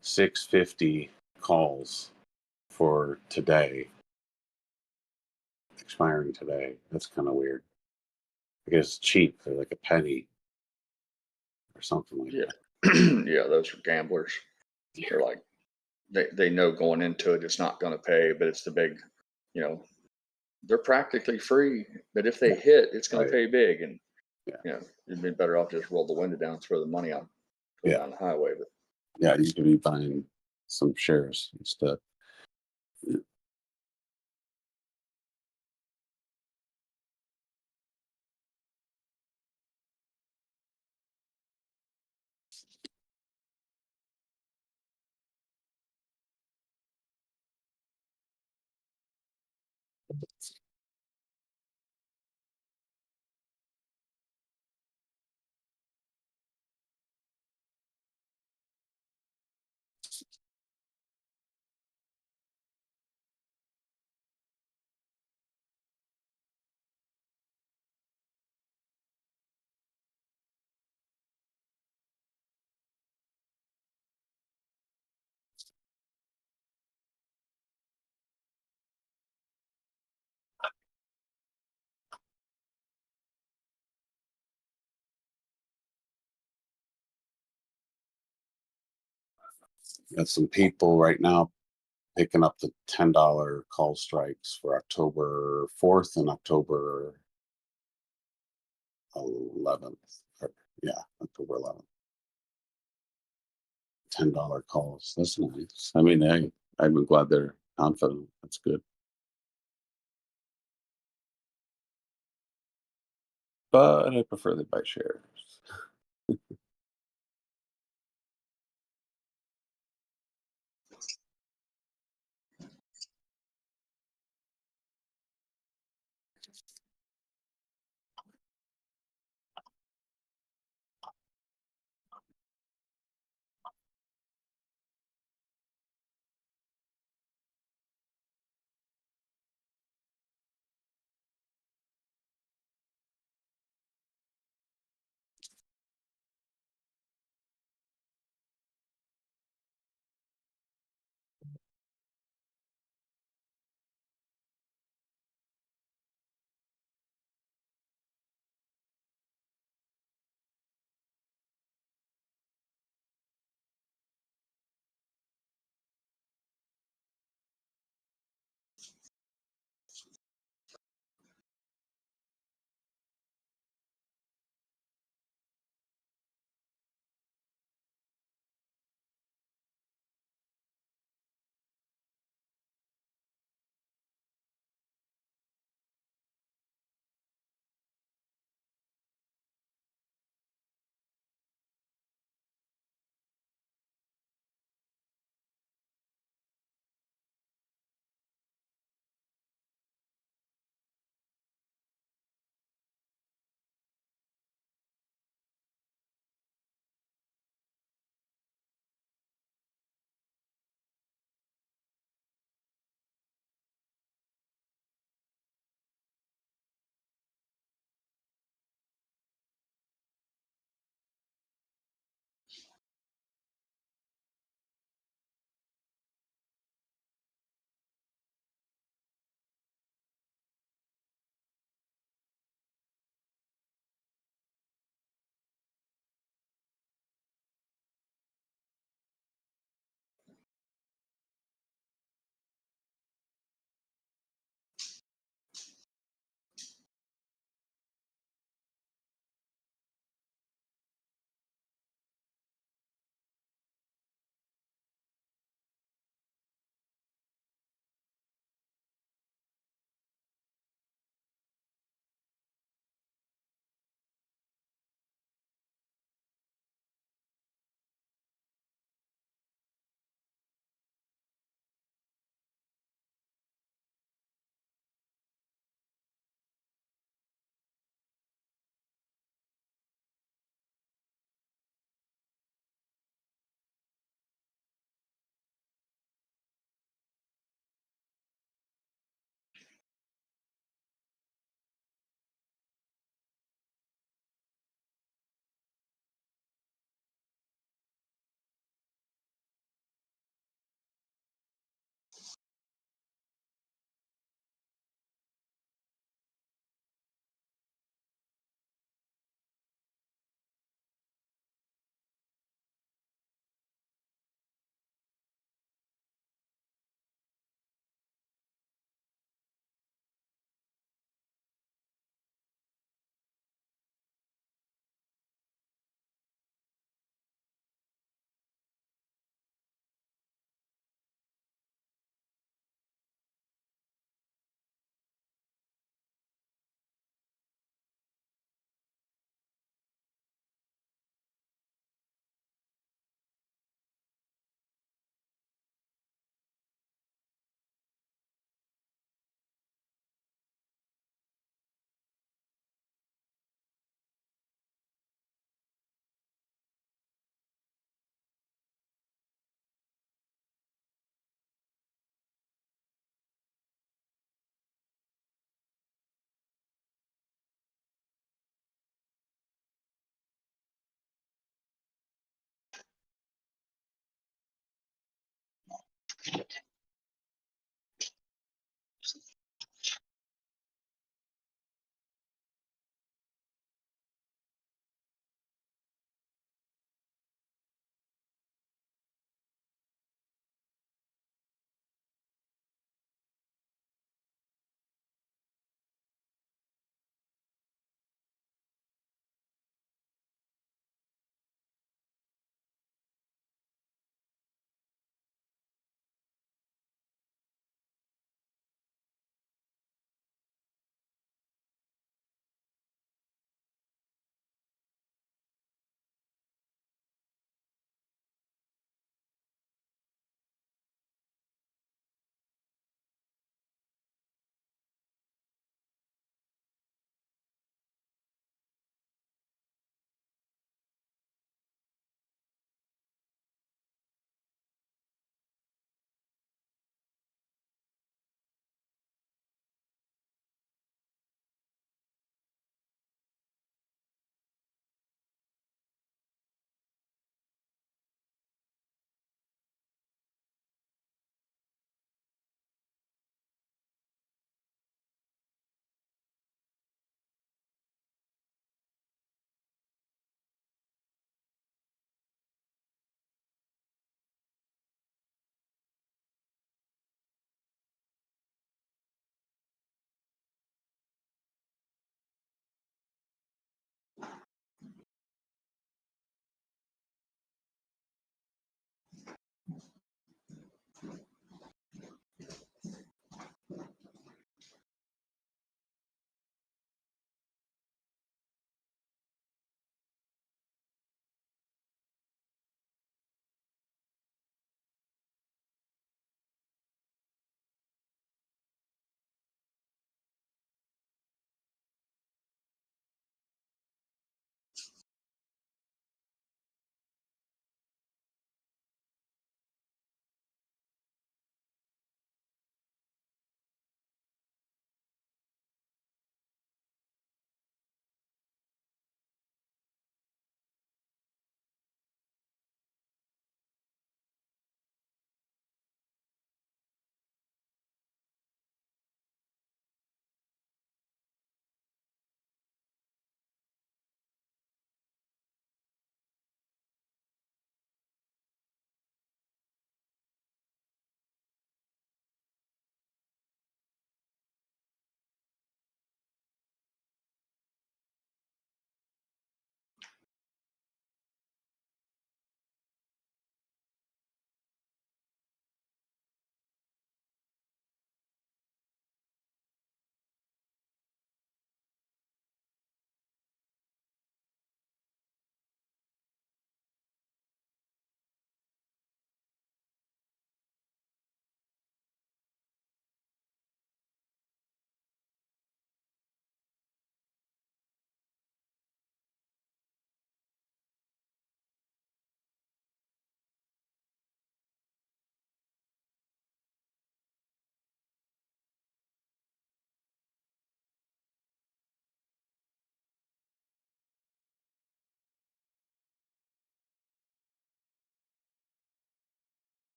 650 calls for today, expiring today? That's kind of weird. I guess it's cheap. They're like a penny or something like that. Yeah, those are gamblers. They're like, they know going into it, it's not going to pay, but it's the big, they're practically free. But if they hit, it's going to pay big. And, you'd be better off just roll the window down, throw the money out, go down the highway. But yeah, you could be buying some shares instead. Got some people right now picking up the $10 call strikes for October 4th and October 11th. Yeah, October 11th. $10 calls. That's nice. I mean, I'm glad they're confident. That's good. But I prefer they buy shares.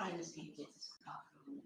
I just need to get this coffee.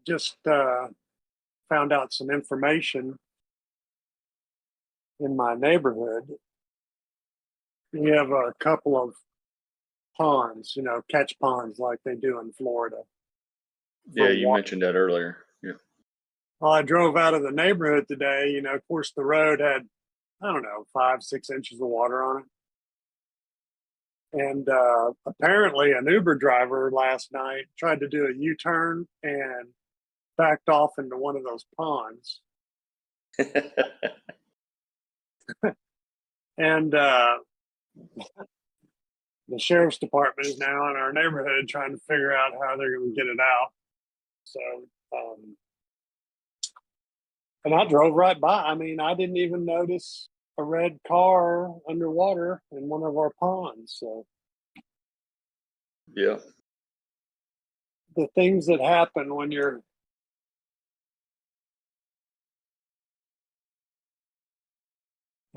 just found out some information in my neighborhood. We have a couple of ponds, catch ponds like they do in Florida. Yeah, you mentioned that earlier. Yeah. Well, I drove out of the neighborhood today. Of course, the road had, I don't know, 5-6 inches of water on it. And apparently, an Uber driver last night tried to do a U-turn and backed off into one of those ponds. And the sheriff's department is now in our neighborhood trying to figure out how they're going to get it out. So, and I drove right by. I mean, I didn't even notice a red car underwater in one of our ponds. So, yeah, the things that happen when you're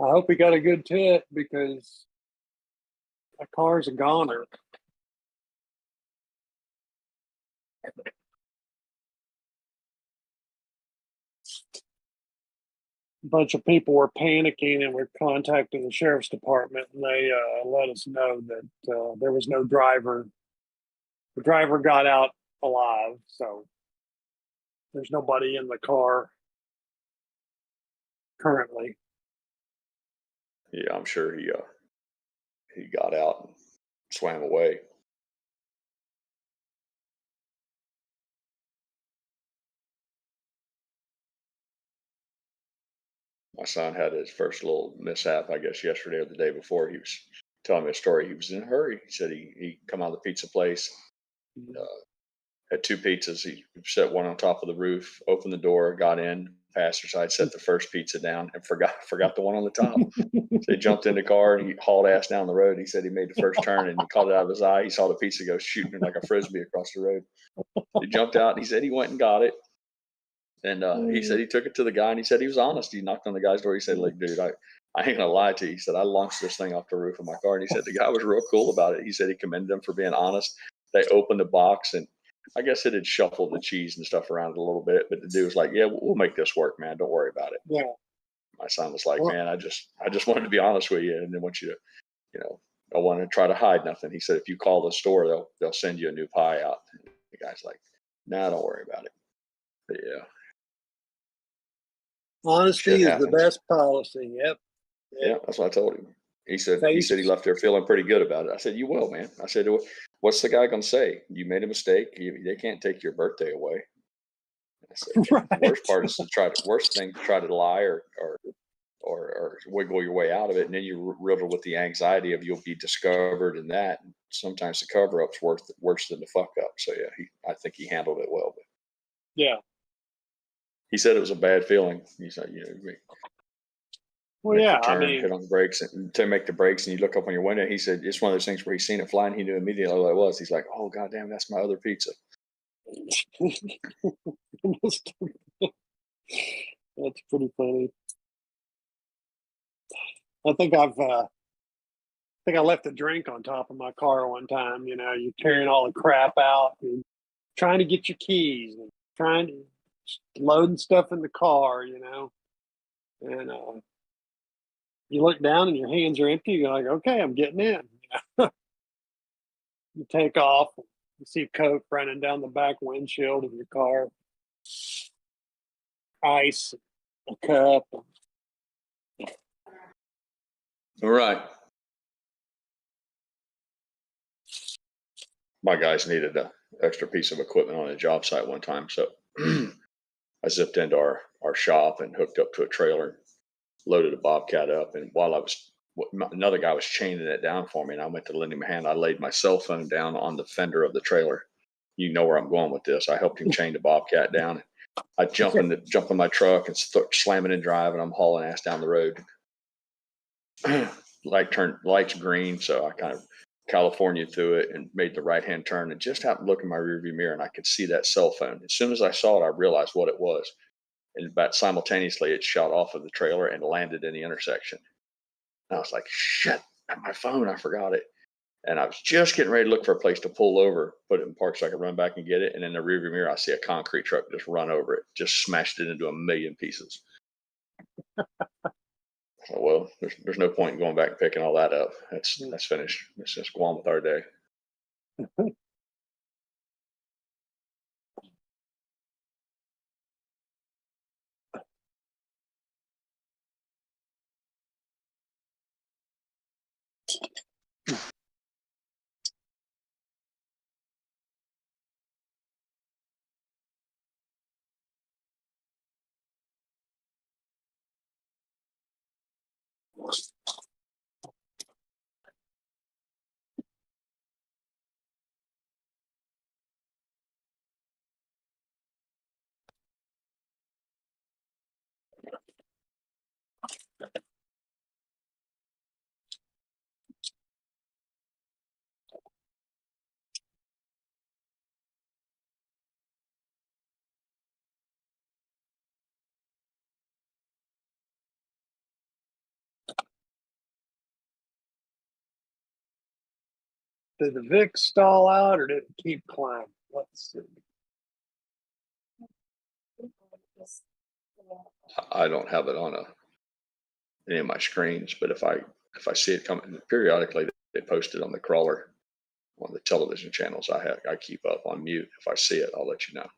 I hope he got a good tip because a car's a goner. A bunch of people were panicking and were contacting the sheriff's department, and they let us know that there was no driver. The driver got out alive, so there's nobody in the car currently. Yeah, I'm sure he got out and swam away. My son had his first little mishap, I guess, yesterday or the day before. He was telling me a story. He was in a hurry. He said he come out of the pizza place, had 2 pizzas. He set one on top of the roof, opened the door, got in, passenger side, set the first pizza down, and forgot the one on the top. So he jumped in the car and he hauled ass down the road. He said he made the first turn and he caught it out of his eye. He saw the pizza go shooting like a frisbee across the road. He jumped out and he said he went and got it. And he said he took it to the guy and he said he was honest. He knocked on the guy's door. He said, "Look, dude, I ain't gonna lie to you." He said, "I launched this thing off the roof of my car." And he said the guy was real cool about it. He said he commended them for being honest. They opened the box and I guess it had shuffled the cheese and stuff around a little bit, but the dude was like, "Yeah, we'll make this work, man. Don't worry about it." Yeah. My son was like, "Man, I just wanted to be honest with you, and didn't want you to, I want to try to hide nothing." He said, "If you call the store, they'll send you a new pie out." And the guy's like, "Nah, don't worry about it." But yeah. Honesty is the best policy. Yep. Yeah, that's what I told him. He said he left there feeling pretty good about it. I said, "You will, man." I said, "What's the guy gonna say? You made a mistake. They can't take your birthday away." I said, right. The worst part is worst thing to try to lie or wiggle your way out of it, and then you riddle with the anxiety of you'll be discovered and that. And sometimes the cover up's worse than the fuck up. So yeah, I think he handled it well. But yeah, he said it was a bad feeling. He said, well, yeah, turn, hit on the brakes and to make the brakes, and you look up on your window. He said it's one of those things where he's seen it flying. He knew immediately what it was. He's like, "Oh goddamn, that's my other pizza." That's pretty funny. I think I left a drink on top of my car one time. You're carrying all the crap out and trying to get your keys and trying to loading stuff in the car, and you look down and your hands are empty. You're like, okay, I'm getting in. You take off. You see Coke running down the back windshield of your car. Ice, a cup. All right. My guys needed an extra piece of equipment on a job site one time, so I zipped into our shop and hooked up to a trailer, loaded a Bobcat up, and while another guy was chaining it down for me, and I went to lend him a hand, I laid my cell phone down on the fender of the trailer. You know where I'm going with this. I helped him chain the Bobcat down. I jump in my truck and start slamming and driving. I'm hauling ass down the road. Light's green, so I kind of California through it and made the right-hand turn and just happened to look in my rearview mirror and I could see that cell phone. As soon as I saw it, I realized what it was. And about simultaneously, it shot off of the trailer and landed in the intersection. And I was like, shit, my phone, I forgot it. And I was just getting ready to look for a place to pull over, put it in park so I could run back and get it. And in the rearview mirror, I see a concrete truck just run over it, just smashed it into a million pieces. So, well, there's no point in going back and picking all that up. That's finished. Let's just go on with our day. Did the VIX stall out or did it keep climbing? Let's see. I don't have it on any of my screens, but if I see it coming periodically, they post it on the crawler on the television channels I keep up on mute. If I see it, I'll let you know.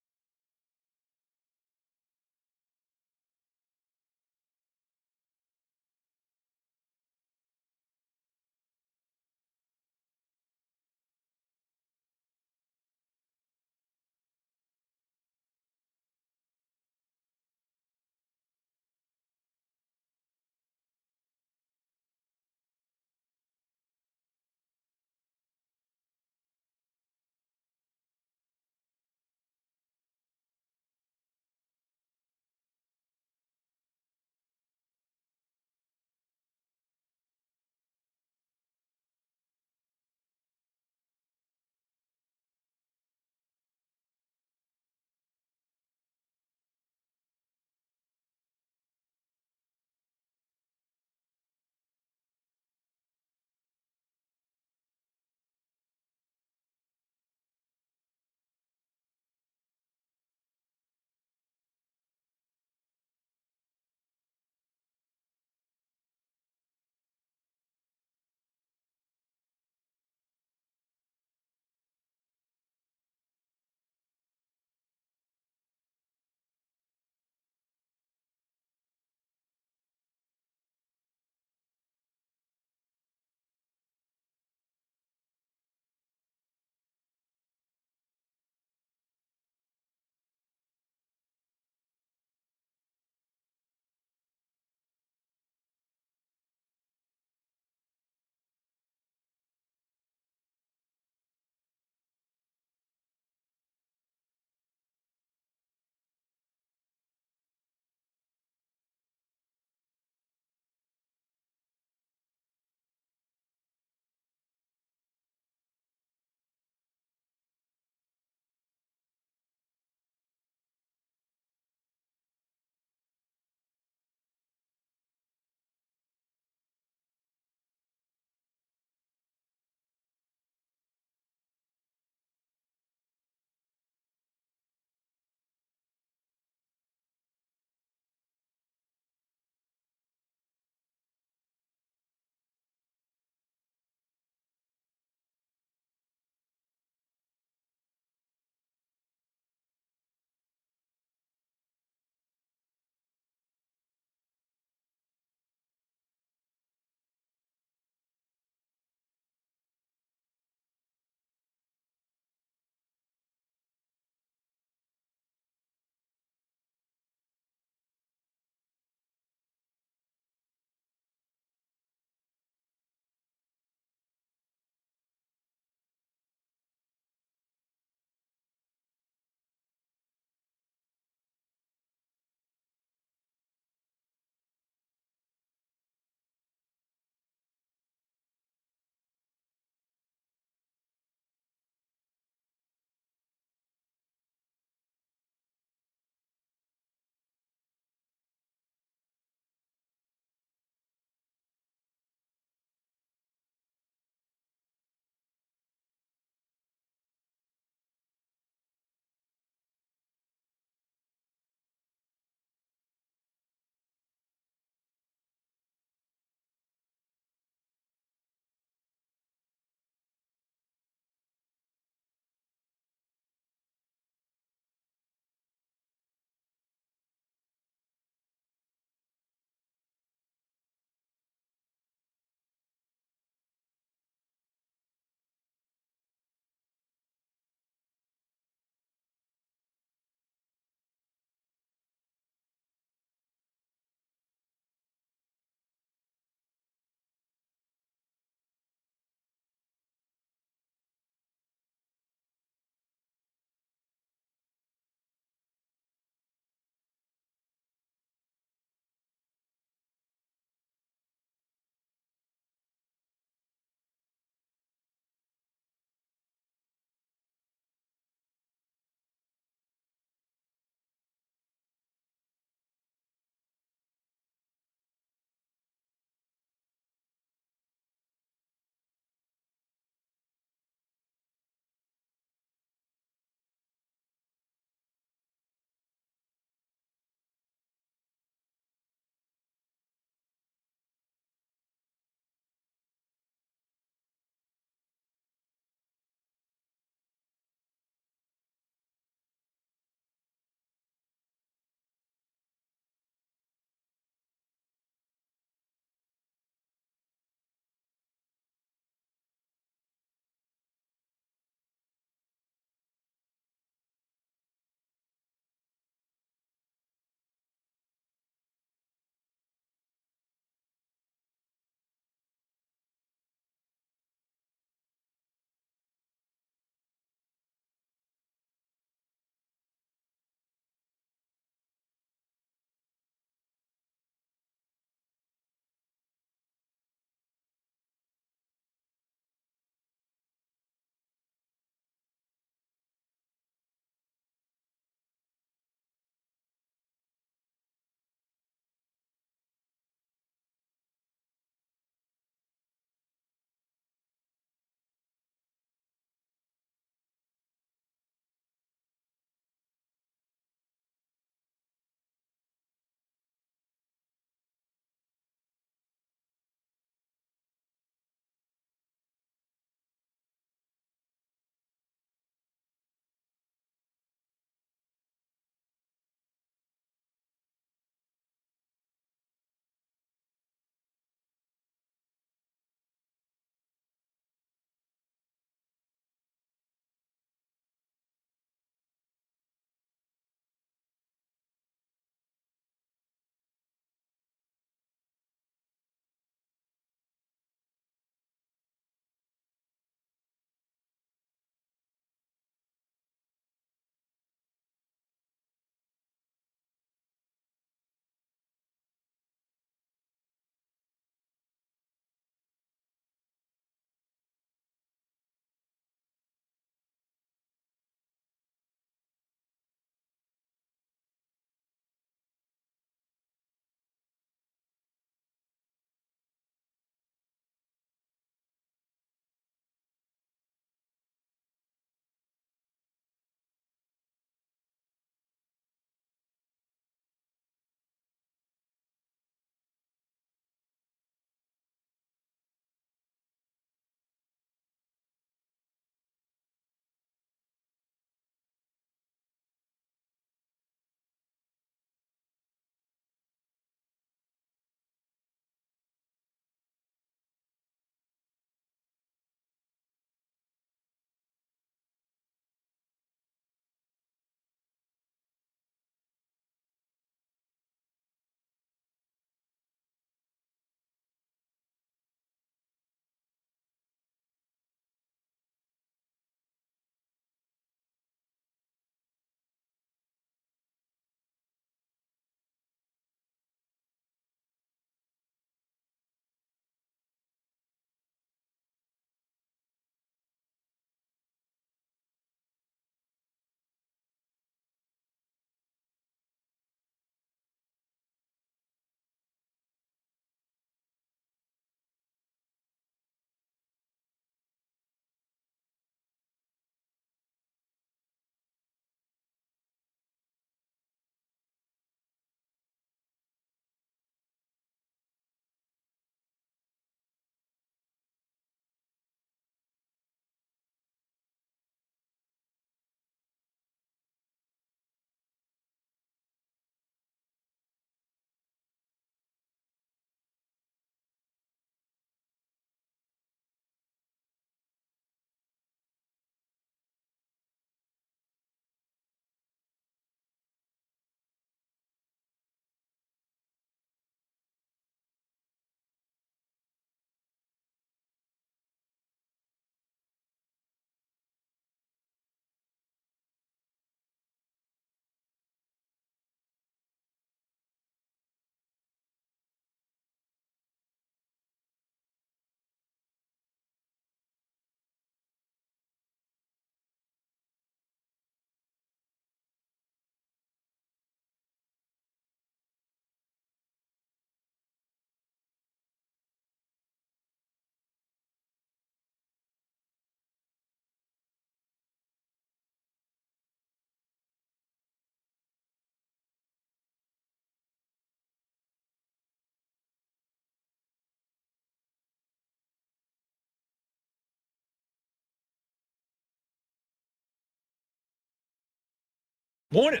Morning.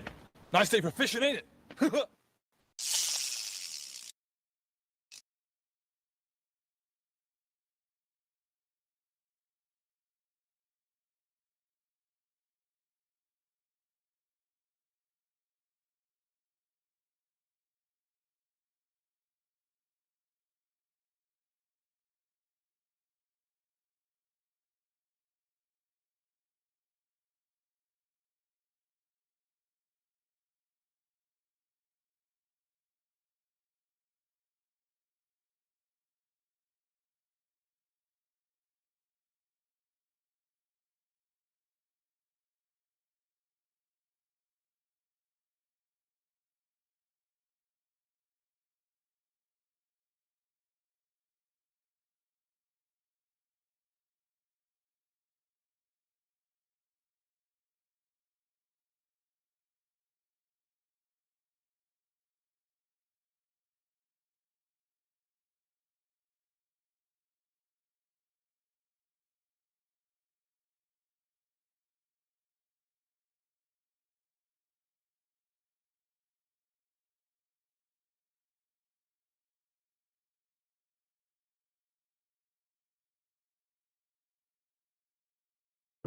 Nice day for fishing, ain't it?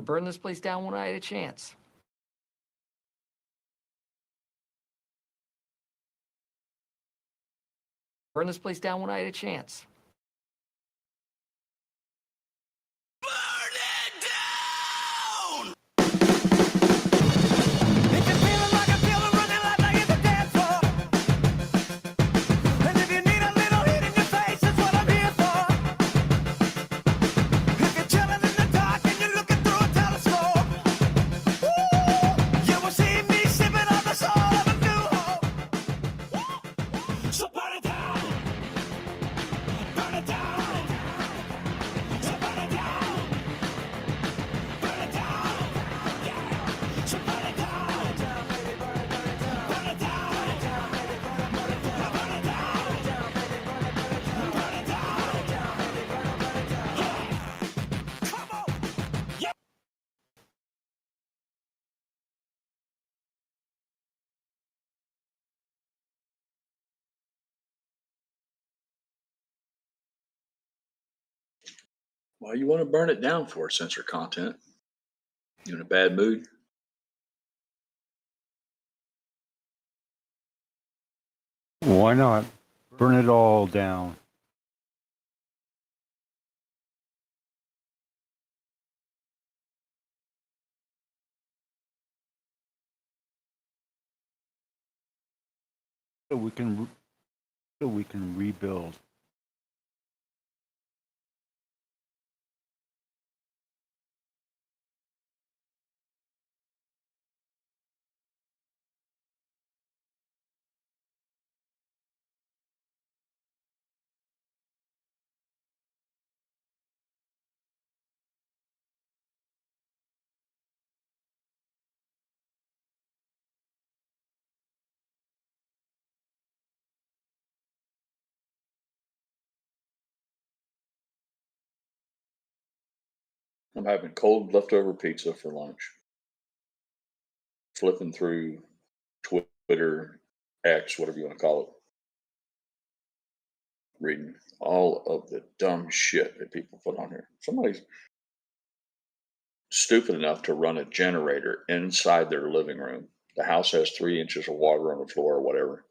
Burn this place down when I had a chance. Burn this place down when I had a chance. Well, you want to burn it down for censor content. You in a bad mood? Why not? Burn it all down. So we can rebuild. I'm having cold leftover pizza for lunch. Flipping through Twitter, X, whatever you want to call it. Reading all of the dumb shit that people put on here. Somebody's stupid enough to run a generator inside their living room. The house has 3 inches of water on the floor or whatever.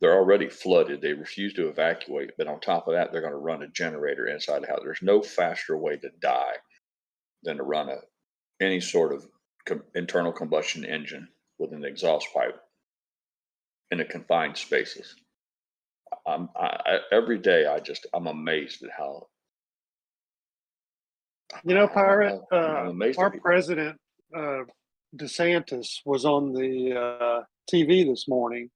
They're already flooded. They refuse to evacuate. But on top of that, they're going to run a generator inside the house. There's no faster way to die than to run any sort of internal combustion engine with an exhaust pipe in a confined spaces. Every day I'm amazed at how. Pirate, I'm amazed our at president, DeSantis, was on the TV this morning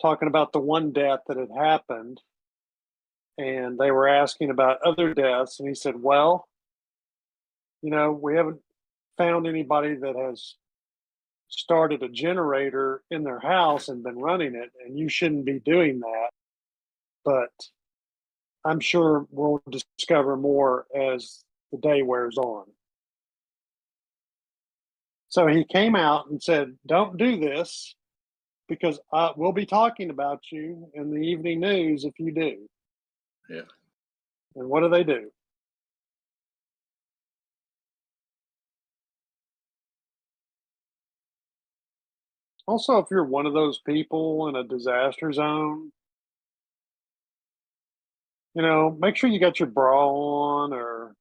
talking about the one death that had happened. And they were asking about other deaths. And he said, well, we haven't found anybody that has started a generator in their house and been running it, and you shouldn't be doing that. But I'm sure we'll discover more as the day wears on. So he came out and said, "Don't do this because we'll be talking about you in the evening news if you do." Yeah. And what do? Also, if you're one of those people in a disaster zone, make sure you got your bra on or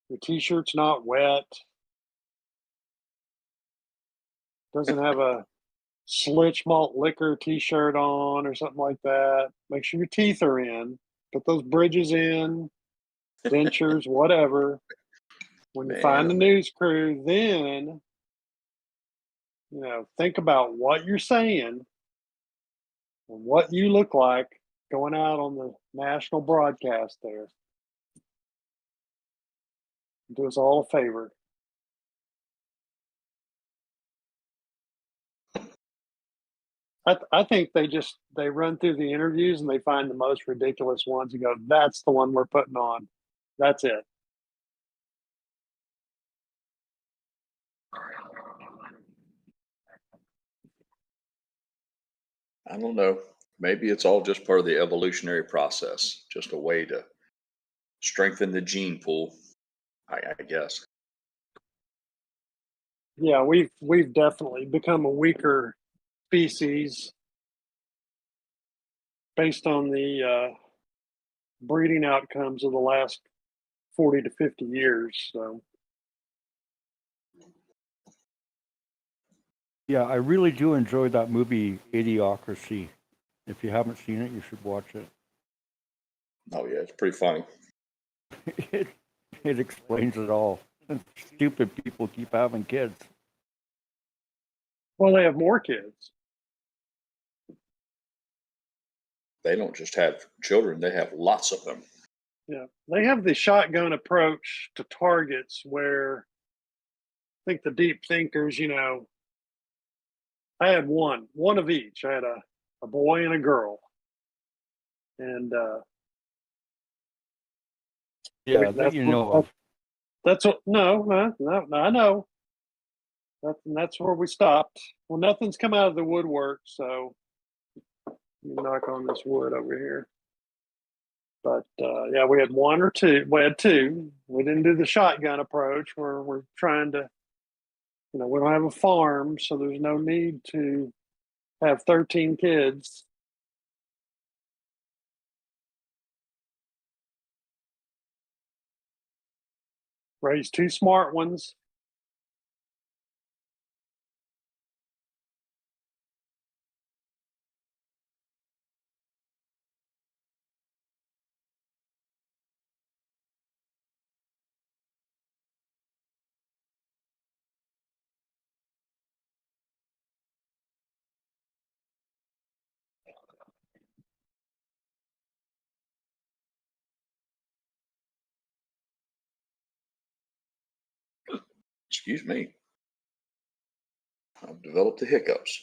your t-shirt's not wet. Doesn't have a Slitch malt liquor t-shirt on or something like that. Make sure your teeth are in. Put those bridges in, dentures, whatever. When you find the Man. news crew, then think about what you're saying and what you look like going out on the national broadcast there. Do us all a favor. I think they run through the interviews and they find the most ridiculous ones and go, "That's the one we're putting on. That's it." I don't know. Maybe it's all just part of the evolutionary process, just a way to strengthen the gene pool, I guess. Yeah, we've definitely become a weaker species based on the breeding outcomes of the last 40 to 50 years. So Yeah, I really do enjoy that movie Idiocracy. If you haven't seen it, you should watch it. Oh yeah, it's pretty funny. it, it explains it all. Stupid people keep having kids. well, they have more kids. They don't just have children, they have lots of them. Yeah, they have the shotgun approach to targets where I think the deep thinkers, I had one of each. I had a boy and a girl. And Yeah, that you know of. that's what, no, I know. That's where we stopped. Well, nothing's come out of the woodwork, so you knock on this wood over here. But yeah, we had one or two. We had two. We didn't do the shotgun approach where we're trying to, we don't have a farm, so there's no need to have 13 kids. Raise two smart ones. Excuse me. I've developed the hiccups.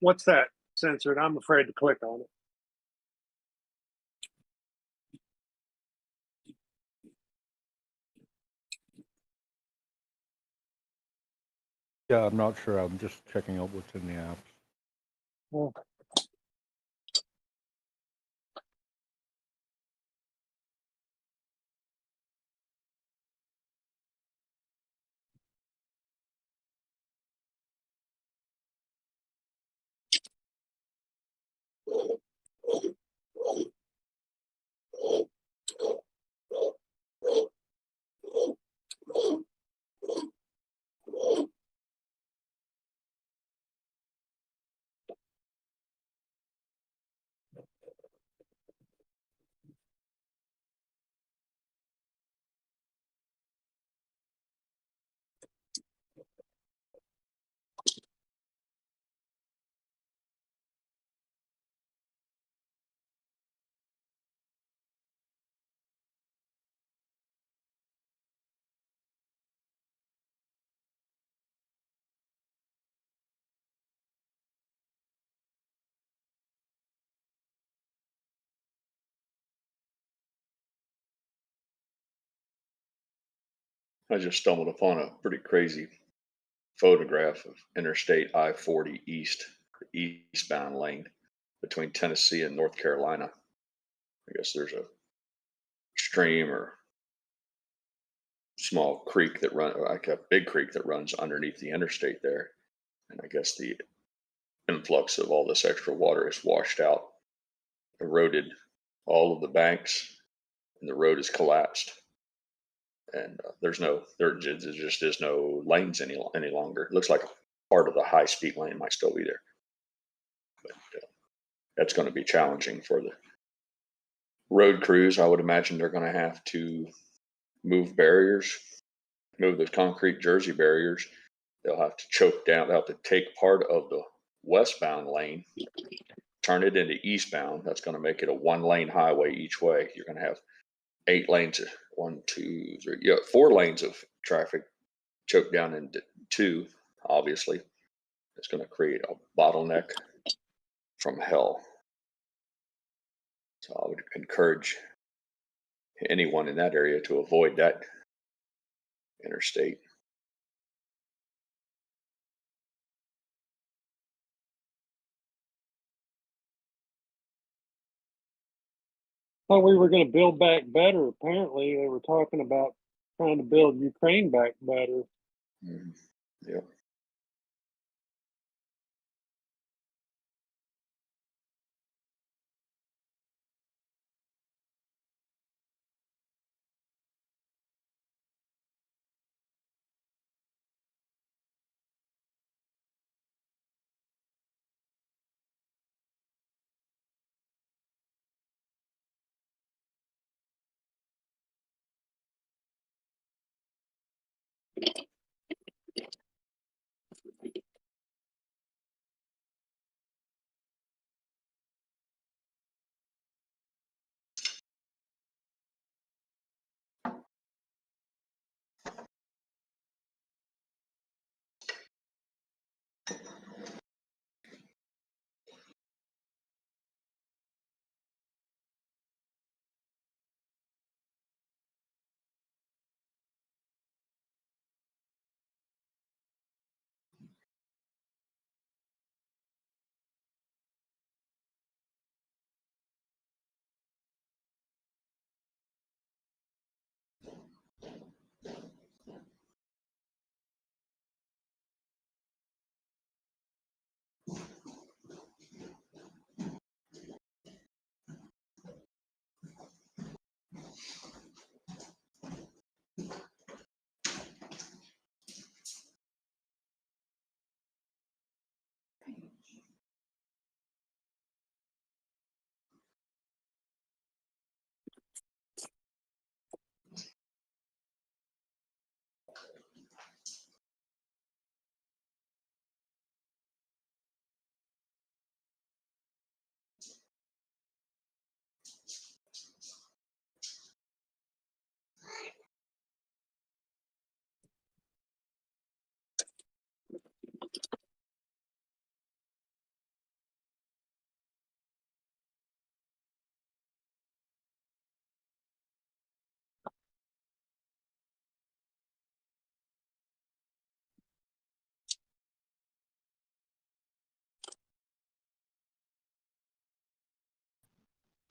What's that censored? I'm afraid to click on it. Yeah, I'm not sure. I'm just checking out what's in the apps. Well, I just stumbled upon a pretty crazy photograph of Interstate I-40 eastbound lane between Tennessee and North Carolina. I guess there's a stream or small creek that run, like a big creek that runs underneath the interstate there. And I guess the influx of all this extra water has washed out, eroded all of the banks, and the road has collapsed. And there just is no lanes any longer. It looks like part of the high speed lane might still be there, but that's going to be challenging for the road crews. I would imagine they're going to have to move barriers, move those concrete Jersey barriers. They'll have to choke down. They'll have to take part of the westbound lane, turn it into eastbound. That's going to make it a 1-lane highway each way. You're going to have 8 lanes, 4 lanes of traffic choked down into 2. Obviously, it's going to create a bottleneck from hell. So I would encourage anyone in that area to avoid that interstate. thought we were going to build back better. Apparently, they were talking about trying to build Ukraine back better. Mm-hmm. Yep.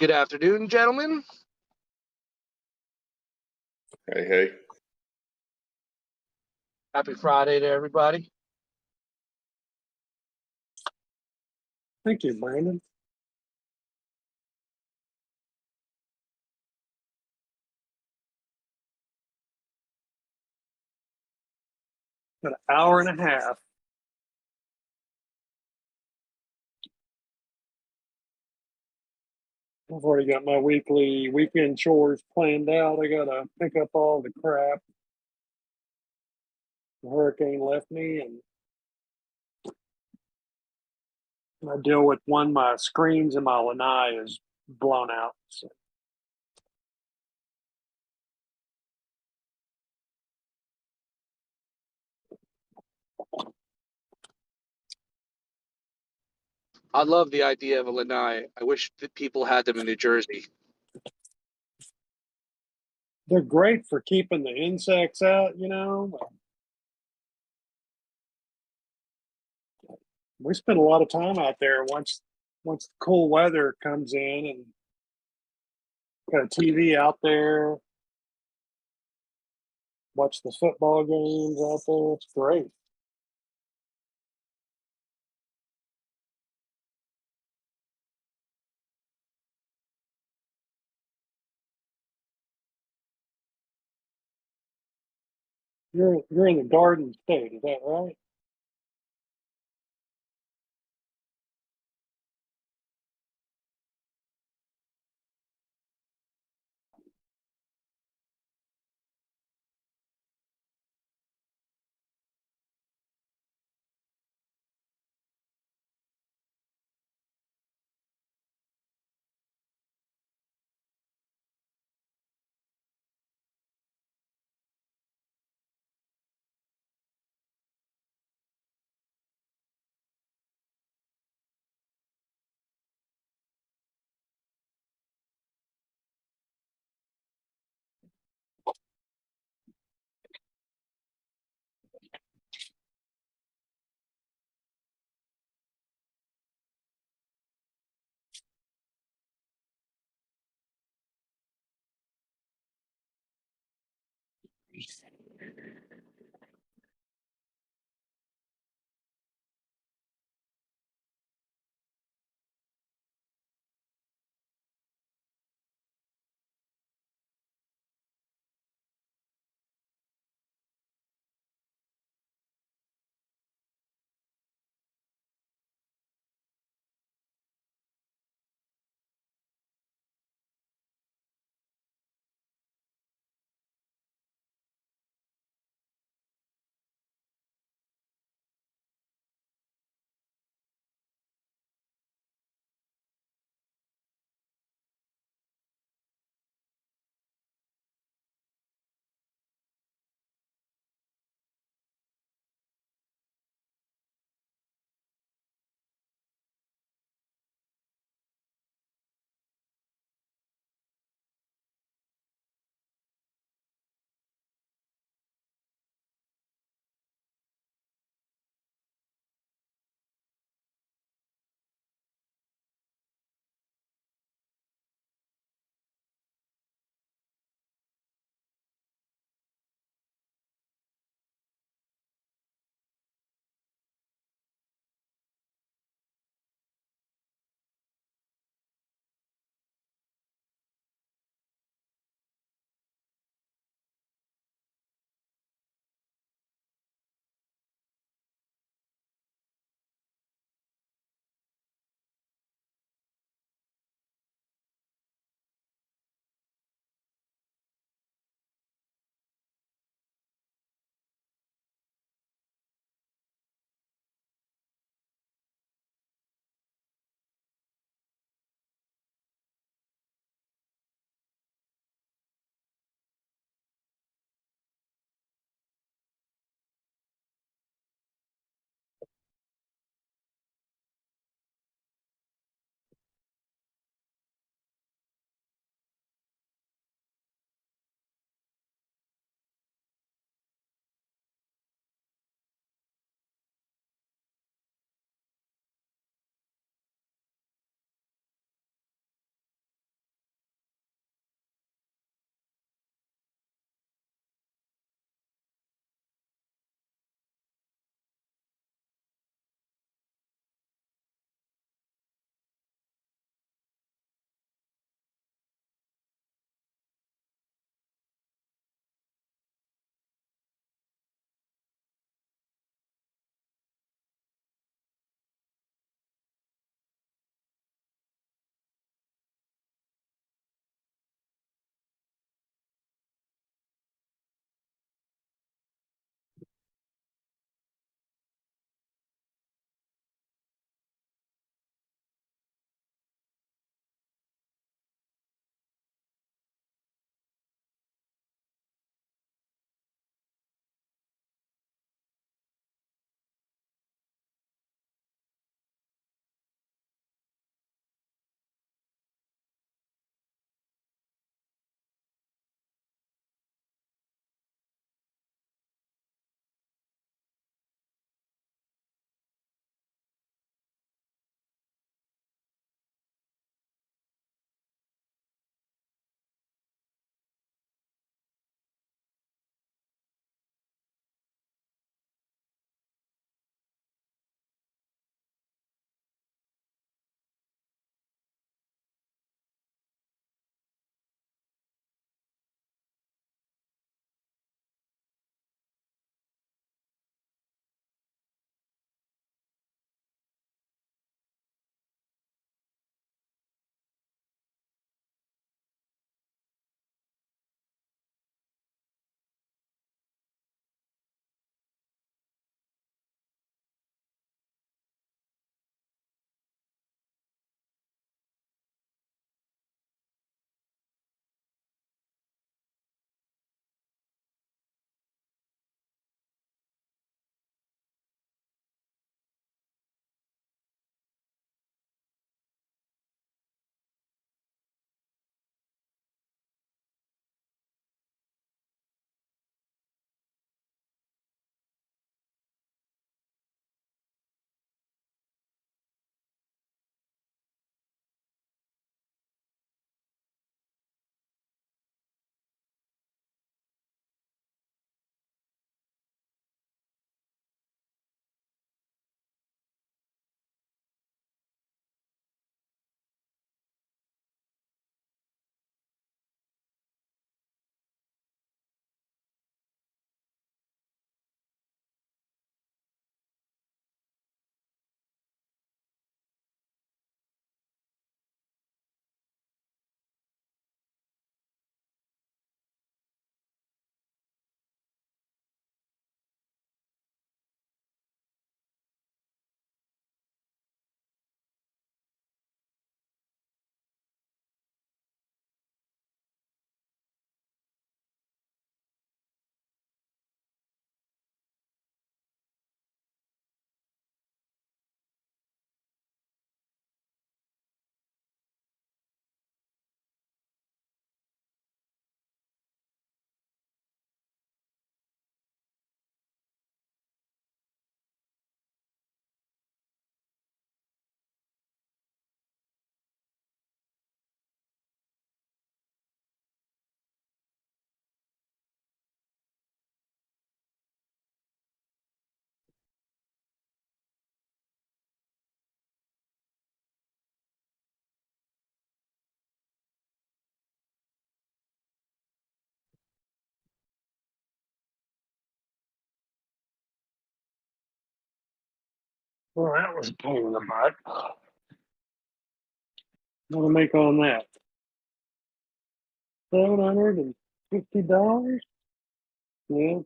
Good afternoon, gentlemen. Hey, hey. Happy Friday to everybody. Thank you, Brandon. An hour and a half. I've already got my weekend chores planned out. I gotta pick up all the crap the hurricane left me, and I deal with my screens and my lanai is blown out. So. I love the idea of a lanai. I wish that people had them in New Jersey. They're great for keeping the insects out, you know. We spend a lot of time out there once the cool weather comes in, and got a TV out there, watch the football games out there. It's great. You're in the Garden State, is that right? Well, that was a pain in the butt. What to make on that? $750? Yeah.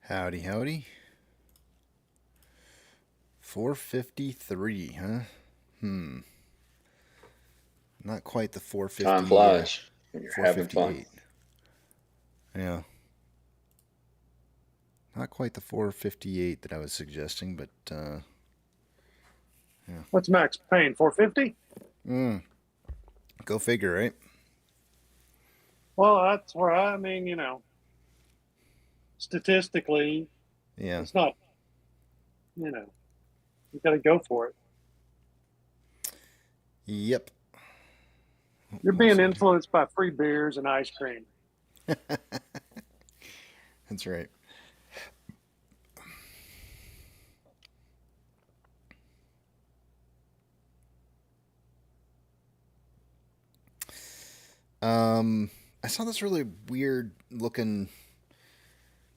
Howdy, howdy. 453, huh? Not quite the 450. Time flies when you're having fun. 458. Yeah. Not quite the 458 that I was suggesting, but yeah. What's Max paying? 450? Go figure, right? Well, that's where I mean, statistically, Yeah. it's not, you got to go for it. Yep. You're being influenced by free beers and ice cream. That's right. I saw this really weird looking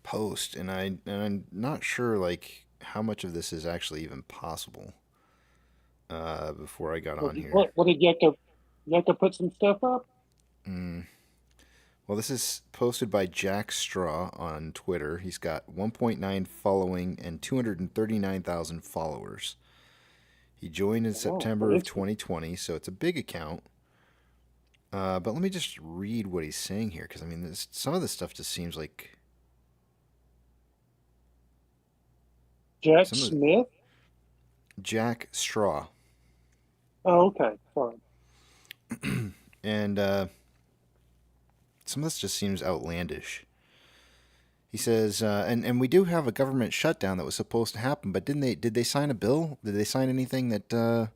post, and I'm not sure like how much of this is actually even possible. Before I got on here. What did you have to? You have to put some stuff up. Well, this is posted by Jack Straw on Twitter. He's got 1.9 following and 239,000 followers. He joined in September of 2020, so it's a big account. But let me just read what he's saying here, because I mean, some of this stuff just seems like Jack Smith. Jack Straw. Oh, okay. Sorry. And some of this just seems outlandish. He says, and we do have a government shutdown that was supposed to happen, but did they sign a bill? Did they sign anything that The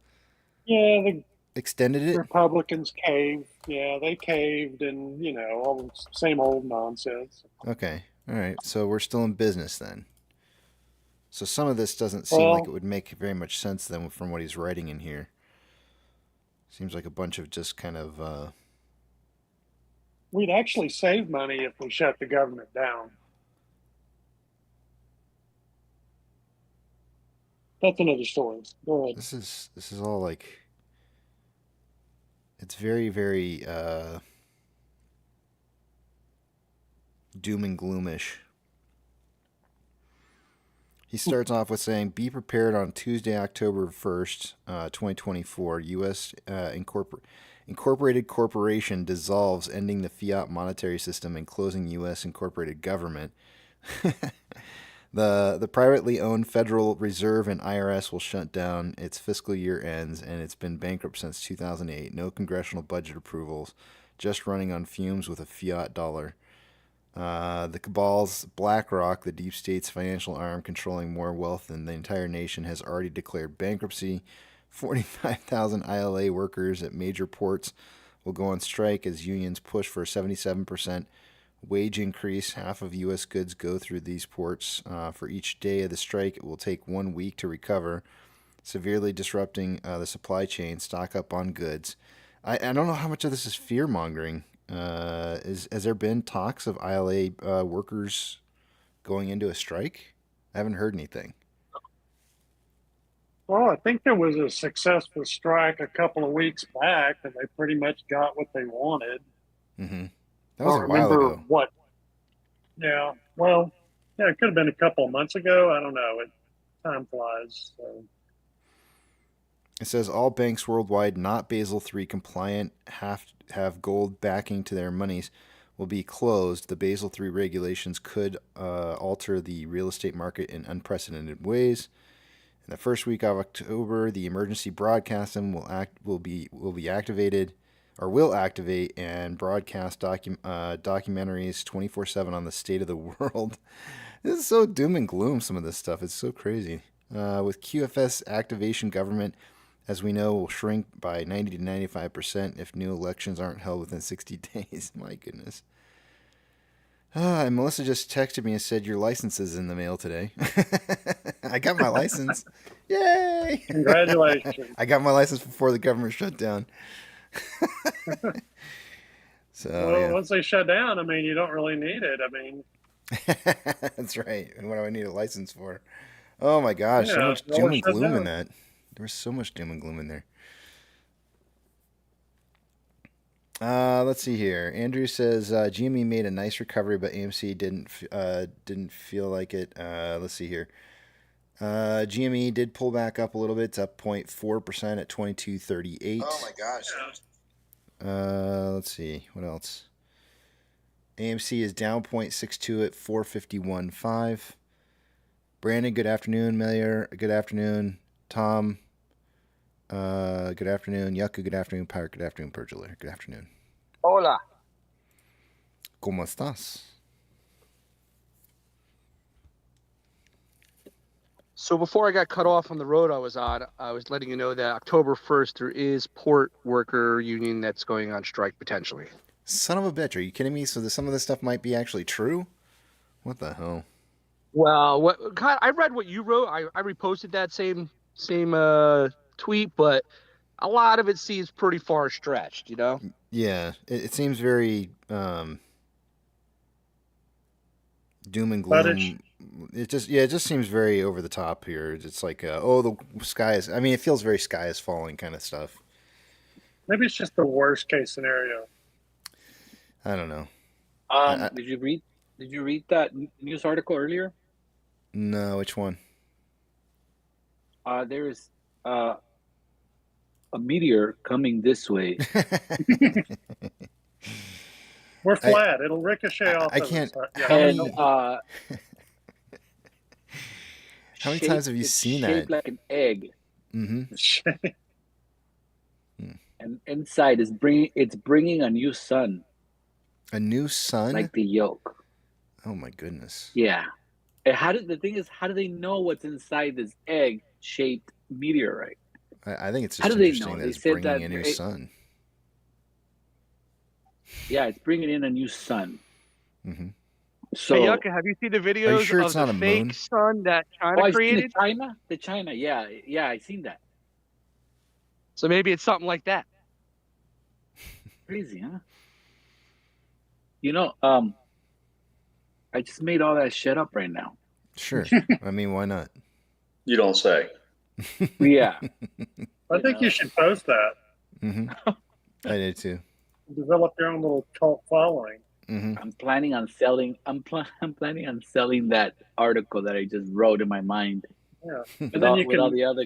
extended it? Republicans caved. Yeah, they caved, and all the same old nonsense. Okay, all right. So we're still in business then. So some of this doesn't seem like it would make very much sense then from what he's writing in here. Seems like a bunch of just kind of. We'd actually save money if we shut the government down. That's another story. Go ahead. This is all like. It's very, very doom and gloomish. He starts off with saying, "Be prepared on Tuesday, October 1st, 2024. U.S. Incorporated Corporation dissolves, ending the fiat monetary system and closing U.S. incorporated government. The privately owned Federal Reserve and IRS will shut down. Its fiscal year ends, and it's been bankrupt since 2008. No congressional budget approvals, just running on fumes with a fiat dollar. The cabal's BlackRock, the deep state's financial arm controlling more wealth than the entire nation, has already declared bankruptcy. 45,000 ILA workers at major ports will go on strike as unions push for a 77% wage increase. Half of U.S. goods go through these ports. For each day of the strike, it will take 1 week to recover, severely disrupting the supply chain. Stock up on goods." I don't know how much of this is fear-mongering. Has there been talks of ILA workers going into a strike? I haven't heard anything. Well, I think there was a successful strike a couple of weeks back, and they pretty much got what they wanted. Mm-hmm. That was a while ago. What? Yeah. Well, yeah, it could have been a couple of months ago. I don't know. Time flies. So. It says all banks worldwide not Basel III compliant have gold backing to their monies will be closed. The Basel III regulations could alter the real estate market in unprecedented ways. In the first week of October, the emergency broadcast system will activate and broadcast documentaries 24/7 on the state of the world. This is so doom and gloom. Some of this stuff, it's so crazy. With QFS activation, government, as we know, will shrink by 90 to 95% if new elections aren't held within 60 days. My goodness. And Melissa just texted me and said, "Your license is in the mail today." I got my license. Yay! Congratulations. I got my license before the government shut down. Once they shut down, I mean, you don't really need it. I mean, that's right. And what do I need a license for? Oh my gosh, so much doom and gloom in that. There was so much doom and gloom in there. Let's see here. Andrew says GME made a nice recovery, but AMC didn't feel like it. Let's see here. GME did pull back up a little bit. It's up 0.4% at 22.38. Oh my gosh. Let's see. What else? AMC is down 0.62 at 451.5. Brandon, good afternoon. Mayor, good afternoon. Tom, good afternoon. Yucca, good afternoon. Pirate, good afternoon. Perjuler, good afternoon. Hola. ¿Cómo estás? So before I got cut off on the road I was on, I was letting you know that October 1st, there is port worker union that's going on strike potentially. Son of a bitch. Are you kidding me? So some of this stuff might be actually true? What the hell? Well, I read what you wrote. I reposted that same tweet, but a lot of it seems pretty far stretched, you know? Yeah, it seems very doom and Footage. gloom. It just seems very over the top here. It's like, oh, the sky is. I mean, it feels very sky is falling kind of stuff. Maybe it's just the worst case scenario. I don't know. Did you read that news article earlier? No, which one? There's a meteor coming this way. We're flat. It'll ricochet off. I can't. Of us. Yeah, And how many times have you seen that? Shaped like an egg. Mm-hmm. And inside is bringing a new sun. A new sun? Like the yolk. Oh my goodness. Yeah. And the thing is, how do they know what's inside this egg-shaped meteorite? I think it's How just do they interesting know? that They it's said bringing that a new sun. Yeah, it's bringing in a new sun. Mm-hmm. So, hey, Yucca, have you seen the videos are you sure of it's the not a fake moon? sun that China I've created? seen the China, yeah, I seen that. So maybe it's something like that. Crazy, huh? You know, I just made all that shit up right now. Sure. I mean, why not? You don't say. Yeah. I think you should post that. Mm-hmm. I did too. Develop your own little cult following. Mm-hmm. I'm planning on selling. I'm planning on selling that article that I just wrote in my mind. Yeah, and then all, you with all the other.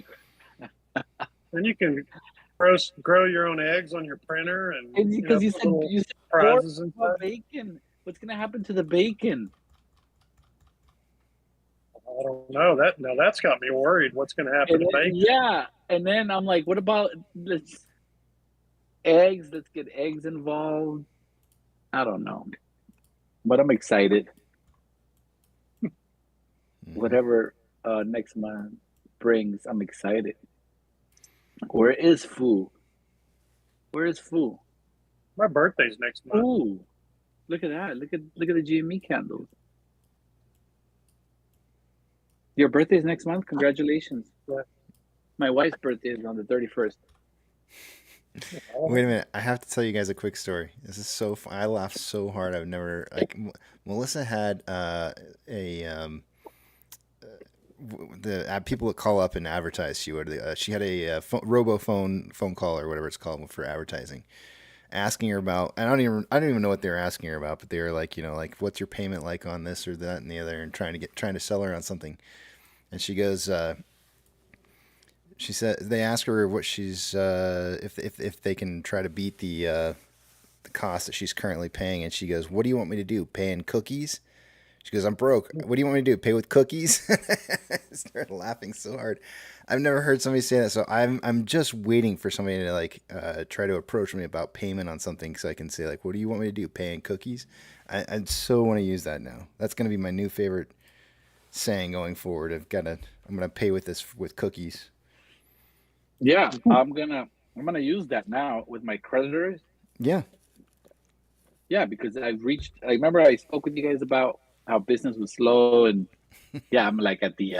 Then you can grow your own eggs on your printer, and because you said prizes and stuff. Bacon. What's gonna happen to the bacon? I don't know. That's got me worried. What's going to happen to bacon? Yeah, and then I'm like, what about eggs? Let's get eggs involved. I don't know, but I'm excited. Whatever next month brings, I'm excited. Where is Fu? Where is Fu? My birthday's next month. Ooh, look at that! Look at the GME candles. Your birthday's next month. Congratulations. Yeah. My wife's birthday is on the 31st. Wait a minute. I have to tell you guys a quick story. This is so fun. I laughed so hard. I've never Melissa had the people that call up and advertise. She had a phone call or whatever it's called for advertising, asking her about. I don't even know what they were asking her about, but they were like, what's your payment like on this or that and the other, and trying to sell her on something. And she goes, she said they ask her what she's if they can try to beat the cost that she's currently paying, and she goes, "What do you want me to do? Pay in cookies?" She goes, "I'm broke. What do you want me to do? Pay with cookies?" I started laughing so hard. I've never heard somebody say that, so I'm just waiting for somebody to try to approach me about payment on something, so I can say what do you want me to do? Pay in cookies? I so want to use that now. That's going to be my new favorite saying going forward. I'm gonna pay with cookies. Yeah, I'm gonna use that now with my creditors. Yeah. Yeah, because I remember I spoke with you guys about how business was slow, and yeah, I'm at the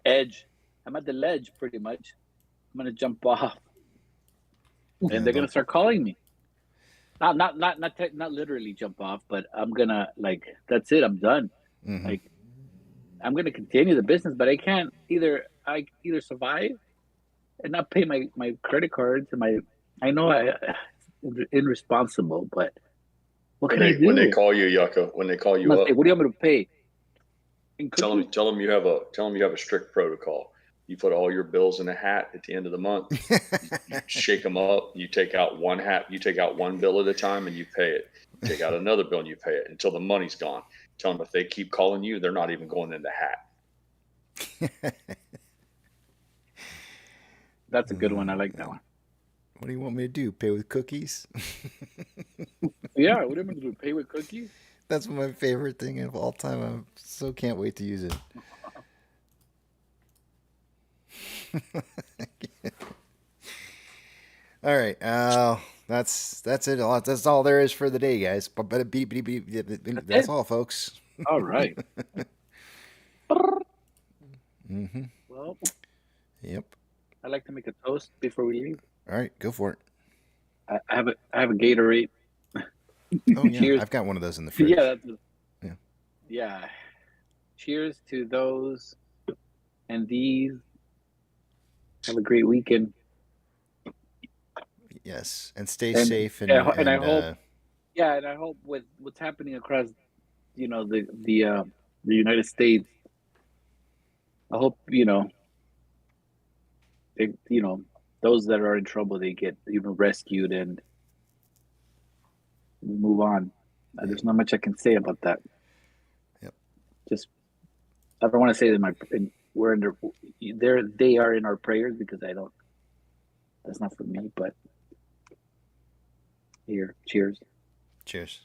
edge. I'm at the ledge pretty much. I'm gonna jump off, and they're gonna start calling me. Not literally jump off, but I'm gonna that's it. I'm done. Mm-hmm. I'm gonna continue the business, but I can't either survive and not pay my credit cards and I know I'm irresponsible, but what can I do? When they call you, Yucca, when they call you up, say, what do you want me to pay? Tell them you have a strict protocol. You put all your bills in a hat at the end of the month. You shake them up. You take out one hat. You take out one bill at a time, and you pay it. You take out another bill, and you pay it until the money's gone. Tell them if they keep calling you, they're not even going in the hat. That's a good one. I like that one. What do you want me to do? Pay with cookies? Yeah, what do you want me to do? Pay with cookies? That's my favorite thing of all time. I so can't wait to use it. All right. That's it. That's all there is for the day, guys. That's all, folks. All right. Mm-hmm. Well. Yep. I'd like to make a toast before we leave. All right, go for it. I have a Gatorade. Oh yeah, Cheers. I've got one of those in the fridge. Yeah, Yeah. yeah. Cheers to those and these. Have a great weekend. Yes, and stay And, safe and I hope, yeah, and I hope with what's happening across, the United States, I hope those that are in trouble, they get rescued and move on. There's not much I can say about that. Yep. Just I don't want to say that we're under they are in our prayers, because I don't. That's not for me, but here, cheers. Cheers.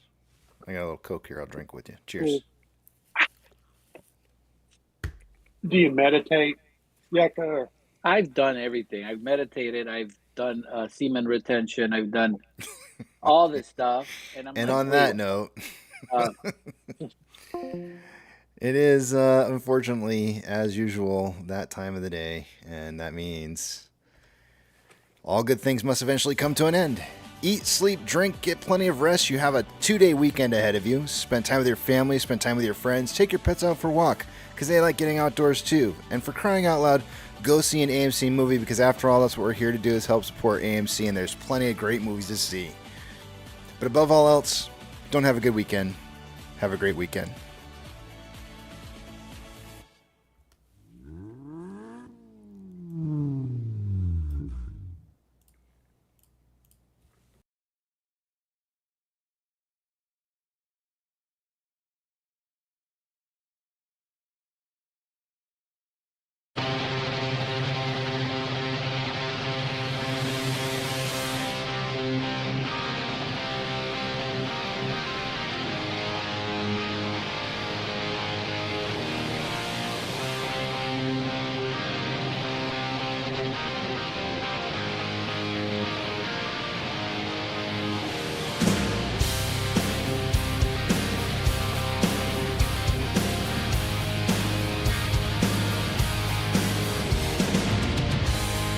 I got a little Coke here. I'll drink with you. Cheers. Do you meditate, Yucca? I've done everything. I've meditated. I've done semen retention. I've done all this stuff. And on that note, it is unfortunately, as usual, that time of the day, and that means all good things must eventually come to an end. Eat, sleep, drink, get plenty of rest. You have a 2-day weekend ahead of you. Spend time with your family, spend time with your friends. Take your pets out for a walk, because they like getting outdoors too. And for crying out loud, go see an AMC movie, because after all, that's what we're here to do, is help support AMC, and there's plenty of great movies to see. But above all else, don't have a good weekend. Have a great weekend.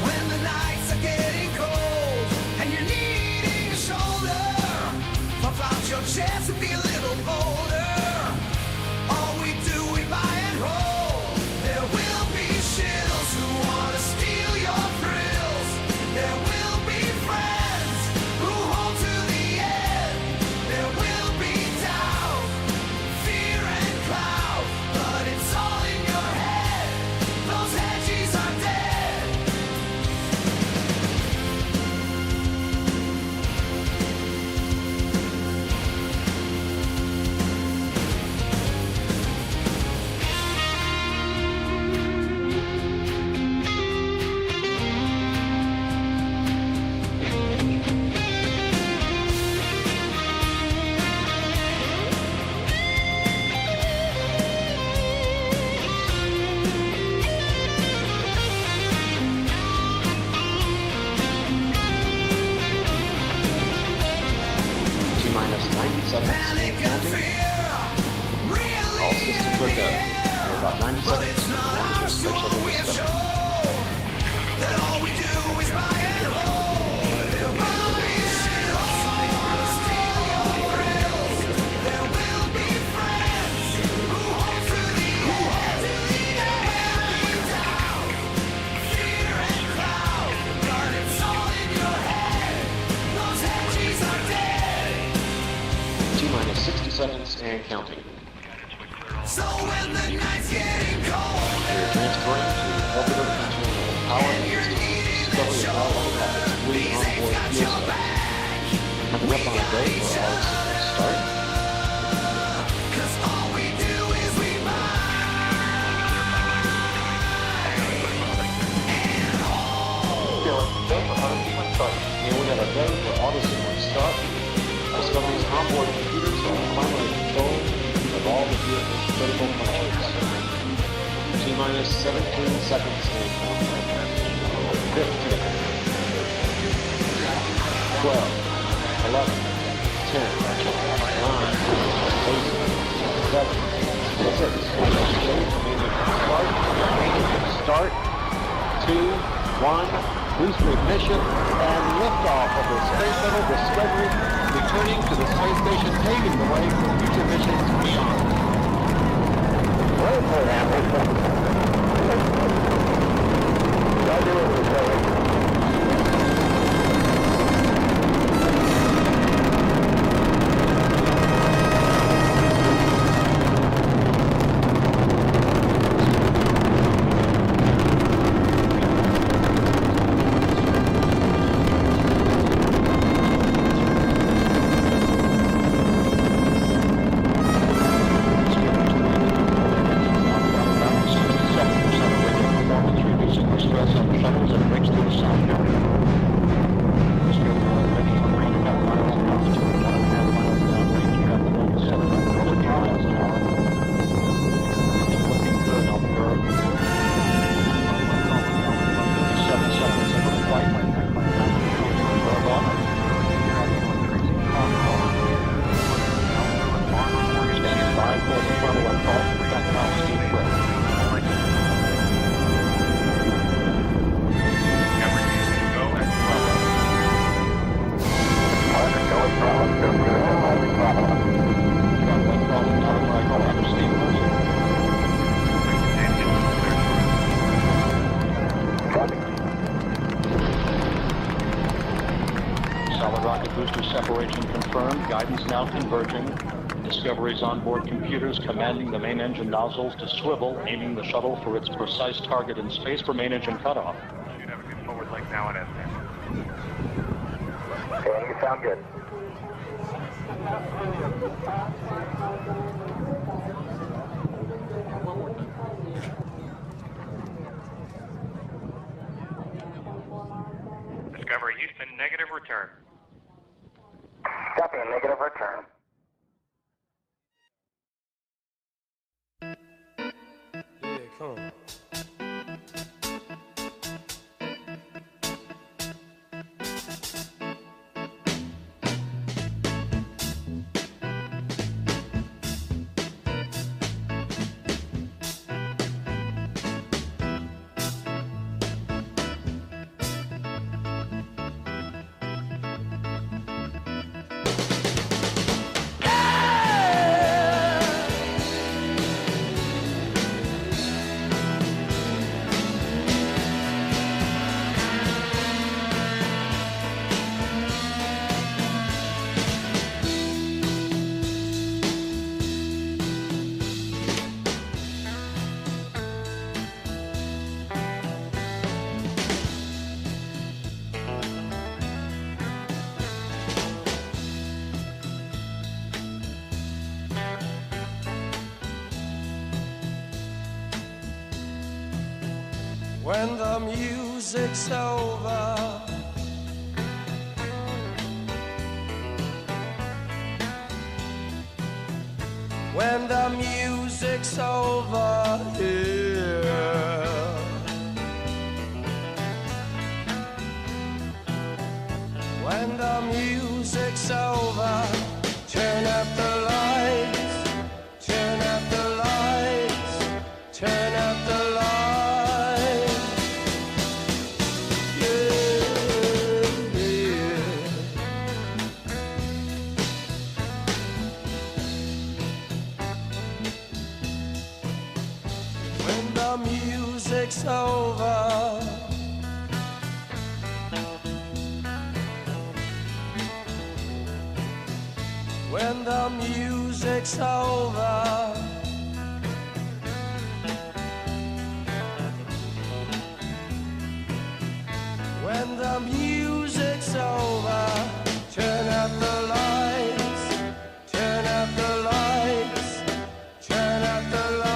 When the nights are getting cold and you're needing a shoulder, puff out your chest and be a little bolder. All we do, we buy and roll. There will be shills who want to steal your thrills. There will be friends who hold to the end. There will be doubt, fear and cloud, but it's all in your head. Those hedges are dead. T-minus 90 seconds. All systems are go. We're about 90 seconds. Now just make sure that it's done. T-minus 60 seconds and counting. So when the night's getting cold, We're transferring to orbital control power systems. Discovery of all rockets fully onboard fuel cells. Coming up on a day where all systems start. cause all we do is we And we have a day where all the systems start. Discovery's onboard computers are in primary control of all the vehicle's critical functions. T-minus 17 seconds and counting. 15, 12, 11, 10, 9, 8, 7, 6, start, 2, 1, booster ignition, and lift liftoff of the Space Shuttle Discovery, returning to the space station, paving the way for future missions beyond. Solid rocket booster separation confirmed. Guidance now converging. Discovery's onboard computers commanding the main engine nozzles to swivel, aiming the shuttle for its precise target in space for main engine cutoff. Should have a good forward link now and okay, you sound good. Discovery Houston, negative return. Copy, negative return. Yeah, come on. When the music's over, when the music's over here, when the music's over, turn up the lights, turn up the lights, turn up the lights. Music's over. When the music's over. When the music's over, turn up the lights, turn up the lights, turn up the lights.